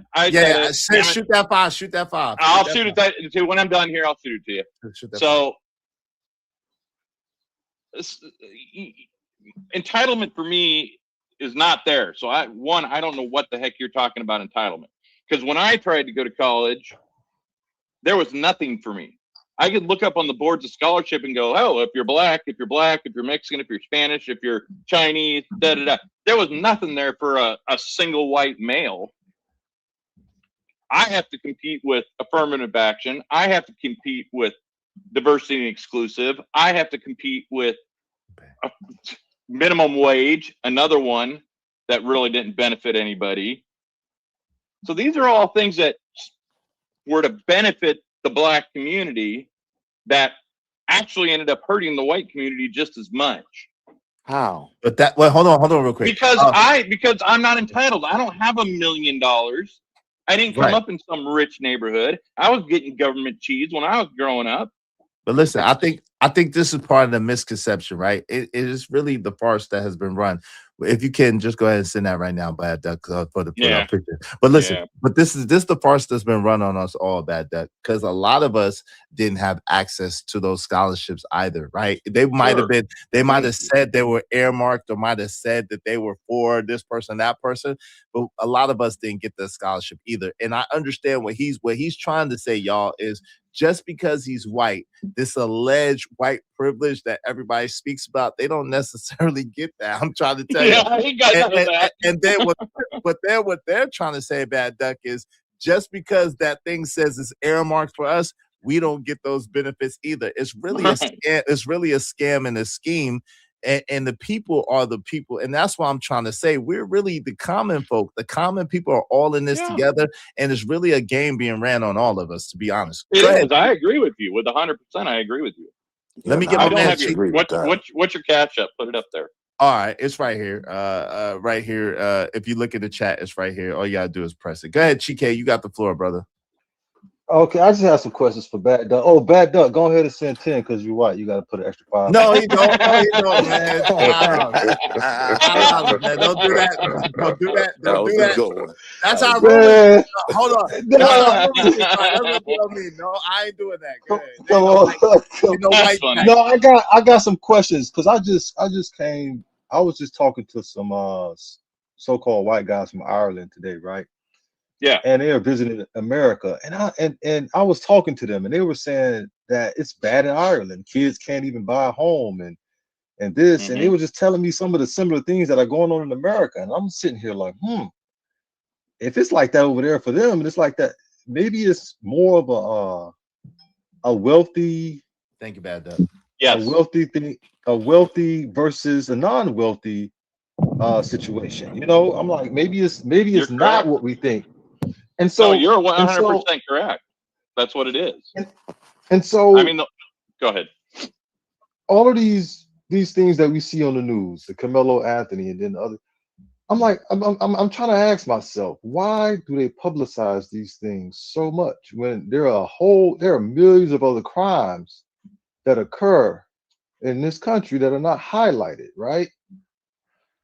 Shoot that five. Shoot that five. I'll shoot it to when I'm done here. I'll shoot it to you. So, entitlement for me is not there. So I don't know what the heck you're talking about entitlement. Because when I tried to go to college, there was nothing for me. I could look up on the boards of scholarship and go, oh, if you're black, if you're Mexican, if you're Spanish, if you're Chinese, da-da-da. There was nothing there for a single white male. I have to compete with affirmative action. I have to compete with diversity and exclusive. I have to compete with minimum wage, another one that really didn't benefit anybody. So these are all things that were to benefit the black community that actually ended up hurting the white community just as much. How? But that hold on real quick. Because I'm not entitled. I don't have $1 million. I didn't come up in some rich neighborhood. I was getting government cheese when I was growing up. But listen, I think this is part of the misconception, right? It is really the farce that has been run. If you can just go ahead and send that right now, Bad Duck, for the picture. But listen, but this is the farce that's been run on us all, Bad Duck, because a lot of us didn't have access to those scholarships either, right? They might have said they were earmarked, or might have said that they were for this person, that person, but a lot of us didn't get the scholarship either. And I understand what he's trying to say, y'all, is just because he's white, this alleged white privilege that everybody speaks about, they don't necessarily get that. I'm trying to tell you. And then what they're trying to say, Bad Duck, is just because that thing says it's earmarked for us, we don't get those benefits either. It's really a scam. It's really a scam and a scheme. and the people are the people, and that's why I'm trying to say we're really the common folk. The common people are all in this together, and it's really a game being ran on all of us. To be honest, It is. I agree with you with 100%. I agree with you. Let me get my man. What's your catch up? Put it up there. All right, it's right here. Right here. If you look at the chat, it's right here. All you gotta do is press it. Go ahead, Chike. You got the floor, brother. Okay, I just have some questions for Bad Duck. Oh, Bad Duck, go ahead and send 10 because you're white. You got to put an extra 5. No, he don't. No, he don't, man. Man. Don't do that. Don't do that. Don't do that. That's how rumors. Hold on. That's how rumors. That's what you don't mean. No, I ain't doing that. No, I got some questions because I was just talking to some so-called white guys from Ireland today, right? Yeah. And they were visiting America, and I was talking to them, and they were saying that it's bad in Ireland. Kids can't even buy a home, and this, and they were just telling me some of the similar things that are going on in America. And I'm sitting here like, if it's like that over there for them, and it's like that, maybe it's more of a wealthy. Thank you, Bad Duck. Yes. A wealthy thing, a wealthy versus a non-wealthy situation. You know, I'm like, maybe it's not what we think. And so you're 100% correct. That's what it is. And so I mean, go ahead. All of these things that we see on the news, the Carmelo Anthony, and then the other. I'm like, I'm trying to ask myself, why do they publicize these things so much when there are millions of other crimes that occur in this country that are not highlighted, right?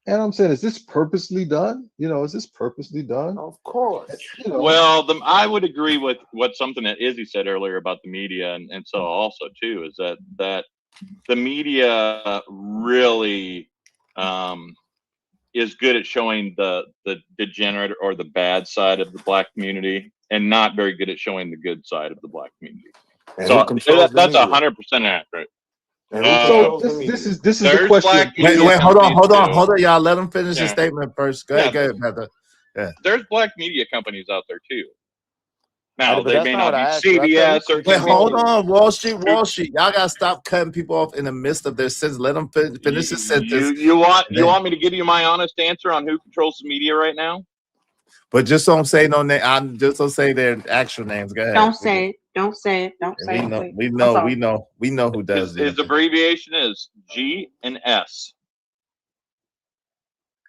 And I'm saying, is this purposely done? You know, is this purposely done? Of course. You know. Well, I would agree with something that Izzy said earlier about the media, and so also too is that the media really is good at showing the degenerate or the bad side of the black community, and not very good at showing the good side of the black community. And so that's 100% accurate. So this is the question. Wait, hold on, y'all. Let him finish his statement first. Go ahead, brother. Yeah. There's black media companies out there too. Now but they that's may not not be what I asked you. CBS or. Wait, hold on, Wall Street. Y'all gotta stop cutting people off in the midst of their sentence. Let them finish the sentence. You want me to give you my honest answer on who controls the media right now? But just don't say no name. I'm just don't say their actual names. Go ahead. Don't say it. Don't say it. Don't say it. We know who does it. His abbreviation is G and S.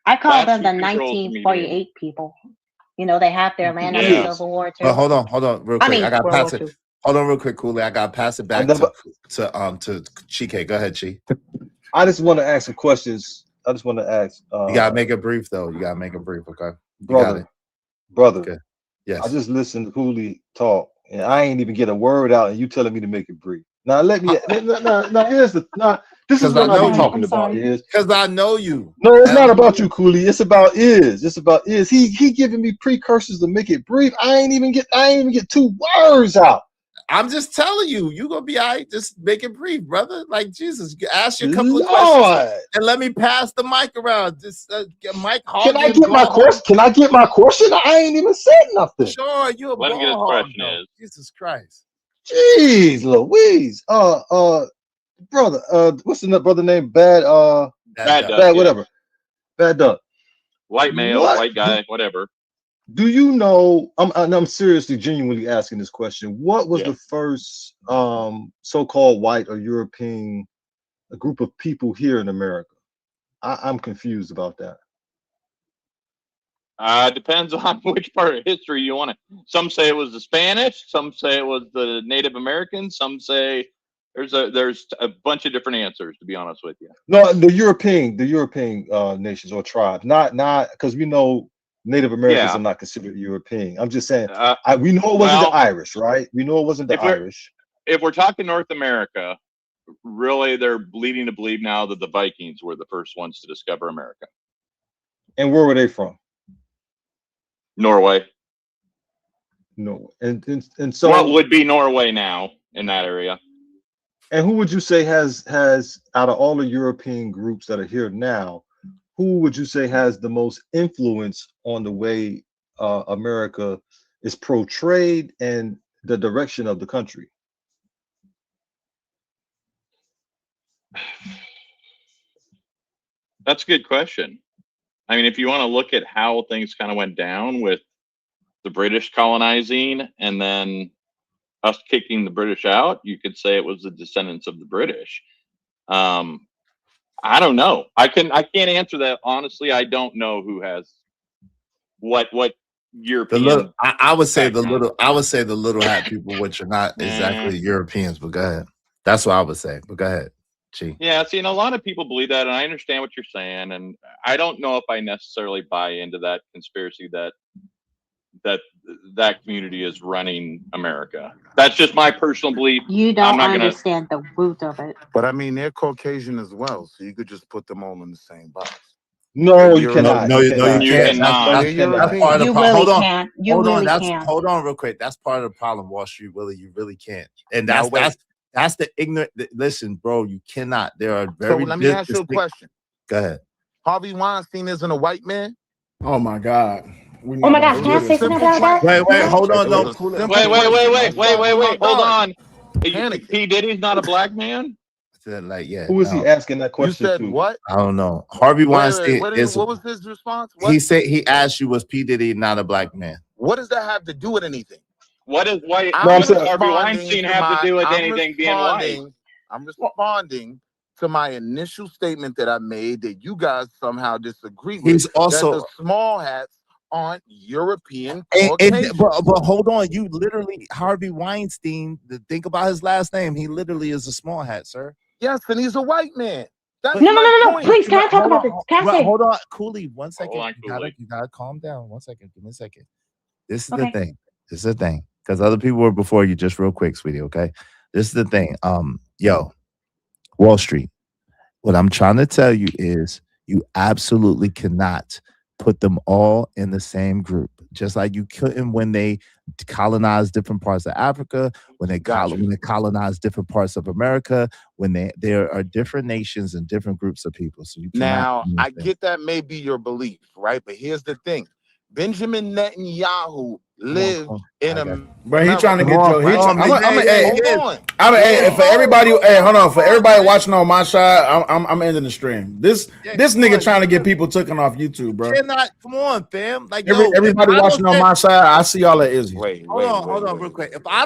I call them the 1948 people. You know, they have their land under the Civil War too. But hold on, real quick. I got to pass it. Hold on, real quick, Cooley. I got to pass it back to Chike. Go ahead, Chi. I just want to ask some questions. I just want to ask. You gotta make it brief, though. You gotta make it brief, okay? Brother. Okay. Yes. I just listened to Cooley talk, and I ain't even get a word out, and you telling me to make it brief. Now let me. This is what I'm talking about. Because I know you. No, it's not about you, Cooley. It's about Iz. It's about Iz. He giving me precursors to make it brief. I ain't even get 2 words out. I'm just telling you, you gonna be all right. Just make it brief, brother. Like Jesus, ask you a couple of questions and let me pass the mic around. Just Mike. Can I get my question? Can I get my question? I ain't even said nothing. Sure, you a Let me get his question is. Jesus Christ. Jeez, Louise. Brother. What's the brother name? Bad Duck, whatever. Bad Duck. White male, white guy, whatever. Do you know? I'm seriously, genuinely asking this question. What was the first so-called white or European group of people here in America? I'm confused about that. Depends on which part of history you want to. Some say it was the Spanish. Some say it was the Native Americans. Some say there's a bunch of different answers. To be honest with you. No, the European nations or tribes. Not because we know Native Americans are not considered European. I'm just saying. We know it wasn't the Irish, right? We know it wasn't the Irish. If we're talking North America, really, they're leading to believe now that the Vikings were the first ones to discover America. And where were they from? Norway. No, and so what would be Norway now in that area? And who would you say has out of all the European groups that are here now, who would you say has the most influence on the way America is portrayed and the direction of the country? That's a good question. I mean, if you want to look at how things kind of went down with the British colonizing and then us kicking the British out, you could say it was the descendants of the British. I don't know. I can't answer that honestly. I don't know who has what The European. little, I would say the background. little, I would say the little hat people, which are not exactly Europeans, but go ahead. That's what I would say. But go ahead, Chi. Yeah, see, and a lot of people believe that, and I understand what you're saying, and I don't know if I necessarily buy into that conspiracy that community is running America. That's just my personal belief. You don't understand the root of it. But I mean, they're Caucasian as well, so you could just put them all in the same box. No, you cannot. No, you can't. cannot. That's part of the You problem. really Hold on. can't. You Hold really on. can't. Hold on real quick. That's part of the problem, Wall Street Willie. You really can't. And Now, wait. that's the ignorant. Listen, bro, you cannot. There are So very let me ask you a distinct- question. Go ahead. Harvey Weinstein isn't a white man? Oh my God. Oh my God, can I say something about that? Wait, hold on. No, It cool was it. a Wait, hold on. Panicking. P. Diddy's not a black man? Like, yeah. Who is he asking that You question said to? what? I don't know. Harvey Weinstein What is. was his response? He said he asked you, was P. Diddy not a black man? What does that have to do with anything? What does white? I'm What does responding Harvey Weinstein to have to do with I'm anything being white? I'm responding to my initial statement that I made that you guys somehow disagree with. He's also- that the small hats aren't European And, Caucasian. but hold on, you literally Harvey Weinstein. Think about his last name. He literally is a small hat, sir. Yes, and he's a white man. That's No. my point. Please, can I talk about this? Can I say? Hold on, Cooley. 1 second. Hold on, You gotta calm down. 1 second. Give me a second. This is Okay. the thing. This is the thing. Because other people were before you. Just real quick, sweetie. Okay. This is the thing. Yo, Wall Street. What I'm trying to tell you is you absolutely cannot put them all in the same group. Just like you couldn't when they colonized different parts of Africa, when they colonized different parts of America, when there are different nations and different groups of people. So you Now, cannot I get that may be your belief, right? But here's the thing. Benjamin Netanyahu lived in a Bro, he trying to get Joe. Hold on. For everybody, hold on. For everybody watching on my side, I'm ending the stream. This nigga trying to get people taken off YouTube, bro. come on, fam. Like Everybody watching on my side, I see y'all at Izzy. Hold on, real quick. If I